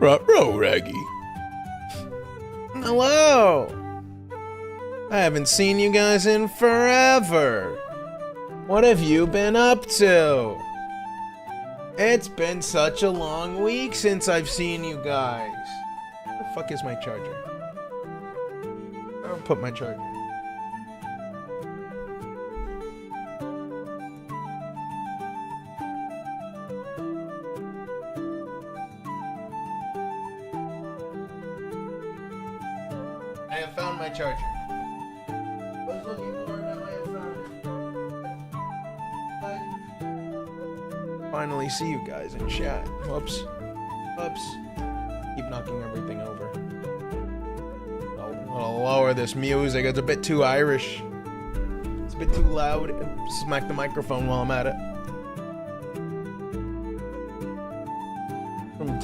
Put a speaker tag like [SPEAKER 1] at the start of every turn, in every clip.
[SPEAKER 1] Ruh-roh, Raggy. Hello. I haven't seen you guys in forever. What have you been up to? It's been such a long week since I've seen you guys. Where the fuck is my charger? I'll put my charger. I have found my charger. Was looking for it, now I have found it. Finally see you guys in chat. Whoops. Whoops. Keep knocking everything over. I'll lower this music. It's a bit too Irish. It's a bit too loud. Smack the microphone while I'm at it.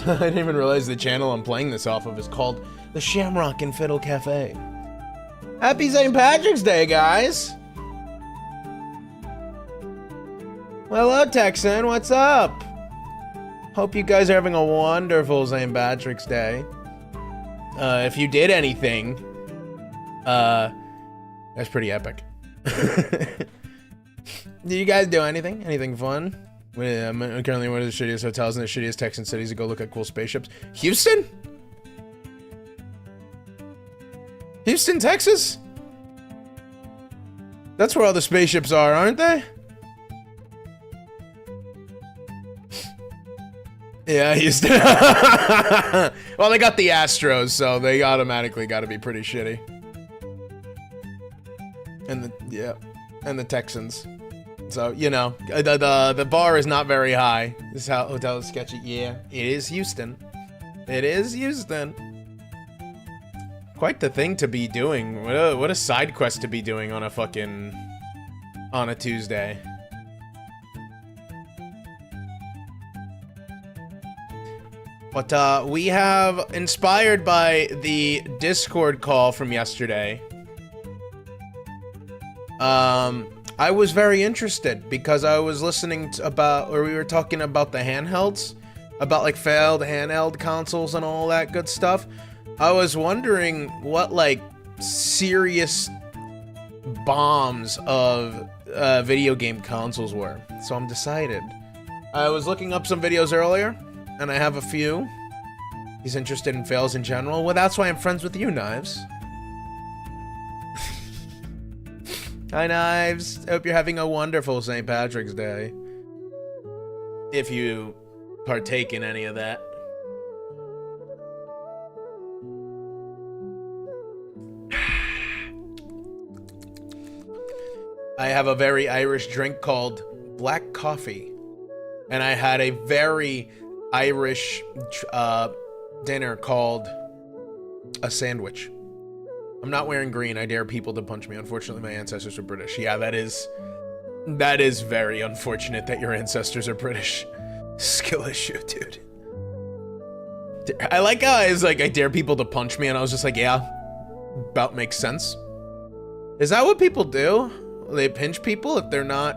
[SPEAKER 1] I didn't even realize the channel I'm playing this off of is called The Shamrock and Fiddle Cafe. Happy St. Patrick's Day, guys! Hello, Texan. What's up? Hope you guys are having a wonderful St. Patrick's Day. If you did anything, that's pretty epic. Did you guys do anything? Anything fun? I'm currently in one of the shittiest hotels in the shittiest Texan cities to go look at cool spaceships. Houston? Houston, Texas? That's where all the spaceships are, aren't they? Yeah, Houston. Well, they got the Astros, so they automatically got to be pretty shitty. And the Texans. So, you know, the bar is not very high. This hotel is sketchy. Yeah, it is Houston. It is Houston. Quite the thing to be doing. What a side quest to be doing on a Tuesday. But we have, inspired by the Discord call from yesterday, I was very interested because I was listening to we were talking about the handhelds, about like failed handheld consoles and all that good stuff. I was wondering what like serious bombs of video game consoles were. So I'm decided. I was looking up some videos earlier, and I have a few. He's interested in fails in general. Well, that's why I'm friends with you, Knives. Hi, Knives. Hope you're having a wonderful St. Patrick's Day. If you partake in any of that. I have a very Irish drink called black coffee. And I had a very Irish dinner called a sandwich. I'm not wearing green. I dare people to punch me. Unfortunately, my ancestors are British. Yeah, that is very unfortunate that your ancestors are British. Skill issue, dude. I like how I was like, I dare people to punch me, and I was just like, yeah, about makes sense. Is that what people do? They pinch people if they're not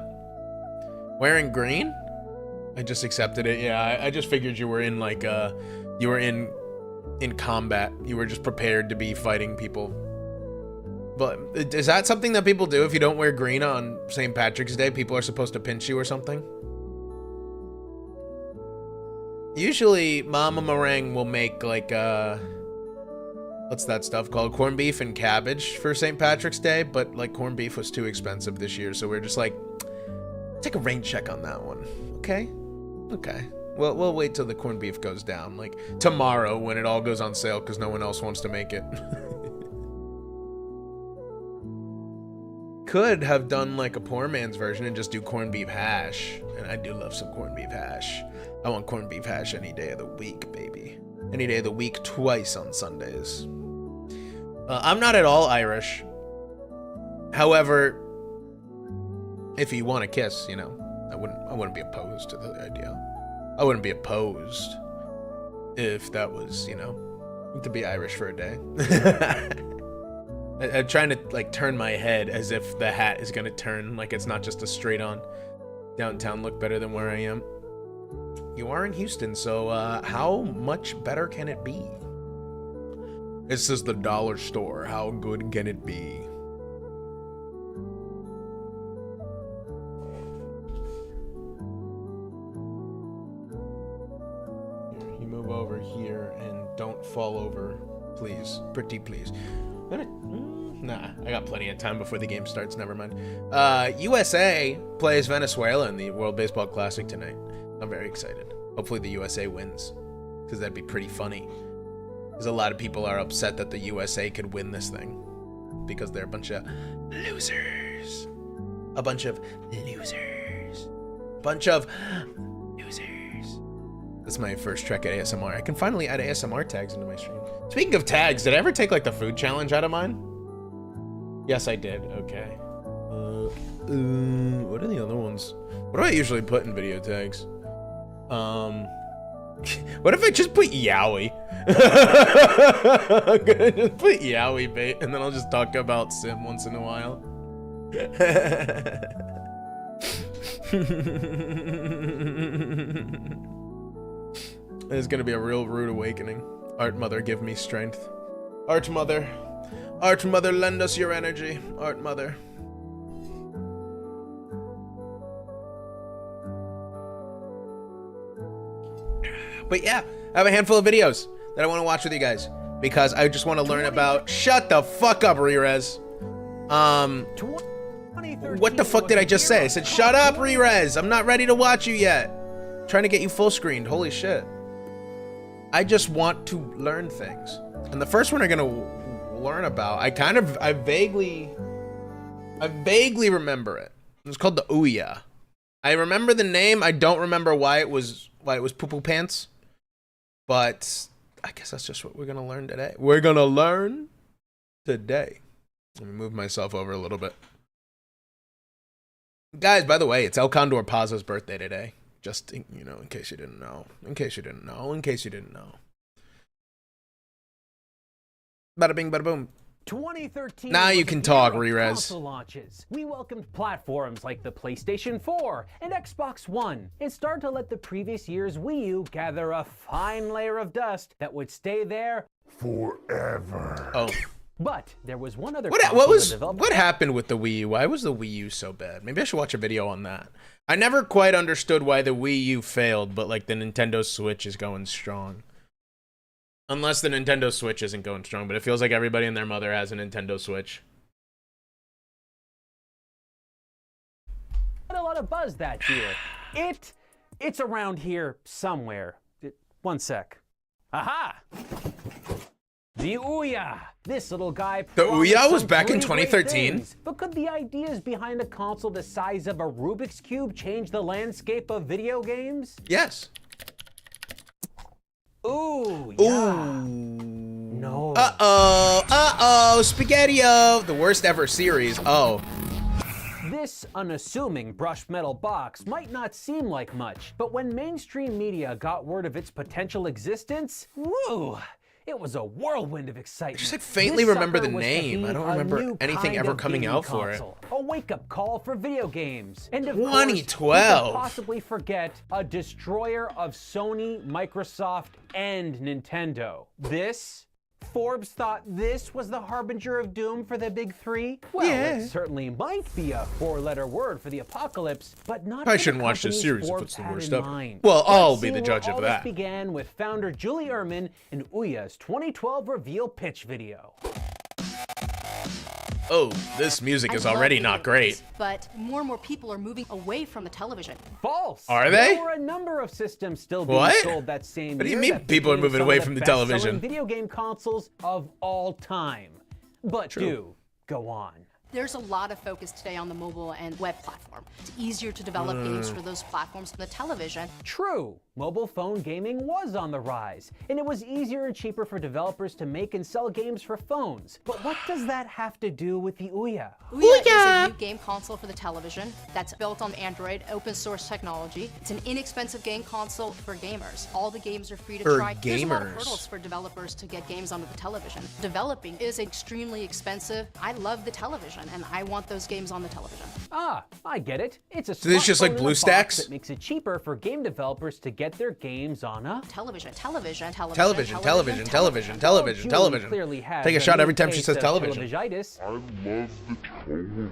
[SPEAKER 1] wearing green? I just accepted it. Yeah, I just figured you were in like you were in combat. You were just prepared to be fighting people. But is that something that people do if you don't wear green on St. Patrick's Day? People are supposed to pinch you or something? Usually, Mama Meringue will make like what's that stuff called? Corned beef and cabbage for St. Patrick's Day, but like corned beef was too expensive this year, so we're just like, take a rain check on that one, okay? Okay. Well, we'll wait till the corned beef goes down, like tomorrow when it all goes on sale because no one else wants to make it. Could have done like a poor man's version and just do corned beef hash, and I do love some corned beef hash. I want corned beef hash any day of the week, baby. Any day of the week, twice on Sundays. I'm not at all Irish. However, if you want to kiss, you know, I wouldn't be opposed to the idea. I wouldn't be opposed if that was, you know, to be Irish for a day. I'm trying to like turn my head as if the hat is gonna turn, like it's not just a straight on downtown look better than where I am. You are in Houston, so how much better can it be? This is the dollar store. How good can it be? You move over here and don't fall over, please. Pretty please. Nah, I got plenty of time before the game starts. Never mind. USA plays Venezuela in the World Baseball Classic tonight. I'm very excited. Hopefully the USA wins, because that'd be pretty funny. Because a lot of people are upset that the USA could win this thing because they're a bunch of losers. A bunch of losers. Bunch of losers. That's my first trek at ASMR. I can finally add ASMR tags into my stream. Speaking of tags, did I ever take like the food challenge out of mine? Yes, I did. Okay. What are the other ones? What do I usually put in video tags? What if I just put Yowie? I'm gonna just put Yowie bait, and then I'll just talk about Sim once in a while. It's gonna be a real rude awakening. Art Mother, give me strength. Art Mother. Art Mother, lend us your energy. Art Mother. But yeah, I have a handful of videos that I want to watch with you guys because I just want to learn about. Shut the fuck up, Rerez. What the fuck did I just say? I said, shut up, Rerez. I'm not ready to watch you yet. I'm trying to get you full screened. Holy shit. I just want to learn things. And the first one I'm gonna learn about, I vaguely remember it. It's called the Ouya. I remember the name. I don't remember why it was poo poo pants. But I guess that's just what we're gonna learn today. We're gonna learn today. Let me move myself over a little bit. Guys, by the way, it's El Condor Pazo's birthday today. Just, you know, in case you didn't know. In case you didn't know. In case you didn't know. Bada bing, bada boom.
[SPEAKER 2] 2013.
[SPEAKER 1] Now you can talk, Rerez.
[SPEAKER 2] Console launches. We welcomed platforms like the PlayStation 4 and Xbox One, and started to let the previous year's Wii U gather a fine layer of dust that would stay there forever.
[SPEAKER 1] Oh.
[SPEAKER 2] But there was one other.
[SPEAKER 1] What happened with the Wii U? Why was the Wii U so bad? Maybe I should watch a video on that. I never quite understood why the Wii U failed, but like the Nintendo Switch is going strong. Unless the Nintendo Switch isn't going strong, but it feels like everybody and their mother has a Nintendo Switch.
[SPEAKER 2] Had a lot of buzz that year. It's around here somewhere. One sec. Aha! The Ouya. This little guy.
[SPEAKER 1] The Ouya was back in 2013.
[SPEAKER 2] But could the ideas behind a console the size of a Rubik's Cube change the landscape of video games?
[SPEAKER 1] Yes.
[SPEAKER 2] Ooh, yeah.
[SPEAKER 1] Ooh.
[SPEAKER 2] No.
[SPEAKER 1] Uh-oh, Spaghetti-O. The worst ever series. Oh.
[SPEAKER 2] This unassuming brushed metal box might not seem like much, but when mainstream media got word of its potential existence, woo! It was a whirlwind of excitement.
[SPEAKER 1] I just like faintly remember the name. I don't remember anything ever coming out for it.
[SPEAKER 2] A wake-up call for video games. And of
[SPEAKER 1] 2012.
[SPEAKER 2] course, possibly forget a destroyer of Sony, Microsoft, and Nintendo. Forbes thought this was the harbinger of doom for the big three? Well,
[SPEAKER 1] yeah.
[SPEAKER 2] It certainly might be a four-letter word for the apocalypse, but not
[SPEAKER 1] I
[SPEAKER 2] for
[SPEAKER 1] shouldn't
[SPEAKER 2] the
[SPEAKER 1] watch this series if
[SPEAKER 2] Forbes
[SPEAKER 1] it's the
[SPEAKER 2] had
[SPEAKER 1] worst
[SPEAKER 2] in
[SPEAKER 1] ever.
[SPEAKER 2] mind.
[SPEAKER 1] Well, I'll
[SPEAKER 2] Let's
[SPEAKER 1] be
[SPEAKER 2] see
[SPEAKER 1] the
[SPEAKER 2] where
[SPEAKER 1] judge of
[SPEAKER 2] all
[SPEAKER 1] that.
[SPEAKER 2] This began with founder Julie Ehrman in Ouya's 2012 reveal pitch video.
[SPEAKER 1] Oh, this music is already not great.
[SPEAKER 3] But more and more people are moving away from the television.
[SPEAKER 2] False.
[SPEAKER 1] Are they?
[SPEAKER 2] There were a number of systems still being
[SPEAKER 1] What?
[SPEAKER 2] sold that same year.
[SPEAKER 1] What do you mean
[SPEAKER 2] that
[SPEAKER 1] people are
[SPEAKER 2] became
[SPEAKER 1] moving
[SPEAKER 2] some
[SPEAKER 1] away
[SPEAKER 2] of
[SPEAKER 1] from the
[SPEAKER 2] best-selling
[SPEAKER 1] television?
[SPEAKER 2] video game consoles of all time. But
[SPEAKER 1] True.
[SPEAKER 2] do go on.
[SPEAKER 3] There's a lot of focus today on the mobile and web platform. It's easier to develop games for those platforms than the television.
[SPEAKER 2] True, mobile phone gaming was on the rise, and it was easier and cheaper for developers to make and sell games for phones. But what does that have to do with the Ouya?
[SPEAKER 3] Ouya is a new game console for the television that's built on Android, open source technology. It's an inexpensive game console for gamers. All the games are free to try. There's a lot of hurdles for developers to get games onto the television. Developing is extremely expensive. I love the television. television, and I want those games on the television.
[SPEAKER 2] Ah, I get it. It's a
[SPEAKER 1] So this is just like
[SPEAKER 2] smartphone in a box
[SPEAKER 1] BlueStacks?
[SPEAKER 2] that makes it cheaper for game developers to get their games on a
[SPEAKER 3] Television, television, television,
[SPEAKER 1] Television, television, television, television,
[SPEAKER 2] Julie
[SPEAKER 1] television.
[SPEAKER 2] clearly has
[SPEAKER 1] Take a shot
[SPEAKER 2] new
[SPEAKER 1] every time she
[SPEAKER 2] case
[SPEAKER 1] says
[SPEAKER 2] of
[SPEAKER 1] television.
[SPEAKER 2] televigitis.
[SPEAKER 4] I love the television.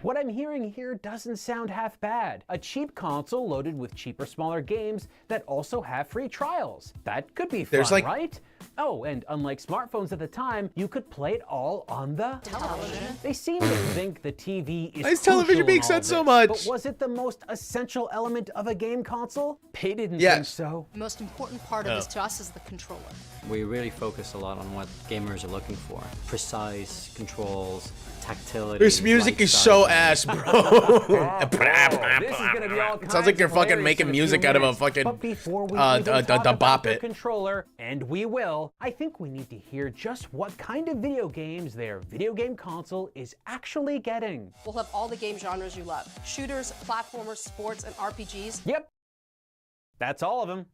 [SPEAKER 2] What I'm hearing here doesn't sound half bad. A cheap console loaded with cheaper, smaller games that also have free trials. That could be fun,
[SPEAKER 1] There's like-
[SPEAKER 2] right? Oh, and unlike smartphones at the time, you could play it all on the
[SPEAKER 3] television.
[SPEAKER 2] They seem to think the TV is
[SPEAKER 1] Why does television
[SPEAKER 2] crucial in
[SPEAKER 1] make
[SPEAKER 2] all
[SPEAKER 1] sense so
[SPEAKER 2] this,
[SPEAKER 1] much?
[SPEAKER 2] But was it the most essential element of a game console? They didn't think
[SPEAKER 1] Yes.
[SPEAKER 2] so.
[SPEAKER 3] The most important part of this to us is the controller.
[SPEAKER 5] We really focus a lot on what gamers are looking for. Precise controls, tactility.
[SPEAKER 1] This music is so ass, bro.
[SPEAKER 2] This is gonna be all
[SPEAKER 1] It sounds like you're fucking
[SPEAKER 2] hilarious
[SPEAKER 1] making
[SPEAKER 2] in a
[SPEAKER 1] music
[SPEAKER 2] few
[SPEAKER 1] out of a
[SPEAKER 2] minutes.
[SPEAKER 1] fucking,
[SPEAKER 2] But before we
[SPEAKER 1] the
[SPEAKER 2] even talk about
[SPEAKER 1] bop
[SPEAKER 2] the
[SPEAKER 1] it.
[SPEAKER 2] controller, and we will, I think we need to hear just what kind of video games their video game console is actually getting.
[SPEAKER 3] We'll have all the game genres you love. Shooters, platformers, sports, and RPGs.
[SPEAKER 2] Yep, that's all of them.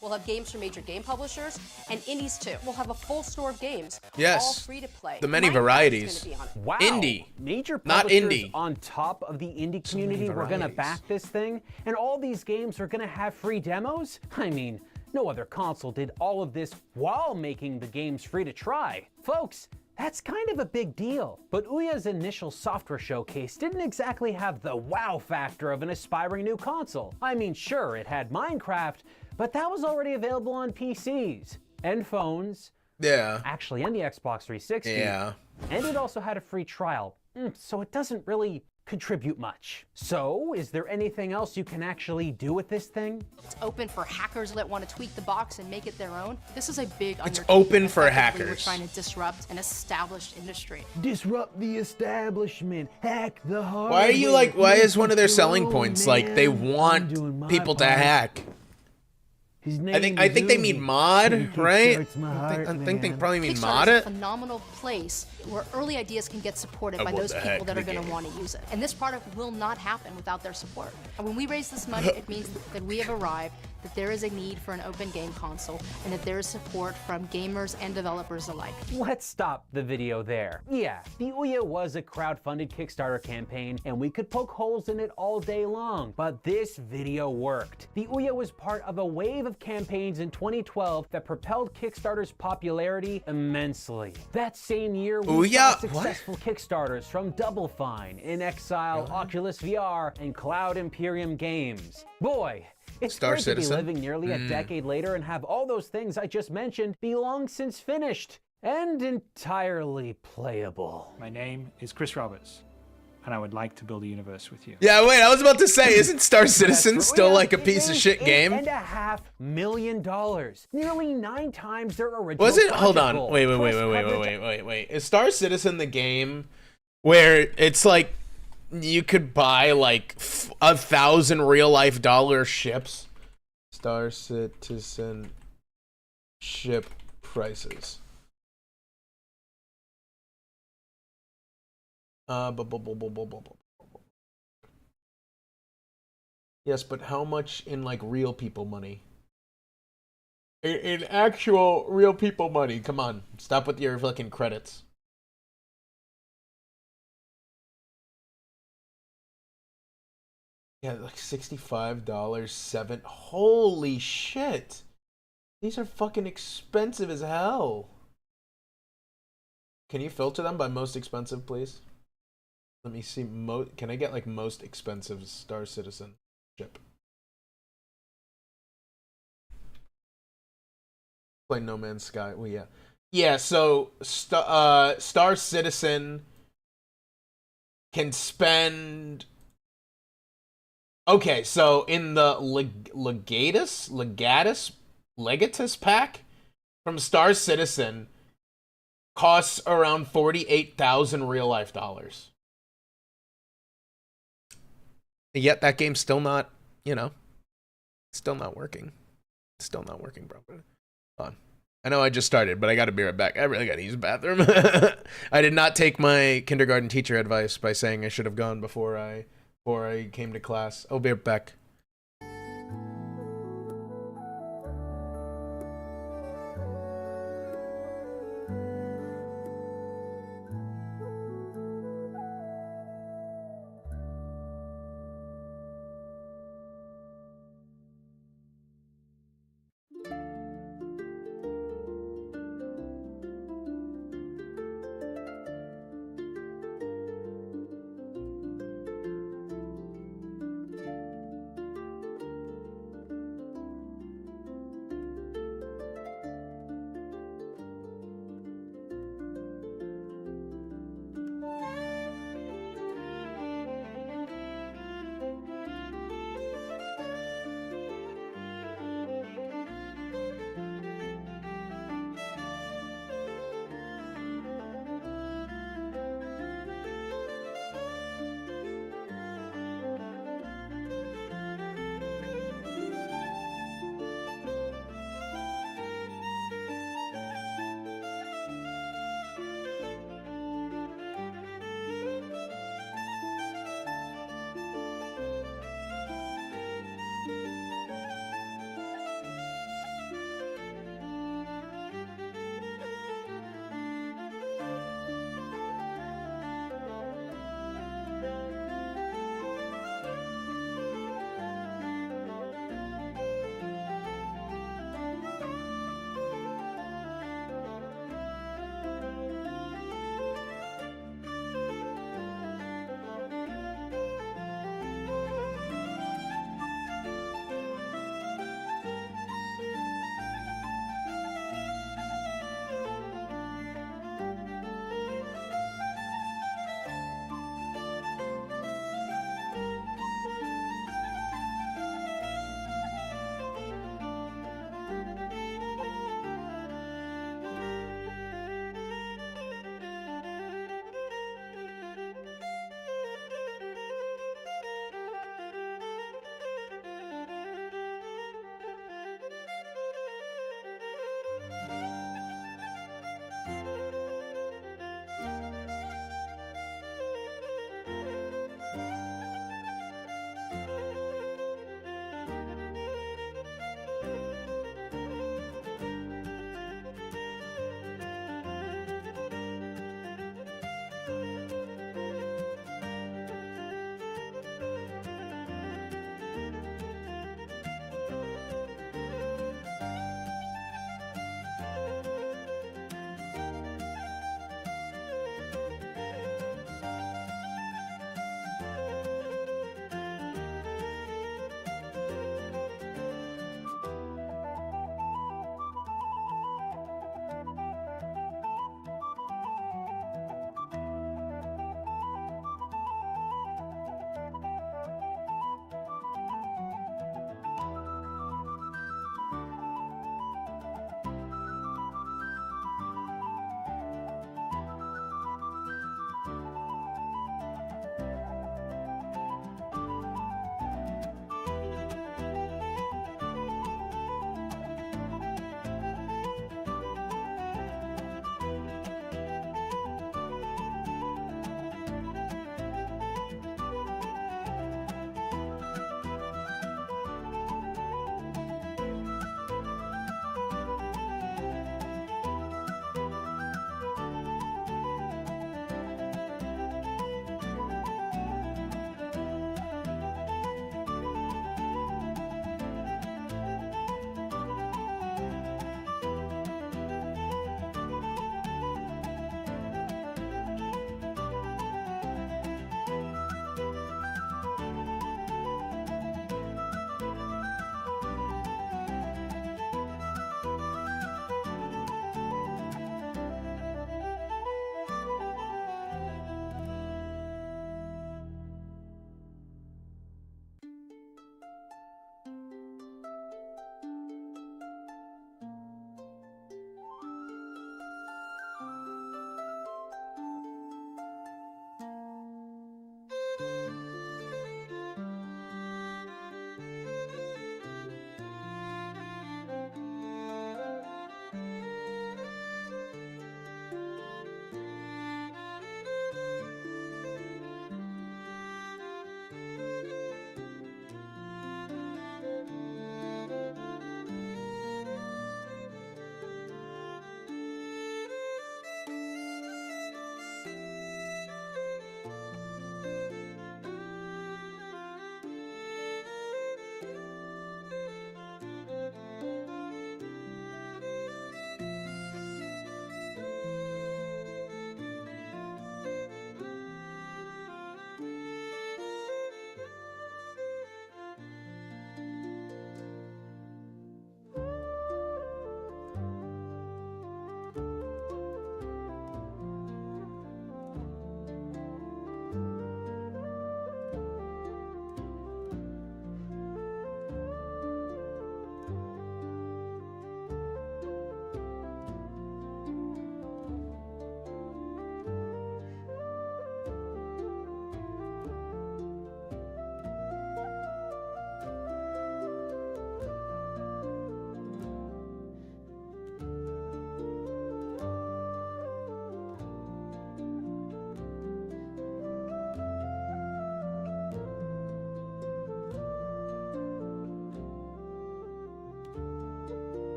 [SPEAKER 3] We'll have games from major game publishers and indies too. We'll have a full store of games,
[SPEAKER 1] Yes.
[SPEAKER 3] all free to play.
[SPEAKER 1] The many
[SPEAKER 3] Minecraft is
[SPEAKER 1] varieties.
[SPEAKER 3] gonna be on it.
[SPEAKER 2] Wow.
[SPEAKER 1] Indie,
[SPEAKER 2] Major
[SPEAKER 1] not
[SPEAKER 2] publishers
[SPEAKER 1] indie.
[SPEAKER 2] on top of the indie community
[SPEAKER 1] many
[SPEAKER 2] were gonna
[SPEAKER 1] varieties.
[SPEAKER 2] back this thing, and all these games are gonna have free demos? I mean, no other console did all of this while making the games free to try. Folks, that's kind of a big deal. But Ouya's initial software showcase didn't exactly have the wow factor of an aspiring new console. I mean, sure, it had Minecraft, but that was already available on PCs and phones,
[SPEAKER 1] Yeah.
[SPEAKER 2] actually, and the Xbox 360.
[SPEAKER 1] Yeah.
[SPEAKER 2] And it also had a free trial, so it doesn't really contribute much. So, is there anything else you can actually do with this thing?
[SPEAKER 3] It's open for hackers that want to tweak the box and make it their own. This is a big undertaking.
[SPEAKER 1] open for
[SPEAKER 3] Effectively,
[SPEAKER 1] hackers.
[SPEAKER 3] We're trying to disrupt an established industry.
[SPEAKER 2] Disrupt the establishment, hack the hardware.
[SPEAKER 1] Why are you like, why is one of their selling points like they want people to hack? I think they mean mod, right? I think they probably mean mod
[SPEAKER 3] Kickstarter is a
[SPEAKER 1] it.
[SPEAKER 3] phenomenal place where early ideas can get supported by
[SPEAKER 1] want
[SPEAKER 3] those
[SPEAKER 1] the
[SPEAKER 3] people
[SPEAKER 1] heck
[SPEAKER 3] that are
[SPEAKER 1] of a
[SPEAKER 3] going to
[SPEAKER 1] game.
[SPEAKER 3] want to use it. And this product will not happen without their support. And when we raise this money, it means that we have arrived, that there is a need for an open game console, and that there is support from gamers and developers alike.
[SPEAKER 2] Let's stop the video there. Yeah, the Ouya was a crowd-funded Kickstarter campaign, and we could poke holes in it all day long, but this video worked. The Ouya was part of a wave of campaigns in 2012 that propelled Kickstarter's popularity immensely. That same year, we saw
[SPEAKER 1] Ouya? What?
[SPEAKER 2] successful Kickstarters from Double Fine, In Exile, Oculus VR, and Cloud Imperium Games. Boy, it's
[SPEAKER 1] Star
[SPEAKER 2] great
[SPEAKER 1] Citizen?
[SPEAKER 2] to be living nearly a decade later and have all those things I just mentioned be long since finished and entirely playable.
[SPEAKER 6] My name is Chris Roberts, and I would like to build a universe with you.
[SPEAKER 1] Yeah, wait, I was about to say, isn't Star Citizen
[SPEAKER 2] That's
[SPEAKER 1] still
[SPEAKER 2] right.
[SPEAKER 1] like a
[SPEAKER 2] It
[SPEAKER 1] piece of
[SPEAKER 2] made
[SPEAKER 1] shit game?
[SPEAKER 2] $8.5 million, nearly 9 times their original.
[SPEAKER 1] Was it? Hold
[SPEAKER 2] budget
[SPEAKER 1] on.
[SPEAKER 2] goal.
[SPEAKER 1] Wait.
[SPEAKER 2] Press coverage-
[SPEAKER 1] Is Star Citizen the game where it's like you could buy like 1,000 real life dollar ships? Star Citizen ship prices. Yes, but how much in like real people money? In actual real people money. Come on, stop with your fucking credits. Yeah, like $65, Holy shit. These are fucking expensive as hell. Can you filter them by most expensive, please? Let me see. Can I get like most expensive Star Citizen ship? Play No Man's Sky. Well, yeah. Yeah, so Star Citizen can spend... Okay, so in the Legatus pack from Star Citizen costs around 48,000 real life dollars. Yet that game's still not, still not working. Still not working properly. Hold on. I know I just started, but I gotta be right back. I really gotta use the bathroom. I did not take my kindergarten teacher advice by saying I should have gone before I came to class. I'll be right back.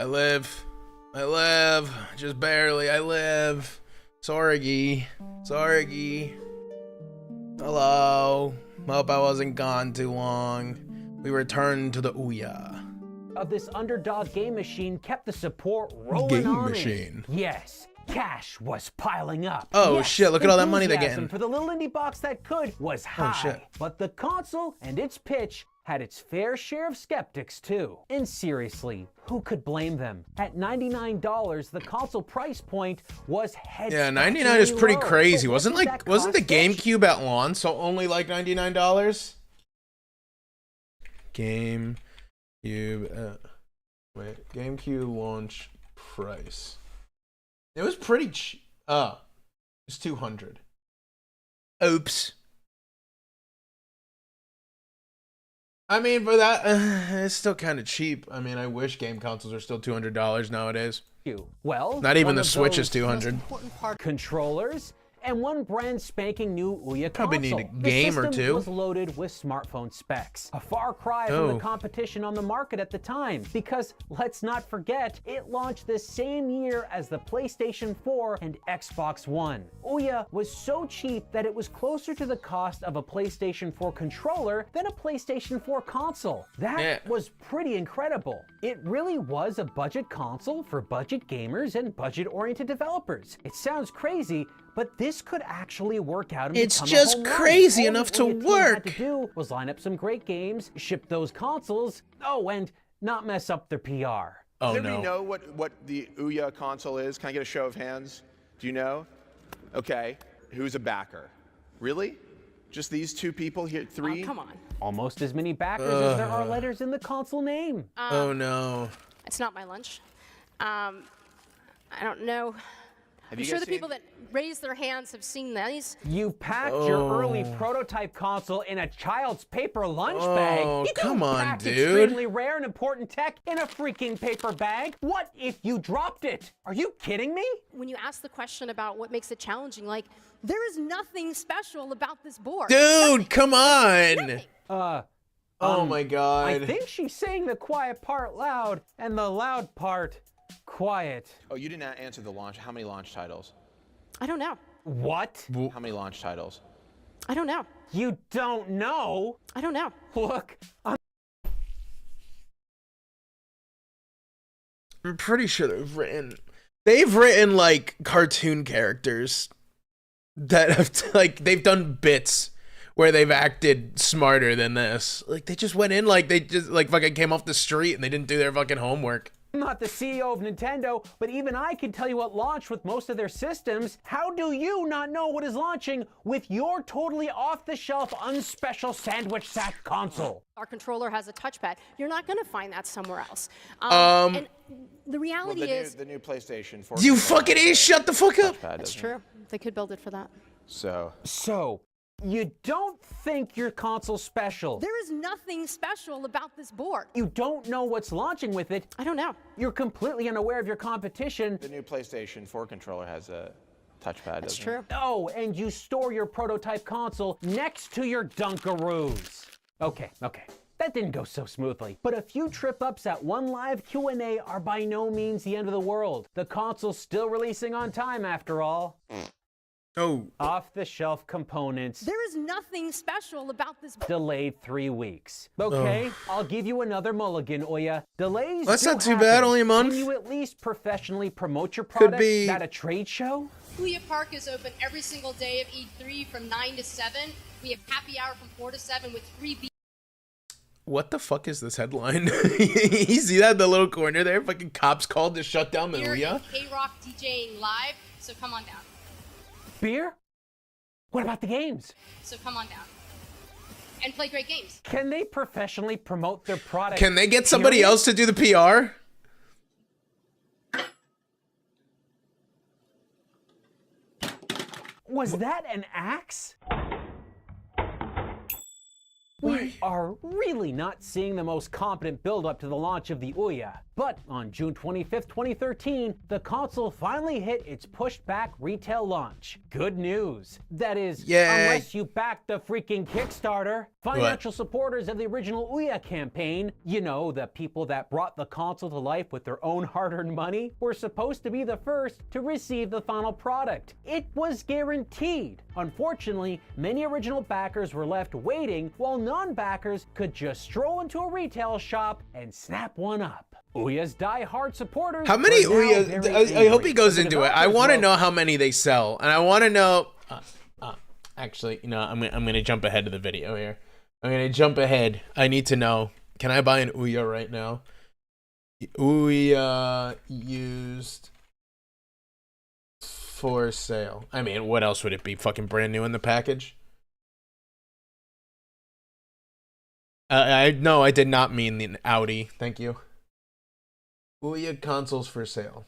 [SPEAKER 1] I live. I live. Just barely. I live. Sorgi. Sorgi. Hello. Hope I wasn't gone too long. We returned to the Ouya.
[SPEAKER 2] Of this underdog game machine kept the support rolling
[SPEAKER 1] Game
[SPEAKER 2] on
[SPEAKER 1] machine.
[SPEAKER 2] in. Yes, cash was piling up.
[SPEAKER 1] Oh,
[SPEAKER 2] Yes,
[SPEAKER 1] shit, look at all that money they're
[SPEAKER 2] enthusiasm
[SPEAKER 1] getting.
[SPEAKER 2] for the little indie box that could was high.
[SPEAKER 1] shit.
[SPEAKER 2] But the console and its pitch had its fair share of skeptics too. And seriously, who could blame them? At $99, the console price point was head.
[SPEAKER 1] Yeah, 99 is pretty
[SPEAKER 2] low.
[SPEAKER 1] crazy.
[SPEAKER 2] But
[SPEAKER 1] Wasn't
[SPEAKER 2] what did
[SPEAKER 1] like
[SPEAKER 2] that
[SPEAKER 1] wasn't the
[SPEAKER 2] cost us?
[SPEAKER 1] GameCube at launch so only like $99? GameCube wait, GameCube launch price. It was pretty cheap. It's 200. Oops. I mean, for that, it's still kind of cheap. I mean, I wish game consoles are still $200 nowadays.
[SPEAKER 2] Well,
[SPEAKER 1] Not even
[SPEAKER 2] one
[SPEAKER 1] the
[SPEAKER 2] of
[SPEAKER 1] Switch
[SPEAKER 2] those
[SPEAKER 1] is 200.
[SPEAKER 3] Important part.
[SPEAKER 2] controllers, and one brand spanking new Ouya
[SPEAKER 1] Probably
[SPEAKER 2] console.
[SPEAKER 1] need a game
[SPEAKER 2] the
[SPEAKER 1] or
[SPEAKER 2] system
[SPEAKER 1] two.
[SPEAKER 2] was loaded with smartphone specs. A far cry from
[SPEAKER 1] Oh.
[SPEAKER 2] the competition on the market at the time, because let's not forget, it launched the same year as the PlayStation 4 and Xbox One. Ouya was so cheap that it was closer to the cost of a PlayStation 4 controller than a PlayStation 4 console. That
[SPEAKER 1] Yeah.
[SPEAKER 2] was pretty incredible. It really was a budget console for budget gamers and budget-oriented developers. It sounds crazy, but this could actually work out and
[SPEAKER 1] It's
[SPEAKER 2] become
[SPEAKER 1] just
[SPEAKER 2] a home run.
[SPEAKER 1] crazy
[SPEAKER 2] All
[SPEAKER 1] enough
[SPEAKER 2] the
[SPEAKER 1] to
[SPEAKER 2] Ouya team
[SPEAKER 1] work.
[SPEAKER 2] had to do was line up some great games, ship those consoles, and not mess up their PR.
[SPEAKER 1] Oh
[SPEAKER 7] Does anybody
[SPEAKER 1] no.
[SPEAKER 7] know what the Ouya console is? Can I get a show of hands? Do you know? Okay. Who's a backer? Really? Just these two people here? Three?
[SPEAKER 3] Come on.
[SPEAKER 2] Almost as many backers as there are letters in the console name.
[SPEAKER 1] Oh no.
[SPEAKER 3] It's not my lunch. I don't know.
[SPEAKER 7] Have
[SPEAKER 3] I'm
[SPEAKER 7] you
[SPEAKER 3] sure
[SPEAKER 7] guys
[SPEAKER 3] the people
[SPEAKER 7] seen-
[SPEAKER 3] that raised their hands have seen these.
[SPEAKER 2] You packed your early prototype console in a child's paper lunch bag.
[SPEAKER 1] Oh,
[SPEAKER 2] You
[SPEAKER 1] come
[SPEAKER 2] don't
[SPEAKER 1] on,
[SPEAKER 2] pack
[SPEAKER 1] dude.
[SPEAKER 2] extremely rare and important tech in a freaking paper bag. What if you dropped it? Are you kidding me?
[SPEAKER 3] When you ask the question about what makes it challenging, like, there is nothing special about this board.
[SPEAKER 1] Dude, come on.
[SPEAKER 2] Uh,
[SPEAKER 1] Oh my
[SPEAKER 2] I
[SPEAKER 1] god.
[SPEAKER 2] think she's saying the quiet part loud and the loud part quiet.
[SPEAKER 7] Oh, you didn't answer the launch. How many launch titles?
[SPEAKER 3] I don't know.
[SPEAKER 2] What?
[SPEAKER 7] How many launch titles?
[SPEAKER 3] I don't know.
[SPEAKER 2] You don't know?
[SPEAKER 3] I don't know.
[SPEAKER 2] Look,
[SPEAKER 1] I'm pretty sure they've written like cartoon characters that have like they've done bits where they've acted smarter than this. Like they just went in like they just like fucking came off the street and they didn't do their fucking homework.
[SPEAKER 2] I'm not the CEO of Nintendo, but even I can tell you what launched with most of their systems. How do you not know what is launching with your totally off-the-shelf, unspecial sandwich sack console?
[SPEAKER 3] Our controller has a touchpad. You're not going to find that somewhere else. And the
[SPEAKER 7] Well,
[SPEAKER 3] reality is,
[SPEAKER 7] the new PlayStation 4.
[SPEAKER 1] You fucking idiot, shut the fuck up.
[SPEAKER 3] that's true. They could build it for that.
[SPEAKER 7] So,
[SPEAKER 2] So, you don't think your console's special.
[SPEAKER 3] There is nothing special about this board.
[SPEAKER 2] You don't know what's launching with it.
[SPEAKER 3] I don't know.
[SPEAKER 2] You're completely unaware of your competition.
[SPEAKER 7] the new PlayStation 4 controller has a touchpad.
[SPEAKER 3] That's
[SPEAKER 7] doesn't
[SPEAKER 3] true.
[SPEAKER 2] Oh, and you store your prototype console next to your Dunkaroos. Okay. That didn't go so smoothly. But a few trip-ups at one live Q&A are by no means the end of the world. The console's still releasing on time, after all.
[SPEAKER 1] Oh,
[SPEAKER 2] Off-the-shelf components.
[SPEAKER 3] There is nothing special about this board.
[SPEAKER 2] Delayed 3 weeks. Okay, I'll give you another mulligan, Ouya. Delays
[SPEAKER 1] That's
[SPEAKER 2] do
[SPEAKER 1] not too
[SPEAKER 2] happen.
[SPEAKER 1] bad, only a month.
[SPEAKER 2] Can you at least professionally promote your product
[SPEAKER 1] be-
[SPEAKER 2] at a trade show?
[SPEAKER 8] Ouya Park is open every single day of E3 from 9 to 7. We have happy hour from 4 to 7 with free beer.
[SPEAKER 1] what the fuck is this headline? You see that in the little corner there? Fucking cops called to shut down the Ouya.
[SPEAKER 8] K-Rock DJing live, so come on down.
[SPEAKER 2] Beer? What about the games?
[SPEAKER 8] So come on down. And play great games.
[SPEAKER 2] Can they professionally promote their product?
[SPEAKER 1] Can they get somebody
[SPEAKER 2] period?
[SPEAKER 1] else to do the PR?
[SPEAKER 2] Was that an axe? We are really not seeing the most competent build-up to the launch of the Ouya. But on June 25th, 2013, the console finally hit its pushed-back retail launch. Good news. That is, unless you back the freaking Kickstarter. Financial supporters of the original Ouya campaign, you know, the people that brought the console to life with their own hard-earned money, were supposed to be the first to receive the final product. It was guaranteed. Unfortunately, many original backers were left waiting while non-backers could just stroll into a retail shop and snap one up. Ouya's die-hard supporters.
[SPEAKER 1] How many
[SPEAKER 2] were now
[SPEAKER 1] Ouya?
[SPEAKER 2] very
[SPEAKER 1] I hope
[SPEAKER 2] angry.
[SPEAKER 1] he goes
[SPEAKER 2] The
[SPEAKER 1] into it. I want to
[SPEAKER 2] developers
[SPEAKER 1] know how many they sell, and I want to know. Actually, you know, I'm gonna jump ahead of the video here. I'm gonna jump ahead. I need to know. Can I buy an Ouya right now? Ouya used for sale. I mean, what else would it be? Fucking brand new in the package? No, I did not mean the Audi. Thank you. Ouya consoles for sale.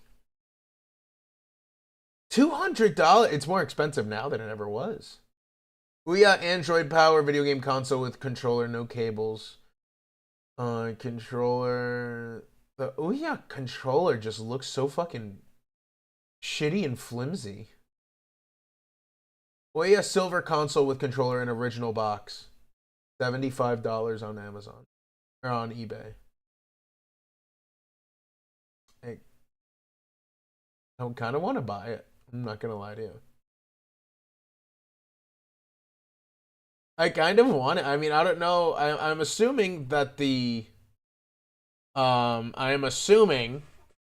[SPEAKER 1] $200. It's more expensive now than it ever was. Ouya Android Power video game console with controller, no cables. Controller. The Ouya controller just looks so fucking shitty and flimsy. Ouya silver console with controller and original box. $75 on Amazon or on eBay. I kind of want to buy it. I'm not gonna lie to you. I kind of want it. I mean, I don't know. I'm assuming that the I am assuming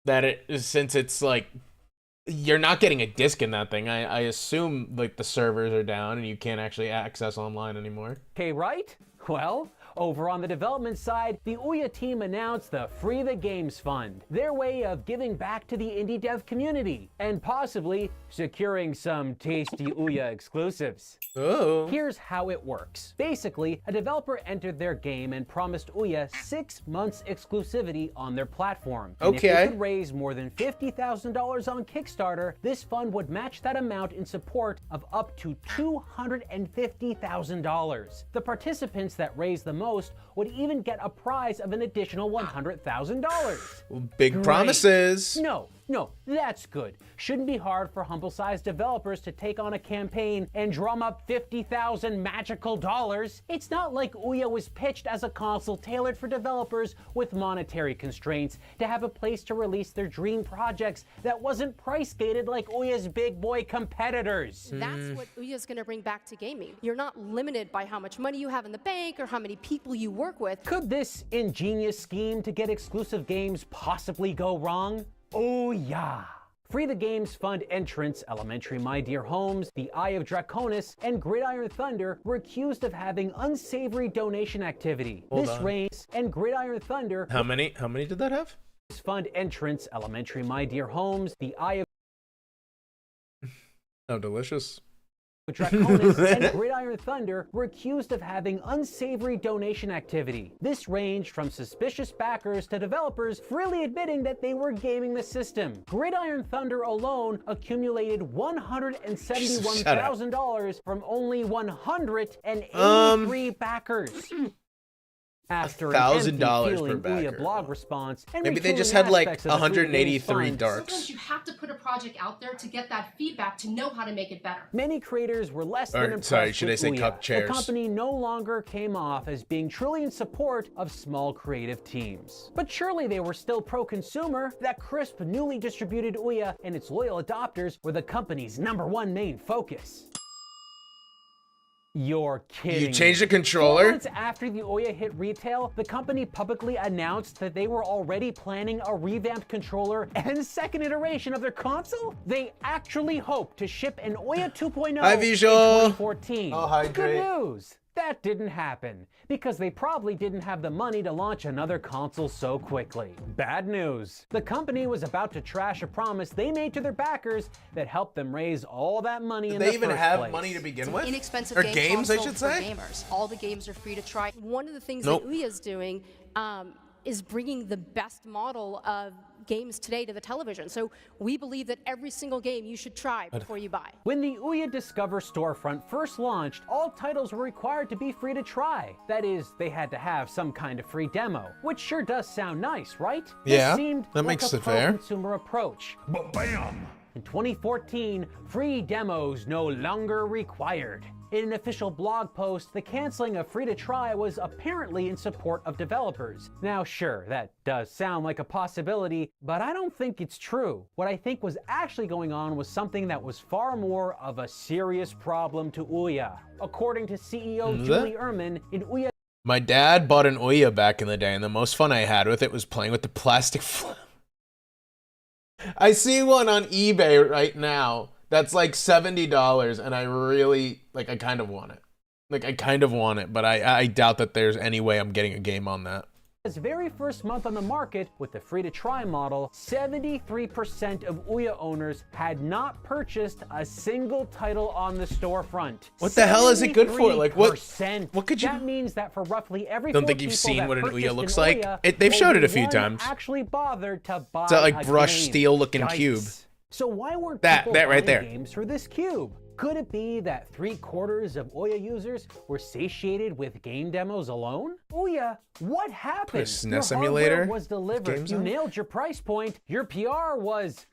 [SPEAKER 1] that it is, since it's like you're not getting a disc in that thing. I assume like the servers are down and you can't actually access online anymore.
[SPEAKER 2] Okay, right? Well, over on the development side, the Ouya team announced the Free the Games Fund, their way of giving back to the indie dev community, and possibly securing some tasty Ouya exclusives.
[SPEAKER 1] Oh.
[SPEAKER 2] Here's how it works. Basically, a developer entered their game and promised Ouya 6 months exclusivity on their platform. And if they could raise more than $50,000 on Kickstarter, this fund would match that amount in support of up to $250,000. The participants that raised the most would even get a prize of an additional $100,000.
[SPEAKER 1] Big promises.
[SPEAKER 2] No, that's good. Shouldn't be hard for humble-sized developers to take on a campaign and drum up 50,000 magical dollars. It's not like Ouya was pitched as a console tailored for developers with monetary constraints to have a place to release their dream projects that wasn't price-gated like Ouya's big boy competitors.
[SPEAKER 8] That's what Ouya's going to bring back to gaming. You're not limited by how much money you have in the bank or how many people you work with.
[SPEAKER 2] Could this ingenious scheme to get exclusive games possibly go wrong? Ouya! Free the Games Fund entrants Elementary My Dear Homes, The Eye of Draconis, and Gridiron Thunder were accused of having unsavory donation activity.
[SPEAKER 1] Hold on.
[SPEAKER 2] Range and Gridiron Thunder.
[SPEAKER 1] How many did that have?
[SPEAKER 2] Fund entrants Elementary My Dear Homes, The Eye of
[SPEAKER 1] Oh, delicious.
[SPEAKER 2] Draconis and Gridiron Thunder were accused of having unsavory donation activity. This ranged from suspicious backers to developers freely admitting that they were gaming the system. Gridiron Thunder alone accumulated $171,000 from only 183 backers. After
[SPEAKER 1] $1,000 per
[SPEAKER 2] Ouya
[SPEAKER 1] backer.
[SPEAKER 2] blog response, and
[SPEAKER 1] Maybe they
[SPEAKER 2] retooling
[SPEAKER 1] just had like
[SPEAKER 2] aspects of the Free the Games
[SPEAKER 1] 183
[SPEAKER 2] Fund,
[SPEAKER 1] darks.
[SPEAKER 8] Sometimes you have to put a project out there to get that feedback to know how to make it better.
[SPEAKER 2] Many creators were less than
[SPEAKER 1] Or,
[SPEAKER 2] impressed
[SPEAKER 1] sorry, should I
[SPEAKER 2] with
[SPEAKER 1] say
[SPEAKER 2] Ouya.
[SPEAKER 1] cup chairs?
[SPEAKER 2] The company no longer came off as being truly in support of small creative teams. But surely they were still pro-consumer. That crisp, newly distributed Ouya and its loyal adopters were the company's #1 main focus. You're kidding.
[SPEAKER 1] You changed the
[SPEAKER 2] 4
[SPEAKER 1] controller?
[SPEAKER 2] months after the Ouya hit retail, the company publicly announced that they were already planning a revamped controller and second iteration of their console. They actually hope to ship an Ouya 2.0
[SPEAKER 1] Hi,
[SPEAKER 2] in
[SPEAKER 1] Visual.
[SPEAKER 2] 2014.
[SPEAKER 1] Oh, hydrate.
[SPEAKER 2] Good news. That didn't happen because they probably didn't have the money to launch another console so quickly. Bad news. The company was about to trash a promise they made to their backers that helped them raise all that money in the
[SPEAKER 1] They
[SPEAKER 2] first
[SPEAKER 1] even have
[SPEAKER 2] place.
[SPEAKER 1] money to begin
[SPEAKER 8] It's
[SPEAKER 1] with?
[SPEAKER 8] an inexpensive
[SPEAKER 1] Or
[SPEAKER 8] game
[SPEAKER 1] games, I
[SPEAKER 8] console
[SPEAKER 1] should
[SPEAKER 8] for
[SPEAKER 1] say?
[SPEAKER 8] gamers. All the games are free to try. One of the things
[SPEAKER 1] Nope.
[SPEAKER 8] that Ouya's doing is bringing the best model of games today to the television. So we believe that every single game you should try before you buy.
[SPEAKER 2] When the Ouya Discover storefront first launched, all titles were required to be free to try. That is, they had to have some kind of free demo, which sure does sound nice, right?
[SPEAKER 1] Yeah,
[SPEAKER 2] This seemed
[SPEAKER 1] that
[SPEAKER 2] like
[SPEAKER 1] makes
[SPEAKER 2] a
[SPEAKER 1] it fair.
[SPEAKER 2] pro-consumer approach. But bam! In 2014, free demos no longer required. In an official blog post, the canceling of free to try was apparently in support of developers. Now sure, that does sound like a possibility, but I don't think it's true. What I think was actually going on was something that was far more of a serious problem to Ouya. According to CEO Julie Ehrman, in Ouya
[SPEAKER 1] My dad bought an Ouya back in the day, and the most fun I had with it was playing with the plastic I see one on eBay right now that's like $70, and I really, like, I kind of want it. Like, I kind of want it, but I doubt that there's any way I'm getting a game on that.
[SPEAKER 2] His very first month on the market with the free-to-try model, 73% of Ouya owners had not purchased a single title on the storefront.
[SPEAKER 1] What the hell is it good for? Like, what could you...
[SPEAKER 2] That means that for roughly every
[SPEAKER 1] Don't
[SPEAKER 2] 4
[SPEAKER 1] think you've
[SPEAKER 2] people
[SPEAKER 1] seen
[SPEAKER 2] that
[SPEAKER 1] what an
[SPEAKER 2] purchased
[SPEAKER 1] Ouya looks
[SPEAKER 2] an
[SPEAKER 1] like?
[SPEAKER 2] Ouya,
[SPEAKER 1] They've showed it a
[SPEAKER 2] only
[SPEAKER 1] few
[SPEAKER 2] one
[SPEAKER 1] times.
[SPEAKER 2] actually bothered to buy
[SPEAKER 1] It's that, like,
[SPEAKER 2] a
[SPEAKER 1] brushed
[SPEAKER 2] game.
[SPEAKER 1] steel-looking
[SPEAKER 2] Yikes.
[SPEAKER 1] cube.
[SPEAKER 2] So why weren't
[SPEAKER 1] That
[SPEAKER 2] people
[SPEAKER 1] right
[SPEAKER 2] buying
[SPEAKER 1] there.
[SPEAKER 2] games for this cube? Could it be that 3/4 of Ouya users were satiated with game demos alone? Ouya, what happened?
[SPEAKER 1] Put a SNES
[SPEAKER 2] Your
[SPEAKER 1] emulator
[SPEAKER 2] hardware was delivered.
[SPEAKER 1] games
[SPEAKER 2] You
[SPEAKER 1] on?
[SPEAKER 2] nailed your price point. Your PR was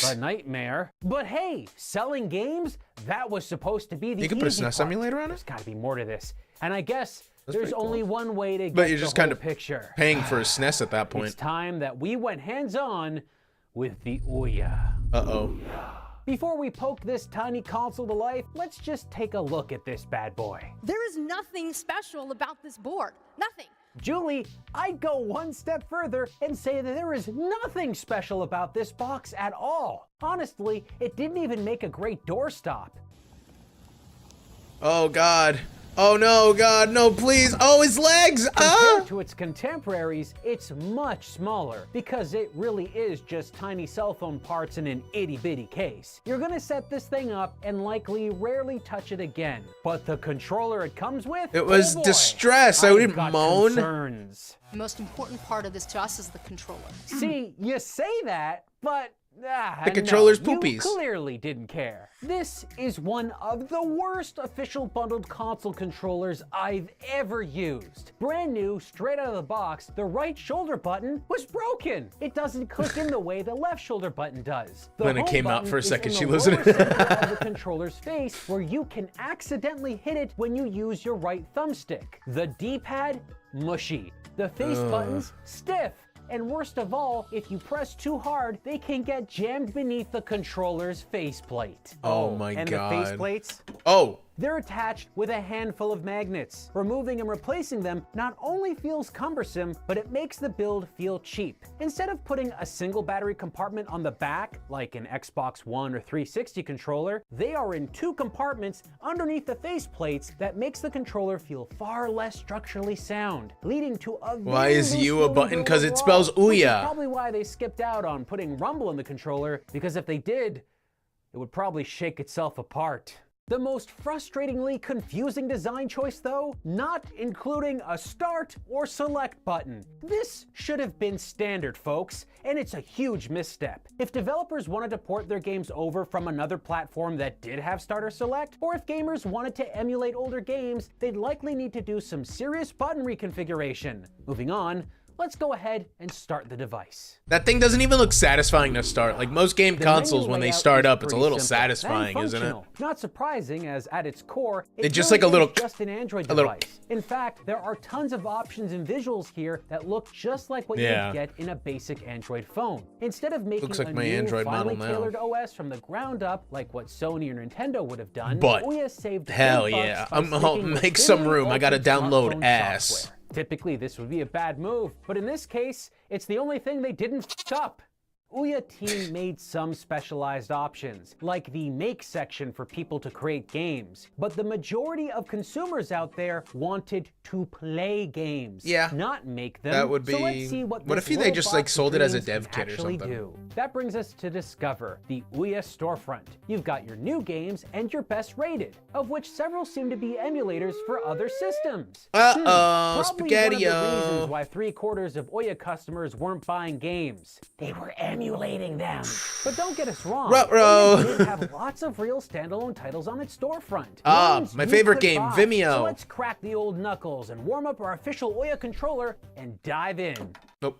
[SPEAKER 2] a nightmare. But hey, selling games, that was supposed to be the
[SPEAKER 1] You can put a
[SPEAKER 2] easy
[SPEAKER 1] SNES
[SPEAKER 2] part.
[SPEAKER 1] emulator on it?
[SPEAKER 2] There's got to be more to this. And I guess
[SPEAKER 1] That's
[SPEAKER 2] there's
[SPEAKER 1] pretty cool.
[SPEAKER 2] only one way to
[SPEAKER 1] But
[SPEAKER 2] get
[SPEAKER 1] you're
[SPEAKER 2] the
[SPEAKER 1] just kind
[SPEAKER 2] whole
[SPEAKER 1] of
[SPEAKER 2] picture.
[SPEAKER 1] paying for a SNES at that
[SPEAKER 2] It's
[SPEAKER 1] point.
[SPEAKER 2] time that we went hands-on with the Ouya.
[SPEAKER 1] Uh-oh.
[SPEAKER 2] Before we poke this tiny console to life, let's just take a look at this bad boy.
[SPEAKER 8] There is nothing special about this board. Nothing.
[SPEAKER 2] Julie, I'd go one step further and say that there is nothing special about this box at all. Honestly, it didn't even make a great doorstop.
[SPEAKER 1] Oh, God. Oh, no, God, no, please. Oh, his legs!
[SPEAKER 2] Compared to its contemporaries, it's much smaller because it really is just tiny cell phone parts in an itty-bitty case. You're gonna set this thing up and likely rarely touch it again. But the controller it comes with?
[SPEAKER 1] It was
[SPEAKER 2] oh boy,
[SPEAKER 1] distress. I
[SPEAKER 2] I've
[SPEAKER 1] didn't
[SPEAKER 2] got
[SPEAKER 1] moan.
[SPEAKER 2] Concerns.
[SPEAKER 3] The most important part of this to us is the controller.
[SPEAKER 2] See, you say that, but
[SPEAKER 1] The controller's
[SPEAKER 2] no,
[SPEAKER 1] poopies.
[SPEAKER 2] You clearly didn't care. This is one of the worst official bundled console controllers I've ever used. Brand new, straight out of the box, the right shoulder button was broken. It doesn't click in the way the left shoulder button does. The
[SPEAKER 1] When it
[SPEAKER 2] home
[SPEAKER 1] came out
[SPEAKER 2] button
[SPEAKER 1] for a
[SPEAKER 2] is
[SPEAKER 1] second,
[SPEAKER 2] in
[SPEAKER 1] she
[SPEAKER 2] the
[SPEAKER 1] was
[SPEAKER 2] lower center of the controller's face, where you can accidentally hit it when you use your right thumbstick. The D-pad, mushy. The face buttons, stiff. And worst of all, if you press too hard, they can get jammed beneath the controller's faceplate.
[SPEAKER 1] Oh my
[SPEAKER 2] and
[SPEAKER 1] God.
[SPEAKER 2] the faceplates?
[SPEAKER 1] Oh,
[SPEAKER 2] They're attached with a handful of magnets. Removing and replacing them not only feels cumbersome, but it makes the build feel cheap. Instead of putting a single battery compartment on the back, like an Xbox One or 360 controller, they are in 2 compartments underneath the faceplates that makes the controller feel far less structurally sound, leading to a
[SPEAKER 1] Why
[SPEAKER 2] very
[SPEAKER 1] is
[SPEAKER 2] loose
[SPEAKER 1] U a
[SPEAKER 2] feeling
[SPEAKER 1] button?
[SPEAKER 2] build
[SPEAKER 1] 'Cause it
[SPEAKER 2] overall,
[SPEAKER 1] spells
[SPEAKER 2] which is
[SPEAKER 1] Ouya.
[SPEAKER 2] probably why they skipped out on putting rumble in the controller, because if they did, it would probably shake itself apart. The most frustratingly confusing design choice though, not including a start or select button. This should have been standard, folks, and it's a huge misstep. If developers wanted to port their games over from another platform that did have start or select, or if gamers wanted to emulate older games, they'd likely need to do some serious button reconfiguration. Moving on, let's go ahead and start the device.
[SPEAKER 1] that thing doesn't even look satisfying to start. Like most game
[SPEAKER 2] The
[SPEAKER 1] consoles,
[SPEAKER 2] menu
[SPEAKER 1] when they
[SPEAKER 2] layout
[SPEAKER 1] start
[SPEAKER 2] is
[SPEAKER 1] up, it's a
[SPEAKER 2] pretty
[SPEAKER 1] little
[SPEAKER 2] simple and
[SPEAKER 1] satisfying, isn't it?
[SPEAKER 2] functional. Not surprising, as at its core,
[SPEAKER 1] It's just
[SPEAKER 2] really
[SPEAKER 1] like a little-
[SPEAKER 2] is just an Android
[SPEAKER 1] a little-
[SPEAKER 2] device. In fact, there are tons of options and visuals here that look just like what
[SPEAKER 1] Yeah.
[SPEAKER 2] you'd get in a basic Android phone. Instead of making
[SPEAKER 1] Looks like
[SPEAKER 2] a
[SPEAKER 1] my
[SPEAKER 2] new,
[SPEAKER 1] Android
[SPEAKER 2] finely
[SPEAKER 1] model now.
[SPEAKER 2] tailored OS from the ground up, like what Sony or Nintendo would have done,
[SPEAKER 1] But,
[SPEAKER 2] Ouya saved
[SPEAKER 1] hell
[SPEAKER 2] big bucks
[SPEAKER 1] yeah.
[SPEAKER 2] by
[SPEAKER 1] I'll
[SPEAKER 2] sticking with
[SPEAKER 1] make some
[SPEAKER 2] thinly
[SPEAKER 1] room. I gotta
[SPEAKER 2] altered
[SPEAKER 1] download
[SPEAKER 2] smartphone
[SPEAKER 1] ass.
[SPEAKER 2] software. Typically, this would be a bad move, but in this case, it's the only thing they didn't f up. Ouya team made some specialized options, like the make section for people to create games. But the majority of consumers out there wanted to play games,
[SPEAKER 1] Yeah.
[SPEAKER 2] not make them.
[SPEAKER 1] That would
[SPEAKER 2] So let's
[SPEAKER 1] be-
[SPEAKER 2] see what
[SPEAKER 1] what
[SPEAKER 2] this
[SPEAKER 1] if they
[SPEAKER 2] little
[SPEAKER 1] just,
[SPEAKER 2] box
[SPEAKER 1] like,
[SPEAKER 2] of
[SPEAKER 1] sold it as a
[SPEAKER 2] dreams
[SPEAKER 1] dev
[SPEAKER 2] can
[SPEAKER 1] kit or
[SPEAKER 2] actually
[SPEAKER 1] something?
[SPEAKER 2] do? That brings us to Discover, the Ouya storefront. You've got your new games and your best rated, of which several seem to be emulators for other systems.
[SPEAKER 1] Uh-oh,
[SPEAKER 2] Probably one of the
[SPEAKER 1] Spaghetti-O.
[SPEAKER 2] reasons why 3/4 of Ouya customers weren't buying games. They were emulating them. But don't get us wrong.
[SPEAKER 1] Ruh-roh.
[SPEAKER 2] Ouya did have lots of real standalone titles on its storefront.
[SPEAKER 1] Ah,
[SPEAKER 2] Ones
[SPEAKER 1] my
[SPEAKER 2] you
[SPEAKER 1] favorite
[SPEAKER 2] could
[SPEAKER 1] game,
[SPEAKER 2] buy.
[SPEAKER 1] Vimeo.
[SPEAKER 2] So let's crack the old knuckles and warm up our official Ouya controller and dive in.
[SPEAKER 1] Nope.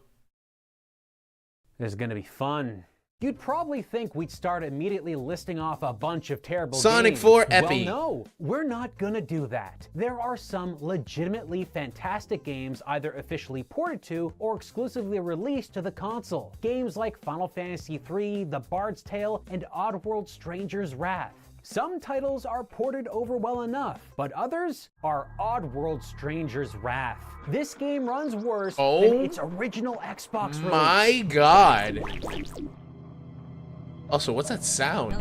[SPEAKER 2] This is gonna be fun. You'd probably think we'd start immediately listing off a bunch of terrible
[SPEAKER 1] Sonic
[SPEAKER 2] games.
[SPEAKER 1] 4
[SPEAKER 2] Well,
[SPEAKER 1] Epi.
[SPEAKER 2] no, we're not gonna do that. There are some legitimately fantastic games either officially ported to or exclusively released to the console. Games like Final Fantasy III, The Bard's Tale, and Oddworld Stranger's Wrath. Some titles are ported over well enough, but others are Oddworld Stranger's Wrath. This game runs worse
[SPEAKER 1] Oh
[SPEAKER 2] than its original Xbox release.
[SPEAKER 1] My God. Also, what's that sound?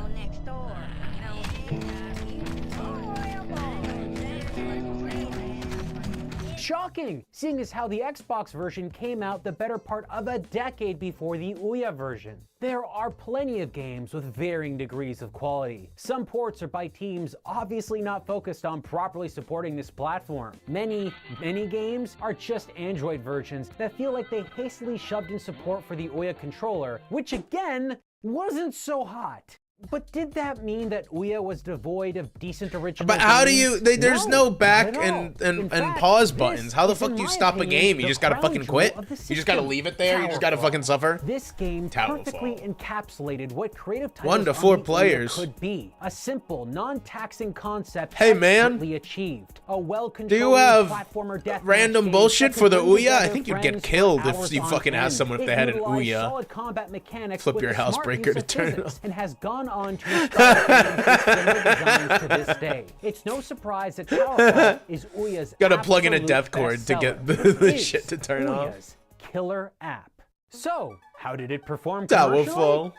[SPEAKER 2] Shocking, seeing as how the Xbox version came out the better part of a decade before the Ouya version. There are plenty of games with varying degrees of quality. Some ports are by teams obviously not focused on properly supporting this platform. Many games are just Android versions that feel like they hastily shoved in support for the Ouya controller, which again, wasn't so hot. But did that mean that Ouya was devoid of decent original
[SPEAKER 1] But how do
[SPEAKER 2] games?
[SPEAKER 1] you? There's no back
[SPEAKER 2] not at all.
[SPEAKER 1] and
[SPEAKER 2] In fact,
[SPEAKER 1] pause
[SPEAKER 2] this
[SPEAKER 1] buttons. How the
[SPEAKER 2] is,
[SPEAKER 1] fuck
[SPEAKER 2] in
[SPEAKER 1] do you
[SPEAKER 2] my
[SPEAKER 1] stop a
[SPEAKER 2] opinion,
[SPEAKER 1] game? You
[SPEAKER 2] the
[SPEAKER 1] just gotta
[SPEAKER 2] crown
[SPEAKER 1] fucking
[SPEAKER 2] jewel
[SPEAKER 1] quit.
[SPEAKER 2] of the
[SPEAKER 1] You just gotta
[SPEAKER 2] system.
[SPEAKER 1] leave it there. You just gotta
[SPEAKER 2] Towerfall.
[SPEAKER 1] fucking suffer.
[SPEAKER 2] This game
[SPEAKER 1] Towerfall.
[SPEAKER 2] perfectly encapsulated what creative titles
[SPEAKER 1] 1 to
[SPEAKER 2] on
[SPEAKER 1] 4
[SPEAKER 2] the Ouya
[SPEAKER 1] players.
[SPEAKER 2] could be. A simple, non-taxing concept
[SPEAKER 1] Hey, man.
[SPEAKER 2] expertly achieved. A well-controlled
[SPEAKER 1] Do you have
[SPEAKER 2] platformer deathmatch
[SPEAKER 1] random
[SPEAKER 2] game
[SPEAKER 1] bullshit
[SPEAKER 2] that
[SPEAKER 1] for
[SPEAKER 2] could
[SPEAKER 1] the
[SPEAKER 2] bring
[SPEAKER 1] Ouya? I
[SPEAKER 2] together
[SPEAKER 1] think you'd
[SPEAKER 2] friends
[SPEAKER 1] get
[SPEAKER 2] for
[SPEAKER 1] killed if
[SPEAKER 2] hours
[SPEAKER 1] you
[SPEAKER 2] on
[SPEAKER 1] fucking asked
[SPEAKER 2] end.
[SPEAKER 1] someone if
[SPEAKER 2] It
[SPEAKER 1] they had an
[SPEAKER 2] utilized
[SPEAKER 1] Ouya.
[SPEAKER 2] solid combat mechanics
[SPEAKER 1] Flip
[SPEAKER 2] with
[SPEAKER 1] your
[SPEAKER 2] a smart
[SPEAKER 1] housebreaker
[SPEAKER 2] use
[SPEAKER 1] to
[SPEAKER 2] of
[SPEAKER 1] turn it
[SPEAKER 2] physics
[SPEAKER 1] on.
[SPEAKER 2] and has gone on to inspire similar designs to this day. It's no surprise that Towerfall is Ouya's
[SPEAKER 1] Gotta plug in a
[SPEAKER 2] absolute
[SPEAKER 1] death cord to
[SPEAKER 2] bestseller.
[SPEAKER 1] get the
[SPEAKER 2] It is
[SPEAKER 1] shit to turn off.
[SPEAKER 2] Ouya's killer app. So, how did it perform commercially?
[SPEAKER 1] Towerfall.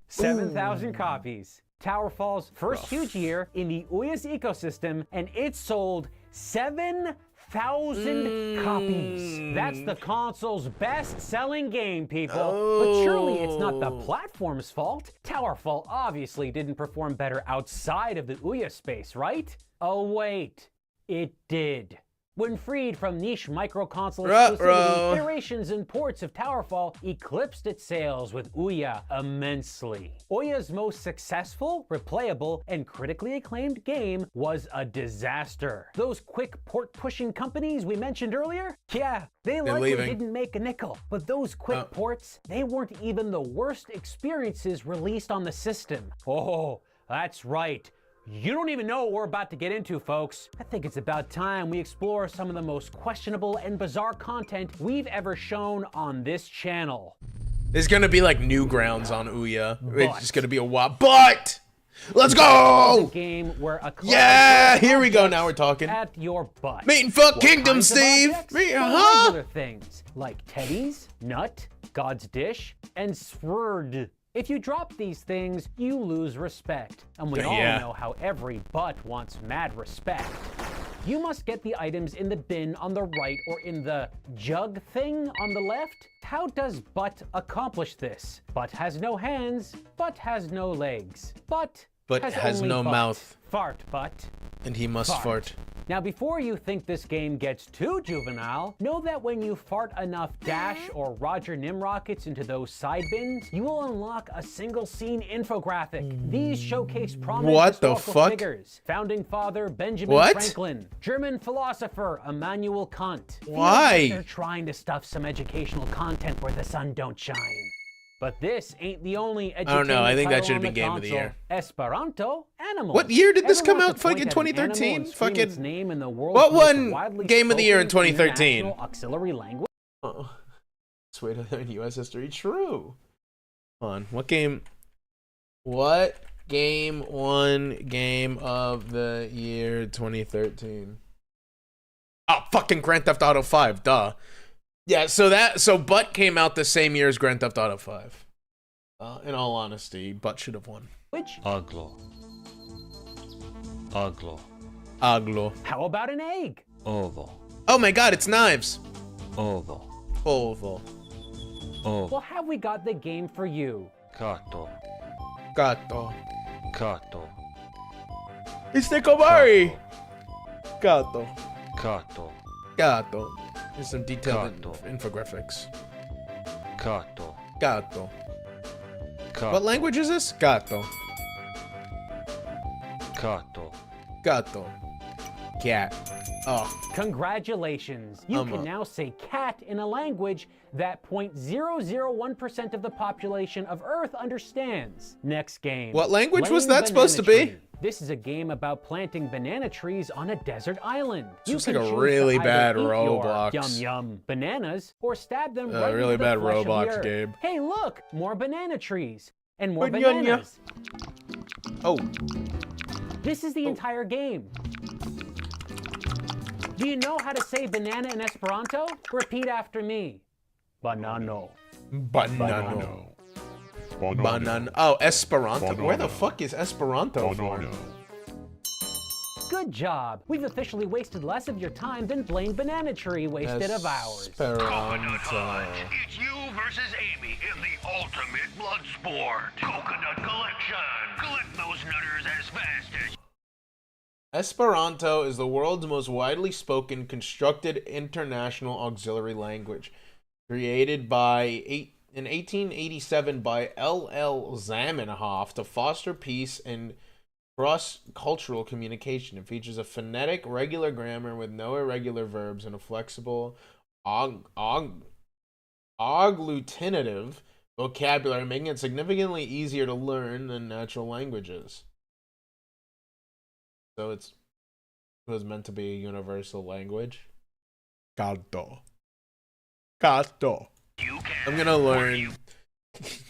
[SPEAKER 2] 7,000 copies. Towerfall's first huge year in the Ouya's ecosystem, and it sold 7,000 copies. That's the console's best-selling game, people. But surely it's not the platform's fault. Towerfall obviously didn't perform better outside of the Ouya space, right? Oh wait, it did. When freed from niche micro-console
[SPEAKER 1] Ruh-roh.
[SPEAKER 2] exclusivity, iterations and ports of Towerfall eclipsed its sales with Ouya immensely. Ouya's most successful, replayable, and critically acclaimed game was a disaster. Those quick port-pushing companies we mentioned earlier? Yeah, they likely
[SPEAKER 1] leaving.
[SPEAKER 2] didn't make a nickel. But those quick ports, they weren't even the worst experiences released on the system. Oh, that's right. You don't even know what we're about to get into, folks. I think it's about time we explore some of the most questionable and bizarre content we've ever shown on this channel.
[SPEAKER 1] There's gonna be like Newgrounds on Ouya.
[SPEAKER 2] But-
[SPEAKER 1] It's just gonna be a while. But let's
[SPEAKER 2] A
[SPEAKER 1] go!
[SPEAKER 2] game where a
[SPEAKER 1] Yeah,
[SPEAKER 2] collection of
[SPEAKER 1] here we go.
[SPEAKER 2] objects
[SPEAKER 1] Now we're talking.
[SPEAKER 2] at your butt.
[SPEAKER 1] Meat and fuck
[SPEAKER 2] What
[SPEAKER 1] Kingdom,
[SPEAKER 2] kinds of
[SPEAKER 1] Steve.
[SPEAKER 2] objects?
[SPEAKER 1] Me,
[SPEAKER 2] Well,
[SPEAKER 1] huh?
[SPEAKER 2] regular things like teddies, nut, God's dish, and sword. If you drop these things, you lose respect. And we all
[SPEAKER 1] Yeah.
[SPEAKER 2] know how every butt wants mad respect. You must get the items in the bin on the right or in the jug thing on the left. How does butt accomplish this? Butt has no hands, butt has no legs. Butt
[SPEAKER 1] has
[SPEAKER 2] only
[SPEAKER 1] no
[SPEAKER 2] butt.
[SPEAKER 1] mouth.
[SPEAKER 2] Fart butt.
[SPEAKER 1] And he must fart.
[SPEAKER 2] Now, before you think this game gets too juvenile, know that when you fart enough Dash or Roger Nim rockets into those side bins, you will unlock a single scene infographic. These showcase prominent
[SPEAKER 1] What the
[SPEAKER 2] historical
[SPEAKER 1] fuck?
[SPEAKER 2] figures. Founding father Benjamin
[SPEAKER 1] What?
[SPEAKER 2] Franklin, German philosopher Immanuel Kant. Feels
[SPEAKER 1] Why?
[SPEAKER 2] like they're trying to stuff some educational content where the sun don't shine. But this ain't the only
[SPEAKER 1] don't know. I
[SPEAKER 2] edutainment
[SPEAKER 1] think that
[SPEAKER 2] title
[SPEAKER 1] should have
[SPEAKER 2] on
[SPEAKER 1] been
[SPEAKER 2] the
[SPEAKER 1] Game of the
[SPEAKER 2] console.
[SPEAKER 1] Year.
[SPEAKER 2] Esperanto Animals.
[SPEAKER 1] What year did this
[SPEAKER 2] Ever
[SPEAKER 1] come
[SPEAKER 2] want
[SPEAKER 1] out?
[SPEAKER 2] to point
[SPEAKER 1] Fucking
[SPEAKER 2] at an animal
[SPEAKER 1] 2013?
[SPEAKER 2] and scream its
[SPEAKER 1] Fucking-
[SPEAKER 2] name in the world's
[SPEAKER 1] What
[SPEAKER 2] most
[SPEAKER 1] won
[SPEAKER 2] widely
[SPEAKER 1] Game of the Year in
[SPEAKER 2] spoken
[SPEAKER 1] 2013?
[SPEAKER 2] international auxiliary language?
[SPEAKER 1] Oh, swear to in U.S. history. True. Hold on. What game? What game won Game of the Year 2013? Oh, fucking Grand Theft Auto 5. Duh. Yeah, so Butt came out the same year as Grand Theft Auto 5. In all honesty, Butt should have won.
[SPEAKER 2] Which?
[SPEAKER 9] Aglo. Aglo.
[SPEAKER 1] Aglo.
[SPEAKER 2] How about an egg?
[SPEAKER 9] Ovo.
[SPEAKER 1] Oh my god, it's knives.
[SPEAKER 9] Ovo.
[SPEAKER 1] Oval.
[SPEAKER 9] Ovo.
[SPEAKER 2] Well, have we got the game for you?
[SPEAKER 9] Kato.
[SPEAKER 1] Gatto.
[SPEAKER 9] Kato.
[SPEAKER 1] It's Nicomari. Gatto.
[SPEAKER 9] Kato.
[SPEAKER 1] Gatto. Here's some detailed
[SPEAKER 9] Gatto.
[SPEAKER 1] infographics.
[SPEAKER 9] Kato.
[SPEAKER 1] Gatto.
[SPEAKER 9] Kato.
[SPEAKER 1] What language is this? Gatto.
[SPEAKER 9] Kato.
[SPEAKER 1] Gatto. Cat. Oh.
[SPEAKER 2] Congratulations! You can now say cat in a language that 0.001% of the population of Earth understands. Next game.
[SPEAKER 1] What language was
[SPEAKER 2] Laying
[SPEAKER 1] that supposed to
[SPEAKER 2] Banana
[SPEAKER 1] be?
[SPEAKER 2] Tree. This is a game about planting banana trees on a desert island.
[SPEAKER 1] Seems
[SPEAKER 2] You
[SPEAKER 1] like
[SPEAKER 2] can
[SPEAKER 1] a
[SPEAKER 2] choose to
[SPEAKER 1] really
[SPEAKER 2] either
[SPEAKER 1] bad
[SPEAKER 2] eat your
[SPEAKER 1] Roblox.
[SPEAKER 2] Yum yum bananas or stab them right
[SPEAKER 1] really
[SPEAKER 2] into
[SPEAKER 1] bad
[SPEAKER 2] the flesh of the
[SPEAKER 1] Roblox
[SPEAKER 2] earth.
[SPEAKER 1] game.
[SPEAKER 2] Hey, look, more banana trees and more
[SPEAKER 1] Banana.
[SPEAKER 2] bananas.
[SPEAKER 1] Oh.
[SPEAKER 2] This is the entire game. Do you know how to say banana in Esperanto? Repeat after me. Banano.
[SPEAKER 1] Banano. Banana. Oh, Esperanto. Where the fuck is Esperanto from?
[SPEAKER 2] Good job. We've officially wasted less of your time than Blaine Banana Tree wasted of ours.
[SPEAKER 1] Esperanto.
[SPEAKER 4] It's you versus Amy in the ultimate blood sport. Coconut collection. Collect those nutters as fast as...
[SPEAKER 1] Esperanto is the world's most widely spoken constructed international auxiliary language, created in 1887 by L.L. Zamenhof to foster peace and cross-cultural communication. It features a phonetic, regular grammar with no irregular verbs and a flexible agglutinative vocabulary, making it significantly easier to learn than natural languages. So it was meant to be a universal language. Gato. Gato. I'm gonna learn.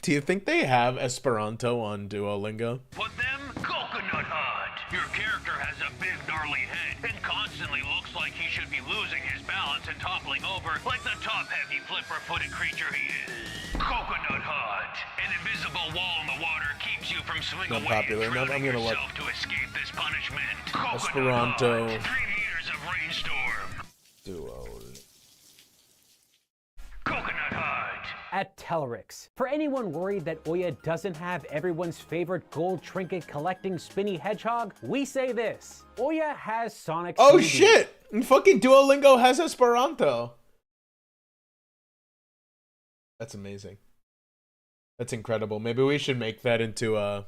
[SPEAKER 1] Do you think they have Esperanto on Duolingo?
[SPEAKER 4] Put them coconut hut. Your character has a big gnarly head and constantly looks like he should be losing his balance and toppling over like the top-heavy flipper-footed creature he is. Coconut hut. An invisible wall in the water keeps you from swimming
[SPEAKER 1] Not
[SPEAKER 4] away
[SPEAKER 1] popular
[SPEAKER 4] and
[SPEAKER 1] enough.
[SPEAKER 4] drowning
[SPEAKER 1] I'm gonna look.
[SPEAKER 4] yourself to escape this punishment. Coconut
[SPEAKER 1] Esperanto.
[SPEAKER 4] hut. 3 meters of rainstorm.
[SPEAKER 1] Duolingo.
[SPEAKER 4] Coconut hut.
[SPEAKER 2] At Telrix. For anyone worried that Oya doesn't have everyone's favorite gold trinket collecting spinny hedgehog, we say this. Oya has Sonic
[SPEAKER 1] Oh
[SPEAKER 2] 3D.
[SPEAKER 1] shit! And fucking Duolingo has Esperanto. That's amazing. That's incredible. Maybe we should make that into a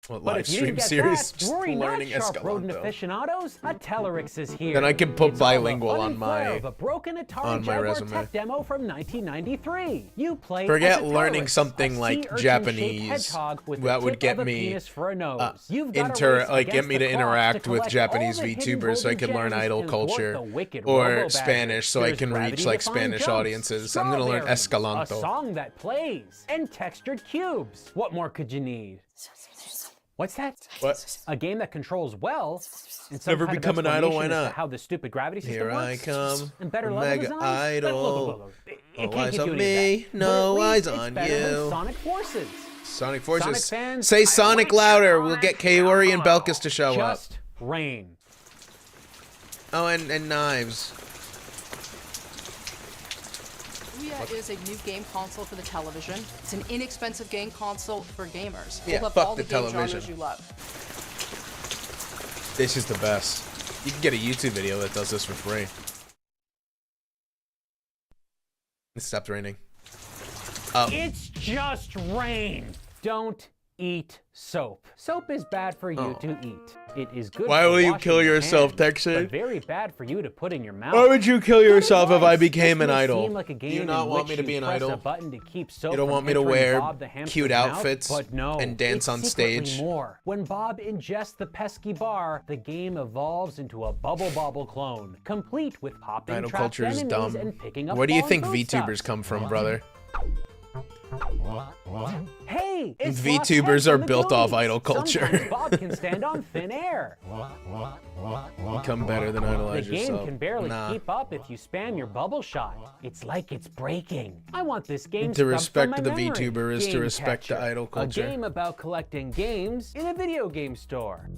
[SPEAKER 2] But
[SPEAKER 1] live
[SPEAKER 2] if you
[SPEAKER 1] stream
[SPEAKER 2] didn't get
[SPEAKER 1] series.
[SPEAKER 2] that,
[SPEAKER 1] Just
[SPEAKER 2] worry
[SPEAKER 1] learning
[SPEAKER 2] not, sharp rodent
[SPEAKER 1] Escalante.
[SPEAKER 2] aficionados. A Telrix is here.
[SPEAKER 1] Then I can put
[SPEAKER 2] It's all the
[SPEAKER 1] bilingual
[SPEAKER 2] fun
[SPEAKER 1] on
[SPEAKER 2] and flair
[SPEAKER 1] my-
[SPEAKER 2] of a broken Atari
[SPEAKER 1] on my
[SPEAKER 2] Jaguar
[SPEAKER 1] resume.
[SPEAKER 2] tech demo from 1993. You play
[SPEAKER 1] Forget
[SPEAKER 2] as a
[SPEAKER 1] learning
[SPEAKER 2] Telrix,
[SPEAKER 1] something
[SPEAKER 2] a
[SPEAKER 1] like
[SPEAKER 2] sea urchin-shaped
[SPEAKER 1] Japanese.
[SPEAKER 2] hedgehog with
[SPEAKER 1] That
[SPEAKER 2] the
[SPEAKER 1] would
[SPEAKER 2] tip
[SPEAKER 1] get
[SPEAKER 2] of a
[SPEAKER 1] me,
[SPEAKER 2] penis for a nose. You've gotta race
[SPEAKER 1] get
[SPEAKER 2] against
[SPEAKER 1] me
[SPEAKER 2] the
[SPEAKER 1] to
[SPEAKER 2] clock
[SPEAKER 1] interact with
[SPEAKER 2] collect
[SPEAKER 1] Japanese
[SPEAKER 2] all the hidden
[SPEAKER 1] VTubers so I
[SPEAKER 2] golden
[SPEAKER 1] can learn
[SPEAKER 2] gems
[SPEAKER 1] idol
[SPEAKER 2] and thwart
[SPEAKER 1] culture
[SPEAKER 2] the wicked
[SPEAKER 1] or
[SPEAKER 2] Robo-Badger.
[SPEAKER 1] Spanish so I
[SPEAKER 2] There's
[SPEAKER 1] can reach like
[SPEAKER 2] gravity-defying
[SPEAKER 1] Spanish
[SPEAKER 2] jumps,
[SPEAKER 1] audiences. I'm gonna learn
[SPEAKER 2] strawberries,
[SPEAKER 1] Escalante.
[SPEAKER 2] a song that plays, and textured cubes. What more could you need? What's that?
[SPEAKER 1] What?
[SPEAKER 2] A game that controls well, and some
[SPEAKER 1] Never
[SPEAKER 2] kind of
[SPEAKER 1] become an idol, why
[SPEAKER 2] explanation as to
[SPEAKER 1] not?
[SPEAKER 2] how the stupid gravity system
[SPEAKER 1] Here I
[SPEAKER 2] works,
[SPEAKER 1] come,
[SPEAKER 2] and better level
[SPEAKER 1] Mega
[SPEAKER 2] designs.
[SPEAKER 1] Idol.
[SPEAKER 2] It
[SPEAKER 1] All
[SPEAKER 2] can't
[SPEAKER 1] eyes
[SPEAKER 2] give
[SPEAKER 1] on
[SPEAKER 2] you any
[SPEAKER 1] me,
[SPEAKER 2] of that.
[SPEAKER 1] no
[SPEAKER 2] But at
[SPEAKER 1] eyes
[SPEAKER 2] least it's
[SPEAKER 1] on
[SPEAKER 2] better than
[SPEAKER 1] you.
[SPEAKER 2] Sonic Forces.
[SPEAKER 1] Sonic Forces.
[SPEAKER 2] Sonic fans,
[SPEAKER 1] Say
[SPEAKER 2] I
[SPEAKER 1] Sonic
[SPEAKER 2] like
[SPEAKER 1] louder. We'll get Kaori and Belkis to show up.
[SPEAKER 2] Just rain.
[SPEAKER 1] Oh, and knives.
[SPEAKER 3] Ouya is a new game console for the television. It's an inexpensive game console for gamers.
[SPEAKER 1] Yeah,
[SPEAKER 3] You'll love
[SPEAKER 1] fuck
[SPEAKER 3] all
[SPEAKER 1] the
[SPEAKER 3] the game
[SPEAKER 1] television.
[SPEAKER 3] genres you love.
[SPEAKER 1] This is the best. You can get a YouTube video that does this for free. It stopped raining. Oh.
[SPEAKER 2] It's just rain. Don't eat soap. Soap is bad for you to eat. It is good
[SPEAKER 1] Why
[SPEAKER 2] for
[SPEAKER 1] will you
[SPEAKER 2] washing
[SPEAKER 1] kill
[SPEAKER 2] your
[SPEAKER 1] yourself,
[SPEAKER 2] hands,
[SPEAKER 1] Texan?
[SPEAKER 2] but very bad for you to put in your mouth.
[SPEAKER 1] Why would you kill
[SPEAKER 2] Good
[SPEAKER 1] yourself if I
[SPEAKER 2] advice.
[SPEAKER 1] became
[SPEAKER 2] This
[SPEAKER 1] an
[SPEAKER 2] may
[SPEAKER 1] idol?
[SPEAKER 2] seem like a game
[SPEAKER 1] Do you not
[SPEAKER 2] in
[SPEAKER 1] want
[SPEAKER 2] which
[SPEAKER 1] me to be
[SPEAKER 2] you
[SPEAKER 1] an
[SPEAKER 2] press
[SPEAKER 1] idol?
[SPEAKER 2] a button to keep soap
[SPEAKER 1] You don't
[SPEAKER 2] from
[SPEAKER 1] want me to
[SPEAKER 2] entering
[SPEAKER 1] wear
[SPEAKER 2] Bob the hamster's
[SPEAKER 1] cute
[SPEAKER 2] mouth,
[SPEAKER 1] outfits
[SPEAKER 2] but no,
[SPEAKER 1] and dance
[SPEAKER 2] it's
[SPEAKER 1] on
[SPEAKER 2] secretly
[SPEAKER 1] stage?
[SPEAKER 2] More. When Bob ingests the pesky bar, the game evolves into a Bubble Bobble clone, complete with popping
[SPEAKER 1] Idol
[SPEAKER 2] trapped
[SPEAKER 1] culture is
[SPEAKER 2] enemies
[SPEAKER 1] dumb.
[SPEAKER 2] and picking up
[SPEAKER 1] Where do you
[SPEAKER 2] falling
[SPEAKER 1] think VTubers
[SPEAKER 2] foodstuffs.
[SPEAKER 1] come from, brother?
[SPEAKER 2] Hey, it's
[SPEAKER 1] VTubers
[SPEAKER 2] Lost Head
[SPEAKER 1] are
[SPEAKER 2] from the
[SPEAKER 1] built off
[SPEAKER 2] Goonies.
[SPEAKER 1] idol culture.
[SPEAKER 2] Sometimes Bob can stand on thin air.
[SPEAKER 1] Become better than
[SPEAKER 2] The
[SPEAKER 1] idolize
[SPEAKER 2] game
[SPEAKER 1] yourself.
[SPEAKER 2] can barely
[SPEAKER 1] Nah.
[SPEAKER 2] keep up if you spam your bubble shot. It's like it's breaking. I want this game
[SPEAKER 1] To
[SPEAKER 2] scrubbed
[SPEAKER 1] respect
[SPEAKER 2] from
[SPEAKER 1] the
[SPEAKER 2] my memory.
[SPEAKER 1] VTuber is to
[SPEAKER 2] Game
[SPEAKER 1] respect the
[SPEAKER 2] Catcher,
[SPEAKER 1] idol culture.
[SPEAKER 2] A game about collecting games in a video game store.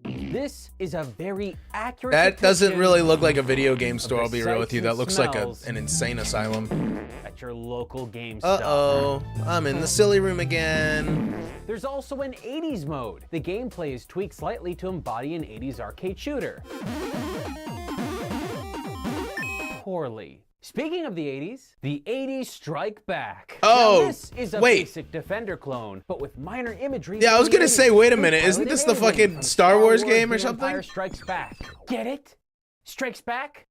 [SPEAKER 2] This is a very accurate
[SPEAKER 1] That doesn't
[SPEAKER 2] depiction
[SPEAKER 1] really look like a video game store,
[SPEAKER 2] the
[SPEAKER 1] I'll be real with you.
[SPEAKER 2] sights
[SPEAKER 1] That
[SPEAKER 2] and
[SPEAKER 1] looks like
[SPEAKER 2] smells
[SPEAKER 1] an insane asylum.
[SPEAKER 2] at your local GameStop.
[SPEAKER 1] Uh-oh, I'm in the silly room again.
[SPEAKER 2] There's also an 80s mode. The gameplay is tweaked slightly to embody an 80s arcade shooter. Poorly. Speaking of the 80s strike back.
[SPEAKER 1] Oh,
[SPEAKER 2] Now, this is a
[SPEAKER 1] wait.
[SPEAKER 2] basic Defender clone, but with minor imagery.
[SPEAKER 1] Yeah, I
[SPEAKER 2] from
[SPEAKER 1] was
[SPEAKER 2] the
[SPEAKER 1] gonna
[SPEAKER 2] 80s.
[SPEAKER 1] say, wait a
[SPEAKER 2] They
[SPEAKER 1] minute, isn't
[SPEAKER 2] piloted
[SPEAKER 1] this the
[SPEAKER 2] A-Wing
[SPEAKER 1] fucking
[SPEAKER 2] from
[SPEAKER 1] Star Wars game or
[SPEAKER 2] The
[SPEAKER 1] something?
[SPEAKER 2] Empire Strikes Back. Get it? Strikes Back?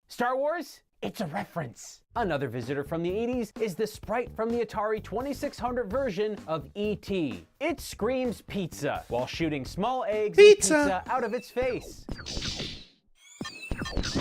[SPEAKER 2] Star Wars? It's a reference. Another visitor from the 80s is the sprite from the Atari 2600 version of E.T. It screams pizza while shooting small eggs and
[SPEAKER 1] Pizza.
[SPEAKER 2] pizza out of its face.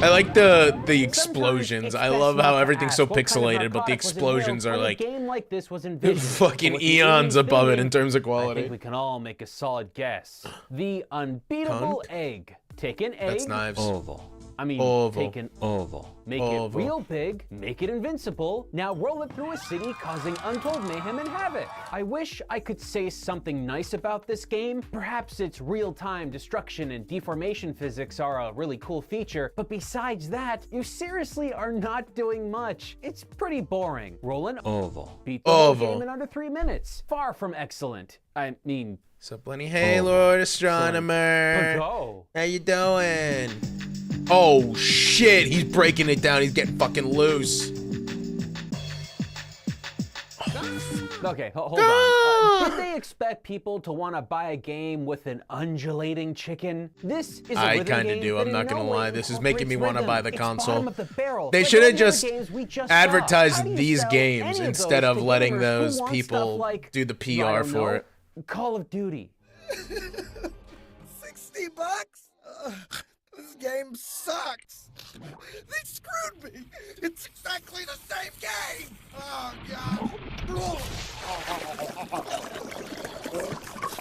[SPEAKER 1] I like the
[SPEAKER 2] Sometimes
[SPEAKER 1] explosions.
[SPEAKER 2] it's
[SPEAKER 1] I
[SPEAKER 2] best
[SPEAKER 1] love
[SPEAKER 2] not
[SPEAKER 1] how
[SPEAKER 2] to
[SPEAKER 1] everything's
[SPEAKER 2] ask
[SPEAKER 1] so
[SPEAKER 2] what kind of
[SPEAKER 1] pixelated, but the
[SPEAKER 2] narcotic was
[SPEAKER 1] explosions are
[SPEAKER 2] inhaled when
[SPEAKER 1] like
[SPEAKER 2] a game like this was envisioned.
[SPEAKER 1] fucking
[SPEAKER 2] But with the
[SPEAKER 1] eons
[SPEAKER 2] 80s
[SPEAKER 1] above it
[SPEAKER 2] theme,
[SPEAKER 1] in terms of
[SPEAKER 2] I
[SPEAKER 1] quality.
[SPEAKER 2] think we can all make a solid guess. The unbeatable egg. Take an egg.
[SPEAKER 1] That's knives.
[SPEAKER 9] Oval.
[SPEAKER 2] I mean,
[SPEAKER 1] Oval.
[SPEAKER 2] take an
[SPEAKER 9] Oval.
[SPEAKER 2] make
[SPEAKER 1] Oval.
[SPEAKER 2] it real big, make it invincible, now roll it through a city causing untold mayhem and havoc. I wish I could say something nice about this game. Perhaps its real-time destruction and deformation physics are a really cool feature, but besides that, you seriously are not doing much. It's pretty boring. Roll an
[SPEAKER 9] Oval.
[SPEAKER 2] beat the whole
[SPEAKER 1] Oval.
[SPEAKER 2] game in under 3 minutes. Far from excellent. I mean,
[SPEAKER 1] So Lenny, hey Lord Astronomer.
[SPEAKER 2] go.
[SPEAKER 1] How you doing? Oh shit, he's breaking it down. He's getting fucking loose.
[SPEAKER 2] Okay, hold on. Did they expect people to want to buy a game with an undulating chicken? This is a
[SPEAKER 1] I
[SPEAKER 2] rhythm
[SPEAKER 1] kinda
[SPEAKER 2] game
[SPEAKER 1] do,
[SPEAKER 2] that
[SPEAKER 1] I'm
[SPEAKER 2] in
[SPEAKER 1] not
[SPEAKER 2] no
[SPEAKER 1] gonna
[SPEAKER 2] way
[SPEAKER 1] lie. This is making me
[SPEAKER 2] incorporates
[SPEAKER 1] wanna buy the
[SPEAKER 2] rhythm. It's
[SPEAKER 1] console.
[SPEAKER 2] bottom of the barrel.
[SPEAKER 1] They
[SPEAKER 2] Like
[SPEAKER 1] should
[SPEAKER 2] all
[SPEAKER 1] have
[SPEAKER 2] the other
[SPEAKER 1] just
[SPEAKER 2] games we just saw.
[SPEAKER 1] advertised
[SPEAKER 2] How do you
[SPEAKER 1] these
[SPEAKER 2] sell
[SPEAKER 1] games
[SPEAKER 2] any of
[SPEAKER 1] instead
[SPEAKER 2] those
[SPEAKER 1] of
[SPEAKER 2] to
[SPEAKER 1] letting
[SPEAKER 2] gamers who
[SPEAKER 1] those
[SPEAKER 2] want
[SPEAKER 1] people
[SPEAKER 2] stuff like,
[SPEAKER 1] do the
[SPEAKER 2] I
[SPEAKER 1] PR
[SPEAKER 2] don't
[SPEAKER 1] for
[SPEAKER 2] know,
[SPEAKER 1] it.
[SPEAKER 2] Call of Duty.
[SPEAKER 10] $60? This game sucks. They screwed me. It's exactly the same game. Oh god.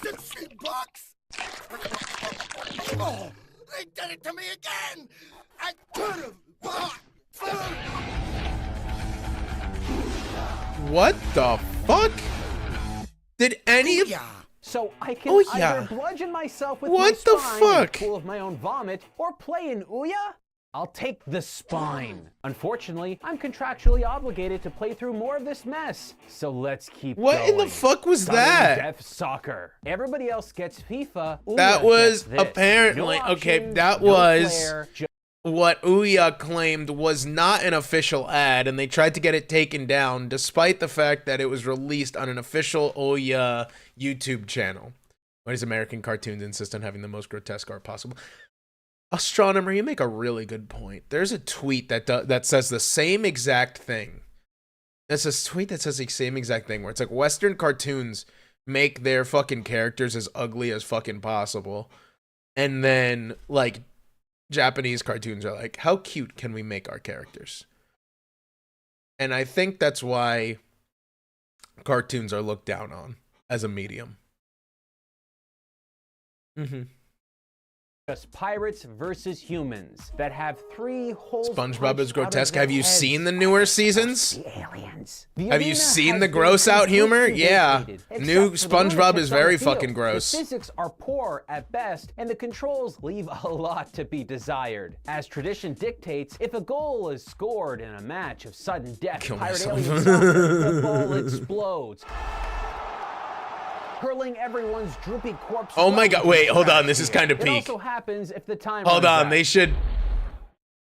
[SPEAKER 10] $60? Oh, they did it to me again. I could have bought food.
[SPEAKER 1] What the fuck? Did any of
[SPEAKER 2] So I can
[SPEAKER 1] Oh, yeah.
[SPEAKER 2] either bludgeon myself with
[SPEAKER 1] What
[SPEAKER 2] my
[SPEAKER 1] the
[SPEAKER 2] spine in a
[SPEAKER 1] fuck?
[SPEAKER 2] pool of my own vomit or play an Ouya? I'll take the spine. Unfortunately, I'm contractually obligated to play through more of this mess. So let's keep
[SPEAKER 1] What
[SPEAKER 2] going.
[SPEAKER 1] in the fuck was
[SPEAKER 2] Sudden
[SPEAKER 1] that?
[SPEAKER 2] Death Soccer. Everybody else gets FIFA. Ouya
[SPEAKER 1] That was
[SPEAKER 2] gets this.
[SPEAKER 1] apparently
[SPEAKER 2] No
[SPEAKER 1] okay.
[SPEAKER 2] options,
[SPEAKER 1] That
[SPEAKER 2] no
[SPEAKER 1] was
[SPEAKER 2] flair,
[SPEAKER 1] what Ouya claimed was not an official ad, and they tried to get it taken down, despite the fact that it was released on an official Ouya YouTube channel. Why does American cartoons insist on having the most grotesque art possible? Astronomer, you make a really good point. There's a tweet that says the same exact thing. There's a tweet that says the same exact thing, where it's like Western cartoons make their fucking characters as ugly as fucking possible, and then like Japanese cartoons are like, how cute can we make our characters? And I think that's why cartoons are looked down on as a medium.
[SPEAKER 2] Just pirates versus humans that have 3 holes.
[SPEAKER 1] SpongeBob is
[SPEAKER 2] punched out of
[SPEAKER 1] grotesque.
[SPEAKER 2] their
[SPEAKER 1] Have you
[SPEAKER 2] heads.
[SPEAKER 1] seen the newer seasons?
[SPEAKER 2] The aliens. The
[SPEAKER 1] Have you
[SPEAKER 2] arena
[SPEAKER 1] seen
[SPEAKER 2] has
[SPEAKER 1] the
[SPEAKER 2] been
[SPEAKER 1] gross out humor?
[SPEAKER 2] completely
[SPEAKER 1] Yeah.
[SPEAKER 2] vacated,
[SPEAKER 1] New
[SPEAKER 2] except for the
[SPEAKER 1] SpongeBob
[SPEAKER 2] lunatics
[SPEAKER 1] is
[SPEAKER 2] on the
[SPEAKER 1] very
[SPEAKER 2] field.
[SPEAKER 1] fucking gross.
[SPEAKER 2] The physics are poor at best, and the controls leave a lot to be desired. As tradition dictates, if a goal is scored in a match of sudden death,
[SPEAKER 1] Kill
[SPEAKER 2] pirate
[SPEAKER 1] myself.
[SPEAKER 2] alien soccer, the ball explodes, hurling everyone's droopy corpse.
[SPEAKER 1] Oh my god, wait, hold on, this is
[SPEAKER 2] kind
[SPEAKER 1] kinda peak.
[SPEAKER 2] It also happens if the time
[SPEAKER 1] Hold
[SPEAKER 2] runs
[SPEAKER 1] on,
[SPEAKER 2] out.
[SPEAKER 1] they should.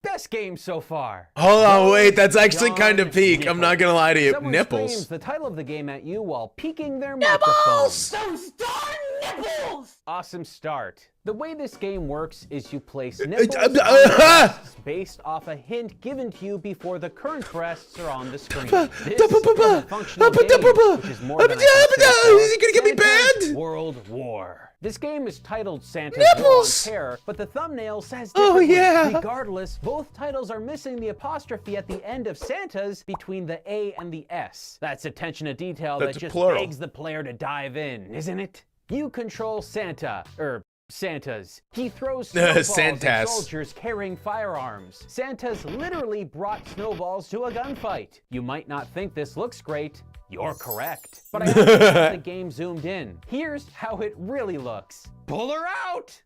[SPEAKER 2] Best game so far.
[SPEAKER 1] Hold on, wait, that's actually kind
[SPEAKER 2] John
[SPEAKER 1] of peak. I'm not gonna lie to you.
[SPEAKER 2] Someone
[SPEAKER 1] Nipples.
[SPEAKER 2] screams the title of the game at you while peeking their microphone.
[SPEAKER 10] Those darn
[SPEAKER 2] Awesome start. The way this game works is you place nipples on the breasts based off a hint given to you before the current breasts are on the screen. This is a functional game, which is more than
[SPEAKER 1] Is he gonna get me
[SPEAKER 2] Santa's
[SPEAKER 1] banned?
[SPEAKER 2] World War. This game is titled Santa's
[SPEAKER 1] Nipples!
[SPEAKER 2] War on Terror, but the thumbnail says
[SPEAKER 1] Oh,
[SPEAKER 2] differently.
[SPEAKER 1] yeah.
[SPEAKER 2] Regardless, both titles are missing the apostrophe at the end of Santa's between the A and the S. That's attention to detail
[SPEAKER 1] That's
[SPEAKER 2] that just
[SPEAKER 1] plural.
[SPEAKER 2] begs the player to dive in, isn't it? You control Santa, Santas. He throws snowballs at
[SPEAKER 1] Santas.
[SPEAKER 2] soldiers carrying firearms. Santa's literally brought snowballs to a gunfight. You might not think this looks great. You're correct. But I actually have the game zoomed in. Here's how it really looks. Pull her out!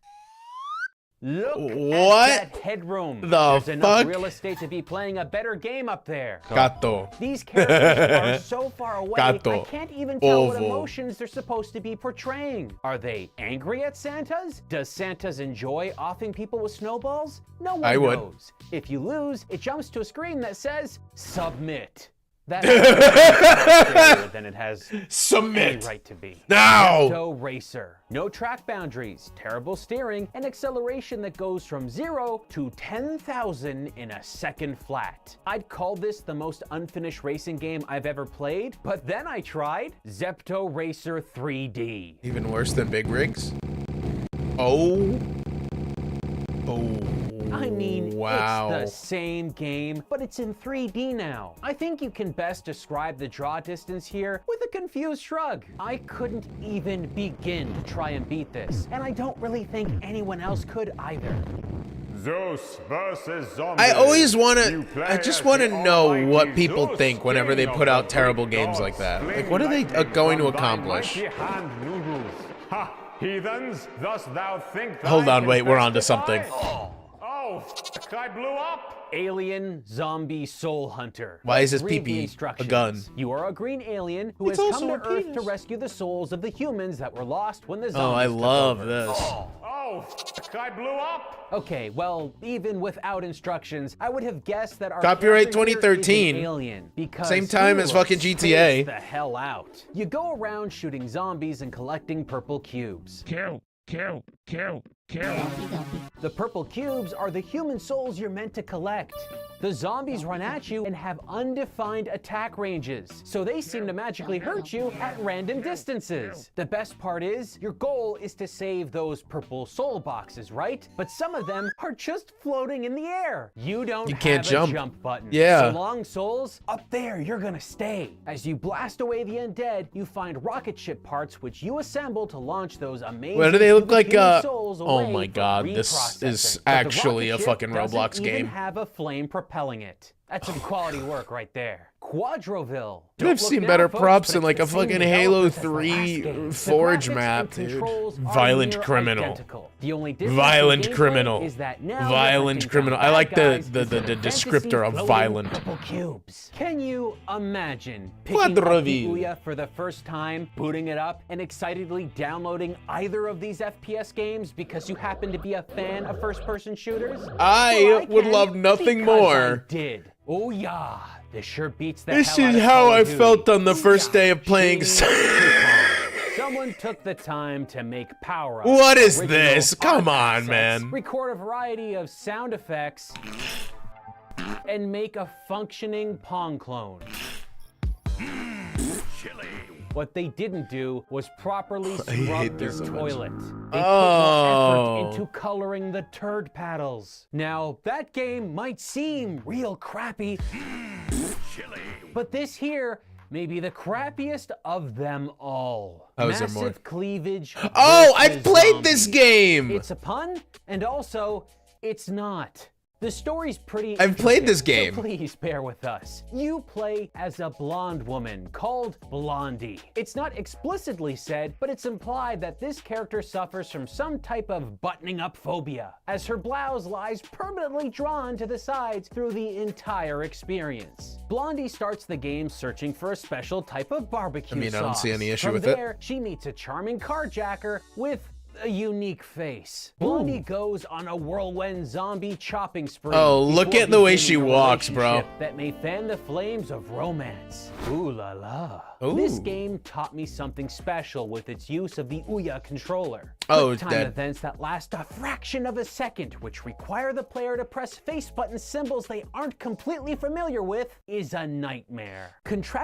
[SPEAKER 2] Look
[SPEAKER 1] What
[SPEAKER 2] at that headroom.
[SPEAKER 1] the
[SPEAKER 2] There's enough
[SPEAKER 1] fuck?
[SPEAKER 2] real estate to be playing a better game up there.
[SPEAKER 1] Gato.
[SPEAKER 2] These characters are so far away,
[SPEAKER 1] Gato.
[SPEAKER 2] I can't even tell what
[SPEAKER 1] Ovo.
[SPEAKER 2] emotions they're supposed to be portraying. Are they angry at Santas? Does Santas enjoy offing people with snowballs? No one
[SPEAKER 1] I would.
[SPEAKER 2] knows. If you lose, it jumps to a screen that says, submit. That's scarier than it has any
[SPEAKER 1] Submit.
[SPEAKER 2] right to be.
[SPEAKER 1] Now.
[SPEAKER 2] Zepto Racer. No track boundaries, terrible steering, and acceleration that goes from 0 to 10,000 in a second flat. I'd call this the most unfinished racing game I've ever played, but then I tried Zepto Racer 3D.
[SPEAKER 1] Even worse than Big Rigs? Oh. Oh.
[SPEAKER 2] I mean,
[SPEAKER 1] wow.
[SPEAKER 2] it's the same game, but it's in 3D now. I think you can best describe the draw distance here with a confused shrug. I couldn't even begin to try and beat this, and I don't really think anyone else could either.
[SPEAKER 11] Zeus versus zombies.
[SPEAKER 1] I always want
[SPEAKER 11] You
[SPEAKER 1] to,
[SPEAKER 11] play
[SPEAKER 1] I just
[SPEAKER 11] as
[SPEAKER 1] want to
[SPEAKER 11] the
[SPEAKER 1] know
[SPEAKER 11] almighty
[SPEAKER 1] what people
[SPEAKER 11] Zeus,
[SPEAKER 1] think whenever they
[SPEAKER 11] king
[SPEAKER 1] put
[SPEAKER 11] of
[SPEAKER 1] out
[SPEAKER 11] the
[SPEAKER 1] terrible
[SPEAKER 11] Greek
[SPEAKER 1] games like
[SPEAKER 11] gods,
[SPEAKER 1] that.
[SPEAKER 11] fling
[SPEAKER 1] Like, what are they
[SPEAKER 11] lightning
[SPEAKER 1] going to
[SPEAKER 11] from thy
[SPEAKER 1] accomplish?
[SPEAKER 11] mighty hand noodles. Ha! Heathens, thus thou think
[SPEAKER 1] Hold
[SPEAKER 11] thy
[SPEAKER 1] on, wait, we're
[SPEAKER 11] can
[SPEAKER 1] on to something.
[SPEAKER 11] testify? Oh, I blew up.
[SPEAKER 2] Alien Zombie Soul Hunter.
[SPEAKER 1] Why is his
[SPEAKER 2] Read the
[SPEAKER 1] pee-pee a
[SPEAKER 2] instructions.
[SPEAKER 1] gun?
[SPEAKER 2] You are a green alien who
[SPEAKER 1] It's
[SPEAKER 2] has
[SPEAKER 1] also
[SPEAKER 2] come to
[SPEAKER 1] a
[SPEAKER 2] Earth to
[SPEAKER 1] penis.
[SPEAKER 2] rescue the souls of the humans that were lost when the zombies
[SPEAKER 1] Oh, I
[SPEAKER 2] took
[SPEAKER 1] love
[SPEAKER 2] over.
[SPEAKER 1] this.
[SPEAKER 11] Oh, I blew up.
[SPEAKER 2] Okay, well, even without instructions, I would have guessed that our
[SPEAKER 1] Copyright
[SPEAKER 2] character here is
[SPEAKER 1] 2013.
[SPEAKER 2] an alien because
[SPEAKER 1] Same time
[SPEAKER 2] he
[SPEAKER 1] as
[SPEAKER 2] looks
[SPEAKER 1] fucking GTA.
[SPEAKER 2] spaced the hell out. You go around shooting zombies and collecting purple cubes.
[SPEAKER 11] Kill.
[SPEAKER 2] The purple cubes are the human souls you're meant to collect. The zombies run at you and have undefined attack ranges, so they seem to magically hurt you at random distances. The best part is, your goal is to save those purple soul boxes, right? But some of them are just floating in the air. You don't
[SPEAKER 1] You can't
[SPEAKER 2] have
[SPEAKER 1] jump.
[SPEAKER 2] a jump button.
[SPEAKER 1] Yeah.
[SPEAKER 2] So long, souls, up there, you're gonna stay. As you blast away the undead, you find rocket ship parts which you assemble to launch those amazing
[SPEAKER 1] What do they look like?
[SPEAKER 2] human souls
[SPEAKER 1] Oh
[SPEAKER 2] away
[SPEAKER 1] my
[SPEAKER 2] for
[SPEAKER 1] God, this
[SPEAKER 2] reprocessing.
[SPEAKER 1] is
[SPEAKER 2] But the
[SPEAKER 1] actually
[SPEAKER 2] rocket
[SPEAKER 1] a
[SPEAKER 2] ship
[SPEAKER 1] fucking
[SPEAKER 2] doesn't
[SPEAKER 1] Roblox
[SPEAKER 2] even
[SPEAKER 1] game.
[SPEAKER 2] have a flame propelling it. That's some quality work right there. Quadroville.
[SPEAKER 1] Dude, I've seen better props in like a fucking Halo 3 Forge map, dude. Violent criminal.
[SPEAKER 2] The only difference
[SPEAKER 1] Violent
[SPEAKER 2] in gameplay
[SPEAKER 1] criminal.
[SPEAKER 2] is that now
[SPEAKER 1] Violent
[SPEAKER 2] you're
[SPEAKER 1] criminal.
[SPEAKER 2] hunting
[SPEAKER 1] I like
[SPEAKER 2] down bad
[SPEAKER 1] the
[SPEAKER 2] guys instead of
[SPEAKER 1] descriptor of
[SPEAKER 2] fantasy
[SPEAKER 1] violent.
[SPEAKER 2] floating purple cubes. Can you imagine picking up the
[SPEAKER 1] Quadroville.
[SPEAKER 2] Ouya for the first time, booting it up, and excitedly downloading either of these FPS games because you happen to be a fan of first-person shooters?
[SPEAKER 1] I
[SPEAKER 2] Well,
[SPEAKER 1] would
[SPEAKER 2] can
[SPEAKER 1] love nothing
[SPEAKER 2] because
[SPEAKER 1] more.
[SPEAKER 2] I did. Oh yeah, this sure beats the
[SPEAKER 1] This
[SPEAKER 2] hell out
[SPEAKER 1] is
[SPEAKER 2] of
[SPEAKER 1] how
[SPEAKER 2] Call of
[SPEAKER 1] I
[SPEAKER 2] Duty.
[SPEAKER 1] felt on the first day of playing.
[SPEAKER 2] Someone took the time to make power-ups.
[SPEAKER 1] What is
[SPEAKER 2] original
[SPEAKER 1] this? Come
[SPEAKER 2] art
[SPEAKER 1] on,
[SPEAKER 2] assets,
[SPEAKER 1] man.
[SPEAKER 2] Record a variety of sound effects and make a functioning Pong clone. What they didn't do was properly
[SPEAKER 1] hate
[SPEAKER 2] scrub their
[SPEAKER 1] this so much.
[SPEAKER 2] toilet. They
[SPEAKER 1] Oh.
[SPEAKER 2] put more effort into coloring the turd paddles. Now, that game might seem real crappy, but this here may be the crappiest of them all.
[SPEAKER 1] How is there
[SPEAKER 2] Massive
[SPEAKER 1] more?
[SPEAKER 2] cleavage.
[SPEAKER 1] Oh,
[SPEAKER 2] versus
[SPEAKER 1] I've played this
[SPEAKER 2] zombies.
[SPEAKER 1] game.
[SPEAKER 2] It's a pun, and also, it's not. The story's pretty
[SPEAKER 1] I've played this
[SPEAKER 2] interesting,
[SPEAKER 1] game.
[SPEAKER 2] so please bear with us. You play as a blonde woman called Blondie. It's not explicitly said, but it's implied that this character suffers from some type of buttoning up phobia, as her blouse lies permanently drawn to the sides through the entire experience. Blondie starts the game searching for a special type of barbecue
[SPEAKER 1] I mean, I don't see
[SPEAKER 2] sauce.
[SPEAKER 1] any issue
[SPEAKER 2] From
[SPEAKER 1] with it.
[SPEAKER 2] there, she meets a charming carjacker with a unique face. Blondie goes on a whirlwind zombie chopping spree.
[SPEAKER 1] Oh, look
[SPEAKER 2] before
[SPEAKER 1] at the way
[SPEAKER 2] beginning
[SPEAKER 1] she
[SPEAKER 2] a
[SPEAKER 1] walks, bro.
[SPEAKER 2] relationship that may fan the flames of romance. Ooh la la.
[SPEAKER 1] Ooh.
[SPEAKER 2] This game taught me something special with its use of the Ouya controller.
[SPEAKER 1] Oh,
[SPEAKER 2] Quick time
[SPEAKER 1] that-
[SPEAKER 2] events that last a fraction of a second, which require the player to press face button symbols they aren't completely familiar with, is a nightmare.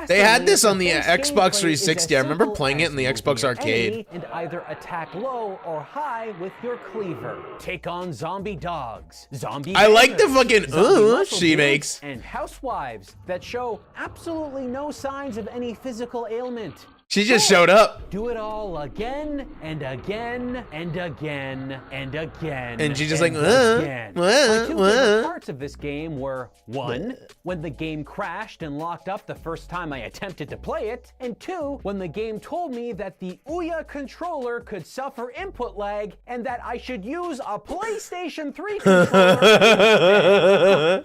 [SPEAKER 1] They had this on the
[SPEAKER 2] base
[SPEAKER 1] Xbox
[SPEAKER 2] gameplay is
[SPEAKER 1] 360. I
[SPEAKER 2] as
[SPEAKER 1] remember
[SPEAKER 2] simple
[SPEAKER 1] playing it
[SPEAKER 2] as
[SPEAKER 1] in the
[SPEAKER 2] moving
[SPEAKER 1] Xbox
[SPEAKER 2] an
[SPEAKER 1] Arcade.
[SPEAKER 2] enemy and either attack low or high with your cleaver. Take on zombie dogs, zombie
[SPEAKER 1] I like the
[SPEAKER 2] bangers,
[SPEAKER 1] fucking
[SPEAKER 2] zombie muscle
[SPEAKER 1] she
[SPEAKER 2] dudes,
[SPEAKER 1] makes.
[SPEAKER 2] and housewives that show absolutely no signs of any physical ailment.
[SPEAKER 1] She just showed up.
[SPEAKER 2] Do it all again and again and again and again.
[SPEAKER 1] And she's just
[SPEAKER 2] and
[SPEAKER 1] like,
[SPEAKER 2] again. My two
[SPEAKER 1] what?
[SPEAKER 2] favorite parts of this game were, one, when the game crashed and locked up the first time I attempted to play it, and two, when the game told me that the Ouya controller could suffer input lag and that I should use a PlayStation 3 controller.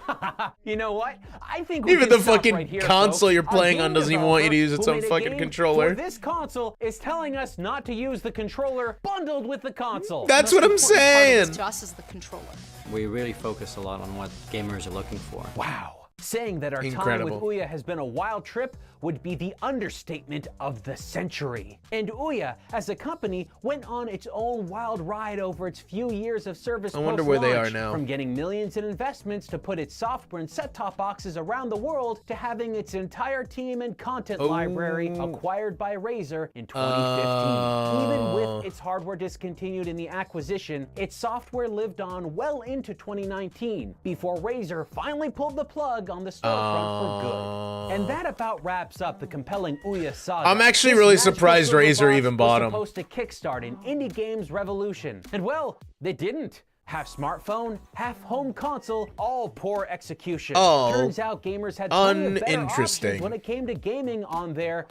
[SPEAKER 2] You know what? I think we
[SPEAKER 1] Even
[SPEAKER 2] can
[SPEAKER 1] the
[SPEAKER 2] stop
[SPEAKER 1] fucking
[SPEAKER 2] right here,
[SPEAKER 1] console
[SPEAKER 2] folks.
[SPEAKER 1] you're
[SPEAKER 2] A
[SPEAKER 1] playing
[SPEAKER 2] game
[SPEAKER 1] on doesn't even want you to use its
[SPEAKER 2] developer
[SPEAKER 1] own
[SPEAKER 2] who made a
[SPEAKER 1] fucking
[SPEAKER 2] game
[SPEAKER 1] controller.
[SPEAKER 2] for this console is telling us not to use the controller bundled with the console.
[SPEAKER 1] That's
[SPEAKER 3] Most
[SPEAKER 1] what I'm
[SPEAKER 3] important part of this
[SPEAKER 1] saying.
[SPEAKER 3] to us is the controller.
[SPEAKER 5] We really focus a lot on what gamers are looking for.
[SPEAKER 2] Wow. Saying that our
[SPEAKER 1] Incredible.
[SPEAKER 2] time with Ouya has been a wild trip would be the understatement of the century. And Ouya, as a company, went on its own wild ride over its few years of service.
[SPEAKER 1] I wonder where they are
[SPEAKER 2] post-launch,
[SPEAKER 1] now.
[SPEAKER 2] From getting millions in investments to put its software and set-top boxes around the world to having its entire team and content library acquired by Razer in 2015. Even with its hardware discontinued in the acquisition, its software lived on well into 2019 before Razer finally pulled the plug on the storefront for good. And that about wraps up the compelling Ouya saga.
[SPEAKER 1] I'm actually
[SPEAKER 2] This
[SPEAKER 1] really
[SPEAKER 2] magical
[SPEAKER 1] surprised
[SPEAKER 2] silver
[SPEAKER 1] Razer
[SPEAKER 2] box
[SPEAKER 1] even bought
[SPEAKER 2] was
[SPEAKER 1] 'em.
[SPEAKER 2] supposed to kickstart an indie games revolution. And well, they didn't. Half smartphone, half home console, all poor execution.
[SPEAKER 1] Oh,
[SPEAKER 2] Turns out gamers had plenty of better
[SPEAKER 1] uninteresting.
[SPEAKER 2] options when it came to gaming on their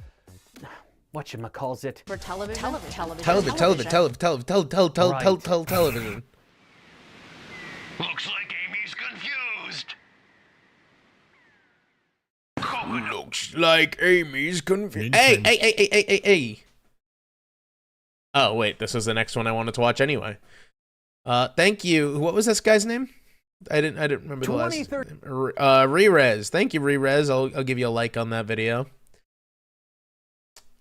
[SPEAKER 2] whatchamacallit.
[SPEAKER 3] For television.
[SPEAKER 1] Television.
[SPEAKER 4] Looks like Amy's confused.
[SPEAKER 1] Looks like Amy's confused. Hey. Oh, wait, this is the next one I wanted to watch anyway. Thank you. What was this guy's name? I didn't remember the last name. Rerez. Thank you, Rerez. I'll give you a like on that video.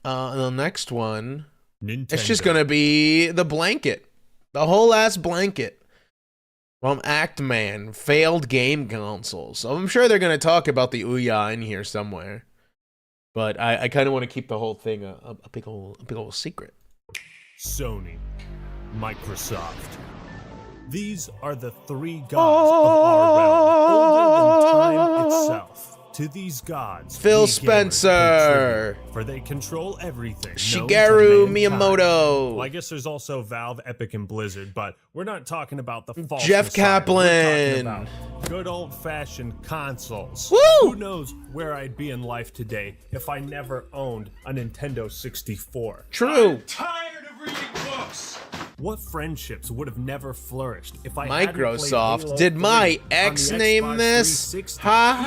[SPEAKER 1] And the next one, it's just gonna be the blanket. The whole ass blanket. From Actman, failed game consoles. So I'm sure they're going to talk about the Ouya in here somewhere. But I kind of want to keep the whole thing a big old secret.
[SPEAKER 12] Sony, Microsoft. These are the three gods of our realm, older than time itself. To these gods,
[SPEAKER 1] Phil
[SPEAKER 12] we gamers
[SPEAKER 1] Spencer.
[SPEAKER 12] contribute, for they control everything. known to
[SPEAKER 1] Shigeru
[SPEAKER 12] mankind.
[SPEAKER 1] Miyamoto.
[SPEAKER 12] Well, I guess there's also Valve, Epic, and Blizzard, but we're not talking about the false
[SPEAKER 1] Jeff
[SPEAKER 12] messiah.
[SPEAKER 1] Kaplan.
[SPEAKER 12] We're talking about good old-fashioned consoles.
[SPEAKER 1] Woo!
[SPEAKER 12] Who knows where I'd be in life today if I never owned a Nintendo 64?
[SPEAKER 1] True.
[SPEAKER 12] Tired of reading books. What friendships would have never flourished if I hadn't played
[SPEAKER 1] Microsoft.
[SPEAKER 12] Halo
[SPEAKER 1] Did
[SPEAKER 12] 3
[SPEAKER 1] my
[SPEAKER 12] on
[SPEAKER 1] ex
[SPEAKER 12] the
[SPEAKER 1] name
[SPEAKER 12] Xbox
[SPEAKER 1] this?
[SPEAKER 12] 360?
[SPEAKER 1] Ha
[SPEAKER 12] Each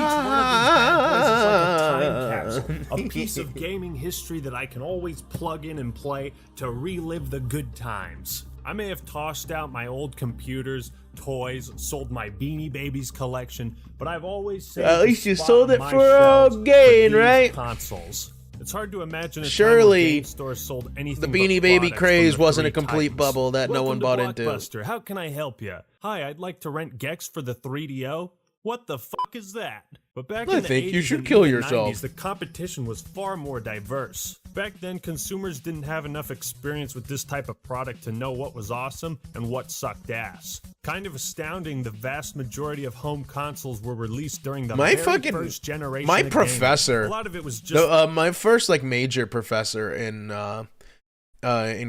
[SPEAKER 12] one of these bad boys is like a time capsule, a piece of gaming history that I can always plug in and play to relive the good times. I may have tossed out my old computers, toys, sold my Beanie Babies collection, but I've always saved
[SPEAKER 1] At
[SPEAKER 12] a
[SPEAKER 1] least you
[SPEAKER 12] spot
[SPEAKER 1] sold
[SPEAKER 12] on
[SPEAKER 1] it
[SPEAKER 12] my
[SPEAKER 1] for a
[SPEAKER 12] shelves
[SPEAKER 1] gain,
[SPEAKER 12] these
[SPEAKER 1] right?
[SPEAKER 12] Consoles. It's hard to imagine a
[SPEAKER 1] Surely,
[SPEAKER 12] time when game stores sold anything
[SPEAKER 1] the
[SPEAKER 12] but
[SPEAKER 1] Beanie Baby
[SPEAKER 12] products
[SPEAKER 1] craze
[SPEAKER 12] from the
[SPEAKER 1] wasn't a
[SPEAKER 12] three
[SPEAKER 1] complete
[SPEAKER 12] titans.
[SPEAKER 1] bubble that no one
[SPEAKER 12] Welcome
[SPEAKER 1] bought
[SPEAKER 12] to
[SPEAKER 1] into.
[SPEAKER 12] Blockbuster. How can I help you? Hi, I'd like to rent Gex for the 3DO. What the fuck is that? But back
[SPEAKER 1] I
[SPEAKER 12] in the
[SPEAKER 1] think
[SPEAKER 12] 80s
[SPEAKER 1] you should
[SPEAKER 12] and
[SPEAKER 1] kill
[SPEAKER 12] even
[SPEAKER 1] yourself.
[SPEAKER 12] 90s, the competition was far more diverse. Back then, consumers didn't have enough experience with this type of product to know what was awesome and what sucked ass. Kind of astounding, the vast majority of home consoles were released during the very first generation
[SPEAKER 1] my
[SPEAKER 12] of
[SPEAKER 1] professor.
[SPEAKER 12] gaming. A lot of it was just
[SPEAKER 1] my first like major professor in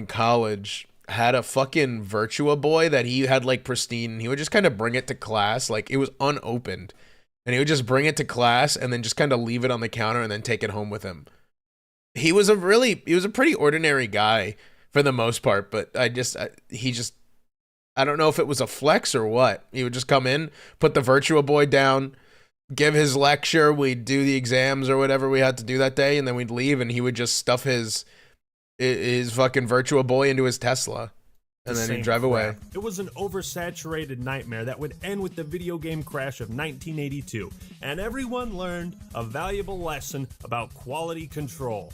[SPEAKER 1] college had a fucking Virtua Boy that he had like pristine, and he would just kind of bring it to class like it was unopened, and he would just bring it to class and then just kind of leave it on the counter and then take it home with him. He was a pretty ordinary guy for the most part, but I don't know if it was a flex or what. He would just come in, put the Virtua Boy down, give his lecture, we'd do the exams or whatever we had to do that day, and then we'd leave, and he would just stuff his fucking Virtua Boy into his Tesla
[SPEAKER 12] the
[SPEAKER 1] And then you
[SPEAKER 12] same
[SPEAKER 1] drive away.
[SPEAKER 12] crap. It was an oversaturated nightmare that would end with the video game crash of 1982, and everyone learned a valuable lesson about quality control.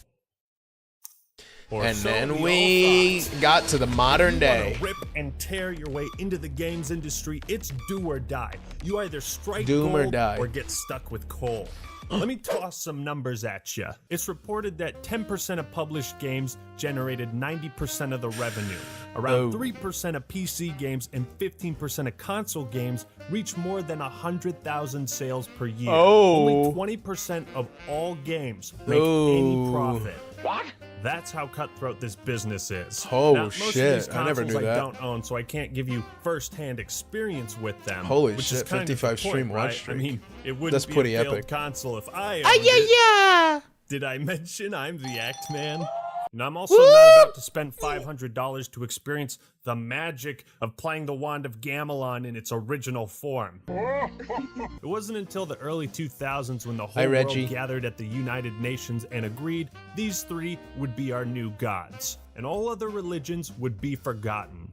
[SPEAKER 12] Or
[SPEAKER 1] And
[SPEAKER 12] so
[SPEAKER 1] then
[SPEAKER 12] we
[SPEAKER 1] we
[SPEAKER 12] all thought.
[SPEAKER 1] got to the modern
[SPEAKER 12] You
[SPEAKER 1] day.
[SPEAKER 12] wanna rip and tear your way into the games industry, it's do or die. You either strike
[SPEAKER 1] Doom
[SPEAKER 12] gold
[SPEAKER 1] or die.
[SPEAKER 12] or get stuck with coal. Let me toss some numbers at you. It's reported that 10% of published games generated 90% of the revenue. Around 3% of PC games and 15% of console games reach more than 100,000 sales per year. Only 20% of all games make any profit.
[SPEAKER 4] What?
[SPEAKER 12] That's how cutthroat this business is.
[SPEAKER 1] Oh,
[SPEAKER 12] Now, most
[SPEAKER 1] shit.
[SPEAKER 12] Of these
[SPEAKER 1] I never
[SPEAKER 12] consoles
[SPEAKER 1] knew that.
[SPEAKER 12] I don't own, so I can't give you first-hand experience with them.
[SPEAKER 1] Holy
[SPEAKER 12] which
[SPEAKER 1] shit,
[SPEAKER 12] is kind of
[SPEAKER 1] 55
[SPEAKER 12] the point,
[SPEAKER 1] stream watch
[SPEAKER 12] right?
[SPEAKER 1] streak.
[SPEAKER 12] I mean, it wouldn't
[SPEAKER 1] That's
[SPEAKER 12] be
[SPEAKER 1] pretty
[SPEAKER 12] a failed
[SPEAKER 1] epic.
[SPEAKER 12] console if I owned it. Did I mention I'm the Act Man? And I'm also not about to spend $500 to experience the magic of playing the Wand of Gamelon in its original form. It wasn't until the early 2000s when the whole
[SPEAKER 1] Reggie.
[SPEAKER 12] world gathered at the United Nations and agreed these three would be our new gods, and all other religions would be forgotten.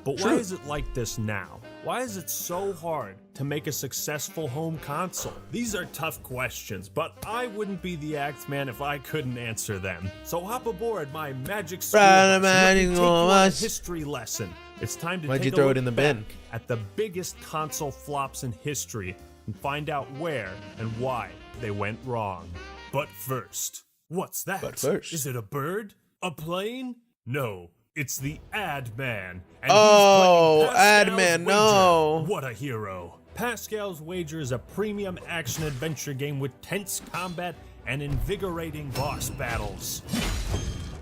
[SPEAKER 12] But why is it like this now? Why is it so hard to make a successful home console? These are tough questions, but I wouldn't be the Act Man if I couldn't answer them. So hop aboard my magic school bus and let me take you on a history lesson. It's time to
[SPEAKER 1] Why'd
[SPEAKER 12] take
[SPEAKER 1] you
[SPEAKER 12] a
[SPEAKER 1] throw
[SPEAKER 12] look
[SPEAKER 1] it in the bin?
[SPEAKER 12] back at the biggest console flops in history and find out where and why they went wrong. But first, what's that?
[SPEAKER 1] But first.
[SPEAKER 12] Is it a bird? A plane? No. It's the Ad Man. And
[SPEAKER 1] Oh,
[SPEAKER 12] he's playing
[SPEAKER 1] Ad
[SPEAKER 12] Pascal's
[SPEAKER 1] Man,
[SPEAKER 12] Wager.
[SPEAKER 1] no.
[SPEAKER 12] What a hero. Pascal's Wager is a premium action-adventure game with tense combat and invigorating boss battles.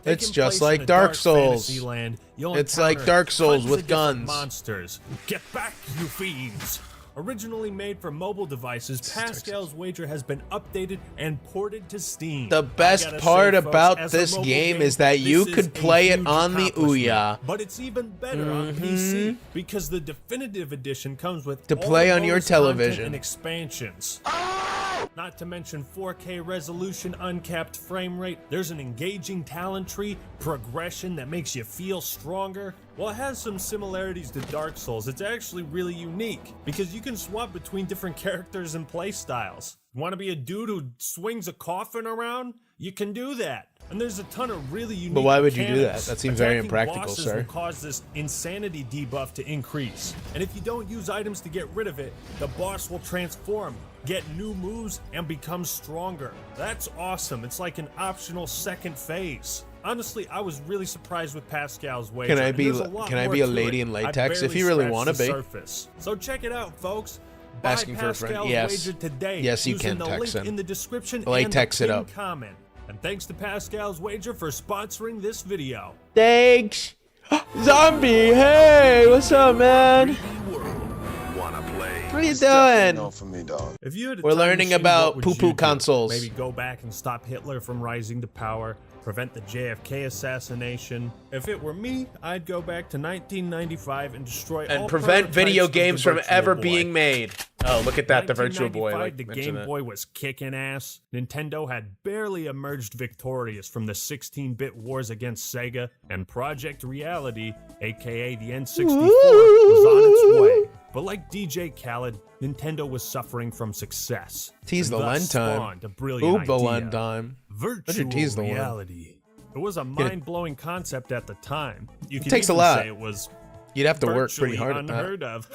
[SPEAKER 1] It's
[SPEAKER 12] Taking
[SPEAKER 1] just
[SPEAKER 12] place
[SPEAKER 1] like
[SPEAKER 12] in a
[SPEAKER 1] Dark Souls.
[SPEAKER 12] fantasy land, you'll
[SPEAKER 1] It's like
[SPEAKER 12] encounter
[SPEAKER 1] Dark Souls
[SPEAKER 12] tons
[SPEAKER 1] with
[SPEAKER 12] of different
[SPEAKER 1] guns.
[SPEAKER 12] Monsters. Get back, you fiends! Originally made for mobile devices, Pascal's Wager has been updated and ported to Steam.
[SPEAKER 1] The best
[SPEAKER 12] I gotta
[SPEAKER 1] part
[SPEAKER 12] say, folks,
[SPEAKER 1] about
[SPEAKER 12] as a
[SPEAKER 1] this
[SPEAKER 12] mobile
[SPEAKER 1] game is that
[SPEAKER 12] this
[SPEAKER 1] you
[SPEAKER 12] is
[SPEAKER 1] could
[SPEAKER 12] a
[SPEAKER 1] play it
[SPEAKER 12] huge
[SPEAKER 1] on the
[SPEAKER 12] accomplishment.
[SPEAKER 1] Ouya.
[SPEAKER 12] But it's even better on PC because the definitive edition comes with
[SPEAKER 1] To
[SPEAKER 12] all
[SPEAKER 1] play
[SPEAKER 12] the
[SPEAKER 1] on your
[SPEAKER 12] bonus content
[SPEAKER 1] television.
[SPEAKER 12] and expansions. Not to mention 4K resolution, uncapped frame rate. There's an engaging talent tree, progression that makes you feel stronger. While it has some similarities to Dark Souls, it's actually really unique because you can swap between different characters and playstyles. Want to be a dude who swings a coffin around? You can do that. And there's a ton of really unique
[SPEAKER 1] But why would you do that?
[SPEAKER 12] mechanics.
[SPEAKER 1] That seems very
[SPEAKER 12] Attacking
[SPEAKER 1] impractical,
[SPEAKER 12] bosses
[SPEAKER 1] sir.
[SPEAKER 12] will cause this insanity debuff to increase. And if you don't use items to get rid of it, the boss will transform, get new moves, and become stronger. That's awesome. It's like an optional second phase. Honestly, I was really surprised with Pascal's Wager.
[SPEAKER 1] Can I
[SPEAKER 12] and
[SPEAKER 1] be-
[SPEAKER 12] there's a lot
[SPEAKER 1] can I
[SPEAKER 12] more
[SPEAKER 1] be a
[SPEAKER 12] to
[SPEAKER 1] lady
[SPEAKER 12] it.
[SPEAKER 1] in
[SPEAKER 12] I
[SPEAKER 1] latex if
[SPEAKER 12] barely
[SPEAKER 1] you really
[SPEAKER 12] scratched
[SPEAKER 1] wanna
[SPEAKER 12] the
[SPEAKER 1] be?
[SPEAKER 12] surface. So check it out, folks. Buy
[SPEAKER 1] Asking for a friend.
[SPEAKER 12] Pascal's
[SPEAKER 1] Yes.
[SPEAKER 12] Wager today
[SPEAKER 1] Yes, you
[SPEAKER 12] using
[SPEAKER 1] can,
[SPEAKER 12] the link
[SPEAKER 1] Texan.
[SPEAKER 12] in the description
[SPEAKER 1] Latex
[SPEAKER 12] and
[SPEAKER 1] it
[SPEAKER 12] the
[SPEAKER 1] up.
[SPEAKER 12] pinned comment. And thanks to Pascal's Wager for sponsoring this video.
[SPEAKER 1] Thanks. Zombie, hey, what's up, man? What are you doing?
[SPEAKER 10] For me, dog.
[SPEAKER 12] If you had a
[SPEAKER 1] We're
[SPEAKER 12] time
[SPEAKER 1] learning
[SPEAKER 12] machine,
[SPEAKER 1] about
[SPEAKER 12] what would
[SPEAKER 1] poo-poo
[SPEAKER 12] you do?
[SPEAKER 1] consoles.
[SPEAKER 12] Maybe go back and stop Hitler from rising to power, prevent the JFK assassination. If it were me, I'd go back to 1995 and destroy all
[SPEAKER 1] And prevent video
[SPEAKER 12] prototypes of the
[SPEAKER 1] games from
[SPEAKER 12] Virtual
[SPEAKER 1] ever
[SPEAKER 12] Boy.
[SPEAKER 1] being made. Oh, look at that, the Virtual Boy.
[SPEAKER 12] 1995,
[SPEAKER 1] Like,
[SPEAKER 12] the
[SPEAKER 1] mention
[SPEAKER 12] Game
[SPEAKER 1] that.
[SPEAKER 12] Boy was kicking ass. Nintendo had barely emerged victorious from the 16-bit wars against Sega, and Project Reality, aka the N64, was on its way. But like DJ Khaled, Nintendo was suffering from success.
[SPEAKER 1] Tease
[SPEAKER 12] and
[SPEAKER 1] the
[SPEAKER 12] thus
[SPEAKER 1] Len time.
[SPEAKER 12] spawned a brilliant
[SPEAKER 1] Ooh, the
[SPEAKER 12] idea.
[SPEAKER 1] Len time.
[SPEAKER 12] Virtual
[SPEAKER 1] tease the Len.
[SPEAKER 12] reality. It was a mind-blowing concept at the time. You could
[SPEAKER 1] takes a
[SPEAKER 12] even
[SPEAKER 1] lot.
[SPEAKER 12] say it was
[SPEAKER 1] You'd have to work pretty
[SPEAKER 12] virtually
[SPEAKER 1] hard at that.
[SPEAKER 12] unheard of.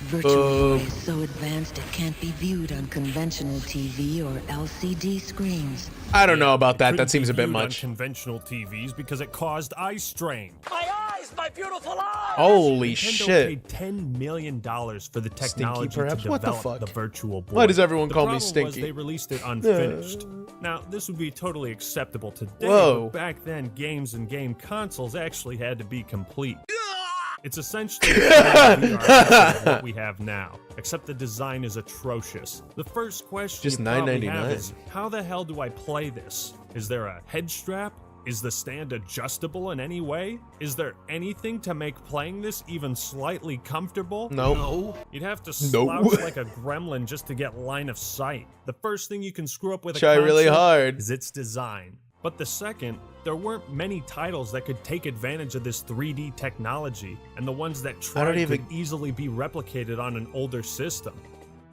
[SPEAKER 13] Virtual Boy is so advanced it can't be viewed on conventional TV or LCD screens.
[SPEAKER 1] I don't know about that.
[SPEAKER 12] Couldn't
[SPEAKER 1] That seems
[SPEAKER 12] be
[SPEAKER 1] a bit
[SPEAKER 12] viewed on
[SPEAKER 1] much.
[SPEAKER 12] conventional TVs because it caused eye strain.
[SPEAKER 14] My eyes, my beautiful eyes!
[SPEAKER 1] Holy
[SPEAKER 12] Nintendo
[SPEAKER 1] shit.
[SPEAKER 12] paid $10 million for the technology
[SPEAKER 1] perhaps?
[SPEAKER 12] to
[SPEAKER 1] What the
[SPEAKER 12] develop
[SPEAKER 1] fuck?
[SPEAKER 12] the Virtual Boy.
[SPEAKER 1] Why does everyone
[SPEAKER 12] The
[SPEAKER 1] call me
[SPEAKER 12] problem was
[SPEAKER 1] Stinky?
[SPEAKER 12] they released it unfinished. Now, this would be totally acceptable today,
[SPEAKER 1] Whoa.
[SPEAKER 12] but back then, games and game consoles actually had to be complete. It's essentially what we have now, except the design is atrocious. The first question
[SPEAKER 1] Just
[SPEAKER 12] you probably have
[SPEAKER 1] $9.99.
[SPEAKER 12] is, how the hell do I play this? Is there a head strap? Is the stand adjustable in any way? Is there anything to make playing this even slightly comfortable?
[SPEAKER 1] Nope.
[SPEAKER 12] No. You'd have to
[SPEAKER 1] Nope.
[SPEAKER 12] slouch like a gremlin just to get line of sight. The first thing you can screw up with a
[SPEAKER 1] Try really
[SPEAKER 12] console
[SPEAKER 1] hard.
[SPEAKER 12] is its design. But the second, there weren't many titles that could take advantage of this 3D technology, and the ones that tried could easily be replicated on an older system.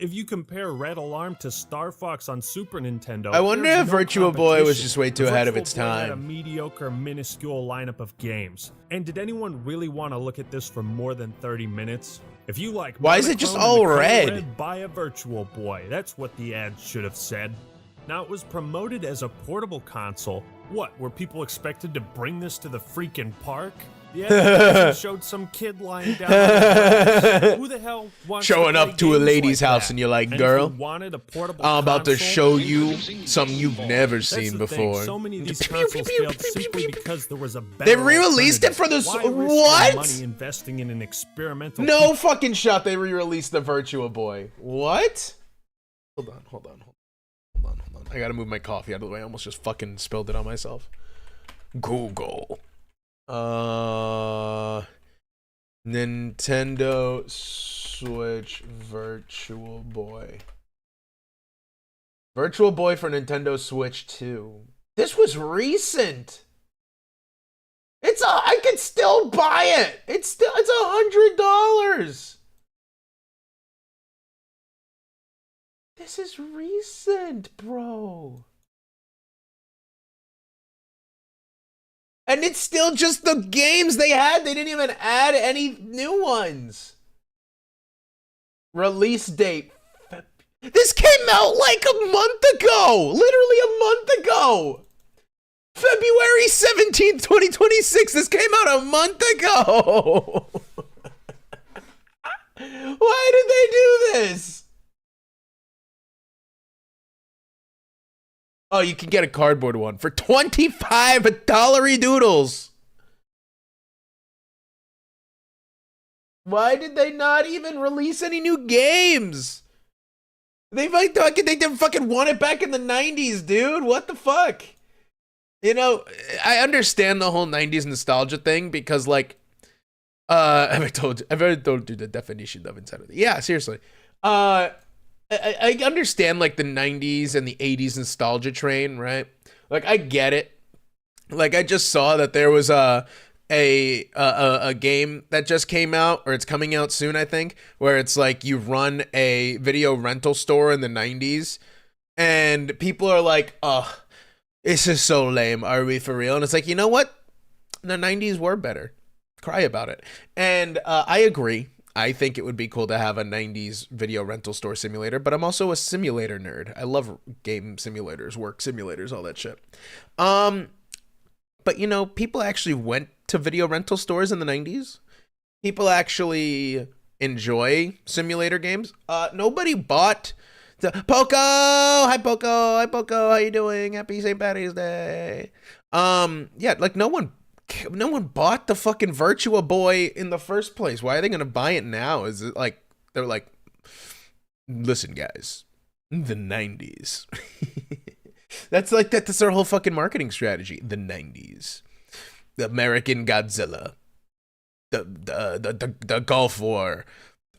[SPEAKER 12] If you compare Red Alarm to Star Fox on Super Nintendo,
[SPEAKER 1] I wonder if
[SPEAKER 12] no
[SPEAKER 1] Virtua Boy was just way too ahead of
[SPEAKER 12] Virtua
[SPEAKER 1] its
[SPEAKER 12] Boy had a
[SPEAKER 1] time.
[SPEAKER 12] mediocre, minuscule lineup of games. And did anyone really want to look at this for more than 30 minutes? If you like,
[SPEAKER 1] Why is it just
[SPEAKER 12] Monochrome and
[SPEAKER 1] all
[SPEAKER 12] the color
[SPEAKER 1] red?
[SPEAKER 12] Buy a Virtual Boy. That's what the ad should have said. Now, it was promoted as a portable console. What, were people expected to bring this to the freaking park? The advertisement showed some kid lying down on the grass. Who the hell wants
[SPEAKER 1] Showing
[SPEAKER 12] to
[SPEAKER 1] up
[SPEAKER 12] play
[SPEAKER 1] to a
[SPEAKER 12] games
[SPEAKER 1] lady's
[SPEAKER 12] like
[SPEAKER 1] house
[SPEAKER 12] that?
[SPEAKER 1] and you're like,
[SPEAKER 12] And if
[SPEAKER 1] girl,
[SPEAKER 12] you wanted a portable
[SPEAKER 1] I'm about to
[SPEAKER 12] console,
[SPEAKER 1] show you something you've never
[SPEAKER 12] that's
[SPEAKER 1] seen
[SPEAKER 12] the thing,
[SPEAKER 1] before.
[SPEAKER 12] so many of these consoles failed simply because there was a better
[SPEAKER 1] They re-released it for the
[SPEAKER 12] alternative. Why risk
[SPEAKER 1] what?
[SPEAKER 12] your money investing in an experimental
[SPEAKER 1] No fucking shot. They re-released the Virtua Boy. What? Hold on. I gotta move my coffee out of the way. I almost just fucking spilled it on myself. Google. Nintendo Switch Virtual Boy. Virtual Boy for Nintendo Switch 2. This was recent. I could still buy it. It's $100. This is recent, bro. And it's still just the games they had. They didn't even add any new ones. Release date. This came out like a month ago. Literally a month ago. February 17th, 2026. This came out a month ago. Why did they do this? Oh, you can get a cardboard one for $25 doodles. Why did they not even release any new games? They fucking want it back in the 90s, dude. What the fuck? You know, I understand the whole 90s nostalgia thing because, like, I've already told you the definition of insanity. Yeah, seriously. I understand like the 90s and the 80s nostalgia train, right? Like I get it. Like I just saw that there was a game that just came out, or it's coming out soon, I think, where it's like you run a video rental store in the 90s and people are like, "Oh, this is so lame. Are we for real?" And it's like, "You know what? The 90s were better. Cry about it." And I agree. I think it would be cool to have a 90s video rental store simulator, but I'm also a simulator nerd. I love game simulators, work simulators, all that shit. But you know, people actually went to video rental stores in the 90s. People actually enjoy simulator games. Nobody bought the Poco. Hi Poco. Hi Poco. How you doing? Happy St. Patty's Day. Yeah, like no one bought the fucking Virtua Boy in the first place. Why are they gonna buy it now? Is it like they're like, listen, guys, the 90s. That's their whole fucking marketing strategy. The 90s, the American Godzilla, the Gulf War,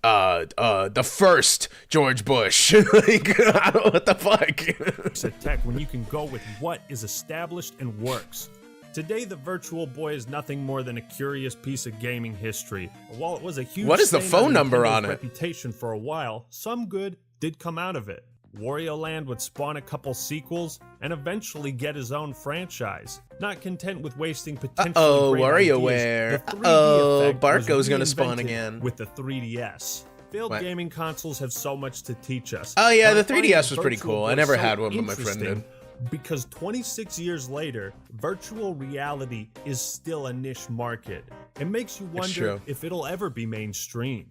[SPEAKER 1] the first George Bush. Like, I don't know what the fuck.
[SPEAKER 12] It's a tech when you can go with what is established and works. Today, the Virtual Boy is nothing more than a curious piece of gaming history. While it was a huge
[SPEAKER 1] What is the
[SPEAKER 12] stain
[SPEAKER 1] phone number
[SPEAKER 12] Nintendo's
[SPEAKER 1] on it?
[SPEAKER 12] reputation for a while, some good did come out of it. Wario Land would spawn a couple sequels and eventually get his own franchise. Not content with wasting potentially great
[SPEAKER 1] WarioWare.
[SPEAKER 12] ideas, the 3D effect was
[SPEAKER 1] Barco's gonna spawn
[SPEAKER 12] reinvented
[SPEAKER 1] again.
[SPEAKER 12] with the 3DS. Failed
[SPEAKER 1] What?
[SPEAKER 12] gaming consoles have so much to teach us.
[SPEAKER 1] Oh yeah,
[SPEAKER 12] But I
[SPEAKER 1] the
[SPEAKER 12] find
[SPEAKER 1] 3DS was pretty
[SPEAKER 12] Virtual
[SPEAKER 1] cool.
[SPEAKER 12] Boy
[SPEAKER 1] I never
[SPEAKER 12] so
[SPEAKER 1] had one, but my friend
[SPEAKER 12] interesting
[SPEAKER 1] did.
[SPEAKER 12] because 26 years later, virtual reality is still a niche market. It makes you wonder
[SPEAKER 1] true.
[SPEAKER 12] if it'll ever be mainstream.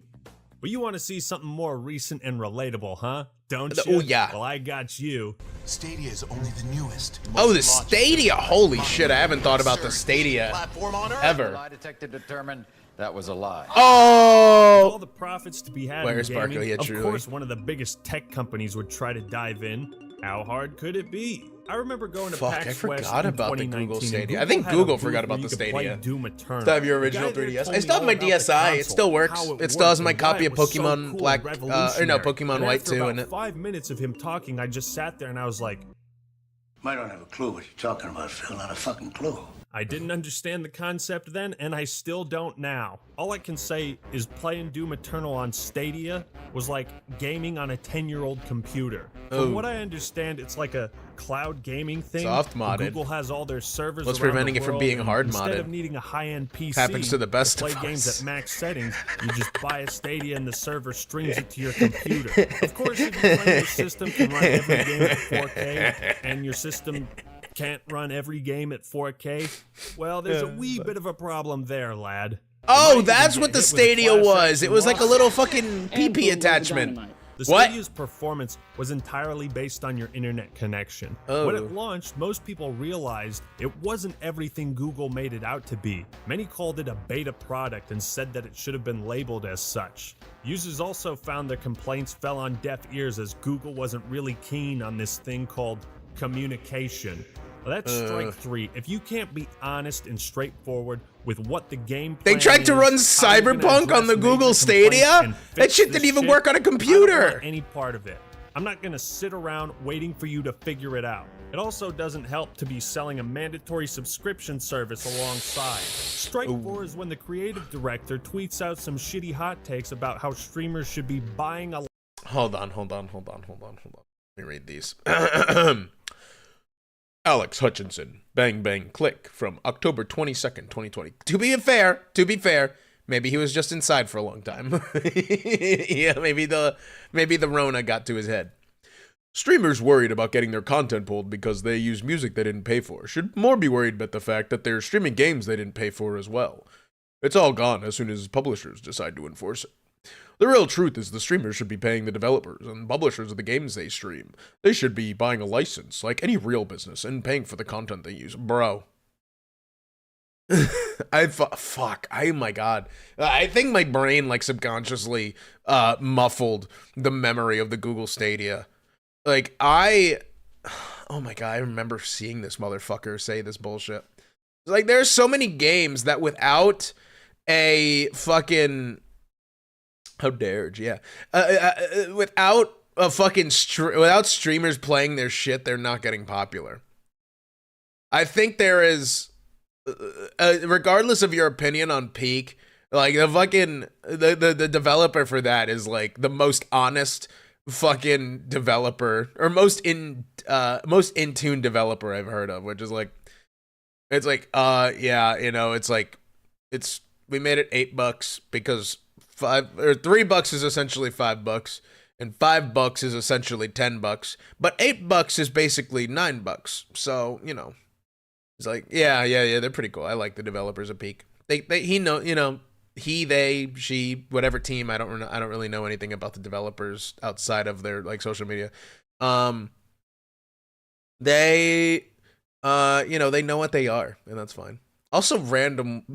[SPEAKER 12] But you want to see something more recent and relatable, huh? Don't you?
[SPEAKER 1] Oh, yeah.
[SPEAKER 12] Well, I got you.
[SPEAKER 10] Stadia is only the newest.
[SPEAKER 1] Oh, the Stadia. Holy shit, I haven't thought about the Stadia ever.
[SPEAKER 15] Lie detector determined that was a lie.
[SPEAKER 1] Oh!
[SPEAKER 12] All the profits to be had
[SPEAKER 1] Where's
[SPEAKER 12] in gaming,
[SPEAKER 1] Barco? Yeah,
[SPEAKER 12] of
[SPEAKER 1] truly.
[SPEAKER 12] course, one of the biggest tech companies would try to dive in. How hard could it be? I remember going to
[SPEAKER 1] Fuck, I
[SPEAKER 12] PAX
[SPEAKER 1] forgot
[SPEAKER 12] West in
[SPEAKER 1] about the
[SPEAKER 12] 2019,
[SPEAKER 1] Google
[SPEAKER 12] and
[SPEAKER 1] Stadia. I think
[SPEAKER 12] had a
[SPEAKER 1] Google
[SPEAKER 12] booth
[SPEAKER 1] forgot
[SPEAKER 12] where
[SPEAKER 1] about
[SPEAKER 12] you
[SPEAKER 1] the
[SPEAKER 12] could play
[SPEAKER 1] Stadia.
[SPEAKER 12] Doom Eternal.
[SPEAKER 1] Still have your
[SPEAKER 12] The
[SPEAKER 1] original
[SPEAKER 12] guy there
[SPEAKER 1] 3DS.
[SPEAKER 12] told
[SPEAKER 1] I
[SPEAKER 12] me
[SPEAKER 1] still have
[SPEAKER 12] all
[SPEAKER 1] my
[SPEAKER 12] about the
[SPEAKER 1] DSi. It
[SPEAKER 12] console,
[SPEAKER 1] still works.
[SPEAKER 12] how
[SPEAKER 1] It still has my
[SPEAKER 12] worked, and
[SPEAKER 1] copy
[SPEAKER 12] why
[SPEAKER 1] of
[SPEAKER 12] it was so
[SPEAKER 1] Pokemon
[SPEAKER 12] cool
[SPEAKER 1] Black,
[SPEAKER 12] and
[SPEAKER 1] or no,
[SPEAKER 12] revolutionary.
[SPEAKER 1] Pokemon
[SPEAKER 12] And
[SPEAKER 1] White
[SPEAKER 12] after
[SPEAKER 1] too
[SPEAKER 12] about
[SPEAKER 1] in it.
[SPEAKER 12] 5 minutes of him talking, I just sat there and I was like,
[SPEAKER 10] I don't have a clue what you're talking about, Phil. Not a fucking clue.
[SPEAKER 12] I didn't understand the concept then, and I still don't now. All I can say is playing Doom Eternal on Stadia was like gaming on a 10-year-old computer. From what I understand, it's like a cloud gaming thing.
[SPEAKER 1] Soft modded.
[SPEAKER 12] Google has all their servers
[SPEAKER 1] What's
[SPEAKER 12] around
[SPEAKER 1] preventing
[SPEAKER 12] the
[SPEAKER 1] it from
[SPEAKER 12] world,
[SPEAKER 1] being
[SPEAKER 12] and
[SPEAKER 1] hard
[SPEAKER 12] instead
[SPEAKER 1] modded?
[SPEAKER 12] of needing a high-end PC
[SPEAKER 1] Happens to the best
[SPEAKER 12] play
[SPEAKER 1] of
[SPEAKER 12] games
[SPEAKER 1] us.
[SPEAKER 12] at max settings, you just buy a Stadia and the server streams it to your computer. Of course, if you claim your system can run every game at 4K, and your system can't run every game at 4K, well, there's a wee bit of a problem there, lad.
[SPEAKER 1] Oh, that's what the Stadia was. It was like a little fucking PP attachment.
[SPEAKER 12] The
[SPEAKER 1] What?
[SPEAKER 12] Stadia's performance was entirely based on your internet connection.
[SPEAKER 1] Oh.
[SPEAKER 12] When it launched, most people realized it wasn't everything Google made it out to be. Many called it a beta product and said that it should have been labeled as such. Users also found their complaints fell on deaf ears as Google wasn't really keen on this thing called communication. Well, that's strike three. If you can't be honest and straightforward with what the game
[SPEAKER 1] They
[SPEAKER 12] plan
[SPEAKER 1] tried to
[SPEAKER 12] is,
[SPEAKER 1] run
[SPEAKER 12] how you're gonna
[SPEAKER 1] Cyberpunk on
[SPEAKER 12] address
[SPEAKER 1] the Google
[SPEAKER 12] major
[SPEAKER 1] Stadia?
[SPEAKER 12] complaints and
[SPEAKER 1] That
[SPEAKER 12] fix
[SPEAKER 1] shit
[SPEAKER 12] this
[SPEAKER 1] didn't even
[SPEAKER 12] shit,
[SPEAKER 1] work on a
[SPEAKER 12] I don't
[SPEAKER 1] computer.
[SPEAKER 12] want any part of it. I'm not gonna sit around waiting for you to figure it out. It also doesn't help to be selling a mandatory subscription service alongside. Strike 4 is when the creative director tweets out some shitty hot takes about how streamers should be buying a...
[SPEAKER 1] Hold on. Let me read these. Alex Hutchinson, Bang Bang Click, from October 22nd, 2020. To be fair, maybe he was just inside for a long time. Yeah, maybe the Rona got to his head. Streamers worried about getting their content pulled because they use music they didn't pay for should more be worried about the fact that they're streaming games they didn't pay for as well. It's all gone as soon as publishers decide to enforce it. The real truth is the streamers should be paying the developers and publishers of the games they stream. They should be buying a license, like any real business, and paying for the content they use. Bro. Fuck. Oh my god. I think my brain, like, subconsciously muffled the memory of the Google Stadia. Like, oh my god, I remember seeing this motherfucker say this bullshit. Like, there's so many games that without a fucking... How dared, yeah. Without a fucking without streamers playing their shit, they're not getting popular. I think there is, regardless of your opinion on Peak, like the fucking the developer for that is like the most honest fucking developer, or most in tune developer I've heard of, which is like, it's like yeah, you know, it's like, we made it $8 because $3 is essentially $5, and $5 is essentially $10, but $8 is basically $9. So, you know, it's like, yeah, they're pretty cool. I like the developers of Peak. She, whatever team. I don't really know anything about the developers outside of their like social media. They, they know what they are, and that's fine. Also, random.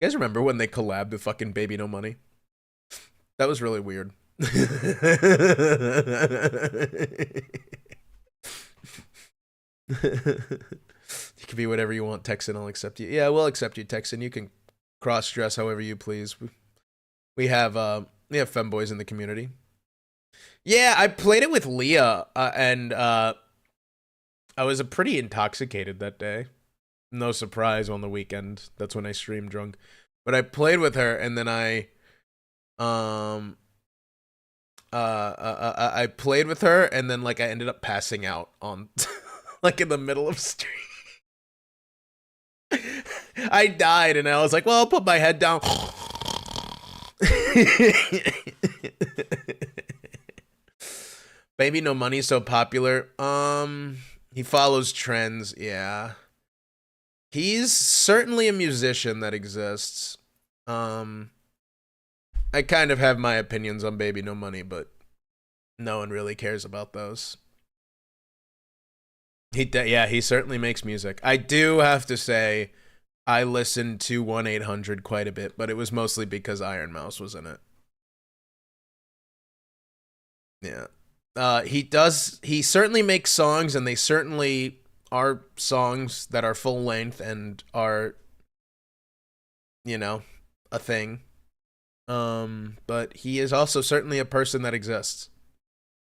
[SPEAKER 1] You guys remember when they collabed with fucking Baby No Money? That was really weird. You can be whatever you want, Texan. I'll accept you. Yeah, we'll accept you, Texan. You can cross-dress however you please. We have femboys in the community. Yeah, I played it with Leah, and I was pretty intoxicated that day. No surprise, on the weekend. That's when I streamed drunk. But I played with her, and then I played with her, and then like I ended up passing out on like in the middle of stream. I died, and I was like, well, I'll put my head down. Baby No Money's so popular. He follows trends, yeah. He's certainly a musician that exists. I kind of have my opinions on Baby No Money, but no one really cares about those. He certainly makes music. I do have to say, I listened to 1-800 quite a bit, but it was mostly because Iron Mouse was in it. Yeah. He certainly makes songs, and they certainly are songs that are full length and are, you know, a thing. But he is also certainly a person that exists.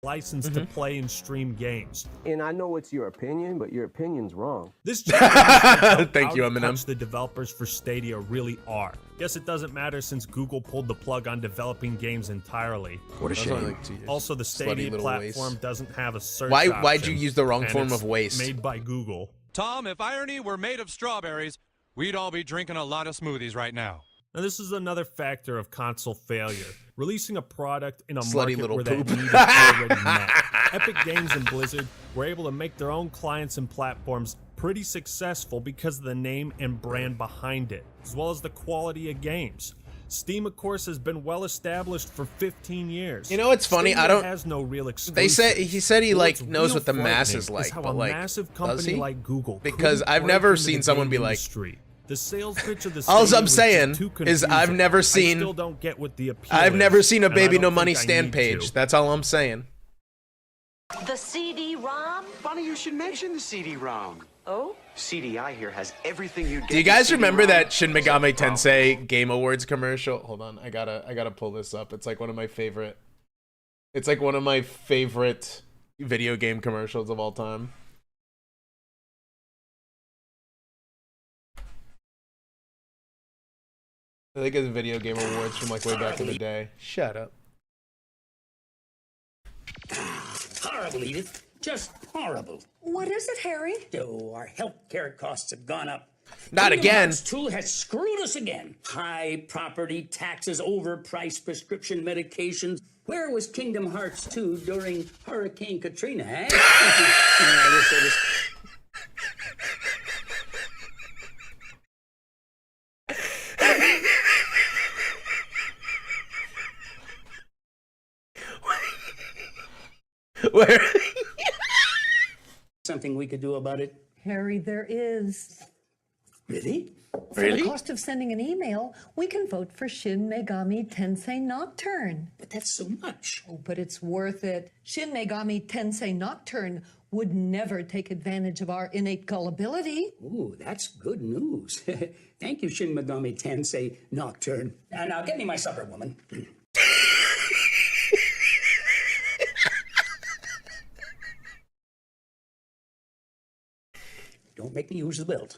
[SPEAKER 12] license to play and stream games.
[SPEAKER 16] And I know it's your opinion, but your opinion's wrong.
[SPEAKER 12] This thank
[SPEAKER 1] you, Eminem.
[SPEAKER 12] The developers for Stadia really are. Guess it doesn't matter since Google pulled the plug on developing games entirely.
[SPEAKER 15] What a shame.
[SPEAKER 12] Also, the Stadia platform doesn't have a search
[SPEAKER 1] Why'd
[SPEAKER 12] option,
[SPEAKER 1] you use the wrong
[SPEAKER 12] and
[SPEAKER 1] form
[SPEAKER 12] it's
[SPEAKER 1] of waste?
[SPEAKER 12] Made by Google.
[SPEAKER 17] Tom, if irony were made of strawberries, we'd all be drinking a lot of smoothies right now.
[SPEAKER 12] Now, this is another factor of console failure. Releasing a product in a
[SPEAKER 1] Slutty
[SPEAKER 12] market
[SPEAKER 1] little
[SPEAKER 12] where that
[SPEAKER 1] poop.
[SPEAKER 12] need is already met. Epic Games and Blizzard were able to make their own clients and platforms pretty successful because of the name and brand behind it, as well as the quality of games. Steam, of course, has been well established for 15 years.
[SPEAKER 1] You know what's funny?
[SPEAKER 12] Stadia
[SPEAKER 1] I don't.
[SPEAKER 12] has no real
[SPEAKER 1] They said he said he
[SPEAKER 12] What's
[SPEAKER 1] like knows
[SPEAKER 12] real
[SPEAKER 1] what the
[SPEAKER 12] frightening
[SPEAKER 1] masses like,
[SPEAKER 12] is how
[SPEAKER 1] but
[SPEAKER 12] a
[SPEAKER 1] like,
[SPEAKER 12] massive
[SPEAKER 1] does
[SPEAKER 12] company
[SPEAKER 1] he?
[SPEAKER 12] like Google
[SPEAKER 1] Because
[SPEAKER 12] couldn't
[SPEAKER 1] I've
[SPEAKER 12] break
[SPEAKER 1] never
[SPEAKER 12] into the
[SPEAKER 1] seen someone be
[SPEAKER 12] game
[SPEAKER 1] like.
[SPEAKER 12] industry. The sales pitch of the
[SPEAKER 1] All
[SPEAKER 12] Stadia
[SPEAKER 1] I'm
[SPEAKER 12] was
[SPEAKER 1] saying
[SPEAKER 12] just too
[SPEAKER 1] is I've
[SPEAKER 12] confusing.
[SPEAKER 1] never
[SPEAKER 12] I
[SPEAKER 1] seen.
[SPEAKER 12] still don't get what the appeal
[SPEAKER 1] I've
[SPEAKER 12] is,
[SPEAKER 1] never seen a
[SPEAKER 12] and I
[SPEAKER 1] Baby
[SPEAKER 12] don't
[SPEAKER 1] No
[SPEAKER 12] think
[SPEAKER 1] Money
[SPEAKER 12] I
[SPEAKER 1] stand
[SPEAKER 12] need
[SPEAKER 1] page.
[SPEAKER 12] to.
[SPEAKER 1] That's all I'm saying.
[SPEAKER 18] The CD-ROM?
[SPEAKER 19] Funny you should mention the CD-ROM. Oh? CDI here has everything you'd get.
[SPEAKER 1] Do you guys
[SPEAKER 19] in
[SPEAKER 1] remember
[SPEAKER 19] CD-ROM.
[SPEAKER 1] that Shin Megami Tensei Game Awards commercial? Hold on, I gotta pull this up. It's like one of my favorite. It's like one of my favorite video game commercials of all time. I think it's Video Game Awards from like way back in the day. Shut up.
[SPEAKER 20] Horrible, Edith. Just horrible.
[SPEAKER 21] What is it, Harry?
[SPEAKER 20] Oh, our healthcare costs have gone up.
[SPEAKER 1] Not
[SPEAKER 20] Kingdom
[SPEAKER 1] again.
[SPEAKER 20] Hearts 2 has screwed us again. High property taxes, overpriced prescription medications. Where was Kingdom Hearts 2 during Hurricane Katrina, eh?
[SPEAKER 1] Where?
[SPEAKER 20] Something we could do about it?
[SPEAKER 21] Harry, there is.
[SPEAKER 20] Really?
[SPEAKER 21] For the cost of sending an email, we can vote for Shin Megami Tensei Nocturne.
[SPEAKER 20] But that's so much.
[SPEAKER 21] Oh, but it's worth it. Shin Megami Tensei Nocturne would never take advantage of our innate gullibility.
[SPEAKER 20] Ooh, that's good news. Thank you, Shin Megami Tensei Nocturne. Now get me my supper, woman. Don't make me use the belt.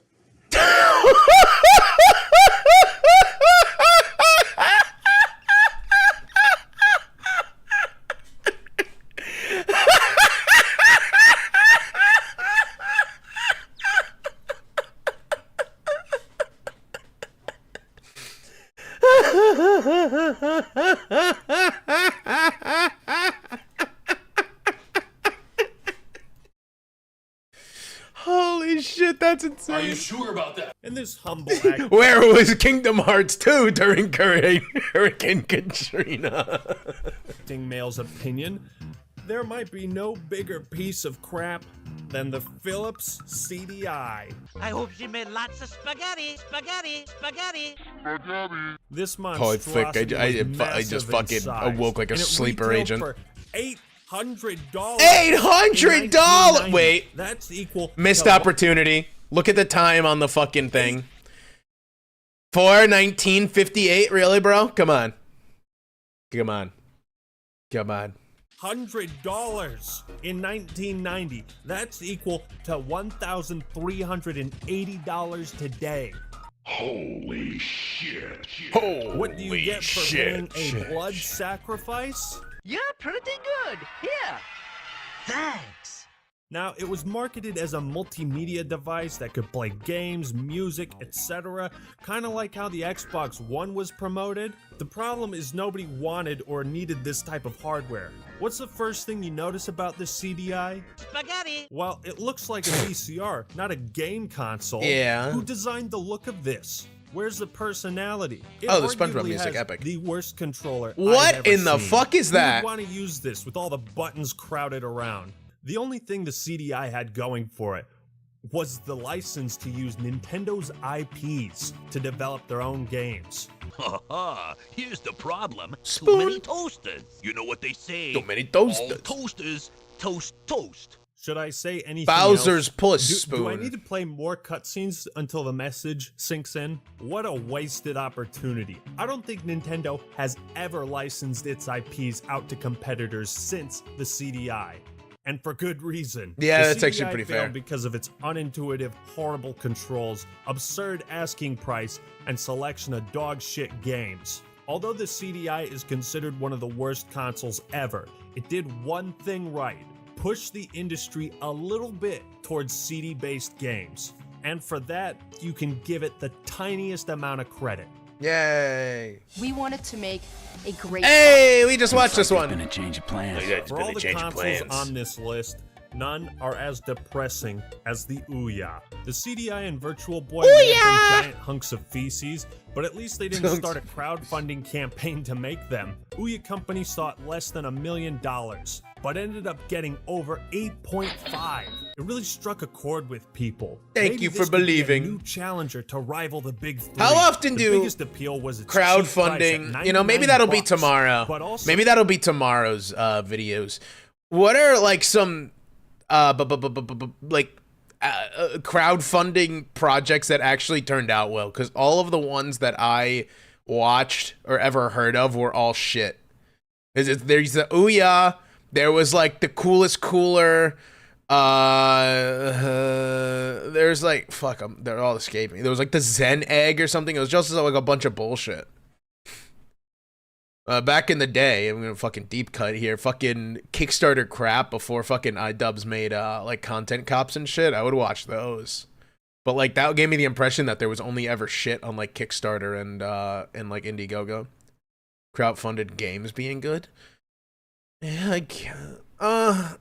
[SPEAKER 1] Holy shit, that's insane.
[SPEAKER 20] Are you sure about that?
[SPEAKER 12] In this humble act,
[SPEAKER 1] Where was Kingdom Hearts 2 during Hurricane Katrina?
[SPEAKER 12] Male's opinion, there might be no bigger piece of crap than the Philips CDI.
[SPEAKER 14] I hope she made lots of spaghetti, spaghetti, spaghetti.
[SPEAKER 12] This
[SPEAKER 1] Oh,
[SPEAKER 12] monstrosity
[SPEAKER 1] it's thick.
[SPEAKER 12] was
[SPEAKER 1] I just
[SPEAKER 12] massive in
[SPEAKER 1] fucking
[SPEAKER 12] size,
[SPEAKER 1] awoke like a
[SPEAKER 12] and it
[SPEAKER 1] sleeper
[SPEAKER 12] retailed
[SPEAKER 1] agent.
[SPEAKER 12] For $800.
[SPEAKER 1] $800? Wait.
[SPEAKER 12] That's equal
[SPEAKER 1] Missed
[SPEAKER 12] to
[SPEAKER 1] opportunity. Look at the time on the fucking thing. For 1958? Really, bro? Come on. Come on. Come on.
[SPEAKER 12] $100 in 1990. That's equal to $1,380 today.
[SPEAKER 22] Holy shit.
[SPEAKER 12] What do you get for paying a blood sacrifice?
[SPEAKER 14] You're pretty good. Here. Thanks.
[SPEAKER 12] Now, it was marketed as a multimedia device that could play games, music, etc., kind of like how the Xbox One was promoted. The problem is nobody wanted or needed this type of hardware. What's the first thing you notice about this CDI?
[SPEAKER 14] Spaghetti.
[SPEAKER 12] Well, it looks like a VCR, not a game console.
[SPEAKER 1] Yeah.
[SPEAKER 12] Who designed the look of this? Where's the personality? It
[SPEAKER 1] Oh, the SpongeBob
[SPEAKER 12] arguably
[SPEAKER 1] music,
[SPEAKER 12] has
[SPEAKER 1] epic.
[SPEAKER 12] The worst controller
[SPEAKER 1] What
[SPEAKER 12] I've ever
[SPEAKER 1] in the
[SPEAKER 12] seen.
[SPEAKER 1] fuck is that?
[SPEAKER 12] Who would want to use this with all the buttons crowded around? The only thing the CDI had going for it was the license to use Nintendo's IPs to develop their own games.
[SPEAKER 4] Ha here's the problem.
[SPEAKER 1] Spoon.
[SPEAKER 4] Too many toasters. You know what they say?
[SPEAKER 1] Too many toasters.
[SPEAKER 4] All toasters toast toast.
[SPEAKER 12] Should I say anything
[SPEAKER 1] Bowser's
[SPEAKER 12] else?
[SPEAKER 1] puss
[SPEAKER 12] Do I
[SPEAKER 1] spoon.
[SPEAKER 12] need to play more cutscenes until the message sinks in? What a wasted opportunity. I don't think Nintendo has ever licensed its IPs out to competitors since the CDI. And for good reason.
[SPEAKER 1] Yeah,
[SPEAKER 12] The
[SPEAKER 1] that's actually
[SPEAKER 12] CDI
[SPEAKER 1] pretty
[SPEAKER 12] failed
[SPEAKER 1] fair.
[SPEAKER 12] because of its unintuitive, horrible controls, absurd asking price, and selection of dog shit games. Although the CDI is considered one of the worst consoles ever, it did one thing right. Push the industry a little bit towards CD-based games. And for that, you can give it the tiniest amount of credit.
[SPEAKER 1] Yay.
[SPEAKER 3] We wanted to make a great
[SPEAKER 1] Hey, we just watched this one.
[SPEAKER 12] Change of plans. For all the consoles on this list, none are as depressing as the Ouya. The CDI and Virtual Boy may have been giant hunks of feces, but at least they didn't start a crowdfunding campaign to make them. Ouya Company sought less than $1 million, but ended up getting over 8.5. It really struck a chord with people.
[SPEAKER 1] Thank
[SPEAKER 12] Maybe
[SPEAKER 1] you
[SPEAKER 12] this
[SPEAKER 1] for
[SPEAKER 12] could be a
[SPEAKER 1] believing.
[SPEAKER 12] new challenger to rival the big three.
[SPEAKER 1] How often
[SPEAKER 12] The
[SPEAKER 1] do
[SPEAKER 12] biggest appeal was its cheap price at
[SPEAKER 1] crowdfunding, you know, maybe that'll be
[SPEAKER 12] $99,
[SPEAKER 1] tomorrow.
[SPEAKER 12] but also
[SPEAKER 1] Maybe that'll be tomorrow's videos. What are like some crowdfunding projects that actually turned out well? Because all of the ones that I watched or ever heard of were all shit. There's the Ouya. There was like the Coolest Cooler. There's like they're all escaping. There was like the Zen Egg or something. It was just like a bunch of bullshit. Back in the day, I'm gonna fucking deep cut here. Fucking Kickstarter crap before fucking iDubbbz made like content cops and shit. I would watch those, but like that gave me the impression that there was only ever shit on like Kickstarter and like Indiegogo, crowdfunded games being good. Yeah, I can't.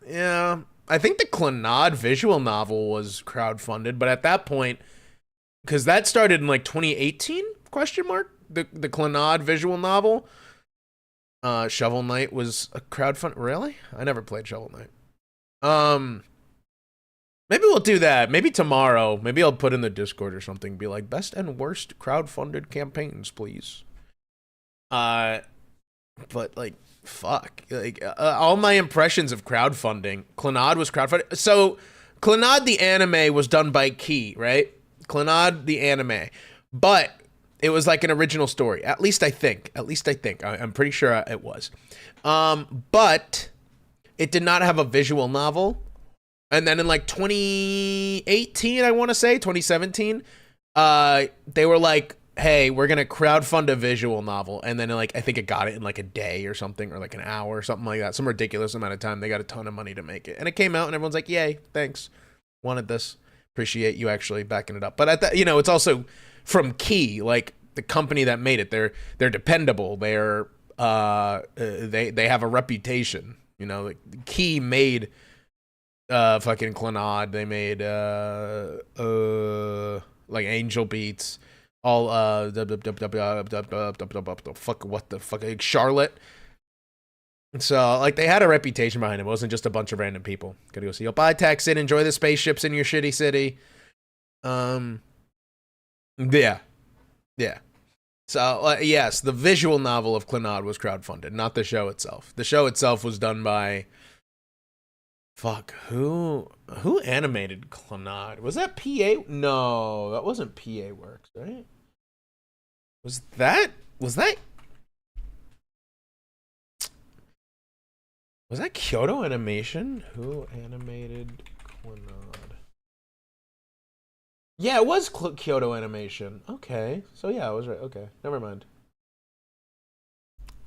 [SPEAKER 1] Yeah. I think the Clannad visual novel was crowdfunded, but at that point, because that started in like 2018? Question mark. The Clannad visual novel. Shovel Knight was a crowdfund. Really? I never played Shovel Knight. Maybe we'll do that. Maybe tomorrow. Maybe I'll put in the Discord or something. Be like best and worst crowdfunded campaigns, please. But like, fuck. Like all my impressions of crowdfunding. Clannad was crowdfunded. So Clannad the anime was done by Key, right? Clannad the anime, but it was like an original story. At least I think. I'm pretty sure it was. But it did not have a visual novel. And then in like 2018, I want to say 2017, they were like, hey, we're going to crowdfund a visual novel. And then like, I think it got it in like a day or something, or like an hour or something like that. Some ridiculous amount of time. They got a ton of money to make it. And it came out and everyone's like, yay, thanks. Wanted this. Appreciate you actually backing it up. But at that, you know, it's also from Key, like the company that made it. They're dependable. They're they have a reputation. You know, like Key made fucking Clannad. They made like Angel Beats. All like Charlotte. So like they had a reputation behind it. It wasn't just a bunch of random people. Gotta go see you. Bye, Texan. Enjoy the spaceships in your shitty city. Yeah. So yes, the visual novel of Clannad was crowdfunded, not the show itself. The show itself was done by who animated Clannad? Was that PA? No, that wasn't PA Works, right? Was that Kyoto Animation? Who animated Clannad? Yeah, it was Kyoto Animation. Okay, so yeah, I was right. Okay, never mind.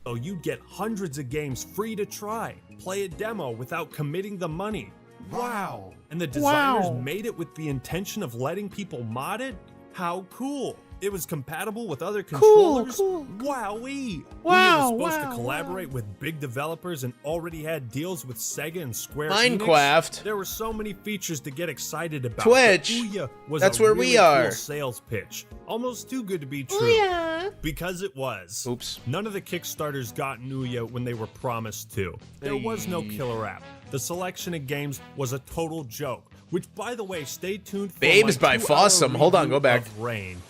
[SPEAKER 12] So you get hundreds of games free to try. Play a demo without committing the money. Wow! And the designers made it with the intention of letting people mod it? How cool! It was compatible with other controllers?
[SPEAKER 1] Cool.
[SPEAKER 12] Wowee!
[SPEAKER 1] Wow,
[SPEAKER 12] We were supposed to collaborate with big developers and already had deals with Sega and Square
[SPEAKER 1] Minecraft.
[SPEAKER 12] Enix. There were so many features to get excited about.
[SPEAKER 1] Twitch.
[SPEAKER 12] Ouya was
[SPEAKER 1] That's
[SPEAKER 12] a
[SPEAKER 1] where
[SPEAKER 12] really
[SPEAKER 1] we are.
[SPEAKER 12] Cool sales pitch. Almost too good to be true.
[SPEAKER 1] Ouya.
[SPEAKER 12] Because it was.
[SPEAKER 1] Oops.
[SPEAKER 12] None of the Kickstarters got Ouya when they were promised to. There was no killer app. The selection of games was a total joke. Which, by the way, stay tuned for
[SPEAKER 1] Babes
[SPEAKER 12] my
[SPEAKER 1] by
[SPEAKER 12] 2-hour
[SPEAKER 1] Fossum. Hold on,
[SPEAKER 12] review
[SPEAKER 1] go back.
[SPEAKER 12] of Rain.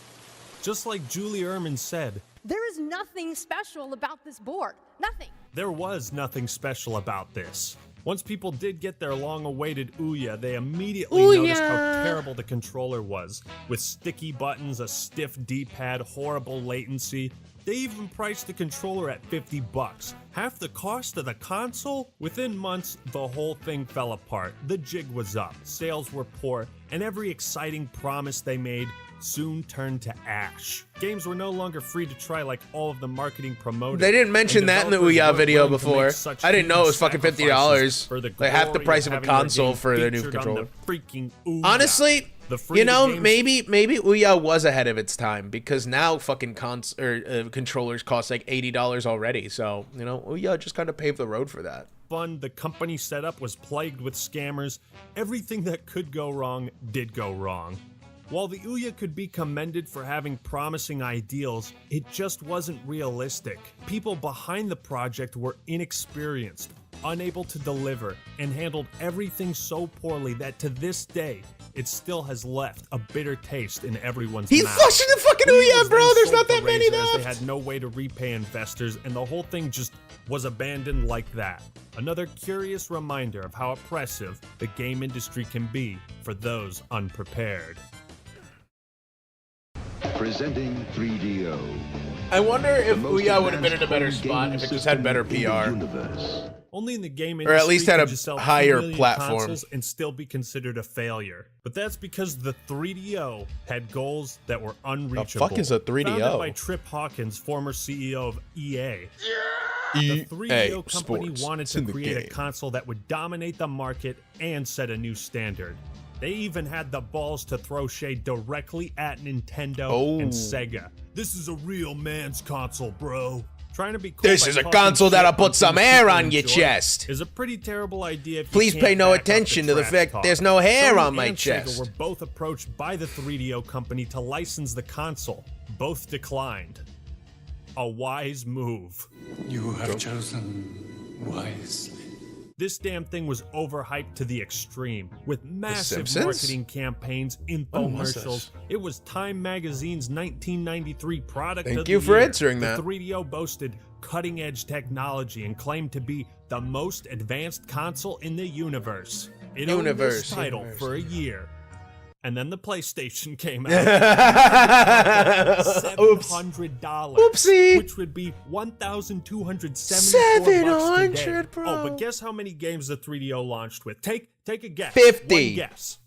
[SPEAKER 12] Just like Julie Ehrman said,
[SPEAKER 8] There is nothing special about this board. Nothing.
[SPEAKER 12] there was nothing special about this. Once people did get their long-awaited Ouya, they immediately noticed how terrible the controller was, with sticky buttons, a stiff D-pad, horrible latency. They even priced the controller at $50, half the cost of the console. Within months, the whole thing fell apart. The jig was up, sales were poor, and every exciting promise they made soon turned to ash. Games were no longer free to try like all of the marketing promoted.
[SPEAKER 1] They didn't mention that in the Ouya video before. I didn't know it was fucking $50. Like half the price of a console for their new controller. Honestly, you know, maybe Ouya was ahead of its time, because now fucking controllers cost like $80 already. So, you know, Ouya just kind of paved the road for that.
[SPEAKER 12] Fun, the company setup was plagued with scammers. Everything that could go wrong did go wrong. While the Ouya could be commended for having promising ideals, it just wasn't realistic. People behind the project were inexperienced, unable to deliver, and handled everything so poorly that to this day, it still has left a bitter taste in everyone's mouth.
[SPEAKER 1] He's flushing the fucking Ouya, bro! There's not that many left!
[SPEAKER 12] They had no way to repay investors, and the whole thing just was abandoned like that. Another curious reminder of how oppressive the game industry can be for those unprepared.
[SPEAKER 22] Presenting 3DO.
[SPEAKER 1] I wonder if Ouya would have been in a better spot if it just had better PR.
[SPEAKER 12] Only in the game
[SPEAKER 1] industry, or at least had a higher platform,
[SPEAKER 12] and still be considered a failure. But that's because the 3DO had goals that were unreachable.
[SPEAKER 1] The fuck is a 3DO?
[SPEAKER 12] Founded by Trip Hawkins, former CEO of EA. The 3DO company wanted to create a console that would dominate the market and set a new standard. They even had the balls to throw shade directly at Nintendo and Sega. This is a real man's console, bro. Trying to be cool.
[SPEAKER 1] This is a console that'll put some hair on your chest.
[SPEAKER 12] Is a pretty terrible idea.
[SPEAKER 1] Please pay no attention to the fact there's no hair on my chest.
[SPEAKER 12] Sega were both approached by the 3DO company to license the console. Both declined. A wise move.
[SPEAKER 6] You have chosen wisely.
[SPEAKER 12] This damn thing was overhyped to the extreme, with massive marketing campaigns, infomercials. It was Time Magazine's 1993 product of the year.
[SPEAKER 1] Thank you for answering that.
[SPEAKER 12] The 3DO boasted cutting-edge technology and claimed to be the most advanced console in the universe. It owned this title for a year. And then the PlayStation came out. $700.
[SPEAKER 1] Oopsie.
[SPEAKER 12] Which would be $1,274 today.
[SPEAKER 1] Bro.
[SPEAKER 12] Oh, but guess how many games the 3DO launched with? Take a guess.
[SPEAKER 1] 50.
[SPEAKER 12] One guess.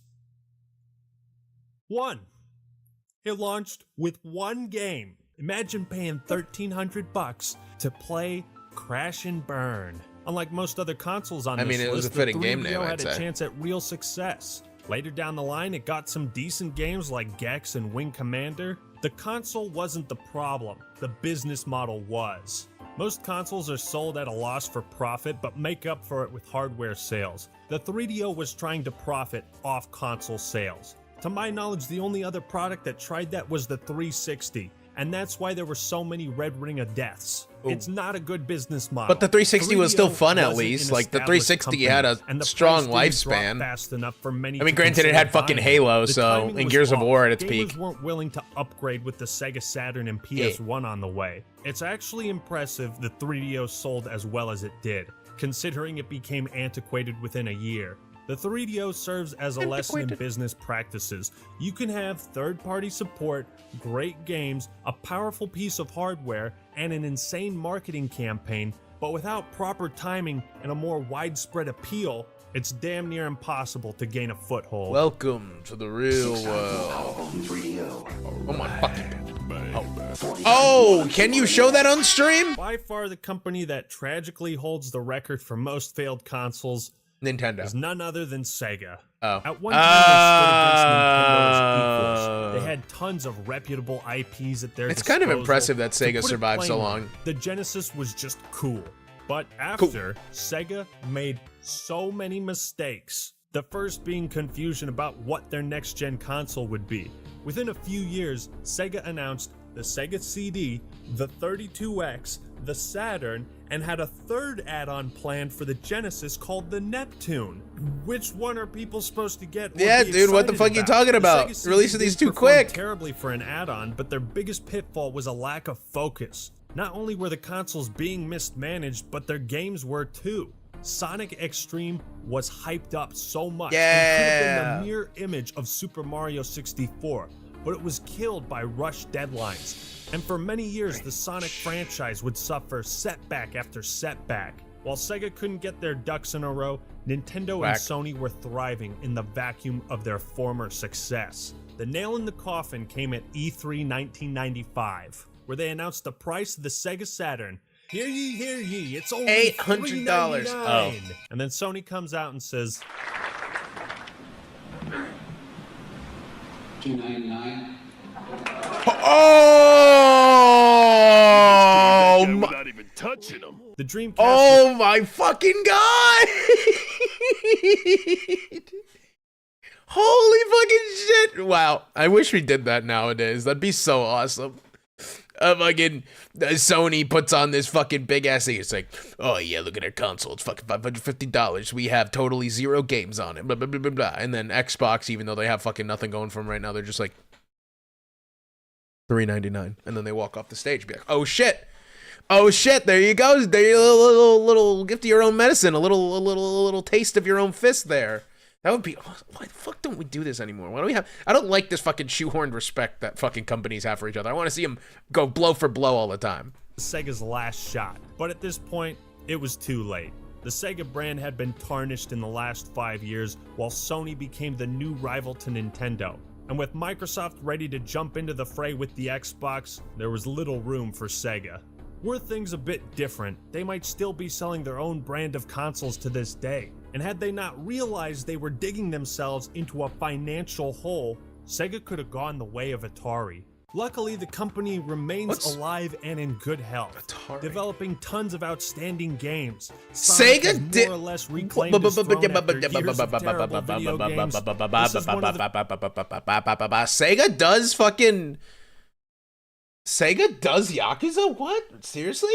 [SPEAKER 12] One. It launched with one game. Imagine paying $1,300 to play Crash and Burn. Unlike most other consoles on this list,
[SPEAKER 1] it was a fitting game name,
[SPEAKER 12] I'd say. Had a chance at real success. Later down the line, it got some decent games like Gex and Wing Commander. The console wasn't the problem, the business model was. Most consoles are sold at a loss for profit, but make up for it with hardware sales. The 3DO was trying to profit off console sales. To my knowledge, the only other product that tried that was the 360, and that's why there were so many Red Ring of deaths. It's not a good business model.
[SPEAKER 1] But the 360 was still fun, at least. Like, the 360 had a strong lifespan.
[SPEAKER 12] Fast enough for many
[SPEAKER 1] I mean, granted, it had fucking Halo, so, and Gears of War at its peak.
[SPEAKER 12] Gamers weren't willing to upgrade with the Sega Saturn and PS1 on the way. It's actually impressive the 3DO sold as well as it did, considering it became antiquated within a year. The 3DO serves as a lesson in business practices. You can have third-party support, great games, a powerful piece of hardware, and an insane marketing campaign, but without proper timing and a more widespread appeal, it's damn near impossible to gain a foothold.
[SPEAKER 1] Welcome to the real world. Oh my fucking Oh, can you show that on stream?
[SPEAKER 12] By far the company that tragically holds the record for most failed consoles,
[SPEAKER 1] Nintendo,
[SPEAKER 12] is none other than Sega.
[SPEAKER 1] Oh.
[SPEAKER 12] At one time, they stood against Nintendo as equals. They had tons of reputable IPs at their disposal.
[SPEAKER 1] It's kind of impressive that Sega survived so long.
[SPEAKER 12] The Genesis was just cool. But after, Sega made so many mistakes. The first being confusion about what their next-gen console would be. Within a few years, Sega announced the Sega CD, the 32X, the Saturn, and had a third add-on planned for the Genesis called the Neptune. Which one are people supposed to get?
[SPEAKER 1] Yeah, dude, what the fuck are you talking about? Releasing these too quick.
[SPEAKER 12] Terribly for an add-on, but their biggest pitfall was a lack of focus. Not only were the consoles being mismanaged, but their games were too. Sonic X-treme was hyped up so much
[SPEAKER 1] Yeah.
[SPEAKER 12] and could have been the mirror image of Super Mario 64, but it was killed by rushed deadlines. And for many years, the Sonic franchise would suffer setback after setback. While Sega couldn't get their ducks in a row, Nintendo
[SPEAKER 1] Whack.
[SPEAKER 12] and Sony were thriving in the vacuum of their former success. The nail in the coffin came at E3 1995, where they announced the price of the Sega Saturn. Hear ye, it's only
[SPEAKER 1] $800.
[SPEAKER 12] $399. And then Sony comes out and says,
[SPEAKER 6] $299.
[SPEAKER 1] Oh!
[SPEAKER 12] without even touching them. The Dreamcast.
[SPEAKER 1] Oh my fucking god! Holy fucking shit! Wow, I wish we did that nowadays. That'd be so awesome. Fucking Sony puts on this fucking big ass thing. It's like, oh yeah, look at our console. It's fucking $550. We have totally 0 games on it. Blah blah blah blah blah. And then Xbox, even though they have fucking nothing going for them right now, they're just like $399. And then they walk off the stage, be like, oh shit. Oh shit, there you go. There you little gift of your own medicine, a little taste of your own fist there. That would be, why the fuck don't we do this anymore? Why don't we have, I don't like this fucking shoehorned respect that fucking companies have for each other. I want to see them go blow for blow all the time.
[SPEAKER 12] Sega's last shot. But at this point, it was too late. The Sega brand had been tarnished in the last 5 years, while Sony became the new rival to Nintendo. And with Microsoft ready to jump into the fray with the Xbox, there was little room for Sega. Were things a bit different, they might still be selling their own brand of consoles to this day. And had they not realized they were digging themselves into a financial hole, Sega could have gone the way of Atari. Luckily, the company remains alive and in good health, developing tons of outstanding games. Sonic has
[SPEAKER 1] Sega
[SPEAKER 12] more or less reclaimed his throne after years of terrible video games. This is one of the
[SPEAKER 1] Sega does Yakuza? What? Seriously?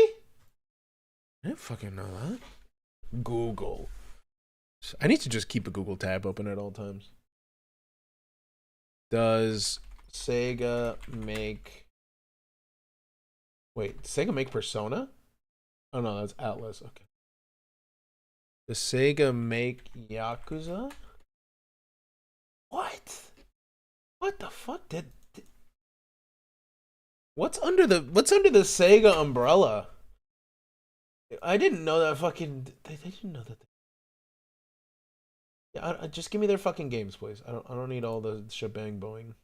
[SPEAKER 1] I didn't fucking know that. Google. I need to just keep a Google tab open at all times. Does Sega make... Wait, Sega make Persona? Oh no, that's Atlas. Okay. Does Sega make Yakuza? What? What the fuck did... What's under the Sega umbrella? I didn't know that fucking... They didn't know that... Yeah, just give me their fucking games, please. I don't need all the shebang boing.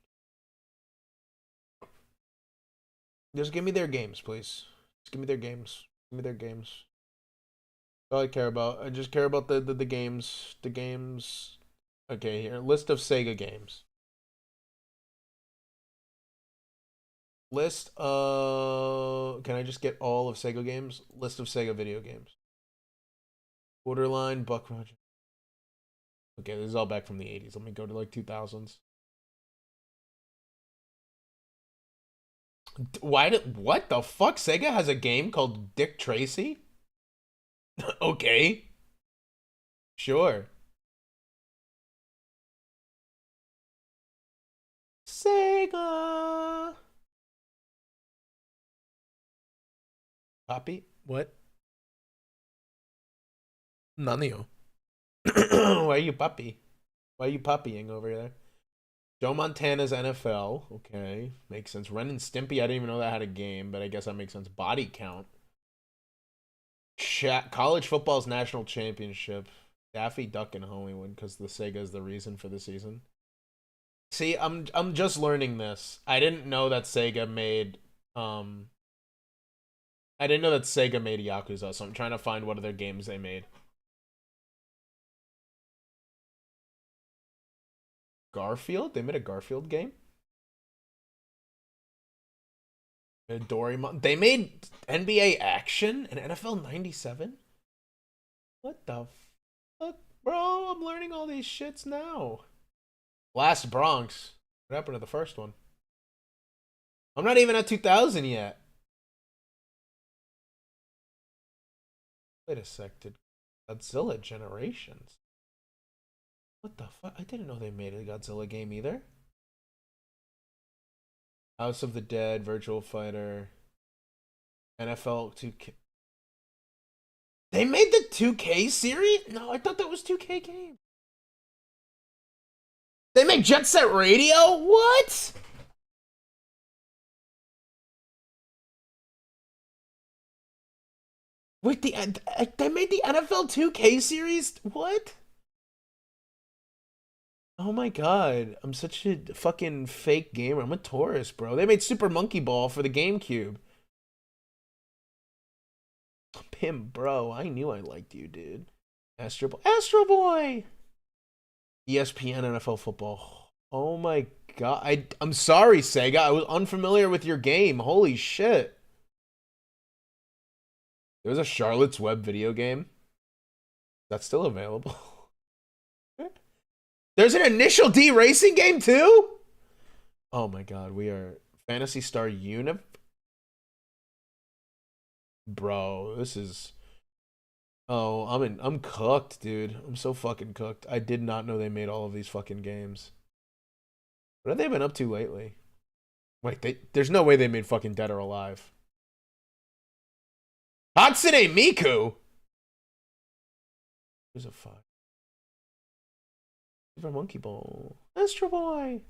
[SPEAKER 1] Just give me their games, please. Just give me their games. Give me their games. That's all I care about. I just care about the games. The games. Okay, here. List of Sega games. List of... Can I just get all of Sega games? List of Sega video games. Borderline, Buck Rogers. Okay, this is all back from the 80s. Let me go to like 2000s. What the fuck? Sega has a game called Dick Tracy? Okay. Sure. Sega. Poppy? What? Nanio. Why are you puppy? Why are you puppying over there? Joe Montana's NFL. Okay. Makes sense. Ren and Stimpy. I didn't even know that had a game, but I guess that makes sense. Body Count. College football's national championship. Daffy Duck in Hollywood, because the Sega is the reason for the season. See, I'm just learning this. I didn't know that Sega made Yakuza, so I'm trying to find what other games they made. Garfield? They made a Garfield game? Doraemon. They made NBA Action and NFL 97? What the fuck? Bro, I'm learning all these shits now. Last Bronx. What happened to the first one? I'm not even at 2000 yet. Wait a sec. Did Godzilla Generations? What the fuck? I didn't know they made a Godzilla game either. House of the Dead, Virtual Fighter, NFL 2K. They made the 2K series? No, I thought that was 2K game. They make Jet Set Radio? What? Wait, they made the NFL 2K series? What? Oh my god, I'm such a fucking fake gamer. I'm a tourist, bro. They made Super Monkey Ball for the GameCube. Pim, bro, I knew I liked you, dude. Astro Boy! ESPN NFL football. Oh my god. I'm sorry, Sega. I was unfamiliar with your game. Holy shit. There's a Charlotte's Web video game. That's still available. There's an Initial D racing game too? Oh my god, we are Phantasy Star Uni. Bro, this is oh, I'm cooked, dude. I'm so fucking cooked. I did not know they made all of these fucking games. What have they been up to lately? Wait, there's no way they made fucking Dead or Alive. Hatsune Miku? Who's a fuck? Super Monkey Ball. Astro Boy.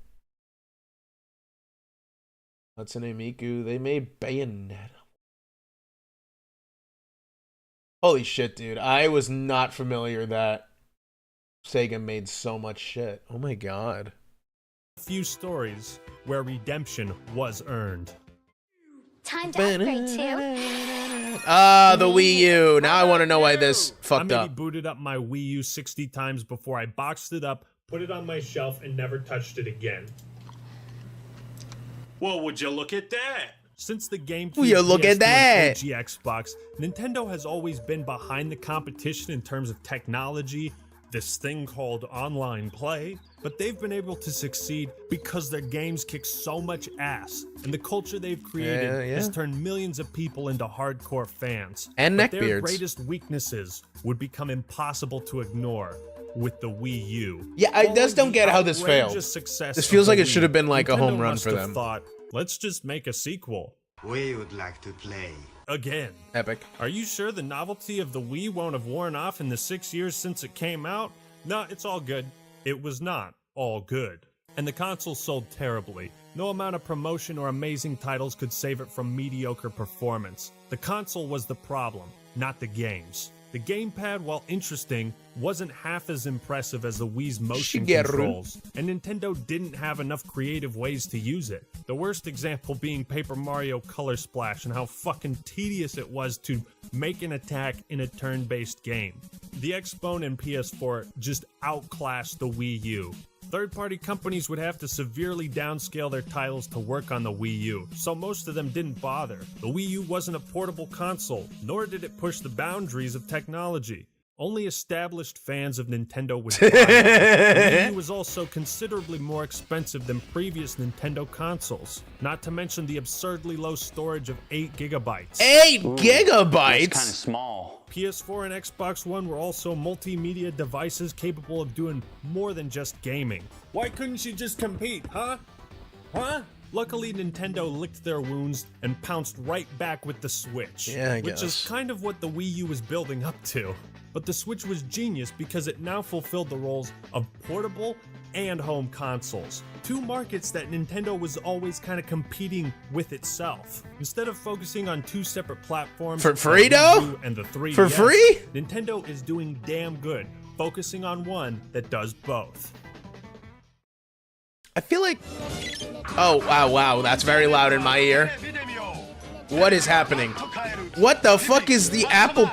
[SPEAKER 1] Hatsune Miku. They made Bayonetta. Holy shit, dude. I was not familiar that Sega made so much shit. Oh my god.
[SPEAKER 12] A few stories where redemption was earned.
[SPEAKER 7] Time to upgrade too.
[SPEAKER 1] Ah, the Wii U. Now I want to know why this fucked
[SPEAKER 12] I
[SPEAKER 1] up.
[SPEAKER 12] maybe booted up my Wii U 60 times before I boxed it up, put it on my shelf, and never touched it again.
[SPEAKER 9] Well, would you look at that?
[SPEAKER 12] Since the GameCube,
[SPEAKER 1] Will you look at
[SPEAKER 12] PS2,
[SPEAKER 1] that?
[SPEAKER 12] and OG Xbox, Nintendo has always been behind the competition in terms of technology, this thing called online play, but they've been able to succeed because their games kick so much ass, and the culture they've created has turned millions of people into hardcore fans.
[SPEAKER 1] And
[SPEAKER 12] But their
[SPEAKER 1] neckbeards.
[SPEAKER 12] greatest weaknesses would become impossible to ignore with the Wii U.
[SPEAKER 1] Yeah, I just don't get how this failed.
[SPEAKER 12] Outrageous success
[SPEAKER 1] This
[SPEAKER 12] of
[SPEAKER 1] feels
[SPEAKER 12] the
[SPEAKER 1] like it
[SPEAKER 12] Wii,
[SPEAKER 1] should have been like a home
[SPEAKER 12] Nintendo
[SPEAKER 1] run
[SPEAKER 12] must
[SPEAKER 1] for
[SPEAKER 12] have
[SPEAKER 1] them.
[SPEAKER 12] Thought, let's just make a sequel.
[SPEAKER 23] We would like to play.
[SPEAKER 12] Again.
[SPEAKER 1] Epic.
[SPEAKER 12] Are you sure the novelty of the Wii won't have worn off in the 6 years since it came out? No, it's all good. It was not all good. And the console sold terribly. No amount of promotion or amazing titles could save it from mediocre performance. The console was the problem, not the games. The gamepad, while interesting, wasn't half as impressive as the Wii's motion
[SPEAKER 1] Shigeru.
[SPEAKER 12] controls, and Nintendo didn't have enough creative ways to use it. The worst example being Paper Mario Color Splash and how fucking tedious it was to make an attack in a turn-based game. The Xbone and PS4 just outclassed the Wii U. Third-party companies would have to severely downscale their titles to work on the Wii U, so most of them didn't bother. The Wii U wasn't a portable console, nor did it push the boundaries of technology. Only established fans of Nintendo would buy it. The Wii U was also considerably more expensive than previous Nintendo consoles, not to mention the absurdly low storage of 8 gigabytes.
[SPEAKER 1] 8 gigabytes?
[SPEAKER 23] That's kind of small.
[SPEAKER 12] PS4 and Xbox One were also multimedia devices capable of doing more than just gaming. Why couldn't you just compete, huh? Huh? Luckily, Nintendo licked their wounds and pounced right back with the Switch.
[SPEAKER 1] Yeah, I
[SPEAKER 12] which
[SPEAKER 1] guess.
[SPEAKER 12] is kind of what the Wii U was building up to. But the Switch was genius because it now fulfilled the roles of portable and home consoles. Two markets that Nintendo was always kind of competing with itself. Instead of focusing on two separate platforms,
[SPEAKER 1] For free,
[SPEAKER 12] the Wii
[SPEAKER 1] though?
[SPEAKER 12] U and the 3DS,
[SPEAKER 1] For free?
[SPEAKER 12] Nintendo is doing damn good, focusing on one that does both.
[SPEAKER 1] I feel like... Oh, wow, that's very loud in my ear. What is happening? What the fuck is the Apple...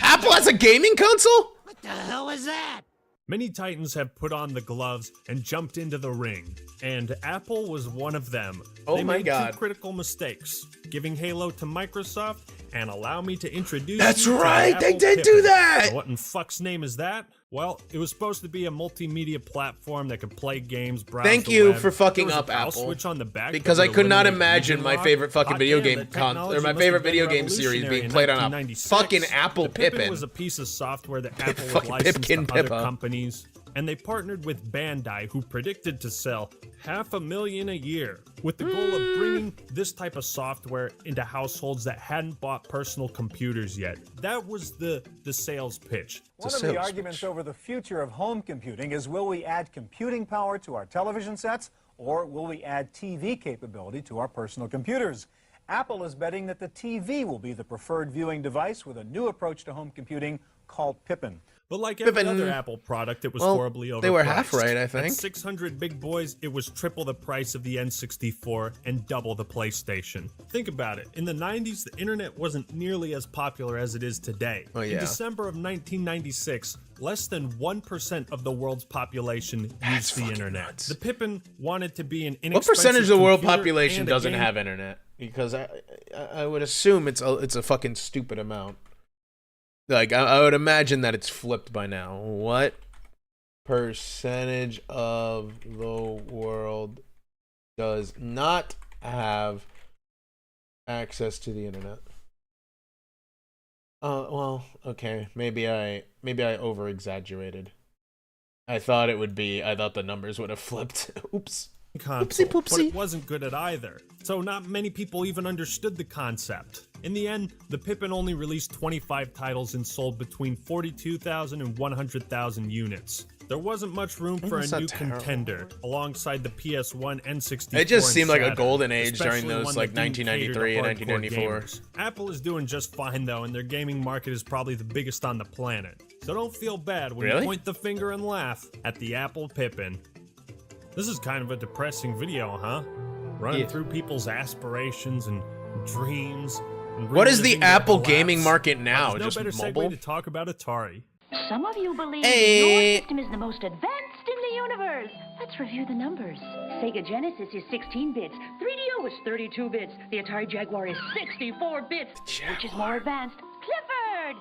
[SPEAKER 1] Apple has a gaming console?
[SPEAKER 14] What the hell is that?
[SPEAKER 12] Many titans have put on the gloves and jumped into the ring, and Apple was one of them.
[SPEAKER 1] Oh
[SPEAKER 12] they
[SPEAKER 1] my
[SPEAKER 12] made
[SPEAKER 1] God.
[SPEAKER 12] two critical mistakes, giving Halo to Microsoft, and allow me to introduce
[SPEAKER 1] That's
[SPEAKER 12] you to
[SPEAKER 1] right,
[SPEAKER 12] the
[SPEAKER 1] they
[SPEAKER 12] Apple
[SPEAKER 1] did do
[SPEAKER 12] Pippin.
[SPEAKER 1] that!
[SPEAKER 12] What in fuck's name is that? Well, it was supposed to be a multimedia platform that could play games, browse
[SPEAKER 1] Thank
[SPEAKER 12] the
[SPEAKER 1] you
[SPEAKER 12] web.
[SPEAKER 1] for fucking
[SPEAKER 12] There was a
[SPEAKER 1] up,
[SPEAKER 12] power
[SPEAKER 1] Apple.
[SPEAKER 12] switch on the back
[SPEAKER 1] Because
[SPEAKER 12] that
[SPEAKER 1] I
[SPEAKER 12] would
[SPEAKER 1] could not
[SPEAKER 12] eliminate
[SPEAKER 1] imagine
[SPEAKER 12] region
[SPEAKER 1] my
[SPEAKER 12] lock.
[SPEAKER 1] favorite fucking
[SPEAKER 12] Hot
[SPEAKER 1] video
[SPEAKER 12] damn,
[SPEAKER 1] game
[SPEAKER 12] that technology
[SPEAKER 1] or my
[SPEAKER 12] must
[SPEAKER 1] favorite
[SPEAKER 12] have been
[SPEAKER 1] video game series
[SPEAKER 12] revolutionary
[SPEAKER 1] being
[SPEAKER 12] in
[SPEAKER 1] played on a
[SPEAKER 12] 1996.
[SPEAKER 1] fucking Apple
[SPEAKER 12] The Pippin
[SPEAKER 1] Pippin.
[SPEAKER 12] was a piece of software that Apple would
[SPEAKER 1] Fucking
[SPEAKER 12] license to
[SPEAKER 1] Pipkin
[SPEAKER 12] other
[SPEAKER 1] Pippa.
[SPEAKER 12] companies. and they partnered with Bandai, who predicted to sell 500,000 a year, with the goal of bringing this type of software into households that hadn't bought personal computers yet. That was the sales pitch.
[SPEAKER 2] One of the arguments over the future of home computing is, will we add computing power to our television sets, or will we add TV capability to our personal computers? Apple is betting that the TV will be the preferred viewing device with a new approach to home computing called Pippin.
[SPEAKER 12] But like every other Apple product, it was horribly overpriced.
[SPEAKER 1] They were half right, I think.
[SPEAKER 12] At 600 big boys, it was triple the price of the N64 and double the PlayStation. Think about it. In the 90s, the internet wasn't nearly as popular as it is today.
[SPEAKER 1] Oh, yeah.
[SPEAKER 12] In December of 1996, less than 1% of the world's population used the internet.
[SPEAKER 1] Nuts.
[SPEAKER 12] The Pippin wanted to be an inexpensive
[SPEAKER 1] What percentage of the world
[SPEAKER 12] computer
[SPEAKER 1] population
[SPEAKER 12] and a
[SPEAKER 1] doesn't
[SPEAKER 12] game.
[SPEAKER 1] have internet? Because I would assume it's a fucking stupid amount. Like, I would imagine that it's flipped by now. What percentage of the world does not have access to the internet? Well, okay. Maybe I over-exaggerated. I thought the numbers would have flipped. Oops.
[SPEAKER 12] Console,
[SPEAKER 1] Oopsie poopsie.
[SPEAKER 12] but it wasn't good at either, so not many people even understood the concept. In the end, the Pippin only released 25 titles and sold between 42,000 and 100,000 units. There wasn't much room for a new contender alongside the PS1, N64.
[SPEAKER 1] It just
[SPEAKER 12] and
[SPEAKER 1] seemed like a
[SPEAKER 12] Saturn,
[SPEAKER 1] golden age during
[SPEAKER 12] especially
[SPEAKER 1] those
[SPEAKER 12] one
[SPEAKER 1] like
[SPEAKER 12] that didn't cater to
[SPEAKER 1] 1993 and
[SPEAKER 12] hardcore
[SPEAKER 1] 1994.
[SPEAKER 12] gamers. Apple is doing just fine though, and their gaming market is probably the biggest on the planet. So don't feel bad when you point the finger and laugh at the Apple Pippin. This is kind of a depressing video, huh? Running through people's aspirations and dreams. And
[SPEAKER 1] What is the
[SPEAKER 12] reliving their
[SPEAKER 1] Apple
[SPEAKER 12] collapse.
[SPEAKER 1] gaming market now?
[SPEAKER 12] There's
[SPEAKER 1] Just
[SPEAKER 12] no better
[SPEAKER 1] mobile?
[SPEAKER 12] segue to talk about Atari.
[SPEAKER 18] Some of you believe
[SPEAKER 1] Hey.
[SPEAKER 18] your system is the most advanced in the universe. Let's review the numbers. Sega Genesis is 16 bits. 3DO is 32 bits. The Atari Jaguar is 64 bits. Which is more advanced? Clifford!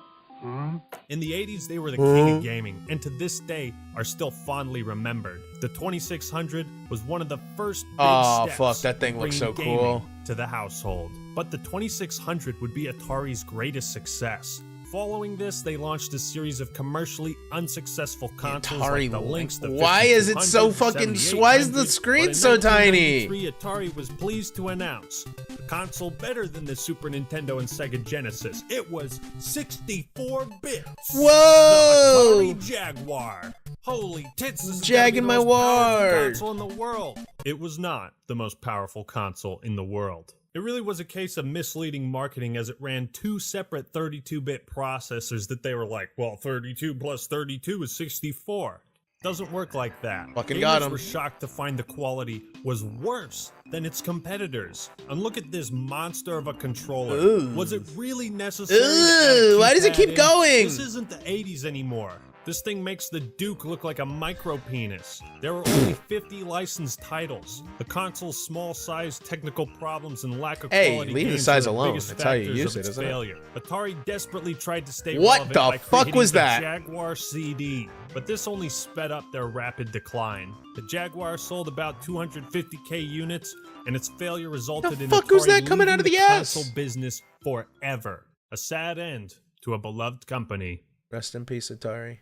[SPEAKER 12] In the 80s, they were the king of gaming, and to this day are still fondly remembered. The 2600 was one of the first big
[SPEAKER 1] Oh,
[SPEAKER 12] steps
[SPEAKER 1] fuck, that thing
[SPEAKER 12] in
[SPEAKER 1] looks so
[SPEAKER 12] bringing
[SPEAKER 1] cool.
[SPEAKER 12] gaming to the household. But the 2600 would be Atari's greatest success. Following this, they launched a series of commercially unsuccessful consoles like
[SPEAKER 1] Atari
[SPEAKER 12] the Lynx, the
[SPEAKER 1] Why is it so
[SPEAKER 12] 5200,
[SPEAKER 1] fucking? Why is the
[SPEAKER 12] 7800,
[SPEAKER 1] screen
[SPEAKER 12] but in
[SPEAKER 1] so tiny?
[SPEAKER 12] 1993, Atari was pleased to announce a console better than the Super Nintendo and Sega Genesis. It was 64 bits.
[SPEAKER 1] Whoa!
[SPEAKER 12] The Atari Jaguar. Holy tits! This is
[SPEAKER 1] Jagging my
[SPEAKER 12] the most powerful
[SPEAKER 1] ward.
[SPEAKER 12] console in the world. It was not the most powerful console in the world. It really was a case of misleading marketing, as it ran two separate 32-bit processors that they were like, well, 32 plus 32 is 64. Doesn't work like that.
[SPEAKER 1] Fucking got
[SPEAKER 12] Gamers
[SPEAKER 1] 'em.
[SPEAKER 12] were shocked to find the quality was worse than its competitors. And look at this monster of a controller.
[SPEAKER 1] Ooh.
[SPEAKER 12] Was it really necessary to add
[SPEAKER 1] Ooh,
[SPEAKER 12] a
[SPEAKER 1] why does it
[SPEAKER 12] keypad
[SPEAKER 1] keep
[SPEAKER 12] in?
[SPEAKER 1] going?
[SPEAKER 12] This isn't the 80s anymore. This thing makes the Duke look like a micro penis. There were only 50 licensed titles. The console's small size, technical problems, and lack of
[SPEAKER 1] Hey,
[SPEAKER 12] quality
[SPEAKER 1] leave the
[SPEAKER 12] games
[SPEAKER 1] size
[SPEAKER 12] were the
[SPEAKER 1] alone.
[SPEAKER 12] biggest
[SPEAKER 1] That's how you
[SPEAKER 12] factors
[SPEAKER 1] use
[SPEAKER 12] of
[SPEAKER 1] it,
[SPEAKER 12] its
[SPEAKER 1] isn't it?
[SPEAKER 12] failure. Atari desperately tried to stay
[SPEAKER 1] What
[SPEAKER 12] relevant
[SPEAKER 1] the
[SPEAKER 12] by
[SPEAKER 1] fuck
[SPEAKER 12] creating
[SPEAKER 1] was
[SPEAKER 12] the
[SPEAKER 1] that?
[SPEAKER 12] Jaguar CD, but this only sped up their rapid decline. The Jaguar sold about 250k units, and its failure resulted in
[SPEAKER 1] fuck was
[SPEAKER 12] Atari
[SPEAKER 1] that coming out of
[SPEAKER 12] leaving
[SPEAKER 1] the ass?
[SPEAKER 12] console business forever. A sad end to a beloved company.
[SPEAKER 1] Rest in peace, Atari.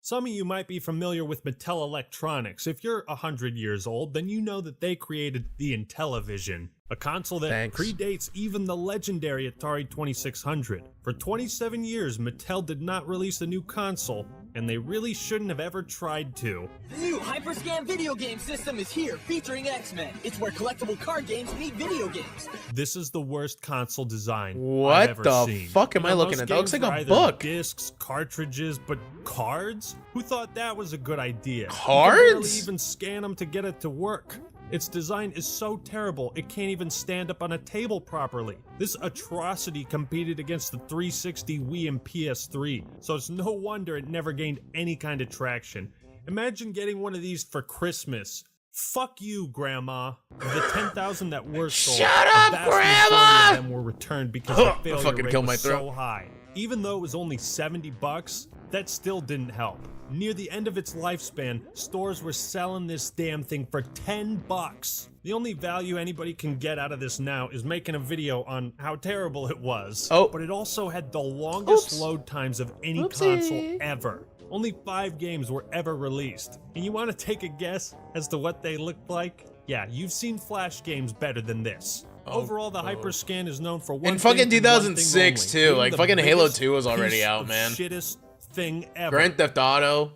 [SPEAKER 12] Some of you might be familiar with Mattel Electronics. If you're 100 years old, then you know that they created the Intellivision, a console that predates even the legendary Atari 2600. For 27 years, Mattel did not release a new console, and they really shouldn't have ever tried to.
[SPEAKER 5] The new Hyperscan video game system is here, featuring X-Men. It's where collectible card games meet video games.
[SPEAKER 12] This is the worst console design
[SPEAKER 1] What
[SPEAKER 12] I've ever
[SPEAKER 1] the
[SPEAKER 12] seen.
[SPEAKER 1] fuck am
[SPEAKER 12] You
[SPEAKER 1] I
[SPEAKER 12] know,
[SPEAKER 1] looking
[SPEAKER 12] most
[SPEAKER 1] at? That looks
[SPEAKER 12] games
[SPEAKER 1] like a
[SPEAKER 12] were either
[SPEAKER 1] book.
[SPEAKER 12] Discs, cartridges, but cards? Who thought that was a good idea?
[SPEAKER 1] Cards?
[SPEAKER 12] You can barely even scan them to get it to work. Its design is so terrible, it can't even stand up on a table properly. This atrocity competed against the 360, Wii, and PS3, so it's no wonder it never gained any kind of traction. Imagine getting one of these for Christmas. Fuck you, Grandma. Of the 10,000 that were sold,
[SPEAKER 1] Shut
[SPEAKER 12] a
[SPEAKER 1] up,
[SPEAKER 12] vast
[SPEAKER 1] Grandma!
[SPEAKER 12] majority of them were returned because the failure
[SPEAKER 1] fucking
[SPEAKER 12] rate
[SPEAKER 1] killed
[SPEAKER 12] was
[SPEAKER 1] my
[SPEAKER 12] so
[SPEAKER 1] throat.
[SPEAKER 12] high. Even though it was only $70, that still didn't help. Near the end of its lifespan, stores were selling this damn thing for $10. The only value anybody can get out of this now is making a video on how terrible it was.
[SPEAKER 1] Oh.
[SPEAKER 12] But it also had the longest
[SPEAKER 1] Oops.
[SPEAKER 12] load times of any
[SPEAKER 1] Oopsie.
[SPEAKER 12] console ever. only 5 games were ever released. And you want to take a guess as to what they looked like? Yeah, you've seen Flash games better than this. Overall, the Hyperscan is known for one
[SPEAKER 1] in fucking
[SPEAKER 12] thing and one
[SPEAKER 1] 2006
[SPEAKER 12] thing only,
[SPEAKER 1] too. Like
[SPEAKER 12] the
[SPEAKER 1] fucking Halo
[SPEAKER 12] biggest
[SPEAKER 1] 2 was already
[SPEAKER 12] piece
[SPEAKER 1] out,
[SPEAKER 12] of
[SPEAKER 1] man.
[SPEAKER 12] Shittest thing ever.
[SPEAKER 1] Grand Theft Auto,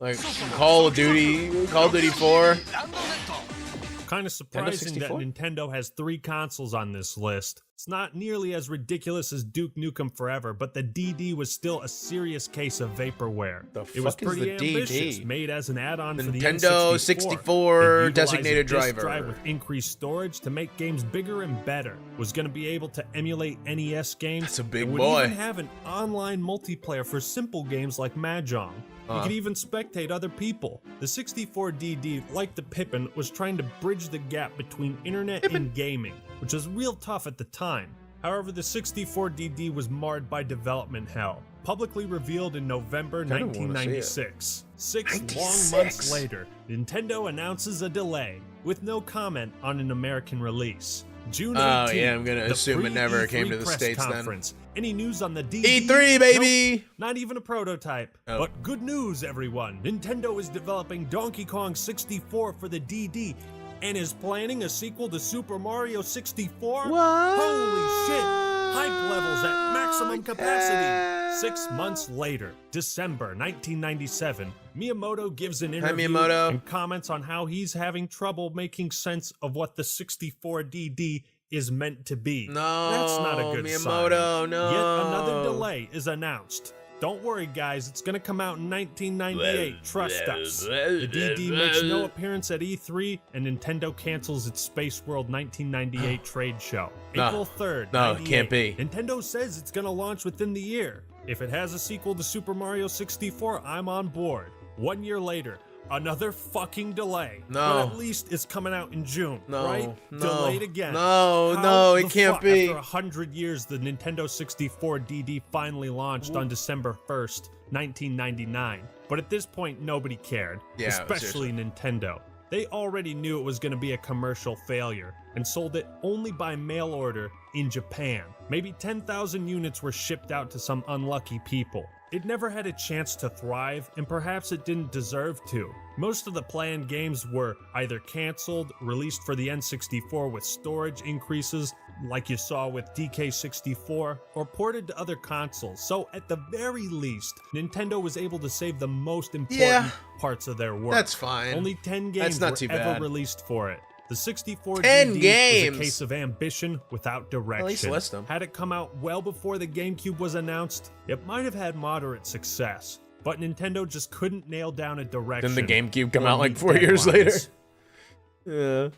[SPEAKER 1] like Call of Duty 4.
[SPEAKER 12] Kind of surprising that
[SPEAKER 1] 64?
[SPEAKER 12] Nintendo has 3 consoles on this list. It's not nearly as ridiculous as Duke Nukem Forever, but the DD was still a serious case of vaporware. It was
[SPEAKER 1] fuck is
[SPEAKER 12] pretty
[SPEAKER 1] the DD?
[SPEAKER 12] ambitious, made as an add-on for the
[SPEAKER 1] Nintendo
[SPEAKER 12] N64.
[SPEAKER 1] 64
[SPEAKER 12] It utilized
[SPEAKER 1] designated
[SPEAKER 12] a disk
[SPEAKER 1] driver.
[SPEAKER 12] drive with increased storage to make games bigger and better. Was going to be able to emulate NES games.
[SPEAKER 1] That's a big
[SPEAKER 12] and would
[SPEAKER 1] boy.
[SPEAKER 12] even have an online multiplayer for simple games like Mahjong. You could even spectate other people. The 64DD, like the Pippin, was trying to bridge the gap between internet and gaming, which was real tough at the time. However, the 64DD was marred by development hell. Publicly revealed in November 1996. 6 long months later, Nintendo announces a delay, with no comment on an American release. June 18th,
[SPEAKER 1] yeah, I'm gonna
[SPEAKER 12] the
[SPEAKER 1] assume it never came to the
[SPEAKER 12] press
[SPEAKER 1] States then.
[SPEAKER 12] conference. Any news on the DD?
[SPEAKER 1] E3, baby!
[SPEAKER 12] Nope, not even a prototype.
[SPEAKER 1] Oh.
[SPEAKER 12] But good news, everyone. Nintendo is developing Donkey Kong 64 for the DD and is planning a sequel to Super Mario 64?
[SPEAKER 1] What?
[SPEAKER 12] Holy shit! Hype levels at maximum capacity. 6 months later, December 1997, Miyamoto gives an interview
[SPEAKER 1] Miyamoto.
[SPEAKER 12] and comments on how he's having trouble making sense of what the 64DD is meant to be.
[SPEAKER 1] No,
[SPEAKER 12] That's not a good
[SPEAKER 1] Miyamoto,
[SPEAKER 12] sign.
[SPEAKER 1] no.
[SPEAKER 12] Yet another delay is announced. Don't worry, guys, it's gonna come out in 1998, trust us. The DD makes no appearance at E3, and Nintendo cancels its Space World 1998 trade show.
[SPEAKER 1] No.
[SPEAKER 12] April 3rd,
[SPEAKER 1] No, it
[SPEAKER 12] 98,
[SPEAKER 1] can't be.
[SPEAKER 12] Nintendo says it's gonna launch within the year. If it has a sequel to Super Mario 64, I'm on board. 1 year later, another fucking delay.
[SPEAKER 1] No.
[SPEAKER 12] But at least it's coming out in June,
[SPEAKER 1] No,
[SPEAKER 12] right?
[SPEAKER 1] no,
[SPEAKER 12] Delayed again.
[SPEAKER 1] no,
[SPEAKER 12] How
[SPEAKER 1] no, it
[SPEAKER 12] the
[SPEAKER 1] can't
[SPEAKER 12] fuck,
[SPEAKER 1] be.
[SPEAKER 12] After 100 years, the Nintendo 64 DD finally launched on December 1st, 1999. But at this point, nobody cared,
[SPEAKER 1] Yeah,
[SPEAKER 12] especially Nintendo. They already knew it was going to be a commercial failure and sold it only by mail order in Japan. Maybe 10,000 units were shipped out to some unlucky people. It never had a chance to thrive, and perhaps it didn't deserve to. Most of the planned games were either canceled, released for the N64 with storage increases, like you saw with DK64, or ported to other consoles. So at the very least, Nintendo was able to save the most important parts of their work.
[SPEAKER 1] That's fine.
[SPEAKER 12] Only 10 games
[SPEAKER 1] That's not
[SPEAKER 12] were
[SPEAKER 1] too
[SPEAKER 12] ever
[SPEAKER 1] bad.
[SPEAKER 12] released for it. The 64
[SPEAKER 1] 10
[SPEAKER 12] DD
[SPEAKER 1] games.
[SPEAKER 12] was a case of ambition without direction.
[SPEAKER 1] At least list them.
[SPEAKER 12] Had it come out well before the GameCube was announced, it might have had moderate success. But Nintendo just couldn't nail down a direction.
[SPEAKER 1] Didn't the GameCube come
[SPEAKER 12] or
[SPEAKER 1] out like
[SPEAKER 12] meet
[SPEAKER 1] 4 years later?
[SPEAKER 12] deadlines.
[SPEAKER 1] Yeah.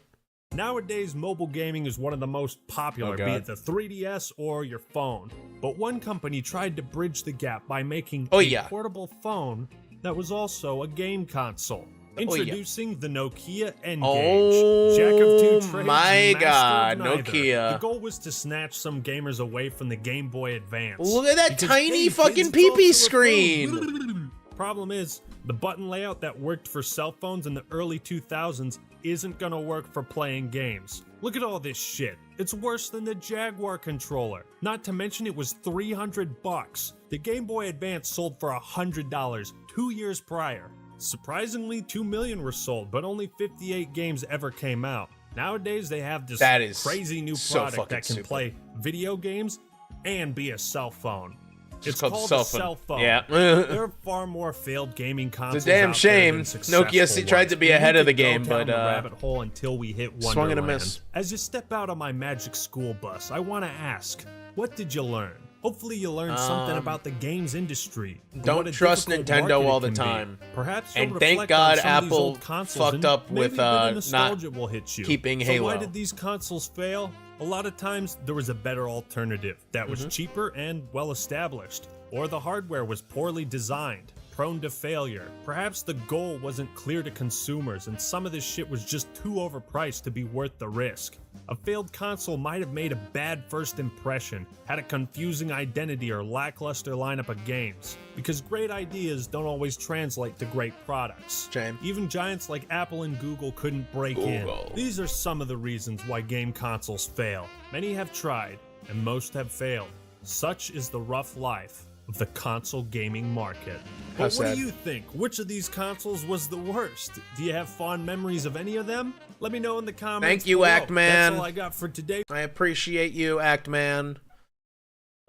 [SPEAKER 12] Nowadays, mobile gaming is one of the most popular,
[SPEAKER 1] Oh,
[SPEAKER 12] be
[SPEAKER 1] God.
[SPEAKER 12] it the 3DS or your phone. But one company tried to bridge the gap by making
[SPEAKER 1] Oh,
[SPEAKER 12] a
[SPEAKER 1] yeah.
[SPEAKER 12] portable phone that was also a game console.
[SPEAKER 1] Oh, yeah.
[SPEAKER 12] Introducing the Nokia N-Gage.
[SPEAKER 1] Oh,
[SPEAKER 12] Jack of two trades,
[SPEAKER 1] my
[SPEAKER 12] master
[SPEAKER 1] God,
[SPEAKER 12] of neither.
[SPEAKER 1] Nokia.
[SPEAKER 12] The goal was to snatch some gamers away from the Game Boy Advance.
[SPEAKER 1] Look at that
[SPEAKER 12] Because,
[SPEAKER 1] tiny
[SPEAKER 12] hey,
[SPEAKER 1] fucking
[SPEAKER 12] kids, it's
[SPEAKER 1] PP
[SPEAKER 12] also a
[SPEAKER 1] screen.
[SPEAKER 12] phone. Problem is, the button layout that worked for cell phones in the early 2000s isn't gonna work for playing games. Look at all this shit. It's worse than the Jaguar controller. Not to mention it was $300. The Game Boy Advance sold for $100 2 years prior. Surprisingly, 2 million were sold, but only 58 games ever came out. Nowadays, they have this
[SPEAKER 1] That is
[SPEAKER 12] crazy new
[SPEAKER 1] so
[SPEAKER 12] product
[SPEAKER 1] fucking
[SPEAKER 12] that can
[SPEAKER 1] stupid.
[SPEAKER 12] play video games and be a cell phone.
[SPEAKER 1] It's
[SPEAKER 12] It's
[SPEAKER 1] called
[SPEAKER 12] called
[SPEAKER 1] cell
[SPEAKER 12] a
[SPEAKER 1] phone.
[SPEAKER 12] cell phone.
[SPEAKER 1] Yeah.
[SPEAKER 12] There are far more failed gaming consoles.
[SPEAKER 1] It's a damn
[SPEAKER 12] out there
[SPEAKER 1] shame.
[SPEAKER 12] than successful
[SPEAKER 1] Nokia tried to be
[SPEAKER 12] ones.
[SPEAKER 1] ahead
[SPEAKER 12] We
[SPEAKER 1] of the
[SPEAKER 12] could go
[SPEAKER 1] game,
[SPEAKER 12] down
[SPEAKER 1] but,
[SPEAKER 12] the rabbit hole until we hit Wonderland.
[SPEAKER 1] swung and a miss.
[SPEAKER 12] As you step out of my magic school bus, I want to ask, what did you learn? Hopefully you learned something about the games industry. and
[SPEAKER 1] Don't
[SPEAKER 12] what a
[SPEAKER 1] trust
[SPEAKER 12] difficult
[SPEAKER 1] Nintendo
[SPEAKER 12] market it
[SPEAKER 1] all the
[SPEAKER 12] can be.
[SPEAKER 1] time.
[SPEAKER 12] Perhaps
[SPEAKER 1] And
[SPEAKER 12] you'll
[SPEAKER 1] thank
[SPEAKER 12] reflect
[SPEAKER 1] God
[SPEAKER 12] on some of these
[SPEAKER 1] Apple
[SPEAKER 12] old consoles
[SPEAKER 1] fucked
[SPEAKER 12] and
[SPEAKER 1] up
[SPEAKER 12] maybe
[SPEAKER 1] with,
[SPEAKER 12] a bit of
[SPEAKER 1] not
[SPEAKER 12] nostalgia will hit you.
[SPEAKER 1] keeping
[SPEAKER 12] So why
[SPEAKER 1] Halo.
[SPEAKER 12] did these consoles fail? A lot of times there was a better alternative that was cheaper and well established, or the hardware was poorly designed, prone to failure. Perhaps the goal wasn't clear to consumers and some of this shit was just too overpriced to be worth the risk. A failed console might have made a bad first impression, had a confusing identity or lackluster lineup of games, because great ideas don't always translate to great products.
[SPEAKER 1] Shame.
[SPEAKER 12] Even giants like Apple and Google couldn't break
[SPEAKER 1] Google.
[SPEAKER 12] in. These are some of the reasons why game consoles fail. Many have tried, and most have failed. Such is the rough life of the console gaming market. But what
[SPEAKER 1] sad.
[SPEAKER 12] do you think? Which of these consoles was the worst? Do you have fond memories of any of them? Let me know in the comments.
[SPEAKER 1] Thank you,
[SPEAKER 12] below.
[SPEAKER 1] Act Man.
[SPEAKER 12] That's all I got for today.
[SPEAKER 1] I appreciate you, Act Man.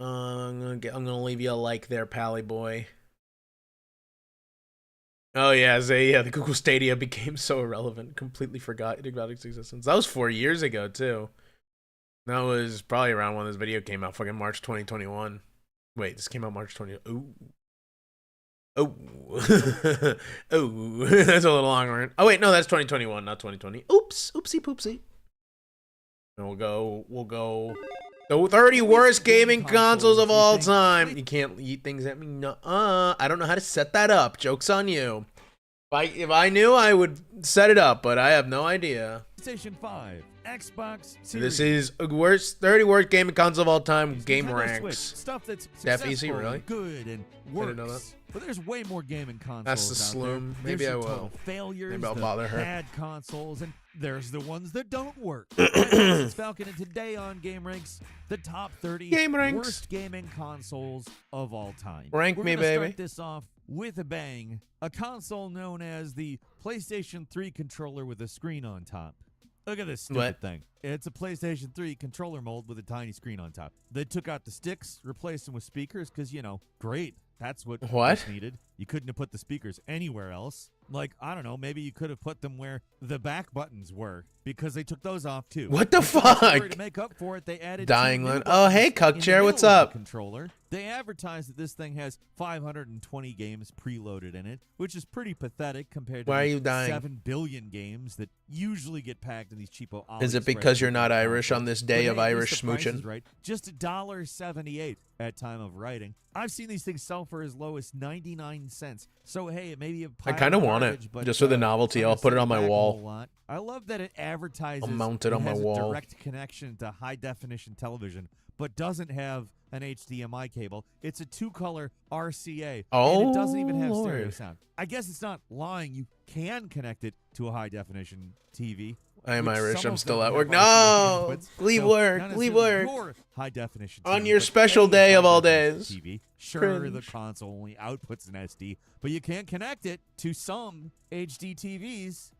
[SPEAKER 1] I'm gonna leave you a like there, Pally boy. Oh yeah, the Google Stadia became so irrelevant. Completely forgot about its existence. That was 4 years ago too. That was probably around when this video came out, fucking March 2021. Wait, this came out March 20. Ooh. Oh. Oh. That's a little longer. Oh wait, no, that's 2021, not 2020. Oops. Oopsie poopsie. And we'll go. The 30 worst gaming consoles of all time. You can't eat things at me. No, I don't know how to set that up. Joke's on you. If I knew, I would set it up, but I have no idea.
[SPEAKER 10] PlayStation 5, Xbox Series.
[SPEAKER 1] This is 30 worst gaming console of all time. Game
[SPEAKER 10] Nintendo
[SPEAKER 1] ranks.
[SPEAKER 10] Switch, stuff that's
[SPEAKER 1] Def
[SPEAKER 10] successful,
[SPEAKER 1] Easy, really?
[SPEAKER 10] good, and
[SPEAKER 1] I didn't know that.
[SPEAKER 10] works. But there's way more gaming consoles.
[SPEAKER 1] That's the
[SPEAKER 10] out
[SPEAKER 1] Sloom.
[SPEAKER 10] there.
[SPEAKER 1] Maybe
[SPEAKER 10] There's
[SPEAKER 1] I
[SPEAKER 10] the
[SPEAKER 1] will.
[SPEAKER 10] total failures,
[SPEAKER 1] Maybe I'll
[SPEAKER 10] the
[SPEAKER 1] bother her.
[SPEAKER 10] bad consoles, and there's the ones that don't work. It's Falcon, and today on Game Ranks, the top 30
[SPEAKER 1] Game Ranks.
[SPEAKER 10] worst gaming consoles of all time.
[SPEAKER 1] Rank
[SPEAKER 10] We're
[SPEAKER 1] me,
[SPEAKER 10] gonna
[SPEAKER 1] baby.
[SPEAKER 10] Start this off with a bang. A console known as the PlayStation 3 controller with a screen on top. Look at this stupid thing. It's a PlayStation 3 controller mold with a tiny screen on top. They took out the sticks, replaced them with speakers, because, great. That's what was needed. You couldn't have put the speakers anywhere else. Like, I don't know, maybe you could have put them where the back buttons were, because they took those off too.
[SPEAKER 1] What the fuck?
[SPEAKER 10] To make up for it, they added
[SPEAKER 1] Dying
[SPEAKER 10] two new
[SPEAKER 1] Land. Oh, hey,
[SPEAKER 10] buttons in the
[SPEAKER 1] Cuckchair, what's
[SPEAKER 10] middle of
[SPEAKER 1] up?
[SPEAKER 10] the controller. They advertised that this thing has 520 games preloaded in it, which is pretty pathetic compared to
[SPEAKER 1] Why are
[SPEAKER 10] the
[SPEAKER 1] you dying?
[SPEAKER 10] 7 billion games that usually get packed in these cheapo
[SPEAKER 1] Is it
[SPEAKER 10] AliExpress
[SPEAKER 1] because you're not
[SPEAKER 10] consoles.
[SPEAKER 1] Irish on this day
[SPEAKER 10] But
[SPEAKER 1] of
[SPEAKER 10] hey, at
[SPEAKER 1] Irish
[SPEAKER 10] least the price is
[SPEAKER 1] smooching?
[SPEAKER 10] right. Just $1.78 at time of writing. I've seen these things sell for as low as 99 cents. So hey, it may be a
[SPEAKER 1] I
[SPEAKER 10] pile
[SPEAKER 1] kind of
[SPEAKER 10] of
[SPEAKER 1] want
[SPEAKER 10] garbage,
[SPEAKER 1] it,
[SPEAKER 10] but,
[SPEAKER 1] just for the novelty. I'll put it on my
[SPEAKER 10] back a
[SPEAKER 1] wall.
[SPEAKER 10] whole lot. I love that it advertises.
[SPEAKER 1] I'll mount it on my
[SPEAKER 10] has
[SPEAKER 1] wall.
[SPEAKER 10] A direct connection to high definition television, but doesn't have an HDMI cable. It's a 2-color RCA, and it doesn't even have stereo
[SPEAKER 1] Lord.
[SPEAKER 10] sound. I guess it's not lying. You can connect it to a high definition TV.
[SPEAKER 1] I am
[SPEAKER 10] which
[SPEAKER 1] Irish.
[SPEAKER 10] some
[SPEAKER 1] I'm
[SPEAKER 10] of
[SPEAKER 1] still
[SPEAKER 10] them
[SPEAKER 1] at
[SPEAKER 10] have
[SPEAKER 1] work.
[SPEAKER 10] RCA
[SPEAKER 1] No!
[SPEAKER 10] inputs,
[SPEAKER 1] Leave
[SPEAKER 10] so
[SPEAKER 1] work.
[SPEAKER 10] not
[SPEAKER 1] Leave
[SPEAKER 10] necessarily
[SPEAKER 1] work.
[SPEAKER 10] your high definition
[SPEAKER 1] On
[SPEAKER 10] TV,
[SPEAKER 1] your
[SPEAKER 10] but
[SPEAKER 1] special
[SPEAKER 10] any
[SPEAKER 1] day of all
[SPEAKER 10] high-definition
[SPEAKER 1] days.
[SPEAKER 10] TV. Sure, the
[SPEAKER 1] Cringe.
[SPEAKER 10] console only outputs an SD, but you can connect it to some HD TVs.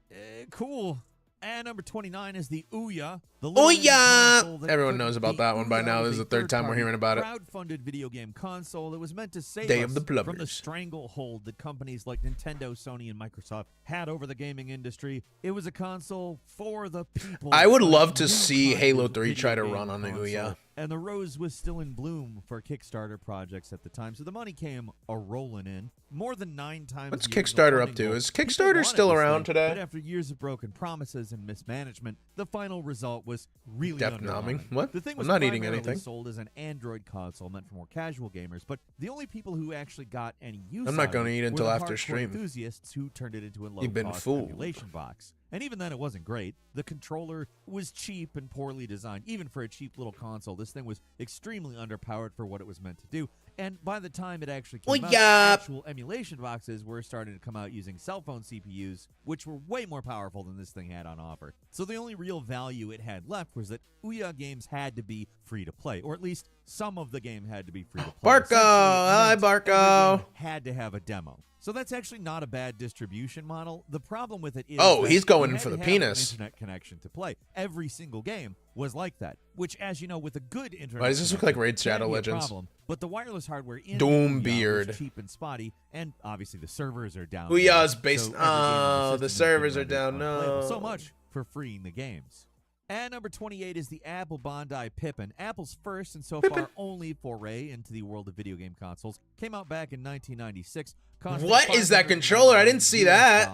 [SPEAKER 10] Cool. And number 29 is the Ouya. The little
[SPEAKER 1] Ouya!
[SPEAKER 10] console that
[SPEAKER 1] Everyone
[SPEAKER 10] couldn't
[SPEAKER 1] knows about
[SPEAKER 10] beat.
[SPEAKER 1] that one by
[SPEAKER 10] Ouya
[SPEAKER 1] now.
[SPEAKER 10] was
[SPEAKER 1] This is
[SPEAKER 10] a
[SPEAKER 1] the third time we're
[SPEAKER 10] third-party,
[SPEAKER 1] hearing about it.
[SPEAKER 10] crowd-funded video game console that was meant to save
[SPEAKER 1] Day
[SPEAKER 10] us
[SPEAKER 1] of the
[SPEAKER 10] from the
[SPEAKER 1] Blubbers.
[SPEAKER 10] stranglehold that companies like Nintendo, Sony, and Microsoft had over the gaming industry. It was a console for the people.
[SPEAKER 1] I would
[SPEAKER 10] a
[SPEAKER 1] love to
[SPEAKER 10] new
[SPEAKER 1] see
[SPEAKER 10] kind
[SPEAKER 1] Halo
[SPEAKER 10] of
[SPEAKER 1] 3 try to
[SPEAKER 10] video
[SPEAKER 1] run
[SPEAKER 10] game
[SPEAKER 1] on the
[SPEAKER 10] console.
[SPEAKER 1] Ouya.
[SPEAKER 10] And the rose was still in bloom for Kickstarter projects at the time, so the money came a-rolling in. More than 9 times.
[SPEAKER 1] What's
[SPEAKER 10] the original
[SPEAKER 1] Kickstarter up
[SPEAKER 10] funding
[SPEAKER 1] to?
[SPEAKER 10] goal.
[SPEAKER 1] Is
[SPEAKER 10] People
[SPEAKER 1] Kickstarter
[SPEAKER 10] wanted
[SPEAKER 1] still
[SPEAKER 10] this
[SPEAKER 1] around
[SPEAKER 10] thing,
[SPEAKER 1] today?
[SPEAKER 10] But after years of broken promises and mismanagement, the final result was really
[SPEAKER 1] Death numbing.
[SPEAKER 10] underwhelming.
[SPEAKER 1] What?
[SPEAKER 10] The thing
[SPEAKER 1] I'm
[SPEAKER 10] was
[SPEAKER 1] not eating
[SPEAKER 10] primarily
[SPEAKER 1] anything.
[SPEAKER 10] sold as an Android console meant for more casual gamers, but the only people who actually got any use
[SPEAKER 1] I'm not
[SPEAKER 10] out
[SPEAKER 1] gonna
[SPEAKER 10] of it
[SPEAKER 1] eat
[SPEAKER 10] were
[SPEAKER 1] until
[SPEAKER 10] the
[SPEAKER 1] after
[SPEAKER 10] hardcore
[SPEAKER 1] stream.
[SPEAKER 10] enthusiasts who turned it into a
[SPEAKER 1] You've been
[SPEAKER 10] low-cost
[SPEAKER 1] fooled.
[SPEAKER 10] emulation box. And even then, it wasn't great. The controller was cheap and poorly designed. Even for a cheap little console, this thing was extremely underpowered for what it was meant to do. And by the time it actually came out, actual emulation boxes were starting to come out using cell phone CPUs, which were way more powerful than this thing had on offer. So the only real value it had left was that Ouya games had to be free to play, or at least some of the game had to be free to play.
[SPEAKER 1] Barco!
[SPEAKER 10] Essentially, it
[SPEAKER 1] Hi,
[SPEAKER 10] meant every
[SPEAKER 1] Barco!
[SPEAKER 10] game had to have a demo. So that's actually not a bad distribution model. The problem with it is
[SPEAKER 1] Oh,
[SPEAKER 10] that
[SPEAKER 1] he's going
[SPEAKER 10] you
[SPEAKER 1] in for
[SPEAKER 10] had
[SPEAKER 1] the
[SPEAKER 10] to have an
[SPEAKER 1] penis.
[SPEAKER 10] internet connection to play. Every single game was like that, which, as you know, with a good internet
[SPEAKER 1] Why does this look
[SPEAKER 10] connection,
[SPEAKER 1] like Raid
[SPEAKER 10] can
[SPEAKER 1] Shadow
[SPEAKER 10] be a
[SPEAKER 1] Legends?
[SPEAKER 10] problem. But the wireless hardware in
[SPEAKER 1] Doombeard.
[SPEAKER 10] Ouya was cheap and spotty, and obviously the servers are down.
[SPEAKER 1] Ouya's
[SPEAKER 10] so
[SPEAKER 1] based.
[SPEAKER 10] every game on
[SPEAKER 1] Oh, the
[SPEAKER 10] system has been
[SPEAKER 1] servers are
[SPEAKER 10] rendered
[SPEAKER 1] down.
[SPEAKER 10] unplayable.
[SPEAKER 1] No.
[SPEAKER 10] So much for freeing the games. And number 28 is the Apple Bondi Pippin. Apple's first and so far only foray into the world of video game consoles. Came out back in 1996.
[SPEAKER 1] What is that controller? I didn't see that.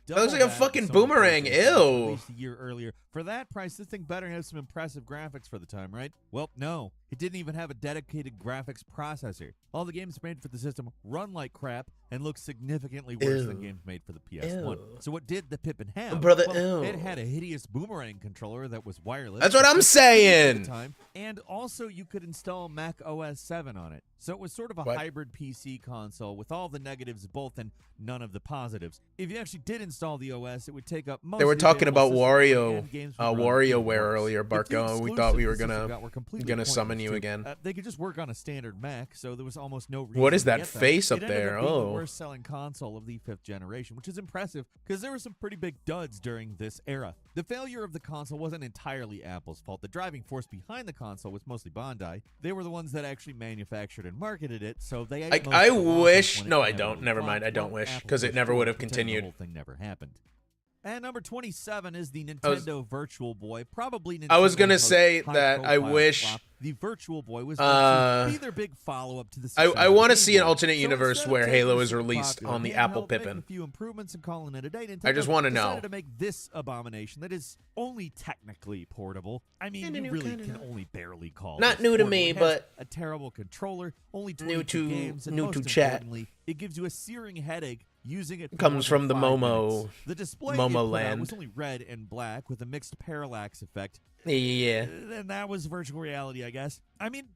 [SPEAKER 1] That looks like a fucking boomerang. Ew.
[SPEAKER 10] Released a year earlier. For that price, this thing better have some impressive graphics for the time, right? Well, no. It didn't even have a dedicated graphics processor. All the games made for the system run like crap and look significantly worse than games made for the PS1.
[SPEAKER 1] Ew.
[SPEAKER 10] So what did the Pippin have?
[SPEAKER 1] Brother,
[SPEAKER 10] Well,
[SPEAKER 1] ew.
[SPEAKER 10] it had a hideous boomerang controller that was wireless.
[SPEAKER 1] That's what I'm saying.
[SPEAKER 10] At the time, and also you could install Mac OS 7 on it. So it was sort of a
[SPEAKER 1] What?
[SPEAKER 10] hybrid PC console with all the negatives both and none of the positives. If you actually did install install the OS, it would take up most
[SPEAKER 1] They were
[SPEAKER 10] of the
[SPEAKER 1] talking about
[SPEAKER 10] available
[SPEAKER 1] Wario,
[SPEAKER 10] systems, and games would run
[SPEAKER 1] WarioWare
[SPEAKER 10] worse.
[SPEAKER 1] earlier,
[SPEAKER 10] The key
[SPEAKER 1] Barco. We thought we were
[SPEAKER 10] exclusives got were completely
[SPEAKER 1] gonna
[SPEAKER 10] pointless,
[SPEAKER 1] summon you
[SPEAKER 10] too.
[SPEAKER 1] again.
[SPEAKER 10] They could just work on a standard Mac, so there was almost no reason
[SPEAKER 1] What is
[SPEAKER 10] to
[SPEAKER 1] that
[SPEAKER 10] get them.
[SPEAKER 1] face up
[SPEAKER 10] It ended
[SPEAKER 1] there?
[SPEAKER 10] Up being
[SPEAKER 1] Oh.
[SPEAKER 10] the worst-selling console of the 5th generation, which is impressive because there were some pretty big duds during this era. The failure of the console wasn't entirely Apple's fault. The driving force behind the console was mostly Bandai. They were the ones that actually manufactured and marketed it, so they ate most
[SPEAKER 1] I
[SPEAKER 10] of the losses
[SPEAKER 1] wish.
[SPEAKER 10] when it
[SPEAKER 1] No, I
[SPEAKER 10] inevitably
[SPEAKER 1] don't. Never mind. I
[SPEAKER 10] flopped,
[SPEAKER 1] don't
[SPEAKER 10] while
[SPEAKER 1] wish
[SPEAKER 10] Apple
[SPEAKER 1] because it
[SPEAKER 10] pushed
[SPEAKER 1] never
[SPEAKER 10] forward,
[SPEAKER 1] would have
[SPEAKER 10] pretending
[SPEAKER 1] continued.
[SPEAKER 10] The whole thing never happened. And number 27 is the
[SPEAKER 1] was-
[SPEAKER 10] Nintendo Virtual Boy. Probably Nintendo's
[SPEAKER 1] I was gonna
[SPEAKER 10] most
[SPEAKER 1] say that I
[SPEAKER 10] high-profile
[SPEAKER 1] wish-
[SPEAKER 10] flop. The Virtual Boy was meant to be their big follow-up to the success
[SPEAKER 1] I
[SPEAKER 10] of
[SPEAKER 1] want to
[SPEAKER 10] Game
[SPEAKER 1] see an
[SPEAKER 10] Boy.
[SPEAKER 1] alternate
[SPEAKER 10] So
[SPEAKER 1] universe
[SPEAKER 10] instead of
[SPEAKER 1] where
[SPEAKER 10] taking
[SPEAKER 1] Halo
[SPEAKER 10] the
[SPEAKER 1] is
[SPEAKER 10] super
[SPEAKER 1] released
[SPEAKER 10] popular
[SPEAKER 1] on the
[SPEAKER 10] handheld,
[SPEAKER 1] Apple
[SPEAKER 10] making
[SPEAKER 1] Pippin.
[SPEAKER 10] a few improvements and calling it a day,
[SPEAKER 1] I just
[SPEAKER 10] Nintendo
[SPEAKER 1] wanna
[SPEAKER 10] decided
[SPEAKER 1] know.
[SPEAKER 10] to make this abomination that is only technically portable. I mean, you really can only barely call
[SPEAKER 1] Not
[SPEAKER 10] this
[SPEAKER 1] new to
[SPEAKER 10] portable.
[SPEAKER 1] me,
[SPEAKER 10] It has
[SPEAKER 1] but
[SPEAKER 10] a terrible controller, only
[SPEAKER 1] new
[SPEAKER 10] 22
[SPEAKER 1] to-
[SPEAKER 10] games, and
[SPEAKER 1] new
[SPEAKER 10] most
[SPEAKER 1] to chat.
[SPEAKER 10] importantly, it gives you a searing headache using it. For
[SPEAKER 1] Comes
[SPEAKER 10] more
[SPEAKER 1] from
[SPEAKER 10] than
[SPEAKER 1] the
[SPEAKER 10] 5
[SPEAKER 1] Momo-
[SPEAKER 10] minutes. The display
[SPEAKER 1] Momo
[SPEAKER 10] it put out
[SPEAKER 1] land.
[SPEAKER 10] was only red and black with a mixed parallax effect.
[SPEAKER 1] Yeah.
[SPEAKER 10] And that was virtual reality, I guess. I mean,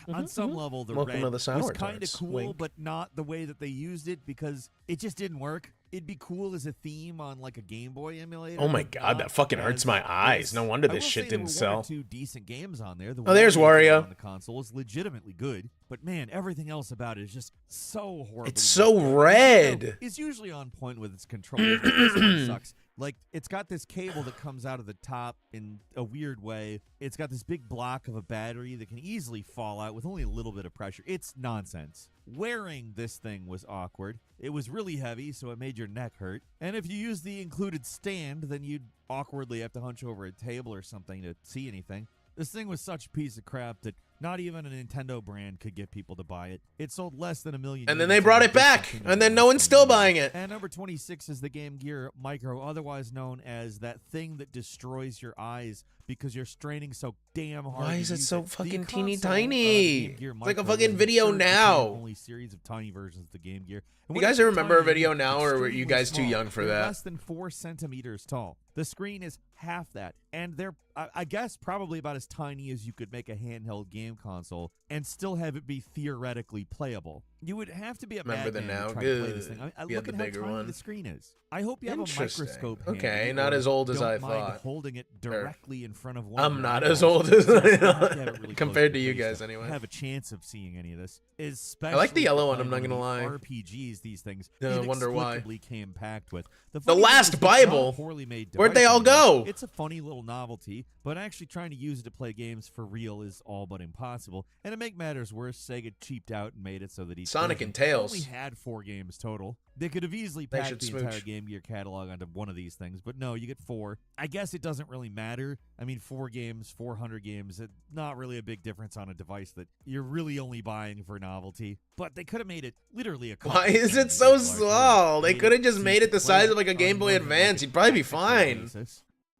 [SPEAKER 10] on some level, the
[SPEAKER 1] Welcome
[SPEAKER 10] red
[SPEAKER 1] to the Sour
[SPEAKER 10] was kind of
[SPEAKER 1] Tarts.
[SPEAKER 10] cool,
[SPEAKER 1] Wink.
[SPEAKER 10] but not the way that they used it because it just didn't work. It'd be cool as a theme on like a Game Boy emulator.
[SPEAKER 1] Oh my
[SPEAKER 10] but
[SPEAKER 1] God, that
[SPEAKER 10] not
[SPEAKER 1] fucking hurts
[SPEAKER 10] as
[SPEAKER 1] my
[SPEAKER 10] this.
[SPEAKER 1] eyes. No wonder
[SPEAKER 10] I
[SPEAKER 1] this
[SPEAKER 10] will
[SPEAKER 1] shit
[SPEAKER 10] say there
[SPEAKER 1] didn't
[SPEAKER 10] were
[SPEAKER 1] sell.
[SPEAKER 10] One or two decent games on there. The
[SPEAKER 1] Oh, there's
[SPEAKER 10] Wario
[SPEAKER 1] Wario.
[SPEAKER 10] on the console is legitimately good, but man, everything else about it is just so horrible.
[SPEAKER 1] It's so red.
[SPEAKER 10] It's usually on point with its controllers, but this one sucks. Like, it's got this cable that comes out of the top in a weird way. It's got this big block of a battery that can easily fall out with only a little bit of pressure. It's nonsense. Wearing this thing was awkward. It was really heavy, so it made your neck hurt. And if you use the included stand, then you'd awkwardly have to hunch over a table or something to see anything. This thing was such a piece of crap that not even a Nintendo brand could get people to buy it. It sold less than 1 million.
[SPEAKER 1] And then they
[SPEAKER 10] units
[SPEAKER 1] brought
[SPEAKER 10] and
[SPEAKER 1] it back,
[SPEAKER 10] discontinued
[SPEAKER 1] and then
[SPEAKER 10] in
[SPEAKER 1] no
[SPEAKER 10] less
[SPEAKER 1] one's
[SPEAKER 10] than
[SPEAKER 1] still
[SPEAKER 10] a year.
[SPEAKER 1] buying it.
[SPEAKER 10] And number 26 is the Game Gear Micro, otherwise known as that thing that destroys your eyes because you're straining so damn hard.
[SPEAKER 1] Why
[SPEAKER 10] to
[SPEAKER 1] is it
[SPEAKER 10] use
[SPEAKER 1] so
[SPEAKER 10] The
[SPEAKER 1] fucking teeny
[SPEAKER 10] console,
[SPEAKER 1] tiny?
[SPEAKER 10] Game Gear
[SPEAKER 1] It's like a
[SPEAKER 10] Micro,
[SPEAKER 1] fucking
[SPEAKER 10] was
[SPEAKER 1] Video
[SPEAKER 10] absurd between
[SPEAKER 1] Now.
[SPEAKER 10] Only series of tiny versions of the Game Gear. And
[SPEAKER 1] You
[SPEAKER 10] when
[SPEAKER 1] guys
[SPEAKER 10] it's
[SPEAKER 1] remember
[SPEAKER 10] tiny,
[SPEAKER 1] Video
[SPEAKER 10] it's
[SPEAKER 1] Now, or were you
[SPEAKER 10] extremely
[SPEAKER 1] guys too
[SPEAKER 10] small.
[SPEAKER 1] young for
[SPEAKER 10] They're
[SPEAKER 1] that?
[SPEAKER 10] Less than 4 centimeters tall. The screen is half that, and they're, I guess, probably about as tiny as you could make a handheld game console and still have it be theoretically playable. You would have to be a
[SPEAKER 1] Remember the
[SPEAKER 10] madman
[SPEAKER 1] Now?
[SPEAKER 10] to try to play this
[SPEAKER 1] Good.
[SPEAKER 10] thing.
[SPEAKER 1] You
[SPEAKER 10] Look
[SPEAKER 1] had
[SPEAKER 10] at
[SPEAKER 1] the
[SPEAKER 10] how
[SPEAKER 1] bigger
[SPEAKER 10] tiny
[SPEAKER 1] one.
[SPEAKER 10] the screen is. I hope you have a
[SPEAKER 1] Interesting.
[SPEAKER 10] microscope.
[SPEAKER 1] Okay,
[SPEAKER 10] handy,
[SPEAKER 1] not
[SPEAKER 10] or
[SPEAKER 1] as old as
[SPEAKER 10] don't
[SPEAKER 1] I
[SPEAKER 10] mind
[SPEAKER 1] thought.
[SPEAKER 10] holding it directly in front of one.
[SPEAKER 1] I'm
[SPEAKER 10] of your
[SPEAKER 1] not as
[SPEAKER 10] eyeballs.
[SPEAKER 1] old as
[SPEAKER 10] So
[SPEAKER 1] I
[SPEAKER 10] you have to
[SPEAKER 1] am,
[SPEAKER 10] have it really
[SPEAKER 1] compared
[SPEAKER 10] close
[SPEAKER 1] to you
[SPEAKER 10] face
[SPEAKER 1] guys
[SPEAKER 10] to
[SPEAKER 1] anyway.
[SPEAKER 10] Have a chance of seeing any of this.
[SPEAKER 1] I like the
[SPEAKER 10] Especially
[SPEAKER 1] yellow
[SPEAKER 10] for
[SPEAKER 1] one, I'm not
[SPEAKER 10] playing
[SPEAKER 1] gonna
[SPEAKER 10] one
[SPEAKER 1] lie.
[SPEAKER 10] of the RPGs, these things
[SPEAKER 1] I wonder why.
[SPEAKER 10] inexplicably came packed with.
[SPEAKER 1] The
[SPEAKER 10] funny thing
[SPEAKER 1] Last
[SPEAKER 10] is, it's not a
[SPEAKER 1] Bible?
[SPEAKER 10] poorly made
[SPEAKER 1] Where'd they
[SPEAKER 10] device
[SPEAKER 1] all
[SPEAKER 10] anymore.
[SPEAKER 1] go?
[SPEAKER 10] It's a funny little novelty, but actually trying to use it to play games for real is all but impossible. And to make matters worse, Sega cheaped out and made it so that each
[SPEAKER 1] Sonic
[SPEAKER 10] version
[SPEAKER 1] and Tails.
[SPEAKER 10] only had 4 games total. They could have easily
[SPEAKER 1] They
[SPEAKER 10] packed
[SPEAKER 1] should
[SPEAKER 10] the
[SPEAKER 1] smooch.
[SPEAKER 10] entire Game Gear catalog onto one of these things, but no, you get 4. I guess it doesn't really matter. I mean, 4 games, 400 games, it's not really a big difference on a device that you're really only buying for novelty. But they could have made it literally a couple
[SPEAKER 1] Why is it so small? They could have just made it the size of like a Game Boy Advance. You'd probably be fine.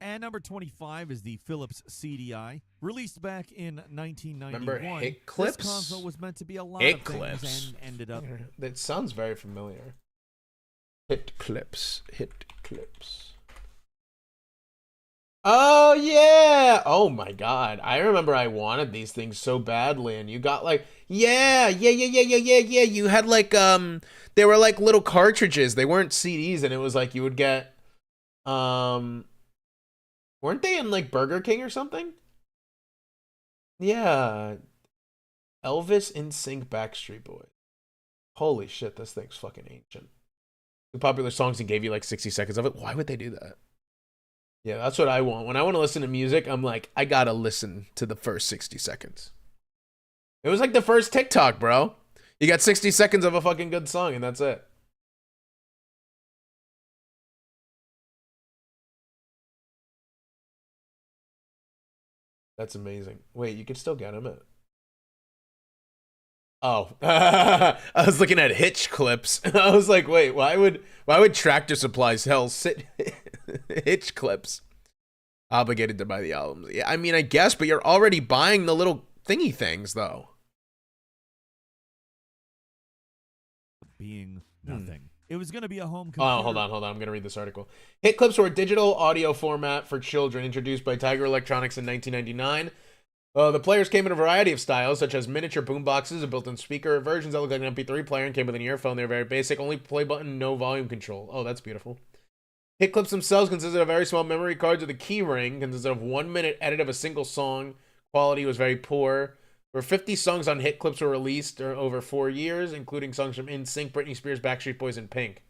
[SPEAKER 10] And number 25 is the Philips CDI, released back in 1991.
[SPEAKER 1] Remember Hit
[SPEAKER 10] This
[SPEAKER 1] Clips?
[SPEAKER 10] console was meant to be a lot
[SPEAKER 1] Hit
[SPEAKER 10] of things
[SPEAKER 1] Clips.
[SPEAKER 10] and ended up
[SPEAKER 1] That sounds very familiar. Hit Clips. Hit Clips. Oh, yeah. Oh, my God. I remember I wanted these things so badly, and you got like, yeah. You had like, they were like little cartridges. They weren't CDs, and it was like you would get, weren't they in like Burger King or something? Yeah. Elvis NSYNC Backstreet Boys. Holy shit, this thing's fucking ancient. The popular songs and gave you like 60 seconds of it. Why would they do that? Yeah, that's what I want. When I want to listen to music, I'm like, I gotta listen to the first 60 seconds. It was like the first TikTok, bro. You got 60 seconds of a fucking good song, and that's it. That's amazing. Wait, you can still get them at... Oh, I was looking at Hitch Clips. I was like, wait, why would Tractor Supply sell Hitch Clips? Obligated to buy the albums. Yeah, I mean, I guess, but you're already buying the little thingy things, though.
[SPEAKER 10] being nothing. It was going to be a home computer.
[SPEAKER 1] Oh, hold on. I'm going to read this article. Hit Clips were a digital audio format for children introduced by Tiger Electronics in 1999. The players came in a variety of styles, such as miniature boomboxes, a built-in speaker, versions that looked like an MP3 player and came with an earphone. They were very basic. Only play button, no volume control. Oh, that's beautiful. Hit clips themselves consisted of very small memory cards with a key ring, consisted of 1 minute edit of a single song. Quality was very poor. Over 50 songs on hit clips were released over 4 years, including songs from NSYNC, Britney Spears, Backstreet Boys, and Pink.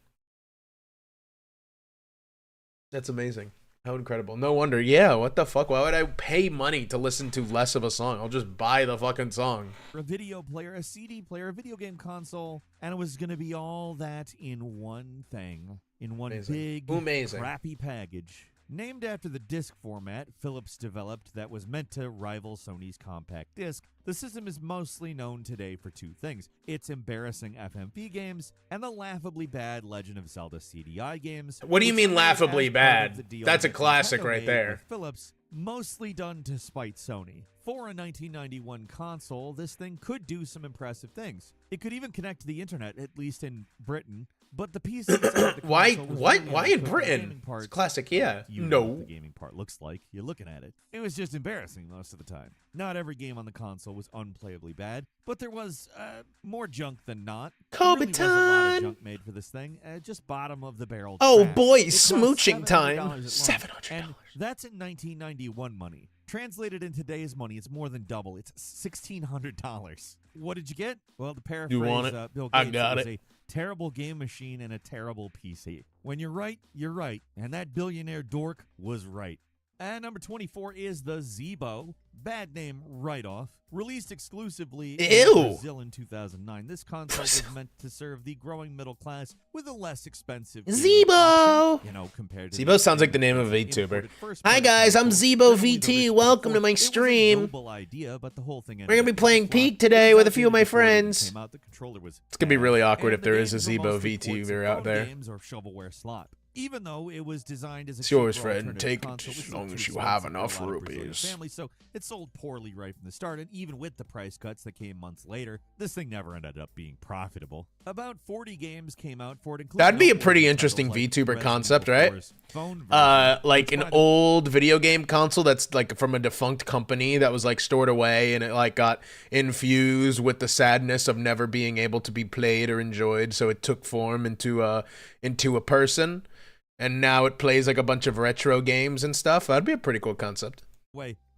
[SPEAKER 1] That's amazing. How incredible. No wonder. Yeah, what the fuck? Why would I pay money to listen to less of a song? I'll just buy the fucking song.
[SPEAKER 10] A video player, a CD player, a video game console, and it was going to be all that in one thing. In one big, crappy package. Named after the disc format Philips developed that was meant to rival Sony's compact disc, the system is mostly known today for 2 things. Its embarrassing FMV games and the laughably bad Legend of Zelda CDI games.
[SPEAKER 1] What do you mean laughably bad? That's a classic right there.
[SPEAKER 10] Philips, mostly done to spite Sony. For a 1991 console, this thing could do some impressive things. It could even connect to the internet, at least in Britain. But the piece inside the console
[SPEAKER 1] Why in Britain? It's classic, yeah.
[SPEAKER 10] You know what the gaming part looks like. You're looking at it. It was just embarrassing most of the time. Not every game on the console was unplayably bad, but there was more junk than not.
[SPEAKER 1] Kobe
[SPEAKER 10] really time. Was a lot of junk made for this thing. Just bottom of the barrel.
[SPEAKER 1] Oh
[SPEAKER 10] trash.
[SPEAKER 1] boy, smooching time. $700.
[SPEAKER 10] And that's in 1991 money. Translated in today's money, it's more than double. It's $1,600. What did you get? Well, to paraphrase Bill Gates,
[SPEAKER 1] I got
[SPEAKER 10] it was a terrible game machine and a terrible PC. When you're right, you're right. And that billionaire dork was right. And number 24 is the Zeebo. Bad name right off. Released exclusively in Brazil in 2009. This console was meant to serve the growing middle class with a less expensive
[SPEAKER 1] Zeebo.
[SPEAKER 10] You know, compared to
[SPEAKER 1] Zeebo sounds like the name of a VTuber. Hi guys, I'm Zeebo VT. Welcome to my stream.
[SPEAKER 10] Idea, but the whole thing
[SPEAKER 1] We're gonna be playing Peak today with a few of my friends. It's gonna be really awkward if there is a Zeebo VTuber out there.
[SPEAKER 10] Or shovelware slot. Even though it was designed as a
[SPEAKER 1] it's yours, friend. Take it as long as you have enough rupees.
[SPEAKER 10] Family, so it sold poorly right from the start, and even with the price cuts that came months later, this thing never ended up being profitable. About 40 games came out for it.
[SPEAKER 1] That'd be a pretty interesting VTuber concept, right? Like an old video game console that's like from a defunct company that was like stored away, and it like got infused with the sadness of never being able to be played or enjoyed, so it took form into a person. And now it plays like a bunch of retro games and stuff. That'd be a pretty cool concept.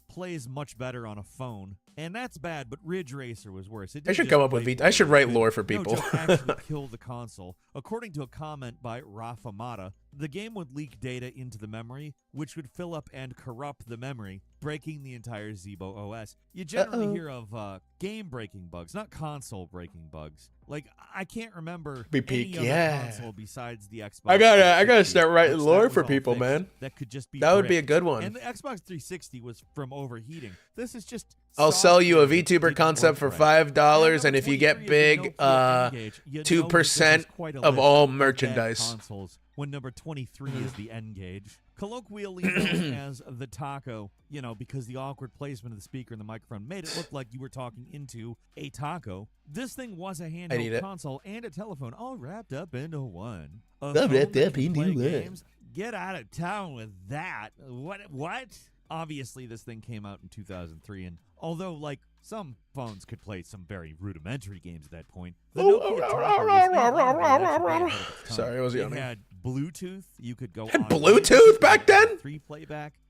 [SPEAKER 10] Plays much better on a phone, and that's bad. But Ridge Racer was worse.
[SPEAKER 1] I should come up with I should write lore for people.
[SPEAKER 10] Actually kill the console. According to a comment by Rafa Mata, the game would leak data into the memory, which would fill up and corrupt the memory, breaking the entire Zeebo OS. You generally hear of game-breaking bugs, not console-breaking bugs. Like, I can't remember any other console besides the Xbox.
[SPEAKER 1] I gotta start writing lore for people, man.
[SPEAKER 10] That could just be
[SPEAKER 1] that would be a good one.
[SPEAKER 10] And the Xbox 360 was from overheating. This is just.
[SPEAKER 1] I'll sell you a VTuber concept for $5, and if you get big, 2% of all merchandise.
[SPEAKER 10] When number 23 is the N gauge. Colloquially known as the taco, you know, because the awkward placement of the speaker and the microphone made it look like you were talking into a taco. This thing was a handheld console and a telephone all wrapped up into one. Games. Get out of town with that. What? Obviously, this thing came out in 2003, and although, like, some phones could play some very rudimentary games at that point,
[SPEAKER 1] sorry, I was yawning.
[SPEAKER 10] It had Bluetooth. You could go
[SPEAKER 1] on Bluetooth back then?
[SPEAKER 10] 3 playback.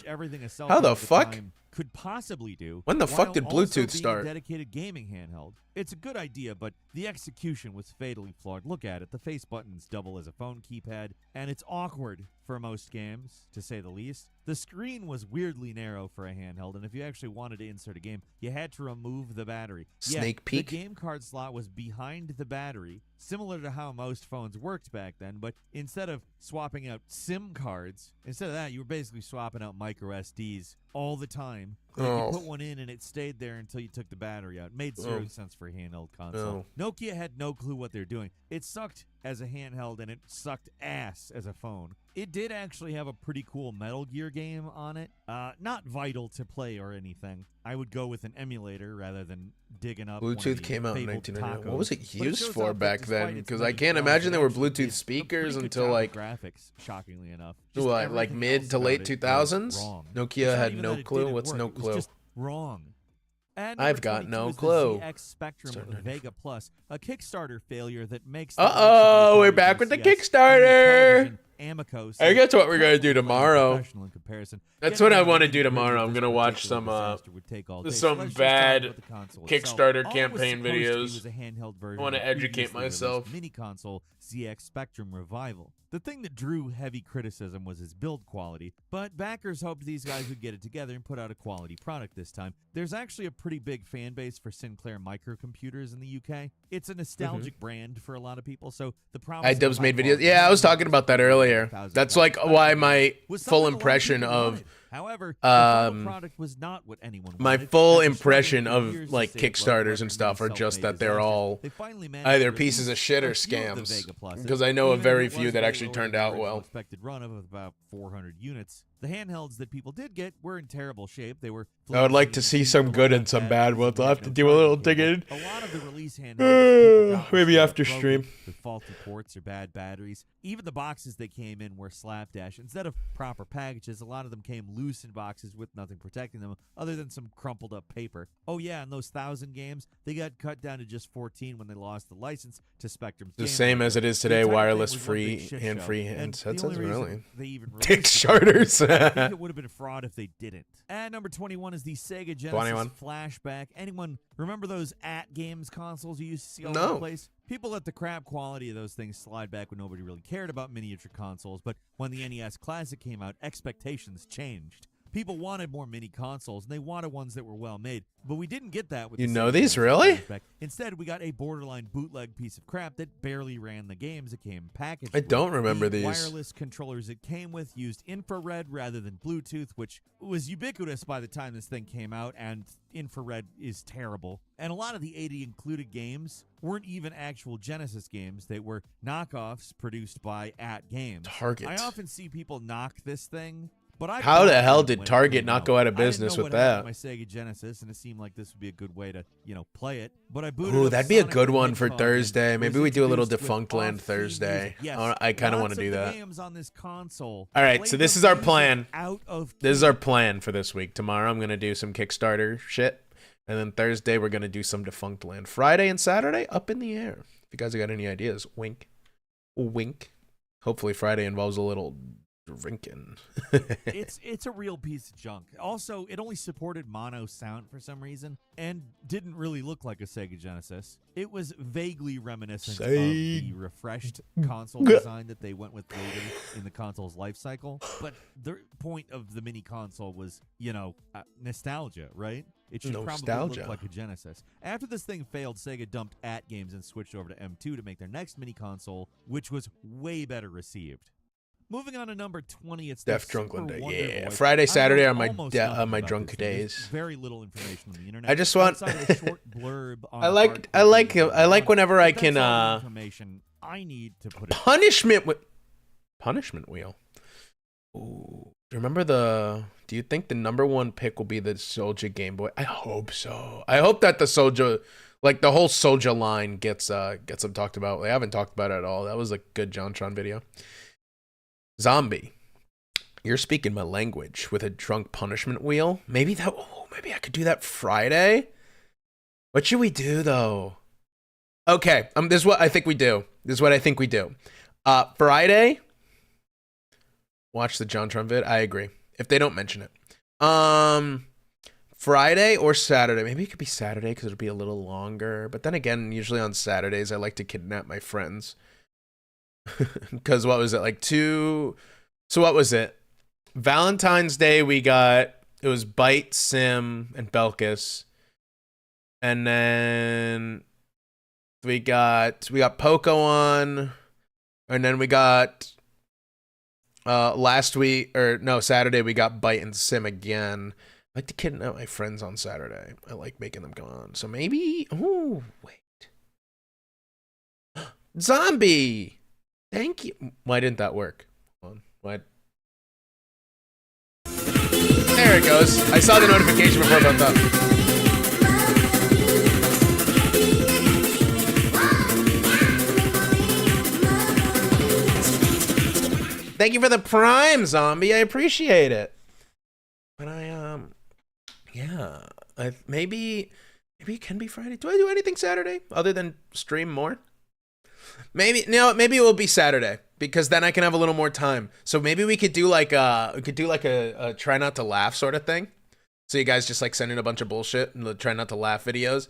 [SPEAKER 10] Everything a cell
[SPEAKER 1] How the fuck
[SPEAKER 10] could possibly do.
[SPEAKER 1] When the fuck did Bluetooth start?
[SPEAKER 10] A dedicated gaming handheld. It's a good idea, but the execution was fatally flawed. Look at it. The face buttons double as a phone keypad, and it's awkward for most games, to say the least. The screen was weirdly narrow for a handheld, and if you actually wanted to insert a game, you had to remove the battery.
[SPEAKER 1] Snake peek.
[SPEAKER 10] The game card slot was behind the battery, similar to how most phones worked back then, but instead of swapping out SIM cards, instead of that, you were basically swapping out micro SDs all the time. You put one in and it stayed there until you took the battery out. It made zero sense for a handheld console. Nokia had no clue what they're doing. It sucked as a handheld and it sucked ass as a phone. It did actually have a pretty cool Metal Gear game on it. Not vital to play or anything. I would go with an emulator rather than digging up.
[SPEAKER 1] Bluetooth came out in 1999. What was it used for back then? Because I can't imagine there were Bluetooth speakers until like
[SPEAKER 10] graphics. Shockingly enough,
[SPEAKER 1] like mid to late 2000s. Nokia had no clue. What's no clue?
[SPEAKER 10] It was just wrong. And
[SPEAKER 1] I've got no clue.
[SPEAKER 10] ZX Spectrum Vega Plus, a Kickstarter failure that makes.
[SPEAKER 1] We're back with the Kickstarter.
[SPEAKER 10] Amico.
[SPEAKER 1] I guess what we're gonna do tomorrow.
[SPEAKER 10] Professional in comparison.
[SPEAKER 1] That's
[SPEAKER 10] Getting
[SPEAKER 1] what I
[SPEAKER 10] a
[SPEAKER 1] want to
[SPEAKER 10] Nintendo
[SPEAKER 1] do tomorrow.
[SPEAKER 10] version
[SPEAKER 1] I'm
[SPEAKER 10] of
[SPEAKER 1] gonna
[SPEAKER 10] this
[SPEAKER 1] watch
[SPEAKER 10] particular disaster would take all day. So
[SPEAKER 1] some
[SPEAKER 10] let's just talk
[SPEAKER 1] bad
[SPEAKER 10] about the console itself.
[SPEAKER 1] Kickstarter
[SPEAKER 10] All it was
[SPEAKER 1] campaign
[SPEAKER 10] supposed to be
[SPEAKER 1] videos.
[SPEAKER 10] was a handheld version
[SPEAKER 1] I want
[SPEAKER 10] of
[SPEAKER 1] to
[SPEAKER 10] the
[SPEAKER 1] educate
[SPEAKER 10] previously released
[SPEAKER 1] myself.
[SPEAKER 10] mini console ZX Spectrum Revival. The thing that drew heavy criticism was its build quality, but backers hoped these guys would get it together and put out a quality product this time. There's actually a pretty big fan base for Sinclair microcomputers in the UK. It's a nostalgic brand for a lot of people, so the promise of
[SPEAKER 1] iDubbbz made videos.
[SPEAKER 10] high-quality
[SPEAKER 1] Yeah, I was talking about that earlier. That's like why my
[SPEAKER 10] was
[SPEAKER 1] full
[SPEAKER 10] something a lot of
[SPEAKER 1] impression
[SPEAKER 10] people
[SPEAKER 1] of
[SPEAKER 10] wanted. However, the final product was not what anyone
[SPEAKER 1] my
[SPEAKER 10] wanted.
[SPEAKER 1] full
[SPEAKER 10] After
[SPEAKER 1] impression
[SPEAKER 10] struggling
[SPEAKER 1] of
[SPEAKER 10] for years
[SPEAKER 1] like
[SPEAKER 10] to save
[SPEAKER 1] Kickstarters
[SPEAKER 10] low-budget
[SPEAKER 1] and stuff are
[SPEAKER 10] self-made
[SPEAKER 1] just that they're
[SPEAKER 10] disasters,
[SPEAKER 1] all
[SPEAKER 10] they finally managed
[SPEAKER 1] either
[SPEAKER 10] to
[SPEAKER 1] pieces of
[SPEAKER 10] release
[SPEAKER 1] shit or
[SPEAKER 10] a few of the
[SPEAKER 1] scams.
[SPEAKER 10] Vega Pluses,
[SPEAKER 1] Because I know of
[SPEAKER 10] even if
[SPEAKER 1] very
[SPEAKER 10] it
[SPEAKER 1] few
[SPEAKER 10] was
[SPEAKER 1] that
[SPEAKER 10] way
[SPEAKER 1] actually
[SPEAKER 10] lower
[SPEAKER 1] turned
[SPEAKER 10] than the
[SPEAKER 1] out
[SPEAKER 10] original
[SPEAKER 1] well.
[SPEAKER 10] expected run of about 400 units. The handhelds that people did get were in terrible shape. They were.
[SPEAKER 1] I would like to see some good and some bad ones. I'll have to do a little digging.
[SPEAKER 10] A lot of the release handhelds
[SPEAKER 1] Maybe after
[SPEAKER 10] broken
[SPEAKER 1] stream.
[SPEAKER 10] with faulty ports or bad batteries. Even the boxes they came in were slapdash. Instead of proper packages, a lot of them came loose in boxes with nothing protecting them other than some crumpled up paper. Oh yeah, and those 1,000 games, they got cut down to just 14 when they lost the license to Spectrum's
[SPEAKER 1] The
[SPEAKER 10] Game
[SPEAKER 1] same
[SPEAKER 10] Maker.
[SPEAKER 1] as it is
[SPEAKER 10] The
[SPEAKER 1] today,
[SPEAKER 10] entire thing
[SPEAKER 1] wireless
[SPEAKER 10] was one big
[SPEAKER 1] free
[SPEAKER 10] shit
[SPEAKER 1] and
[SPEAKER 10] show.
[SPEAKER 1] free
[SPEAKER 10] And the
[SPEAKER 1] handsets.
[SPEAKER 10] only reason
[SPEAKER 1] Really?
[SPEAKER 10] they even released
[SPEAKER 1] Dick
[SPEAKER 10] it,
[SPEAKER 1] starters.
[SPEAKER 10] I think it would have been a fraud if they didn't. And number 21 is the Sega Genesis
[SPEAKER 1] 21.
[SPEAKER 10] Flashback. Anyone remember those at-games consoles you used to see all
[SPEAKER 1] No.
[SPEAKER 10] over the place? People let the crap quality of those things slide back when nobody really cared about miniature consoles, but when the NES Classic came out, expectations changed. People wanted more mini consoles, and they wanted ones that were well made. But we didn't get that with
[SPEAKER 1] You
[SPEAKER 10] the
[SPEAKER 1] know
[SPEAKER 10] Sega
[SPEAKER 1] these,
[SPEAKER 10] Genesis
[SPEAKER 1] really?
[SPEAKER 10] Flashback. Instead, we got a borderline bootleg piece of crap that barely ran the games it came packaged
[SPEAKER 1] I
[SPEAKER 10] with.
[SPEAKER 1] don't remember
[SPEAKER 10] The
[SPEAKER 1] these.
[SPEAKER 10] wireless controllers it came with used infrared rather than Bluetooth, which was ubiquitous by the time this thing came out, and infrared is terrible. And a lot of the 80 included games weren't even actual Genesis games. They were knockoffs produced by At Games.
[SPEAKER 1] Target.
[SPEAKER 10] I often see people knock this thing, but I
[SPEAKER 1] How the
[SPEAKER 10] bought
[SPEAKER 1] hell
[SPEAKER 10] it
[SPEAKER 1] did
[SPEAKER 10] when it
[SPEAKER 1] Target
[SPEAKER 10] came
[SPEAKER 1] not
[SPEAKER 10] out.
[SPEAKER 1] go out of
[SPEAKER 10] I didn't
[SPEAKER 1] business
[SPEAKER 10] know
[SPEAKER 1] with
[SPEAKER 10] what happened
[SPEAKER 1] that?
[SPEAKER 10] with my Sega Genesis, and it seemed like this would be a good way to, play it. But I booted
[SPEAKER 1] Ooh,
[SPEAKER 10] up
[SPEAKER 1] that'd be a
[SPEAKER 10] Sonic
[SPEAKER 1] good
[SPEAKER 10] the
[SPEAKER 1] one for
[SPEAKER 10] Hedgehog,
[SPEAKER 1] Thursday.
[SPEAKER 10] and
[SPEAKER 1] Maybe
[SPEAKER 10] was
[SPEAKER 1] we do a little
[SPEAKER 10] introduced with
[SPEAKER 1] Defunct Land
[SPEAKER 10] off-theme
[SPEAKER 1] Thursday.
[SPEAKER 10] music. Yes,
[SPEAKER 1] I kind of want
[SPEAKER 10] lots
[SPEAKER 1] to do
[SPEAKER 10] the
[SPEAKER 1] that.
[SPEAKER 10] games on this console
[SPEAKER 1] All right,
[SPEAKER 10] played
[SPEAKER 1] so this
[SPEAKER 10] the
[SPEAKER 1] is our
[SPEAKER 10] music
[SPEAKER 1] plan.
[SPEAKER 10] Out of
[SPEAKER 1] This is our plan for this week. Tomorrow I'm gonna do some Kickstarter shit, and then Thursday we're gonna do some Defunct Land. Friday and Saturday up in the air. If you guys have got any ideas, wink, wink. Hopefully Friday involves a little drinking.
[SPEAKER 10] it's a real piece of junk. Also, it only supported mono sound for some reason and didn't really look like a Sega Genesis. It was vaguely reminiscent of the refreshed console design that they went with later in the console's life cycle. But the point of the mini console was, nostalgia, right? It should probably
[SPEAKER 1] Nostalgia.
[SPEAKER 10] look like a Genesis. After this thing failed, Sega dumped At Games and switched over to M2 to make their next mini console, which was way better received. Moving on to number 20, it's
[SPEAKER 1] Def
[SPEAKER 10] the
[SPEAKER 1] Drunkland
[SPEAKER 10] Super
[SPEAKER 1] Day.
[SPEAKER 10] Wonder
[SPEAKER 1] Yeah,
[SPEAKER 10] Boy.
[SPEAKER 1] Friday,
[SPEAKER 10] I
[SPEAKER 1] Saturday
[SPEAKER 10] know
[SPEAKER 1] are my
[SPEAKER 10] almost
[SPEAKER 1] on
[SPEAKER 10] nothing
[SPEAKER 1] my
[SPEAKER 10] about
[SPEAKER 1] drunk
[SPEAKER 10] this game. There's
[SPEAKER 1] days.
[SPEAKER 10] very little information on the internet.
[SPEAKER 1] I just want
[SPEAKER 10] outside of a short blurb on
[SPEAKER 1] I like whenever I can
[SPEAKER 10] information I need to put it.
[SPEAKER 1] punishment wheel. Ooh. Do you think the number one pick will be the Soulja Game Boy? I hope so. I hope that the Soulja, like the whole Soulja line gets them talked about. They haven't talked about it at all. That was a good JonTron video. Zombie, you're speaking my language with a drunk punishment wheel. Maybe I could do that Friday. What should we do though? Okay, this is what I think we do. Friday, watch the JonTron vid. I agree. If they don't mention it. Friday or Saturday. Maybe it could be Saturday because it'll be a little longer. But then again, usually on Saturdays, I like to kidnap my friends. Because what was it? So what was it? Valentine's Day, it was Bite, Sim, and Belkis. And then we got Poco on. And then we got Saturday we got Bite and Sim again. I like to kidnap my friends on Saturday. I like making them go on. So maybe wait. Zombie! Thank you. Why didn't that work? Hold on. What? There it goes. I saw the notification before it popped up. Thank you for the Prime, Zombie. I appreciate it. But maybe it can be Friday. Do I do anything Saturday other than stream more? Maybe maybe it will be Saturday because then I can have a little more time. So maybe we could do like a try not to laugh sort of thing. So you guys just like send in a bunch of bullshit and try not to laugh videos.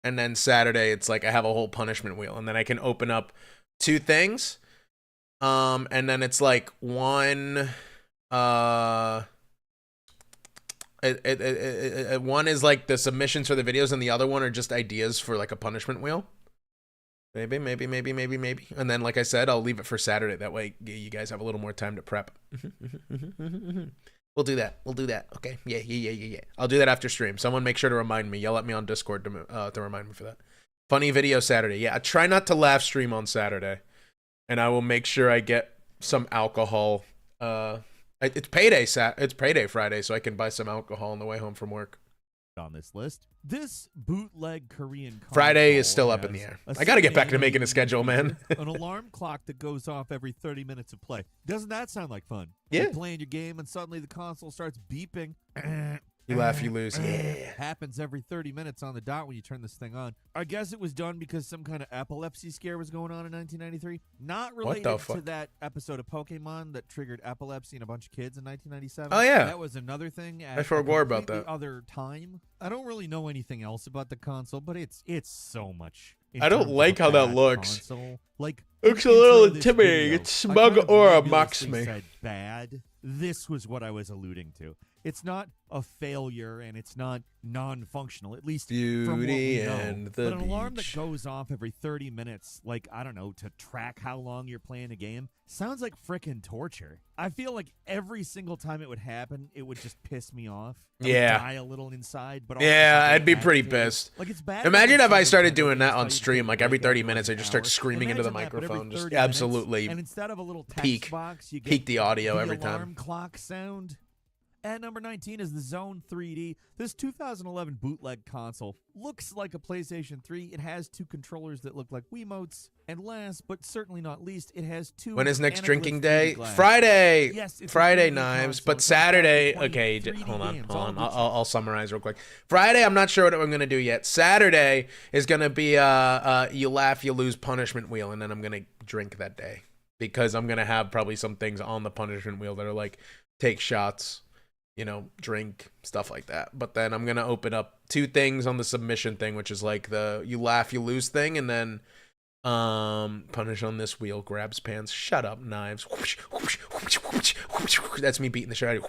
[SPEAKER 1] And then Saturday it's like I have a whole punishment wheel and then I can open up 2 things. And then it's like one one is like the submissions for the videos and the other one are just ideas for like a punishment wheel. Maybe. And then, like I said, I'll leave it for Saturday. That way you guys have a little more time to prep. We'll do that. Okay. Yeah. I'll do that after stream. Someone make sure to remind me. Yell at me on Discord to remind me for that. Funny video Saturday. Yeah, I try not to laugh stream on Saturday. And I will make sure I get some alcohol. It's payday Friday, so I can buy some alcohol on the way home from work.
[SPEAKER 10] On this list, this bootleg Korean
[SPEAKER 1] Friday is still up in the air. I got to get back to making a schedule, man.
[SPEAKER 10] An alarm clock that goes off every 30 minutes of play. Doesn't that sound like fun?
[SPEAKER 1] Yeah.
[SPEAKER 10] You're playing your game and suddenly the console starts beeping.
[SPEAKER 1] You laugh, you lose. Yeah.
[SPEAKER 10] Happens every 30 minutes on the dot when you turn this thing on. I guess it was done because some kind of epilepsy scare was going on in 1993. Not related to that episode of Pokemon that triggered epilepsy in a bunch of kids in 1997.
[SPEAKER 1] Oh, yeah.
[SPEAKER 10] That was another thing.
[SPEAKER 1] I forgot about that.
[SPEAKER 10] Other time. I don't really know anything else about the console, but it's so much.
[SPEAKER 1] I don't like how that looks.
[SPEAKER 10] Console. Like,
[SPEAKER 1] looks a little intimidating. It's smug aura mocks me.
[SPEAKER 10] Said bad. This was what I was alluding to. It's not a failure and it's not non-functional, at least from what we know. But an alarm that goes off every 30 minutes, like, I don't know, to track how long you're playing a game, sounds like frickin' torture. I feel like every single time it would happen, it would just piss me off. I would die a little inside. But
[SPEAKER 1] I'd be pretty pissed.
[SPEAKER 10] Like, it's bad.
[SPEAKER 1] Imagine if I started doing that on stream, like every 30 minutes, I just start screaming into the microphone. Just absolutely
[SPEAKER 10] and instead of a little text
[SPEAKER 1] peak
[SPEAKER 10] box, you get
[SPEAKER 1] peak the audio
[SPEAKER 10] the
[SPEAKER 1] every
[SPEAKER 10] alarm
[SPEAKER 1] time.
[SPEAKER 10] Clock sound. At number 19 is the Zone 3D. This 2011 bootleg console looks like a PlayStation 3. It has 2 controllers that look like Wiimotes. And last, but certainly not least, it has 2.
[SPEAKER 1] When is next
[SPEAKER 10] Anaglyph
[SPEAKER 1] drinking
[SPEAKER 10] 3D
[SPEAKER 1] day?
[SPEAKER 10] glass.
[SPEAKER 1] Friday.
[SPEAKER 10] Yes, it's
[SPEAKER 1] Friday,
[SPEAKER 10] a 3D
[SPEAKER 1] Knives.
[SPEAKER 10] console.
[SPEAKER 1] But Saturday.
[SPEAKER 10] 20
[SPEAKER 1] Okay,
[SPEAKER 10] 3D
[SPEAKER 1] hold on.
[SPEAKER 10] games,
[SPEAKER 1] Hold on.
[SPEAKER 10] all of which-
[SPEAKER 1] I'll summarize real quick. Friday, I'm not sure what I'm going to do yet. Saturday is going to be you laugh, you lose punishment wheel. And then I'm going to drink that day. Because I'm going to have probably some things on the punishment wheel that are like take shots. You know, drink, stuff like that. But then I'm going to open up 2 things on the submission thing, which is like the you laugh, you lose thing. And then punish on this wheel, grabs pants, shut up, Knives. That's me beating the shit out of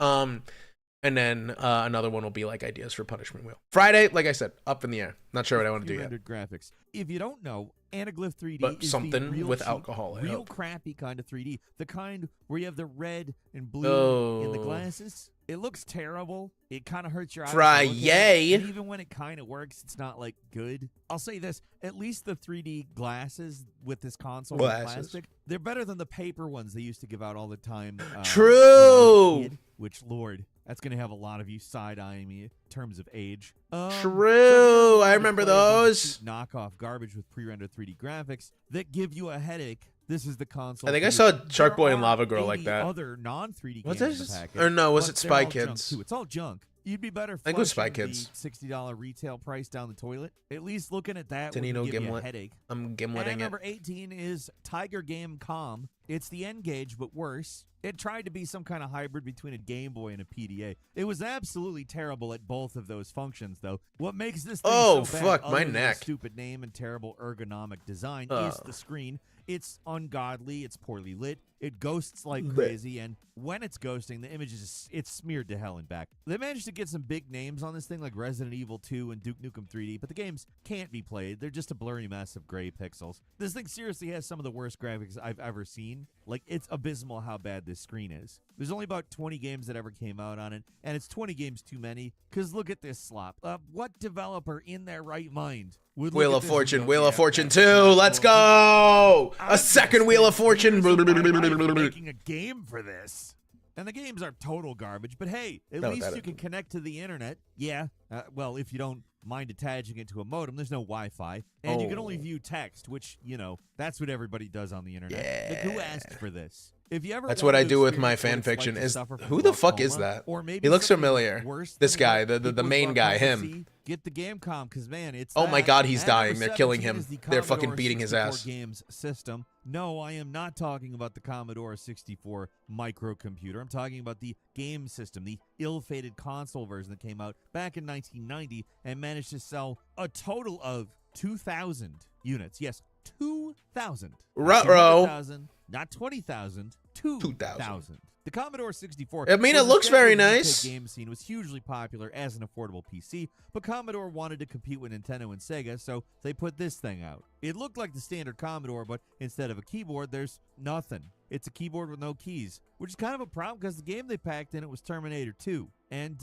[SPEAKER 1] you. And then another one will be like ideas for punishment wheel. Friday, like I said, up in the air. Not sure what I want to do yet.
[SPEAKER 10] Graphics. If you don't know, Anaglyph 3D
[SPEAKER 1] But
[SPEAKER 10] is
[SPEAKER 1] something
[SPEAKER 10] the real
[SPEAKER 1] with
[SPEAKER 10] cheap,
[SPEAKER 1] alcohol, I
[SPEAKER 10] real
[SPEAKER 1] hope.
[SPEAKER 10] crappy kind of 3D. The kind where you have the red and blue in the
[SPEAKER 1] Oh.
[SPEAKER 10] glasses. It looks terrible. It kind of hurts your eyes.
[SPEAKER 1] Fry,
[SPEAKER 10] to look at it.
[SPEAKER 1] yay.
[SPEAKER 10] And even when it kind of works, it's not like good. I'll say this: at least the 3D glasses with this console are plastic. They're better than the paper ones they used to give out all the time.
[SPEAKER 1] True.
[SPEAKER 10] when I was a kid, which, Lord, that's going to have a lot of you side-eyeing me in terms of age.
[SPEAKER 1] True. I remember those.
[SPEAKER 10] Knockoff garbage with pre-rendered 3D graphics that give you a headache. This is the console.
[SPEAKER 1] I think I
[SPEAKER 10] for
[SPEAKER 1] saw
[SPEAKER 10] you.
[SPEAKER 1] Shark Boy
[SPEAKER 10] There
[SPEAKER 1] and
[SPEAKER 10] are
[SPEAKER 1] Lava Girl like
[SPEAKER 10] 80
[SPEAKER 1] that.
[SPEAKER 10] Other non-3D
[SPEAKER 1] Was
[SPEAKER 10] games in
[SPEAKER 1] this-
[SPEAKER 10] the package,
[SPEAKER 1] or no, was
[SPEAKER 10] but
[SPEAKER 1] it
[SPEAKER 10] they're
[SPEAKER 1] Spy
[SPEAKER 10] all junk,
[SPEAKER 1] Kids?
[SPEAKER 10] too. It's all junk. You'd be better
[SPEAKER 1] think it was
[SPEAKER 10] flushing
[SPEAKER 1] Spy Kids.
[SPEAKER 10] the $60 retail price down the toilet. At least looking at that would
[SPEAKER 1] Danilo
[SPEAKER 10] give you a
[SPEAKER 1] Gimlet.
[SPEAKER 10] headache.
[SPEAKER 1] I'm
[SPEAKER 10] And
[SPEAKER 1] gimleting it.
[SPEAKER 10] number 18 is Tiger Game Com. It's the N-Gage, but worse. It tried to be some kind of hybrid between a Game Boy and a PDA. It was absolutely terrible at both of those functions, though. What makes this thing
[SPEAKER 1] Oh,
[SPEAKER 10] so bad,
[SPEAKER 1] fuck,
[SPEAKER 10] other
[SPEAKER 1] my
[SPEAKER 10] than the
[SPEAKER 1] neck.
[SPEAKER 10] stupid name and terrible ergonomic design, is the screen. It's ungodly. It's poorly lit. It ghosts like
[SPEAKER 1] Blech.
[SPEAKER 10] crazy, and when it's ghosting, the image it's smeared to hell and back. They managed to get some big names on this thing like Resident Evil 2 and Duke Nukem 3D, but the games can't be played. They're just a blurry mess of gray pixels. This thing seriously has some of the worst graphics I've ever seen. Like, it's abysmal how bad this screen is. There's only about 20 games that ever came out on it, and it's 20 games too many, because look at this slop. What developer in their right mind would
[SPEAKER 1] Wheel
[SPEAKER 10] look
[SPEAKER 1] of
[SPEAKER 10] at this and
[SPEAKER 1] Fortune,
[SPEAKER 10] go,
[SPEAKER 1] Wheel of
[SPEAKER 10] "Yeah,
[SPEAKER 1] Fortune
[SPEAKER 10] that's
[SPEAKER 1] 2,
[SPEAKER 10] cool.
[SPEAKER 1] let's go!
[SPEAKER 10] I'm
[SPEAKER 1] A second Wheel of Fortune.
[SPEAKER 10] making a game for this. And the games are total garbage, but hey, at
[SPEAKER 1] No,
[SPEAKER 10] least
[SPEAKER 1] that
[SPEAKER 10] you can connect to the internet. Yeah, well, if you don't mind attaching it to a modem. There's no Wi-Fi, and you can only view text, which, you know, that's what everybody does on the internet.
[SPEAKER 1] Yeah.
[SPEAKER 10] Like, who asked for this? If you ever
[SPEAKER 1] That's
[SPEAKER 10] want
[SPEAKER 1] what I
[SPEAKER 10] to
[SPEAKER 1] do with my
[SPEAKER 10] experience what
[SPEAKER 1] fan
[SPEAKER 10] it's
[SPEAKER 1] fiction.
[SPEAKER 10] like to
[SPEAKER 1] Is
[SPEAKER 10] suffer from
[SPEAKER 1] who the fuck is
[SPEAKER 10] glaucoma,
[SPEAKER 1] that?
[SPEAKER 10] or maybe
[SPEAKER 1] He looks
[SPEAKER 10] something
[SPEAKER 1] familiar.
[SPEAKER 10] worse
[SPEAKER 1] This
[SPEAKER 10] than
[SPEAKER 1] guy,
[SPEAKER 10] what
[SPEAKER 1] the
[SPEAKER 10] people
[SPEAKER 1] main
[SPEAKER 10] with
[SPEAKER 1] guy,
[SPEAKER 10] glaucoma
[SPEAKER 1] him.
[SPEAKER 10] see, get the Gamecom, because man, it's
[SPEAKER 1] Oh my
[SPEAKER 10] that.
[SPEAKER 1] God, he's
[SPEAKER 10] And
[SPEAKER 1] dying.
[SPEAKER 10] number
[SPEAKER 1] They're killing
[SPEAKER 10] 17
[SPEAKER 1] him.
[SPEAKER 10] is the
[SPEAKER 1] They're fucking
[SPEAKER 10] Commodore
[SPEAKER 1] beating his
[SPEAKER 10] 64
[SPEAKER 1] ass.
[SPEAKER 10] Games system. No, I am not talking about the Commodore 64 microcomputer. I'm talking about the game system, the ill-fated console version that came out back in 1990 and managed to sell a total of 2,000 units. Yes, 2,000.
[SPEAKER 1] Ruh-roh.
[SPEAKER 10] 200,000, not 20,000, 2,000. The Commodore 64.
[SPEAKER 1] I mean, it
[SPEAKER 10] was
[SPEAKER 1] looks very
[SPEAKER 10] established in the
[SPEAKER 1] nice.
[SPEAKER 10] Game scene was hugely popular as an affordable PC, but Commodore wanted to compete with Nintendo and Sega, so they put this thing out. It looked like the standard Commodore, but instead of a keyboard, there's nothing. It's a keyboard with no keys, which is kind of a problem because the game they packed in it was Terminator 2. And,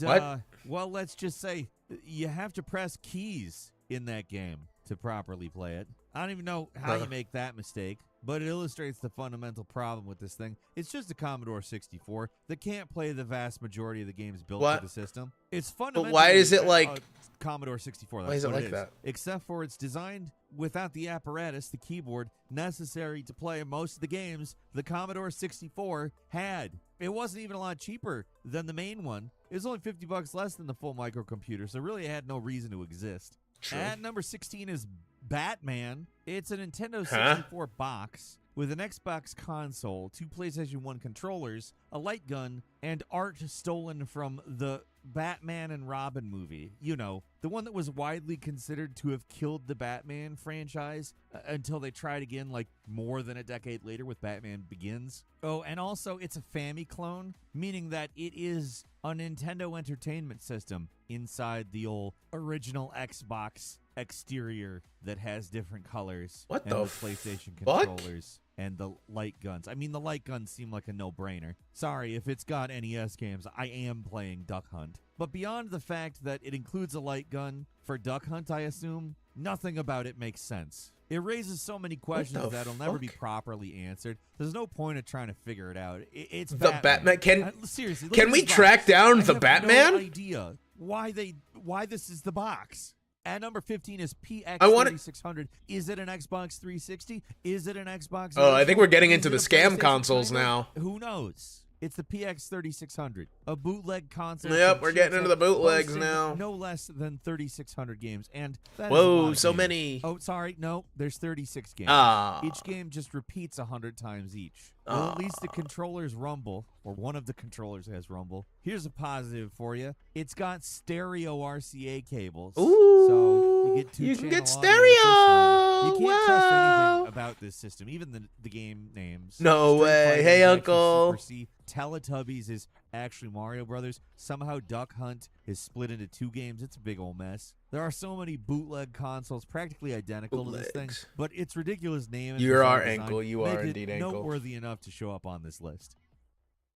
[SPEAKER 10] well, let's just say you have to press keys in that game to properly play it. I don't even know how you make that mistake, but it illustrates the fundamental problem with this thing. It's just a Commodore 64 that can't play the vast majority of the games built for the system. It's fundamentally
[SPEAKER 1] why is it like
[SPEAKER 10] Commodore 64?
[SPEAKER 1] Why is it like that?
[SPEAKER 10] Except for it's designed without the apparatus, the keyboard, necessary to play most of the games the Commodore 64 had. It wasn't even a lot cheaper than the main one. It was only $50 less than the full microcomputer, so really it had no reason to exist.
[SPEAKER 1] True.
[SPEAKER 10] At number 16 is Batman. It's a Nintendo 64 box with an Xbox console, 2 PlayStation 1 controllers, a light gun, and art stolen from the Batman and Robin movie. You know, the one that was widely considered to have killed the Batman franchise until they tried again like more than a decade later with Batman Begins. Oh, and also it's a Famicom clone, meaning that it is a Nintendo Entertainment System inside the old original Xbox exterior that has different colors.
[SPEAKER 1] What
[SPEAKER 10] and
[SPEAKER 1] the
[SPEAKER 10] PlayStation
[SPEAKER 1] fuck?
[SPEAKER 10] controllers and the light guns. I mean, the light guns seem like a no-brainer. Sorry, if it's got NES games, I am playing Duck Hunt. But beyond the fact that it includes a light gun for Duck Hunt, I assume, nothing about it makes sense. It raises so many questions that'll never be properly answered. There's no point of trying to figure it out. It's
[SPEAKER 1] The Batman.
[SPEAKER 10] Seriously,
[SPEAKER 1] Can we track down the
[SPEAKER 10] I
[SPEAKER 1] Batman?
[SPEAKER 10] have no idea why this is the box. At number 15 is PX 3600. Is it an Xbox 360? Is it an Xbox?
[SPEAKER 1] Oh, I think we're getting
[SPEAKER 10] Is
[SPEAKER 1] into
[SPEAKER 10] it
[SPEAKER 1] the
[SPEAKER 10] a
[SPEAKER 1] scam
[SPEAKER 10] PlayStation
[SPEAKER 1] consoles
[SPEAKER 10] 5?
[SPEAKER 1] now.
[SPEAKER 10] Who knows? It's the PX 3600, a bootleg console.
[SPEAKER 1] Yep,
[SPEAKER 10] from
[SPEAKER 1] we're getting into the bootlegs
[SPEAKER 10] boasting
[SPEAKER 1] now.
[SPEAKER 10] No less than 3,600 games, and that is a
[SPEAKER 1] Whoa,
[SPEAKER 10] lot of
[SPEAKER 1] so
[SPEAKER 10] games.
[SPEAKER 1] many.
[SPEAKER 10] Oh, sorry, no, there's 36 games.
[SPEAKER 1] Ah.
[SPEAKER 10] Each game just repeats 100 times each. Well, at least the controllers rumble, or one of the controllers has rumble. Here's a positive for you: it's got stereo RCA cables.
[SPEAKER 1] Ooh,
[SPEAKER 10] so you get
[SPEAKER 1] you can get
[SPEAKER 10] two-channel audio with this one. You can't trust
[SPEAKER 1] Wow.
[SPEAKER 10] anything about this system, even the game names.
[SPEAKER 1] No
[SPEAKER 10] Street
[SPEAKER 1] way.
[SPEAKER 10] Fighter
[SPEAKER 1] Hey,
[SPEAKER 10] is actually
[SPEAKER 1] Uncle.
[SPEAKER 10] Super C. Teletubbies is actually Mario Brothers. Somehow Duck Hunt is split into 2 games. It's a big old mess. There are so many bootleg consoles practically identical to this thing,
[SPEAKER 1] Bootlegs.
[SPEAKER 10] but its ridiculous name and
[SPEAKER 1] You
[SPEAKER 10] bizarre
[SPEAKER 1] are
[SPEAKER 10] design
[SPEAKER 1] Ankle. You
[SPEAKER 10] make
[SPEAKER 1] are
[SPEAKER 10] it
[SPEAKER 1] indeed Ankle.
[SPEAKER 10] noteworthy enough to show up on this list.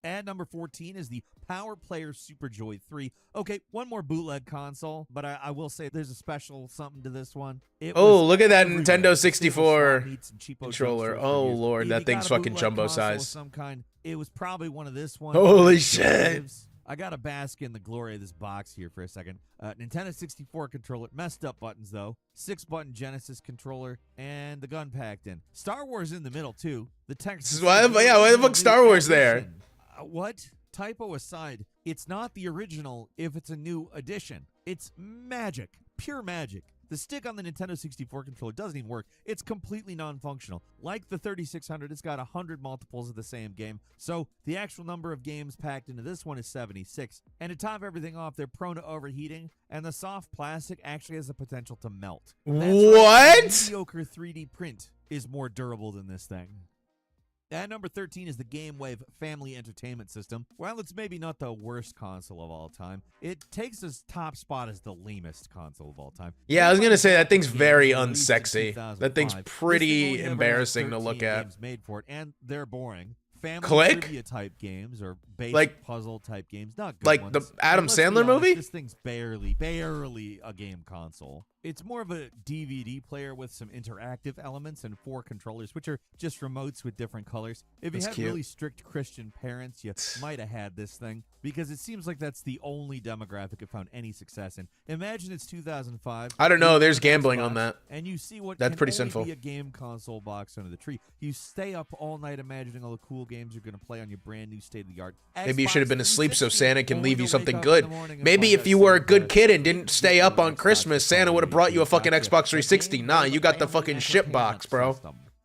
[SPEAKER 10] At number 14 is the Power Player Super Joy 3. Okay, one more bootleg console, but I will say there's a special something to this one. It
[SPEAKER 1] Oh,
[SPEAKER 10] was
[SPEAKER 1] look at that
[SPEAKER 10] everywhere.
[SPEAKER 1] Nintendo
[SPEAKER 10] Single
[SPEAKER 1] 64
[SPEAKER 10] slot meets and cheapo
[SPEAKER 1] controller.
[SPEAKER 10] dumpster
[SPEAKER 1] Oh,
[SPEAKER 10] figures.
[SPEAKER 1] Lord,
[SPEAKER 10] If
[SPEAKER 1] that
[SPEAKER 10] you
[SPEAKER 1] thing's
[SPEAKER 10] got a
[SPEAKER 1] fucking
[SPEAKER 10] bootleg
[SPEAKER 1] jumbo
[SPEAKER 10] console of
[SPEAKER 1] size.
[SPEAKER 10] some kind, it was probably one of this one.
[SPEAKER 1] Holy shit.
[SPEAKER 10] I gotta bask in the glory of this box here for a second. Nintendo 64 controller, messed up buttons though. 6-button Genesis controller, and the gun packed in. Star Wars in the middle too. The text.
[SPEAKER 1] Why the fuck Star Wars there?
[SPEAKER 10] What? Typo aside, it's not the original if it's a new edition. It's magic. Pure magic. The stick on the Nintendo 64 controller doesn't even work. It's completely non-functional. Like the 3600, it's got 100 multiples of the same game. So the actual number of games packed into this one is 76. And to top everything off, they're prone to overheating, and the soft plastic actually has the potential to melt. That's right,
[SPEAKER 1] What?
[SPEAKER 10] mediocre 3D print is more durable than this thing. At number 13 is the GameWave Family Entertainment System. While it's maybe not the worst console of all time, it takes its top spot as the lamest console of all time.
[SPEAKER 1] Yeah, I was gonna say that thing's very
[SPEAKER 10] Released in
[SPEAKER 1] unsexy.
[SPEAKER 10] 2005.
[SPEAKER 1] That thing's
[SPEAKER 10] This thing
[SPEAKER 1] pretty
[SPEAKER 10] only ever had
[SPEAKER 1] embarrassing to
[SPEAKER 10] 13
[SPEAKER 1] look at.
[SPEAKER 10] games made for it, and they're boring. Family
[SPEAKER 1] Click?
[SPEAKER 10] trivia type games or basic
[SPEAKER 1] Like-
[SPEAKER 10] puzzle type games, not good
[SPEAKER 1] like
[SPEAKER 10] ones.
[SPEAKER 1] the Adam
[SPEAKER 10] And let's be
[SPEAKER 1] Sandler
[SPEAKER 10] honest,
[SPEAKER 1] movie?
[SPEAKER 10] This thing's barely a game console. It's more of a DVD player with some interactive elements and 4 controllers, which are just remotes with different colors. If you
[SPEAKER 1] That's
[SPEAKER 10] had
[SPEAKER 1] cute.
[SPEAKER 10] really strict Christian parents, you might have had this thing, because it seems like that's the only demographic it found any success in. Imagine it's 2005.
[SPEAKER 1] I don't know.
[SPEAKER 10] you
[SPEAKER 1] There's
[SPEAKER 10] open an
[SPEAKER 1] gambling
[SPEAKER 10] Xbox,
[SPEAKER 1] on that.
[SPEAKER 10] And you see what
[SPEAKER 1] That's
[SPEAKER 10] can
[SPEAKER 1] pretty
[SPEAKER 10] only
[SPEAKER 1] sinful.
[SPEAKER 10] be a game console box under the tree. You stay up all night imagining all the cool games you're going to play on your brand new state-of-the-art
[SPEAKER 1] Maybe you should have been asleep so
[SPEAKER 10] 360,
[SPEAKER 1] Santa can
[SPEAKER 10] only
[SPEAKER 1] leave
[SPEAKER 10] to
[SPEAKER 1] you
[SPEAKER 10] wake
[SPEAKER 1] something
[SPEAKER 10] up in
[SPEAKER 1] good.
[SPEAKER 10] the morning and
[SPEAKER 1] Maybe
[SPEAKER 10] find
[SPEAKER 1] if
[SPEAKER 10] out
[SPEAKER 1] you were a
[SPEAKER 10] Santa
[SPEAKER 1] good kid and didn't stay up on Christmas, Santa would have brought you a fucking Xbox 360. Nah, you got the fucking shit box, bro.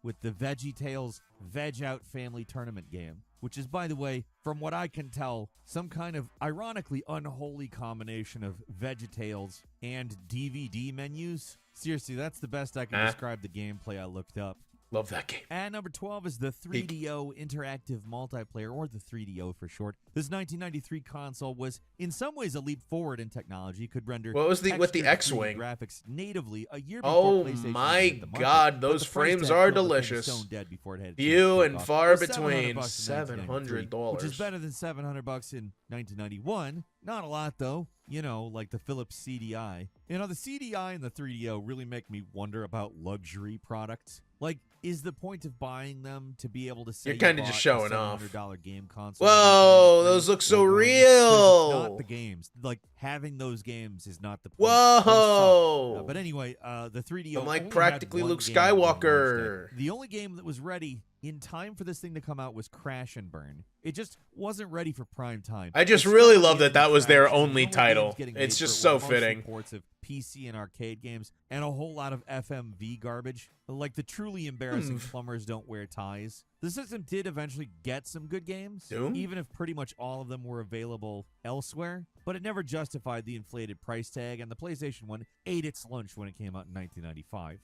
[SPEAKER 10] With the VeggieTales Veg Out Family Tournament game, which is, by the way, from what I can tell, some kind of ironically unholy combination of VeggieTales and DVD menus. Seriously, that's the best I can describe the gameplay I looked up.
[SPEAKER 1] Love that game.
[SPEAKER 10] And number 12 is the 3DO Interactive Multiplayer, or the 3DO for short. This 1993 console was, in some ways, a leap forward in technology. Could render
[SPEAKER 1] What was with the
[SPEAKER 10] textured 3D
[SPEAKER 1] X-Wing
[SPEAKER 10] graphics natively a year before
[SPEAKER 1] Oh
[SPEAKER 10] PlayStation
[SPEAKER 1] my
[SPEAKER 10] hit the market.
[SPEAKER 1] God,
[SPEAKER 10] But
[SPEAKER 1] those
[SPEAKER 10] the price
[SPEAKER 1] frames
[SPEAKER 10] tag
[SPEAKER 1] are
[SPEAKER 10] killed the thing
[SPEAKER 1] delicious.
[SPEAKER 10] stone dead before it had a chance
[SPEAKER 1] Few
[SPEAKER 10] to take
[SPEAKER 1] and
[SPEAKER 10] off.
[SPEAKER 1] far
[SPEAKER 10] It was
[SPEAKER 1] between.
[SPEAKER 10] $700 in 1993,
[SPEAKER 1] $700.
[SPEAKER 10] which is better than $700 in 1991. Not a lot though. You know, like the Philips CDI. You know, the CDI and the 3DO really make me wonder about luxury products. Like, is the point of buying them to be able to say
[SPEAKER 1] You're kinda
[SPEAKER 10] you
[SPEAKER 1] just
[SPEAKER 10] bought
[SPEAKER 1] showing
[SPEAKER 10] a
[SPEAKER 1] off.
[SPEAKER 10] $700 game console?
[SPEAKER 1] Whoa, those look so
[SPEAKER 10] Because it's
[SPEAKER 1] real.
[SPEAKER 10] not the games. Like, having those games is not the point.
[SPEAKER 1] Whoa.
[SPEAKER 10] Those suck. But anyway, the 3DO
[SPEAKER 1] I'm like
[SPEAKER 10] only
[SPEAKER 1] practically
[SPEAKER 10] had one
[SPEAKER 1] Luke
[SPEAKER 10] game on launch day.
[SPEAKER 1] Skywalker.
[SPEAKER 10] The only game that was ready in time for this thing to come out was Crash and Burn. It just wasn't ready for prime time.
[SPEAKER 1] I just
[SPEAKER 10] It's
[SPEAKER 1] really
[SPEAKER 10] still
[SPEAKER 1] love that that was their
[SPEAKER 10] traction.
[SPEAKER 1] only
[SPEAKER 10] The
[SPEAKER 1] title.
[SPEAKER 10] games getting
[SPEAKER 1] It's
[SPEAKER 10] made
[SPEAKER 1] just
[SPEAKER 10] for it
[SPEAKER 1] so
[SPEAKER 10] were mostly
[SPEAKER 1] fitting.
[SPEAKER 10] ports of PC and arcade games, and a whole lot of FMV garbage, like the truly embarrassing Plumbers Don't Wear Ties. The system did eventually get some good games,
[SPEAKER 1] Doom?
[SPEAKER 10] even if pretty much all of them were available elsewhere, but it never justified the inflated price tag, and the PlayStation 1 ate its lunch when it came out in 1995.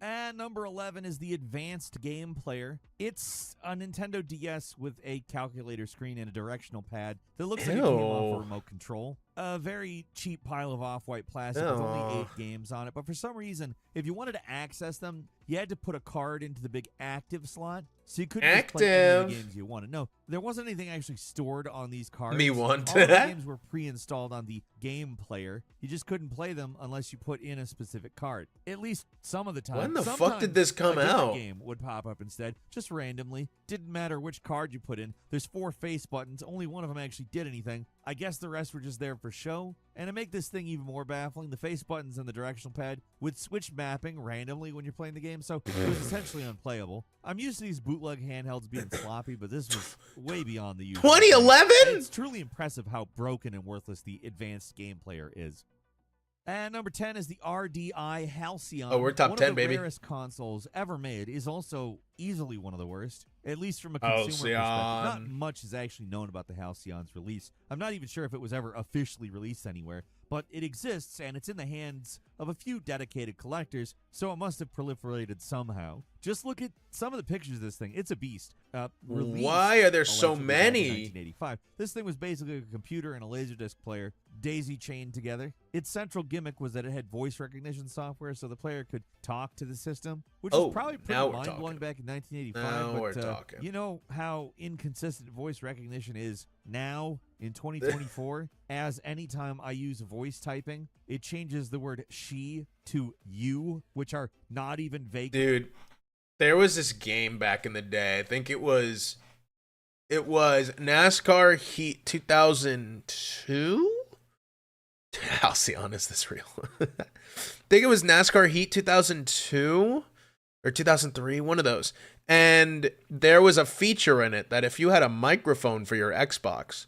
[SPEAKER 10] And number 11 is the Advanced Game Player. It's a Nintendo DS with a calculator screen and a directional pad that looks like it came off a
[SPEAKER 1] Ew.
[SPEAKER 10] remote control. A very cheap pile of off-white plastic with only
[SPEAKER 1] Ew.
[SPEAKER 10] 8 games on it. But for some reason, if you wanted to access them, you had to put a card into the big active slot. So you couldn't just play any of the
[SPEAKER 1] Active.
[SPEAKER 10] games you wanted. No, there wasn't anything actually stored on these cards.
[SPEAKER 1] Me want.
[SPEAKER 10] All the games were pre-installed on the game player. You just couldn't play them unless you put in a specific card. At least some of the time.
[SPEAKER 1] When the fuck
[SPEAKER 10] Sometimes
[SPEAKER 1] did this come
[SPEAKER 10] a different
[SPEAKER 1] out?
[SPEAKER 10] game would pop up instead, just randomly. Didn't matter which card you put in. There's 4 face buttons. Only one of them actually did anything. I guess the rest were just there for show. And to make this thing even more baffling, the face buttons and the directional pad would switch mapping randomly when you're playing the game, so it was essentially unplayable. I'm used to these bootleg handhelds being sloppy, but this was way beyond the usual.
[SPEAKER 1] 2011?
[SPEAKER 10] And it's truly impressive how broken and worthless the Advanced Game Player is. And number 10 is the RDI Halcyon.
[SPEAKER 1] Oh, we're top
[SPEAKER 10] one
[SPEAKER 1] 10,
[SPEAKER 10] of the
[SPEAKER 1] baby.
[SPEAKER 10] rarest consoles ever made. Is also easily one of the worst, at least from a consumer perspective.
[SPEAKER 1] Halcyon.
[SPEAKER 10] Not much is actually known about the Halcyon's release. I'm not even sure if it was ever officially released anywhere, but it exists and it's in the hands of a few dedicated collectors, so it must have proliferated somehow. Just look at some of the pictures of this thing. It's a beast. Released
[SPEAKER 1] Why are there so
[SPEAKER 10] allegedly back in
[SPEAKER 1] many?
[SPEAKER 10] 1985. This thing was basically a computer and a Laserdisc player daisy chained together. Its central gimmick was that it had voice recognition software, so the player could talk to the system, which
[SPEAKER 1] Oh,
[SPEAKER 10] was probably
[SPEAKER 1] now
[SPEAKER 10] pretty
[SPEAKER 1] we're
[SPEAKER 10] mind-blowing
[SPEAKER 1] talking.
[SPEAKER 10] back in 1985.
[SPEAKER 1] Now
[SPEAKER 10] but,
[SPEAKER 1] we're talking.
[SPEAKER 10] You know how inconsistent voice recognition is now in 2024? As anytime I use voice typing, it changes the word she to you, which are not even vague.
[SPEAKER 1] Dude, there was this game back in the day. I think it was NASCAR Heat 2002? Halcyon, is this real? I think it was NASCAR Heat 2002 or 2003, one of those. And there was a feature in it that if you had a microphone for your Xbox,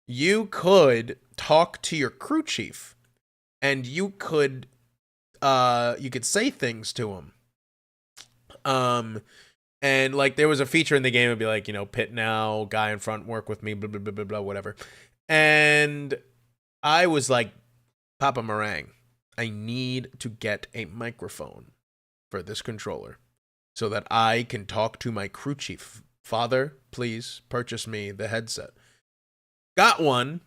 [SPEAKER 1] you could talk to your crew chief and you could say things to him. And like there was a feature in the game, it'd be like, you know, pit now, guy in front, work with me, blah, blah, blah, blah, blah, whatever. And I was like, Papa Meringue, I need to get a microphone for this controller so that I can talk to my crew chief. Father, please purchase me the headset. Got one.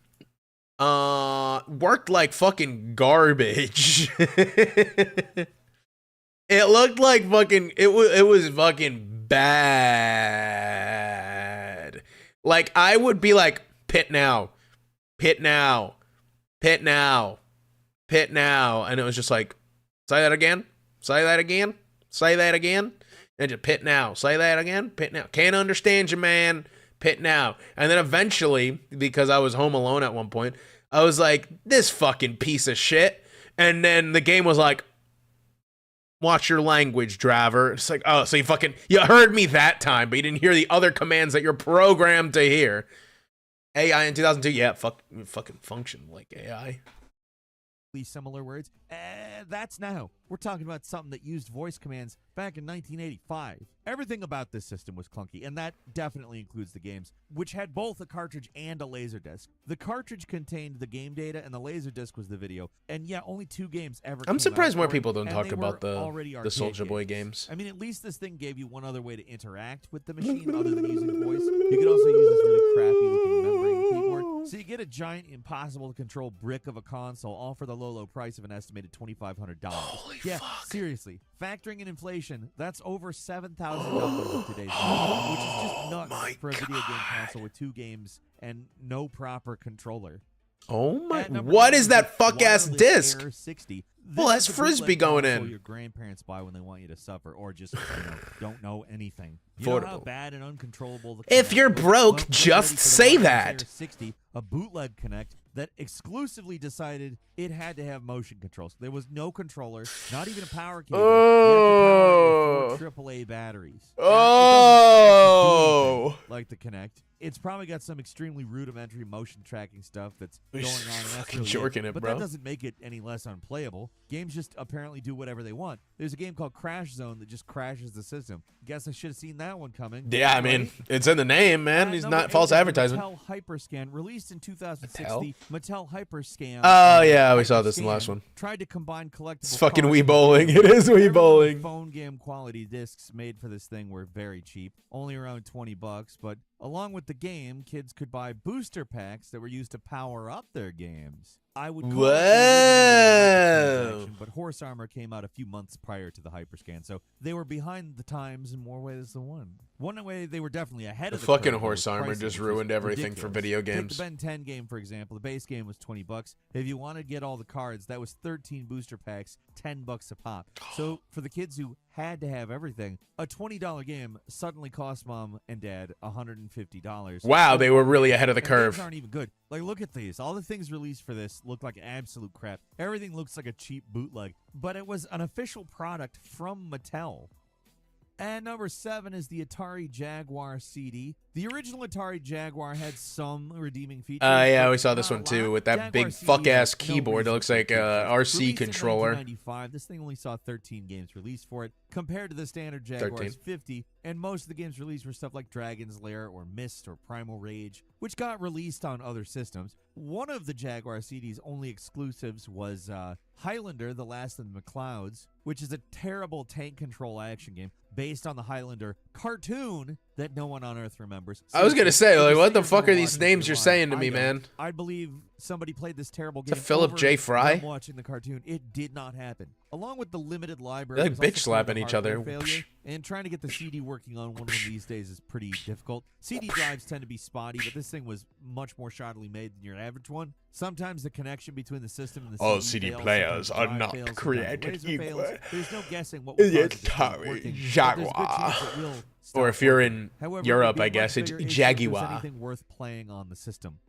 [SPEAKER 1] Worked like fucking garbage. It looked like fucking, it was fucking bad. Like, I would be like, pit now, pit now, pit now, pit now. And it was just like, Say that again. Say that again. Say that again. And just pit now. Say that again. Pit now. Can't understand you, man. Pit now. And then eventually, because I was home alone at one point, I was like, this fucking piece of shit. And then the game was like, watch your language, driver. It's like, oh, so you heard me that time, but you didn't hear the other commands that you're programmed to hear. AI in 2002, yeah, fucking function like AI.
[SPEAKER 10] Similar words. That's now. We're talking about something that used voice commands back in 1985. Everything about this system was clunky, and that definitely includes the games, which had both a cartridge and a Laserdisc. The cartridge contained the game data, and the Laserdisc was the video. And yeah, only 2 games ever
[SPEAKER 1] I'm
[SPEAKER 10] came
[SPEAKER 1] surprised
[SPEAKER 10] out
[SPEAKER 1] more
[SPEAKER 10] for it,
[SPEAKER 1] people don't
[SPEAKER 10] and
[SPEAKER 1] talk
[SPEAKER 10] they
[SPEAKER 1] about
[SPEAKER 10] were already
[SPEAKER 1] the
[SPEAKER 10] arcade
[SPEAKER 1] Soulja Boy games.
[SPEAKER 10] I mean, at least this thing gave you one other way to interact with the machine other than using voice. You could also use this really crappy-looking membrane keyboard. So you get a giant, impossible-to-control brick of a console, all for the low price of an estimated $2,500.
[SPEAKER 1] Holy
[SPEAKER 10] yeah,
[SPEAKER 1] fuck.
[SPEAKER 10] Seriously. Factoring in inflation, that's over $7,000 in today's money, which is just nuts for a video game console with 2 games and no proper controller.
[SPEAKER 1] Oh my! What is that fuck-ass disc?
[SPEAKER 10] Air 60.
[SPEAKER 1] Well, that's Frisbee going in.
[SPEAKER 10] Your grandparents buy when they want you to suffer, or just don't know anything. You know how bad and uncontrollable the
[SPEAKER 1] If you're
[SPEAKER 10] was?
[SPEAKER 1] broke,
[SPEAKER 10] Well,
[SPEAKER 1] just say that.
[SPEAKER 10] Air 60, a bootleg Connect that exclusively decided it had to have motion controls. There was no controller, not even a power cable. You had to power it with 4 AAA batteries.
[SPEAKER 1] Oh,
[SPEAKER 10] like the Connect. It's probably got some extremely rudimentary motion tracking stuff that's going on. And that's really
[SPEAKER 1] jorking it,
[SPEAKER 10] but
[SPEAKER 1] bro.
[SPEAKER 10] that doesn't make it any less unplayable. Games just apparently do whatever they want. There's a game called Crash Zone that just crashes the system. Guess I should have seen that one coming.
[SPEAKER 1] Yeah, I mean, it's in the name, man. It's not false advertisement.
[SPEAKER 10] Mattel Hyperscan, released in 2016. Mattel Hyperscan.
[SPEAKER 1] Oh yeah, we saw this in the last one.
[SPEAKER 10] Tried to combine collectible.
[SPEAKER 1] It's fucking Wii Bowling. It is Wii Bowling.
[SPEAKER 10] Phone game quality discs made for this thing were very cheap, only around $20. But along with the game, kids could buy booster packs that were used to power up their games. I would call it but Horse Armor came out a few months prior to the Hyperscan, so they were behind the times in more ways than one. One way they were definitely ahead of the
[SPEAKER 1] fucking
[SPEAKER 10] curve.
[SPEAKER 1] Horse Armor
[SPEAKER 10] Pricing,
[SPEAKER 1] just
[SPEAKER 10] which
[SPEAKER 1] ruined
[SPEAKER 10] was
[SPEAKER 1] everything
[SPEAKER 10] ridiculous.
[SPEAKER 1] for video games.
[SPEAKER 10] Take the Ben 10 game, for example. The base game was $20. If you wanted to get all the cards, that was 13 booster packs, $10 a pop. So for the kids who had to have everything, a $20 game suddenly cost mom and dad $150.
[SPEAKER 1] Wow, they were really ahead of the
[SPEAKER 10] And
[SPEAKER 1] curve.
[SPEAKER 10] games aren't even good. Like, look at these. All the things released for this look like absolute crap. Everything looks like a cheap bootleg, but it was an official product from Mattel. And number 7 is the Atari Jaguar CD. The original Atari Jaguar had some redeeming features.
[SPEAKER 1] Yeah, we saw this one too with that big fuck-ass keyboard that looks like a RC controller.
[SPEAKER 10] In 1995, this thing only saw 13 games released for it, compared to the standard Jaguar's 50, and most of the games released were stuff like Dragon's Lair or Myst or Primal Rage, which got released on other systems. One of the Jaguar CD's only exclusives was Highlander, The Last of the McClouds, which is a terrible tank control action game based on the Highlander cartoon that no one on Earth remembers.
[SPEAKER 1] I was gonna say, like, what the fuck are these names you're saying to me, man?
[SPEAKER 10] I believe somebody played this terrible game.
[SPEAKER 1] To Philip J. Fry?
[SPEAKER 10] I'm watching the cartoon. It did not happen. Along with the limited library,
[SPEAKER 1] They're like
[SPEAKER 10] there's
[SPEAKER 1] bitch
[SPEAKER 10] also
[SPEAKER 1] slapping
[SPEAKER 10] the
[SPEAKER 1] each other.
[SPEAKER 10] hardware failure, and trying to get the CD working on one of these days is pretty difficult. CD drives tend to be spotty, but this thing was much more shoddily made than your average one. Sometimes the connection between the system and the
[SPEAKER 1] All
[SPEAKER 10] CD
[SPEAKER 1] CD
[SPEAKER 10] fails,
[SPEAKER 1] players
[SPEAKER 10] sometimes
[SPEAKER 1] are
[SPEAKER 10] drive
[SPEAKER 1] not
[SPEAKER 10] fails,
[SPEAKER 1] created
[SPEAKER 10] sometimes laser
[SPEAKER 1] equal.
[SPEAKER 10] fails. There's no guessing what will cause it to stop
[SPEAKER 1] Atari
[SPEAKER 10] working, but there's a good
[SPEAKER 1] Jaguar.
[SPEAKER 10] chance it will stop
[SPEAKER 1] Or if you're
[SPEAKER 10] working.
[SPEAKER 1] in
[SPEAKER 10] However, it
[SPEAKER 1] Europe,
[SPEAKER 10] would be
[SPEAKER 1] I
[SPEAKER 10] a
[SPEAKER 1] guess
[SPEAKER 10] much
[SPEAKER 1] it's
[SPEAKER 10] bigger issue if there's
[SPEAKER 1] Jaguar.
[SPEAKER 10] anything worth playing on the system.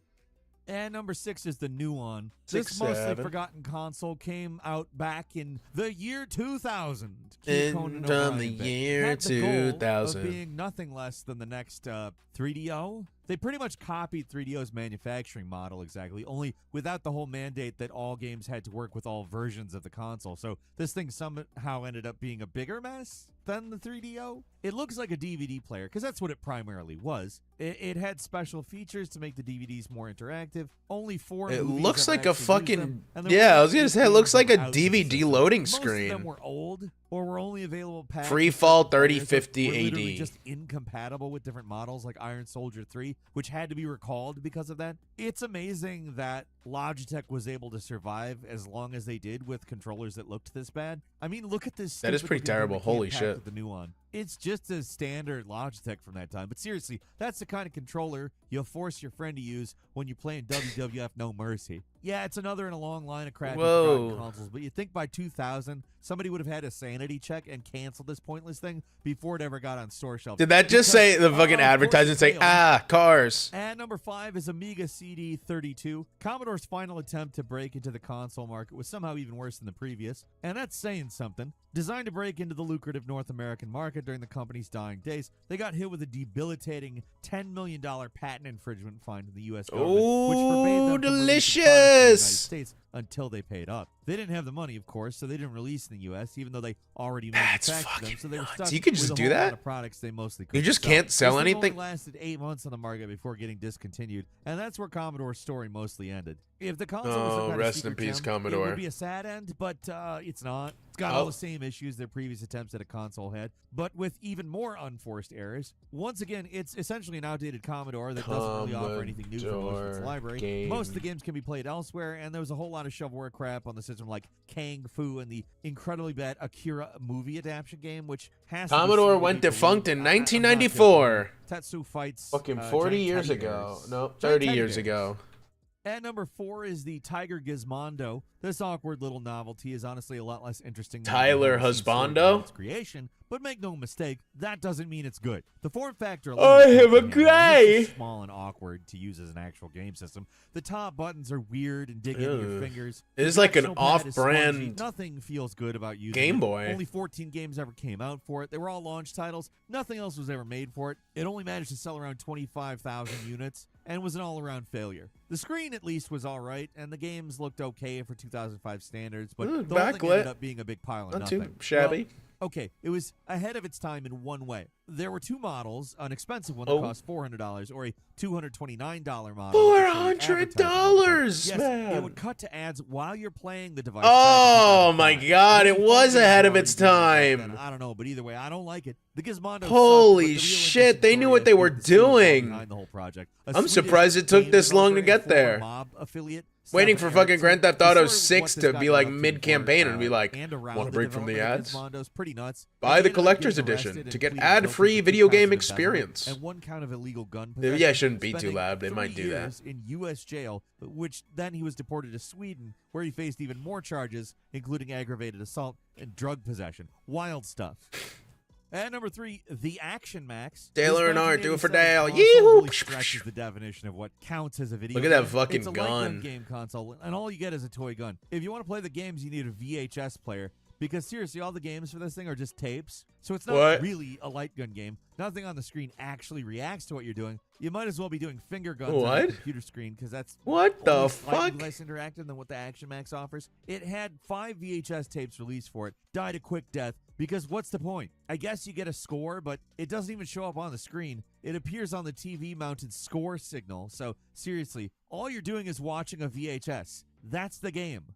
[SPEAKER 10] And number 6 is the Nuon. This mostly
[SPEAKER 1] 6-7.
[SPEAKER 10] forgotten console came out back in the year 2000.
[SPEAKER 1] From the year
[SPEAKER 10] had the goal
[SPEAKER 1] 2000.
[SPEAKER 10] of being nothing less than the next 3DO. They pretty much copied 3DO's manufacturing model exactly, only without the whole mandate that all games had to work with all versions of the console. So this thing somehow ended up being a bigger mess than the 3DO. It looks like a DVD player, because that's what it primarily was. It had special features to make the DVDs more interactive. Only 4
[SPEAKER 1] It
[SPEAKER 10] movies
[SPEAKER 1] looks
[SPEAKER 10] ever
[SPEAKER 1] like a
[SPEAKER 10] actually used
[SPEAKER 1] fucking
[SPEAKER 10] them, and there
[SPEAKER 1] yeah.
[SPEAKER 10] were
[SPEAKER 1] I was gonna say it
[SPEAKER 10] 18
[SPEAKER 1] looks like a
[SPEAKER 10] out to the
[SPEAKER 1] DVD
[SPEAKER 10] system.
[SPEAKER 1] loading
[SPEAKER 10] Most of
[SPEAKER 1] screen.
[SPEAKER 10] them were old or were only available packs.
[SPEAKER 1] Free
[SPEAKER 10] for
[SPEAKER 1] Fall
[SPEAKER 10] certain players
[SPEAKER 1] 3050
[SPEAKER 10] that were literally
[SPEAKER 1] AD.
[SPEAKER 10] just incompatible with different models like Iron Soldier 3, which had to be recalled because of that. It's amazing that Logitech was able to survive as long as they did with controllers that looked this bad. I mean, look at this.
[SPEAKER 1] That is
[SPEAKER 10] stupid
[SPEAKER 1] pretty
[SPEAKER 10] looking thing
[SPEAKER 1] terrible.
[SPEAKER 10] that came
[SPEAKER 1] Holy
[SPEAKER 10] packed
[SPEAKER 1] shit.
[SPEAKER 10] with the Nuon. It's just a standard Logitech from that time. But seriously, that's the kind of controller you'll force your friend to use when you're playing WWF No Mercy. Yeah, it's another in a long line of crappy
[SPEAKER 1] Whoa.
[SPEAKER 10] forgotten consoles. But you think by 2000, somebody would have had a sanity check and canceled this pointless thing before it ever got on store shelves.
[SPEAKER 1] Did that just say the fucking advertisement say, cars?
[SPEAKER 10] At number 5 is Amiga CD32. Commodore's final attempt to break into the console market was somehow even worse than the previous, and that's saying something. Designed to break into the lucrative North American market during the company's dying days, they got hit with a debilitating $10 million patent infringement fine from the U.S. government, which forbade them from releasing products in the United States until they paid up. They didn't have the money, of course, so they didn't release in the U.S., even though they already manufactured them. So they were stuck
[SPEAKER 1] You could just
[SPEAKER 10] with
[SPEAKER 1] do
[SPEAKER 10] a whole
[SPEAKER 1] that?
[SPEAKER 10] lot of products they mostly couldn't
[SPEAKER 1] You just
[SPEAKER 10] sell.
[SPEAKER 1] can't sell
[SPEAKER 10] This thing
[SPEAKER 1] anything?
[SPEAKER 10] only lasted 8 months on the market before getting discontinued, and that's where Commodore's story mostly ended. If the console was some kind of
[SPEAKER 1] rest in
[SPEAKER 10] secret
[SPEAKER 1] peace,
[SPEAKER 10] gem,
[SPEAKER 1] Commodore.
[SPEAKER 10] It would be a sad end, but it's not. It's got all the same issues their previous attempts at a console had, but with even more unforced errors. Once again, it's essentially an outdated Commodore that doesn't really offer anything new from most of its library. Most of the games can be played elsewhere, and there was a whole lot of shovelware crap on the system like Kang Fu and the incredibly bad Akira movie adaptation game, which has
[SPEAKER 1] Commodore went defunct in 1994.
[SPEAKER 10] Tetsu Fights.
[SPEAKER 1] Fucking 40
[SPEAKER 10] giant
[SPEAKER 1] years
[SPEAKER 10] teddy
[SPEAKER 1] ago.
[SPEAKER 10] bears.
[SPEAKER 1] No,
[SPEAKER 10] Giant
[SPEAKER 1] 30
[SPEAKER 10] teddy
[SPEAKER 1] years
[SPEAKER 10] bears.
[SPEAKER 1] ago.
[SPEAKER 10] At number 4 is the Tiger Gizmondo. This awkward little novelty is honestly a lot less interesting than
[SPEAKER 1] Tyler
[SPEAKER 10] the
[SPEAKER 1] Husbando?
[SPEAKER 10] its creation, but make no mistake, that doesn't mean it's good. The form factor
[SPEAKER 1] I have a
[SPEAKER 10] is
[SPEAKER 1] gray.
[SPEAKER 10] small and awkward to use as an actual game system. The top buttons are weird and dig into your
[SPEAKER 1] Ugh.
[SPEAKER 10] fingers.
[SPEAKER 1] It is
[SPEAKER 10] The
[SPEAKER 1] like an
[SPEAKER 10] directional pad is spongy.
[SPEAKER 1] off-brand
[SPEAKER 10] Nothing feels good about using
[SPEAKER 1] Game
[SPEAKER 10] it.
[SPEAKER 1] Boy.
[SPEAKER 10] Only 14 games ever came out for it. They were all launch titles. Nothing else was ever made for it. It only managed to sell around 25,000 units and was an all-around failure. The screen, at least, was all right, and the games looked okay for 2005 standards, but the whole thing
[SPEAKER 1] backlit.
[SPEAKER 10] ended up being a big pile of
[SPEAKER 1] Not
[SPEAKER 10] nothing.
[SPEAKER 1] too shabby.
[SPEAKER 10] Well, okay, it was ahead of its time in one way. There were two models, an expensive one that
[SPEAKER 1] Oh.
[SPEAKER 10] cost $400 or a $229 model.
[SPEAKER 1] $400,
[SPEAKER 10] Yes,
[SPEAKER 1] man.
[SPEAKER 10] it would cut to ads while you're playing the device.
[SPEAKER 1] Oh my God! It was ahead of its time.
[SPEAKER 10] I don't know, but either way, I don't like it. The Gizmondo.
[SPEAKER 1] Holy shit! They knew what they were doing.
[SPEAKER 10] Behind the whole project.
[SPEAKER 1] I'm surprised it took this long to get there.
[SPEAKER 10] Mob affiliate.
[SPEAKER 1] Waiting for fucking Grand Theft Auto 6 to be like
[SPEAKER 10] mid
[SPEAKER 1] mid-campaign and be like, want to break from the ads?
[SPEAKER 10] Pretty nuts.
[SPEAKER 1] Buy the collector's edition to get ad-free video game experience.
[SPEAKER 10] And 1 count of illegal gun
[SPEAKER 1] Yeah,
[SPEAKER 10] possession.
[SPEAKER 1] I shouldn't be too
[SPEAKER 10] spending
[SPEAKER 1] loud. They might
[SPEAKER 10] 3
[SPEAKER 1] do that.
[SPEAKER 10] years in U.S. jail, which then he was deported to Sweden, where he faced even more charges, including aggravated assault and drug possession. Wild stuff. At number 3, the Action Max.
[SPEAKER 1] Dale
[SPEAKER 10] This
[SPEAKER 1] Earnhardt, do it for
[SPEAKER 10] 1987
[SPEAKER 1] Dale.
[SPEAKER 10] console
[SPEAKER 1] Yee-hoo!
[SPEAKER 10] really stretches the definition of what counts as a video
[SPEAKER 1] Look at that
[SPEAKER 10] game.
[SPEAKER 1] fucking
[SPEAKER 10] It's a light
[SPEAKER 1] gun.
[SPEAKER 10] game console, and all you get is a toy gun. If you want to play the games, you need a VHS player. Because seriously, all the games for this thing are just tapes. So it's not
[SPEAKER 1] What?
[SPEAKER 10] really a light gun game. Nothing on the screen actually reacts to what you're doing. You might as well be doing finger guns on
[SPEAKER 1] What?
[SPEAKER 10] a computer screen because that's
[SPEAKER 1] What the
[SPEAKER 10] only slightly
[SPEAKER 1] fuck?
[SPEAKER 10] less interactive than what the Action Max offers. It had 5 VHS tapes released for it, died a quick death because what's the point? I guess you get a score, but it doesn't even show up on the screen. It appears on the TV-mounted score signal. So seriously, all you're doing is watching a VHS. That's the game.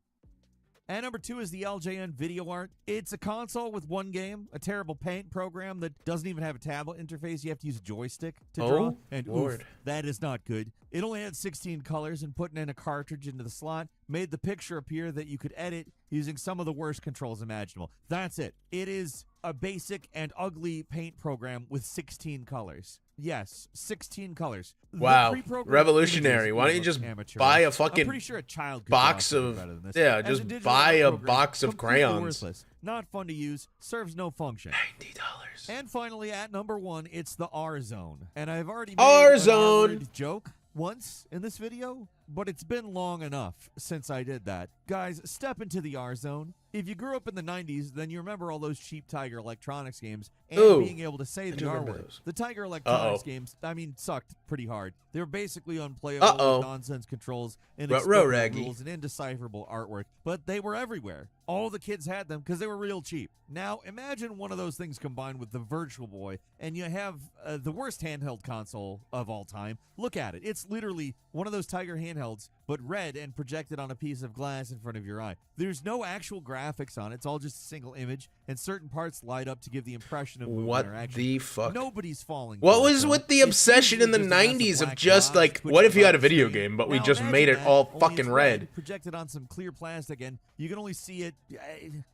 [SPEAKER 10] And number 2 is the LJN Video Art. It's a console with 1 game, a terrible paint program that doesn't even have a tablet interface. You have to use a joystick to draw.
[SPEAKER 1] Oh,
[SPEAKER 10] And
[SPEAKER 1] Lord.
[SPEAKER 10] oof, that is not good. It only had 16 colors, and putting in a cartridge into the slot made the picture appear that you could edit using some of the worst controls imaginable. That's it. It is a basic and ugly paint program with 16 colors. Yes, 16 colors. The
[SPEAKER 1] Wow,
[SPEAKER 10] pre-programmed
[SPEAKER 1] revolutionary.
[SPEAKER 10] images
[SPEAKER 1] Why don't you
[SPEAKER 10] look
[SPEAKER 1] just
[SPEAKER 10] amateurish.
[SPEAKER 1] buy a
[SPEAKER 10] I'm
[SPEAKER 1] fucking
[SPEAKER 10] pretty sure a child could
[SPEAKER 1] box
[SPEAKER 10] draw something
[SPEAKER 1] of
[SPEAKER 10] better than this.
[SPEAKER 1] yeah,
[SPEAKER 10] And
[SPEAKER 1] just
[SPEAKER 10] the digital
[SPEAKER 1] buy a
[SPEAKER 10] program,
[SPEAKER 1] box of
[SPEAKER 10] completely
[SPEAKER 1] crayons.
[SPEAKER 10] worthless, not fun to use, serves no function. $90. And finally, at number 1, it's the R Zone. And I've already made an
[SPEAKER 1] R-Zone.
[SPEAKER 10] R-word joke once in this video, but it's been long enough since I did that. Guys, step into the R Zone. If you grew up in the 90s, then you remember all those cheap Tiger Electronics games and
[SPEAKER 1] Ooh,
[SPEAKER 10] being able to say
[SPEAKER 1] I
[SPEAKER 10] the
[SPEAKER 1] do
[SPEAKER 10] R
[SPEAKER 1] remember
[SPEAKER 10] word.
[SPEAKER 1] those.
[SPEAKER 10] The Tiger Electronics games, I mean, sucked pretty hard. They were basically unplayable with nonsense controls,
[SPEAKER 1] Ruh-roh,
[SPEAKER 10] inexplicable
[SPEAKER 1] Raggy.
[SPEAKER 10] rules, and indecipherable artwork, but they were everywhere. All the kids had them because they were real cheap. Now, imagine one of those things combined with the Virtual Boy, and you have the worst handheld console of all time. Look at it. It's literally one of those Tiger handhelds, but red and projected on a piece of glass in front of your eye. There's no actual graphics on it. It's all just a single image, and certain parts light up to give the impression of movement
[SPEAKER 1] What
[SPEAKER 10] or action.
[SPEAKER 1] the fuck?
[SPEAKER 10] Nobody's falling.
[SPEAKER 1] What
[SPEAKER 10] for it,
[SPEAKER 1] was
[SPEAKER 10] though.
[SPEAKER 1] with the
[SPEAKER 10] It's
[SPEAKER 1] obsession in the
[SPEAKER 10] usually just a massive
[SPEAKER 1] 90s of
[SPEAKER 10] black
[SPEAKER 1] just
[SPEAKER 10] box
[SPEAKER 1] like,
[SPEAKER 10] twitching
[SPEAKER 1] what if you had a
[SPEAKER 10] above the
[SPEAKER 1] video
[SPEAKER 10] screen?
[SPEAKER 1] game, but we
[SPEAKER 10] Now
[SPEAKER 1] just
[SPEAKER 10] imagine
[SPEAKER 1] made it
[SPEAKER 10] that,
[SPEAKER 1] all
[SPEAKER 10] only
[SPEAKER 1] fucking
[SPEAKER 10] it's
[SPEAKER 1] red?
[SPEAKER 10] projected on some clear plastic, and you can only see it.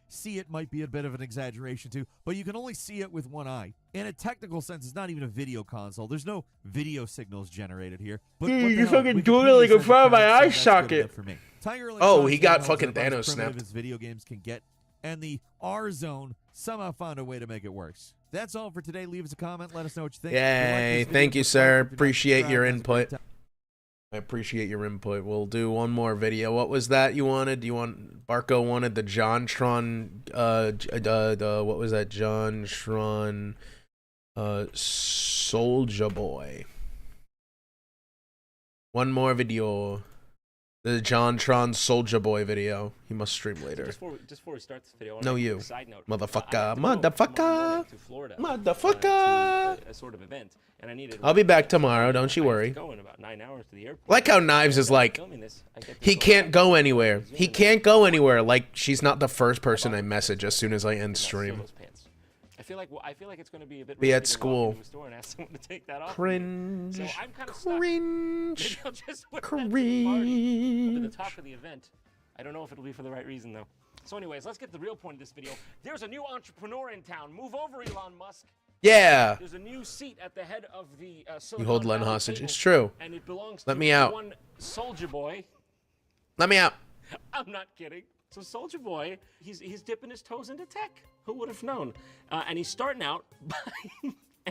[SPEAKER 10] See it might be a bit of an exaggeration too, but you can only see it with one eye. In a technical sense, it's not even a video console. There's no video signals generated here. But what the
[SPEAKER 1] you're
[SPEAKER 10] hell?
[SPEAKER 1] fucking
[SPEAKER 10] Wikipedia
[SPEAKER 1] doodling in
[SPEAKER 10] says
[SPEAKER 1] front of
[SPEAKER 10] it
[SPEAKER 1] my
[SPEAKER 10] counts,
[SPEAKER 1] eye
[SPEAKER 10] so that's good
[SPEAKER 1] socket.
[SPEAKER 10] enough for me. Tiger
[SPEAKER 1] Oh, he
[SPEAKER 10] Electronics
[SPEAKER 1] got
[SPEAKER 10] is
[SPEAKER 1] fucking
[SPEAKER 10] about as
[SPEAKER 1] Thanos
[SPEAKER 10] primitive
[SPEAKER 1] snapped.
[SPEAKER 10] as video games can get, and the R Zone somehow found a way to make it worse. That's all for today. Leave us a comment. Let us know what you think.
[SPEAKER 1] Yay, thank you, sir. Appreciate your input. I appreciate your input. We'll do one more video. What was that you wanted? Barco wanted the JonTron, what was that? JonTron, Soulja Boy. One more video. The JonTron Soulja Boy video. He must stream later.
[SPEAKER 11] Just before we start this video, I wanna
[SPEAKER 1] No,
[SPEAKER 11] make a
[SPEAKER 1] you.
[SPEAKER 11] quick side note.
[SPEAKER 1] Motherfucker.
[SPEAKER 11] I have to go tomorrow
[SPEAKER 1] Motherfucker.
[SPEAKER 11] morning to Florida,
[SPEAKER 1] Motherfucker.
[SPEAKER 11] to a sort of event, and I needed.
[SPEAKER 1] I'll be back tomorrow. Don't you worry.
[SPEAKER 11] Go in about 9 hours to the airport.
[SPEAKER 1] Like how Knives is like, he can't go anywhere. He can't go anywhere. Like, she's not the first person I message as soon as I end stream.
[SPEAKER 11] I feel like it's going to be a bit.
[SPEAKER 1] Be
[SPEAKER 11] risky
[SPEAKER 1] at
[SPEAKER 11] to
[SPEAKER 1] school.
[SPEAKER 11] walk into a store and ask someone to take that off.
[SPEAKER 1] Cringe.
[SPEAKER 11] So I'm kind of
[SPEAKER 1] Cringe.
[SPEAKER 11] Maybe I'll just wear that to the party, up to the top of the event. I don't know if it'll be for the right reason though. So anyways, let's get to the real point of this video. There's a new entrepreneur in town. Move over, Elon Musk.
[SPEAKER 1] Yeah.
[SPEAKER 11] There's a new seat at the head of the
[SPEAKER 1] You
[SPEAKER 11] Silicon
[SPEAKER 1] hold Len
[SPEAKER 11] Valley
[SPEAKER 1] hostage.
[SPEAKER 11] table,
[SPEAKER 1] It's true.
[SPEAKER 11] and it belongs
[SPEAKER 1] Let
[SPEAKER 11] to
[SPEAKER 1] me out.
[SPEAKER 11] one Soulja Boy.
[SPEAKER 1] Let me out.
[SPEAKER 11] I'm not kidding. So Soulja Boy, he's dipping his toes into tech. Who would have known? And he's starting out by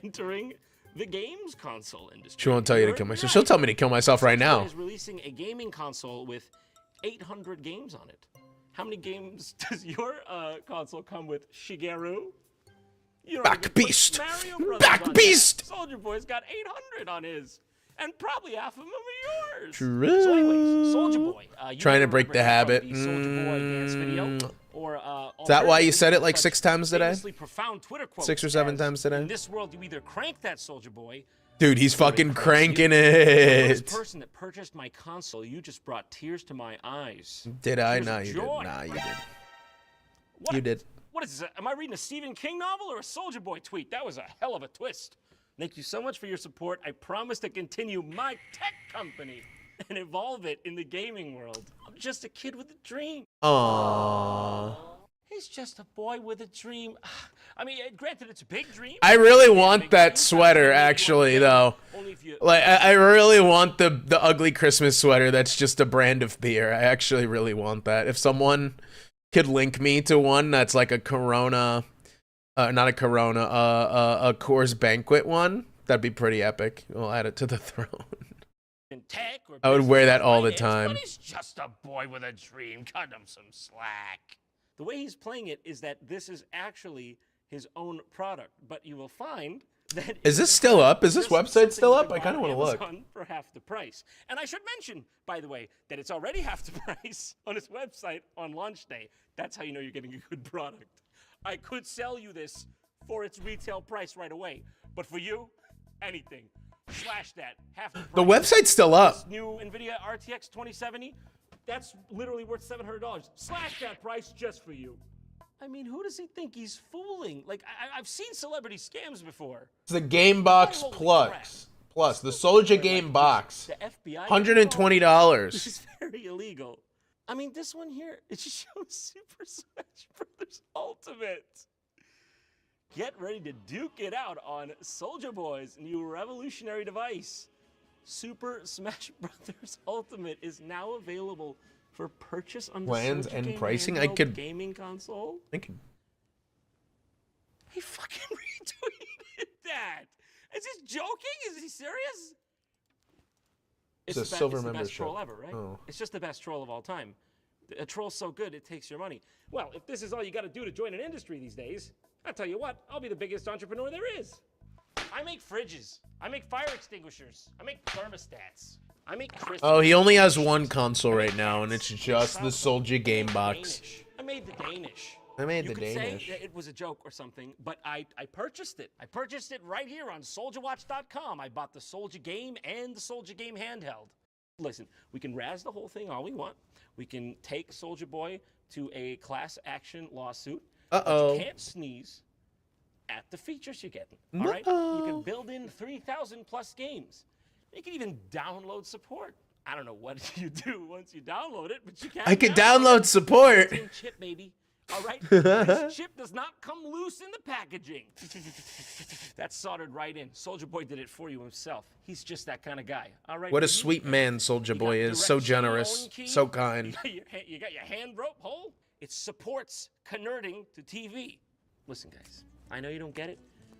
[SPEAKER 11] entering the games console industry.
[SPEAKER 1] She won't tell you to kill myself. She'll tell me to kill myself right now.
[SPEAKER 11] Is releasing a gaming console with 800 games on it. How many games does your console come with, Shigeru? You don't
[SPEAKER 1] Back
[SPEAKER 11] even put
[SPEAKER 1] beast.
[SPEAKER 11] Mario Brothers
[SPEAKER 1] Back
[SPEAKER 11] on
[SPEAKER 1] beast.
[SPEAKER 11] that. Soulja Boy's got 800 on his. And probably half of them are yours.
[SPEAKER 1] True.
[SPEAKER 11] So anyways, Soulja Boy. You
[SPEAKER 1] Trying to
[SPEAKER 11] may
[SPEAKER 1] break the
[SPEAKER 11] remember
[SPEAKER 1] habit.
[SPEAKER 11] him from the Soulja Boy dance video, or,
[SPEAKER 1] Is that why you said it like
[SPEAKER 11] such
[SPEAKER 1] 6 times today?
[SPEAKER 11] famously profound Twitter quotes
[SPEAKER 1] 6 or 7
[SPEAKER 11] as,
[SPEAKER 1] times today?
[SPEAKER 11] In this world, you either crank that Soulja Boy.
[SPEAKER 1] Dude, he's fucking cranking
[SPEAKER 11] This
[SPEAKER 1] it.
[SPEAKER 11] person that purchased my console, you just brought tears to my eyes.
[SPEAKER 1] Did I?
[SPEAKER 11] Tears
[SPEAKER 1] Nah,
[SPEAKER 11] of
[SPEAKER 1] you did.
[SPEAKER 11] joy.
[SPEAKER 1] Nah, you did.
[SPEAKER 11] What?
[SPEAKER 1] You did.
[SPEAKER 11] What is this? Am I reading a Stephen King novel or a Soulja Boy tweet? That was a hell of a twist. Thank you so much for your support. I promise to continue my tech company and evolve it in the gaming world. I'm just a kid with a dream.
[SPEAKER 1] Aww.
[SPEAKER 11] He's just a boy with a dream. I mean, granted, it's a big dream.
[SPEAKER 1] I really want that sweater, actually, though. Like, I really want the ugly Christmas sweater that's just a brand of beer. I actually really want that. If someone could link me to one that's like a Corona, not a Corona, a Coors Banquet one, that'd be pretty epic. We'll add it to the throne.
[SPEAKER 11] In tech or
[SPEAKER 1] I would wear that all the
[SPEAKER 11] finance,
[SPEAKER 1] time.
[SPEAKER 11] But he's just a boy with a dream. Cut him some slack. The way he's playing it is that this is actually his own product, but you will find that
[SPEAKER 1] Is this still up? Is this
[SPEAKER 11] there's
[SPEAKER 1] website still
[SPEAKER 11] something
[SPEAKER 1] up? I kind of want to look.
[SPEAKER 11] Amazon for half the price. And I should mention, by the way, that it's already half the price on his website on launch day. That's how you know you're getting a good product. I could sell you this for its retail price right away, but for you, anything. Slash that. Half the price.
[SPEAKER 1] The website's still up.
[SPEAKER 11] This new NVIDIA RTX 2070, that's literally worth $700. Slash that price just for you. I mean, who does he think he's fooling? Like, I've seen celebrity scams before.
[SPEAKER 1] It's the Game Box Plus. The Soulja Game Box.
[SPEAKER 11] The FBI.
[SPEAKER 1] $120.
[SPEAKER 11] This is very illegal. I mean, this one here, it just shows Super Smash Brothers Ultimate. Get ready to duke it out on Soulja Boy's new revolutionary device. Super Smash Brothers Ultimate is now available for purchase on the
[SPEAKER 1] Plans
[SPEAKER 11] Soulja
[SPEAKER 1] and
[SPEAKER 11] Game
[SPEAKER 1] pricing?
[SPEAKER 11] handheld gaming console.
[SPEAKER 1] I could.
[SPEAKER 11] He fucking retweeted that. Is he joking? Is he serious?
[SPEAKER 1] It's a
[SPEAKER 11] the
[SPEAKER 1] silver
[SPEAKER 11] it's the best
[SPEAKER 1] membership.
[SPEAKER 11] troll ever, right?
[SPEAKER 1] Oh.
[SPEAKER 11] It's just the best troll of all time. A troll's so good, it takes your money. Well, if this is all you got to do to join an industry these days, I'll tell you what, I'll be the biggest entrepreneur there is. I make fridges. I make fire extinguishers. I make thermostats. I make crystals.
[SPEAKER 1] Oh, he only has one console right now, and it's just the Soulja Game Box.
[SPEAKER 11] I made the Danish.
[SPEAKER 1] I made
[SPEAKER 11] you
[SPEAKER 1] the
[SPEAKER 11] could
[SPEAKER 1] Danish.
[SPEAKER 11] say that it was a joke or something, but I purchased it. I purchased it right here on SouljaWatch.com. I bought the Soulja Game and the Soulja Game handheld. Listen, we can razz the whole thing all we want. We can take Soulja Boy to a class action lawsuit.
[SPEAKER 1] Uh-oh.
[SPEAKER 11] But you can't sneeze at the features you're getting. All right? You can build in 3,000 plus games. You can even download support. I don't know what you do once you download it, but you can.
[SPEAKER 1] I can download support.
[SPEAKER 11] Chip, baby. All right? This chip does not come loose in the packaging. That's soldered right in. Soldier Boy did it for you himself. He's just that kind of guy. All right?
[SPEAKER 1] What a sweet man Soldier Boy is. So generous. So kind.
[SPEAKER 11] You got your hand rope hole? It supports converting to TV. Listen, guys, I know you don't get it,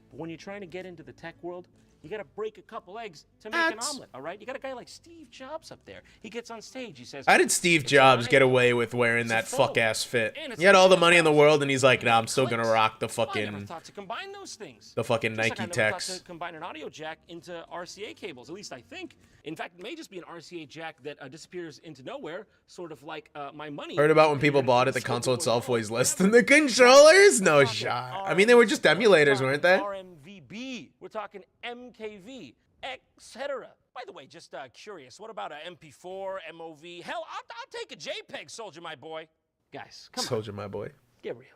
[SPEAKER 11] but when you're trying to get into the tech world, you got to break a couple eggs to make an omelet, all right? You got a guy like Steve Jobs up there. He gets on stage, he says...
[SPEAKER 1] How did Steve Jobs get away with wearing that fuck-ass fit? He had all the money in the world, and he's like, nah, I'm still gonna rock the fucking...
[SPEAKER 11] I never thought to combine those things.
[SPEAKER 1] The fucking
[SPEAKER 11] Just
[SPEAKER 1] Nike
[SPEAKER 11] like I never
[SPEAKER 1] techs.
[SPEAKER 11] thought to combine an audio jack into RCA cables, at least I think. In fact, it may just be an RCA jack that disappears into nowhere, sort of like my money.
[SPEAKER 1] Heard about when people bought it, the console itself weighs less than the controllers? No shot. I mean, they were just emulators, weren't they?
[SPEAKER 11] RMVB. We're talking MKV. Etc. By the way, just curious, what about a MP4, MOV? Hell, I'll take a JPEG, Soldier, my boy. Guys, come on.
[SPEAKER 1] Soldier, my boy.
[SPEAKER 11] Get real.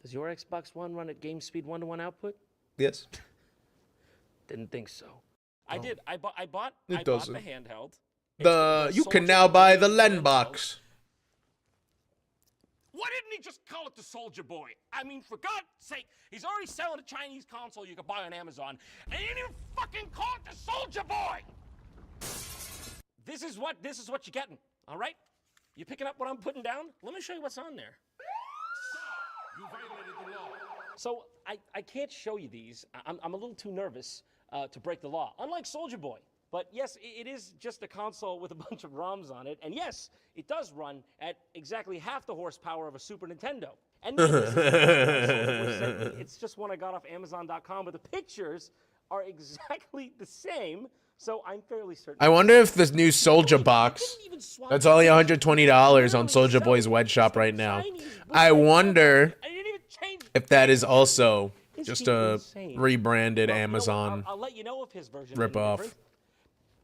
[SPEAKER 11] Does your Xbox One run at game speed 1-to-1 output?
[SPEAKER 1] Yes.
[SPEAKER 11] Didn't think so. I did. I bought
[SPEAKER 1] It
[SPEAKER 11] the
[SPEAKER 1] doesn't.
[SPEAKER 11] handheld.
[SPEAKER 1] You can now buy the LEN box.
[SPEAKER 11] Why didn't he just call it the Soldier Boy? I mean, for God's sake, he's already selling a Chinese console you can buy on Amazon, and he didn't even fucking call it the Soldier Boy! This is what you're getting, all right? You picking up what I'm putting down? Let me show you what's on there. You violated the law. So I can't show you these. I'm a little too nervous to break the law, unlike Soldier Boy. But yes, it is just a console with a bunch of ROMs on it. And yes, it does run at exactly half the horsepower of a Super Nintendo. And it's just one I got off Amazon.com, but the pictures are exactly the same. So I'm fairly certain.
[SPEAKER 1] I wonder if this new Soldier box, that's only $120 on Soldier Boy's web shop right now. I wonder if that is also just a rebranded Amazon
[SPEAKER 11] I'll let you know if his version
[SPEAKER 1] ripoff.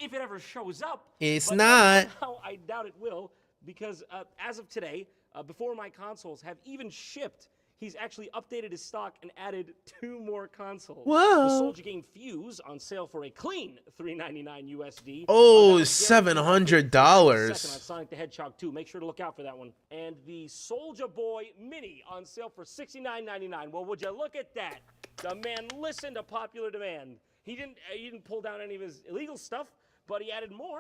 [SPEAKER 11] If it ever shows up.
[SPEAKER 1] It's
[SPEAKER 11] but
[SPEAKER 1] not.
[SPEAKER 11] I doubt it will, because as of today, before my consoles have even shipped, he's actually updated his stock and added 2 more consoles.
[SPEAKER 1] Whoa.
[SPEAKER 11] The Soldier Game Fuse on sale for a clean $399 USD.
[SPEAKER 1] Oh, $700.
[SPEAKER 11] On Sonic the Hedgehog 2. Make sure to look out for that one. And the Soldier Boy Mini on sale for $69.99. Well, would you look at that? The man listened to popular demand. He didn't pull down any of his illegal stuff, but he added more.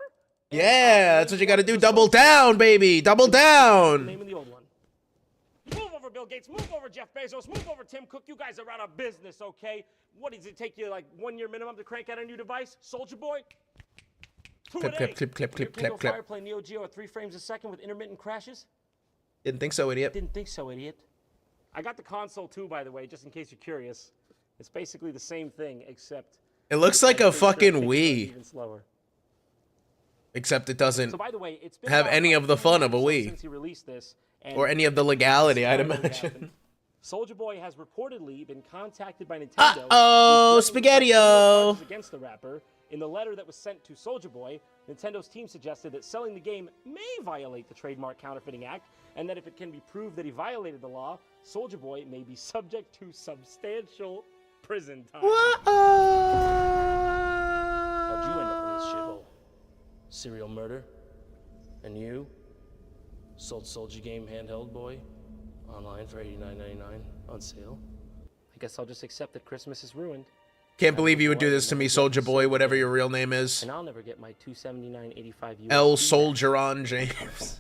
[SPEAKER 1] Yeah, that's what you gotta do. Double down, baby. Double down.
[SPEAKER 11] Name of the old one. Move over, Bill Gates. Move over, Jeff Bezos. Move over, Tim Cook. You guys are out of business, okay? What does it take you, like 1 year minimum to crank out a new device? Soldier Boy?
[SPEAKER 1] Clip, clip, clip, clip, clip, clip,
[SPEAKER 11] Fire
[SPEAKER 1] clip.
[SPEAKER 11] play Neo Geo at 3 frames a second with intermittent crashes?
[SPEAKER 1] Didn't think so, idiot.
[SPEAKER 11] Didn't think so, idiot. I got the console too, by the way, just in case you're curious. It's basically the same thing, except...
[SPEAKER 1] It looks like a fucking Wii.
[SPEAKER 11] Even slower.
[SPEAKER 1] Except it doesn't
[SPEAKER 11] So by the way, it's been
[SPEAKER 1] have
[SPEAKER 11] about
[SPEAKER 1] any of the fun of a
[SPEAKER 11] since
[SPEAKER 1] Wii.
[SPEAKER 11] he released this, and
[SPEAKER 1] Or any of the legality, I'd
[SPEAKER 11] it's
[SPEAKER 1] imagine.
[SPEAKER 11] Soldier Boy has reportedly been contacted by Nintendo.
[SPEAKER 1] Uh-oh, Spaghetti-O.
[SPEAKER 11] Against the rapper. In the letter that was sent to Soldier Boy, Nintendo's team suggested that selling the game may violate the Trademark Counterfeiting Act, and that if it can be proved that he violated the law, Soldier Boy may be subject to substantial prison time. How'd you end up in this shithole? Serial murder? And you? Sold Soldier Game handheld boy? Online for $89.99 on sale? I guess I'll just accept that Christmas is ruined.
[SPEAKER 1] Can't believe you would do this to me, Soldier Boy, whatever your real name is.
[SPEAKER 11] And I'll never get my $279.85
[SPEAKER 1] L. Soldieron James.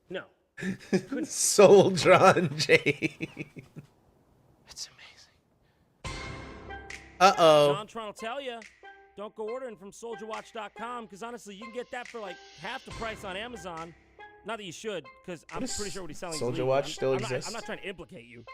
[SPEAKER 11] No.
[SPEAKER 1] Soldieron James.
[SPEAKER 11] It's amazing.
[SPEAKER 1] Uh-oh.
[SPEAKER 11] John Tron will tell you, don't go ordering from SoldierWatch.com, because honestly, you can get that for like half the price on Amazon. Not that you should, because I'm pretty sure what he's selling is
[SPEAKER 1] Soldier
[SPEAKER 11] legal.
[SPEAKER 1] Watch still
[SPEAKER 11] I'm
[SPEAKER 1] exists?
[SPEAKER 11] I'm not trying to implicate you.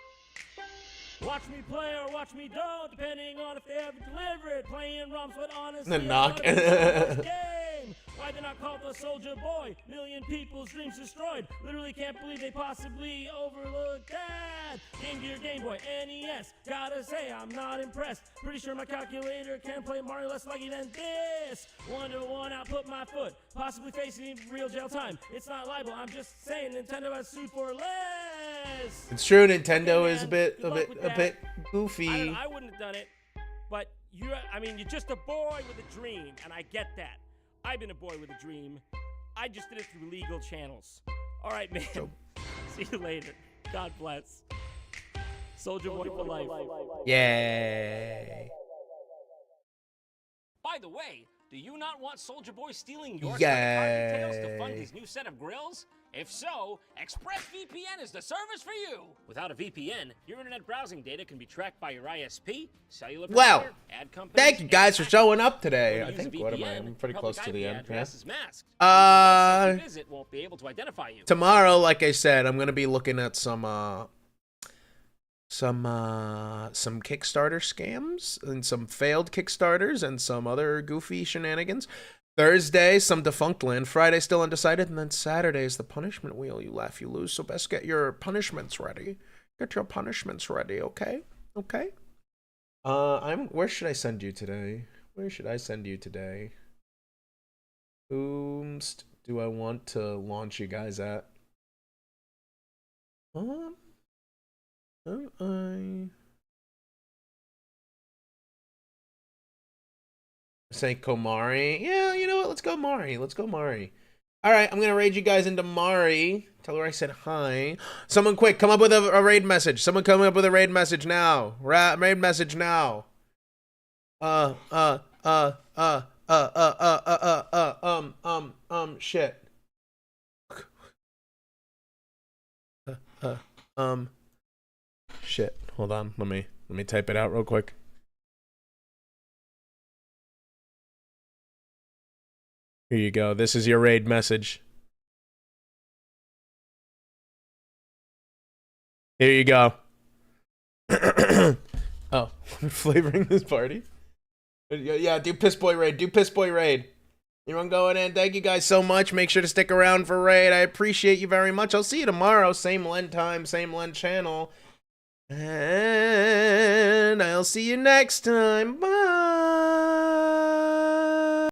[SPEAKER 11] Watch me play or watch me don't, depending on if they ever deliver it. Playing ROMs, but honestly,
[SPEAKER 1] The knock.
[SPEAKER 11] game. Why they not call the Soldier Boy? Million people's dreams destroyed. Literally can't believe they possibly overlooked that. Game Gear, Game Boy, NES. Gotta say, I'm not impressed. Pretty sure my calculator can play Mario less lucky than this. 1-to-1 output my foot. Possibly facing real jail time. It's not libel, I'm just saying Nintendo has sued for less.
[SPEAKER 1] It's true. Nintendo is a bit goofy.
[SPEAKER 11] I wouldn't have done it, but you're just a boy with a dream, and I get that. I've been a boy with a dream. I just did it through legal channels. All right, man. See you later. God bless. Soldier Boy for life.
[SPEAKER 1] Yay.
[SPEAKER 11] By the way, do you not want Soldier Boy stealing your set of car details to fund his new set of grills? If so, ExpressVPN is the service for you. Without a VPN, your internet browsing data can be tracked by your ISP, cellular provider, ad companies.
[SPEAKER 1] Thank you guys for showing up today. I think I'm pretty close to the end. Yeah.
[SPEAKER 11] Visit won't be able to identify you.
[SPEAKER 1] Tomorrow, like I said, I'm gonna be looking at some Kickstarter scams and some failed Kickstarters and some other goofy shenanigans. Thursday, some Defunct Land. Friday, still undecided. And then Saturday is the punishment wheel. You laugh, you lose. So best get your punishments ready. Get your punishments ready, okay? Okay? Where should I send you today? Where should I send you today? Whom do I want to launch you guys at? Say Komari. Yeah, you know what? Let's go Mari. Let's go Mari. All right, I'm going to raid you guys into Mari. Tell her I said hi. Someone quick, come up with a raid message. Someone come up with a raid message now. Raid message now. Shit. Shit. Hold on. Let me type it out real quick. Here you go. This is your raid message. Here you go. Oh, we're flavoring this party? Yeah, do Piss Boy raid. Do Piss Boy raid. Everyone going in. Thank you guys so much. Make sure to stick around for raid. I appreciate you very much. I'll see you tomorrow. Same Len time, same Len channel. And I'll see you next time. Bye.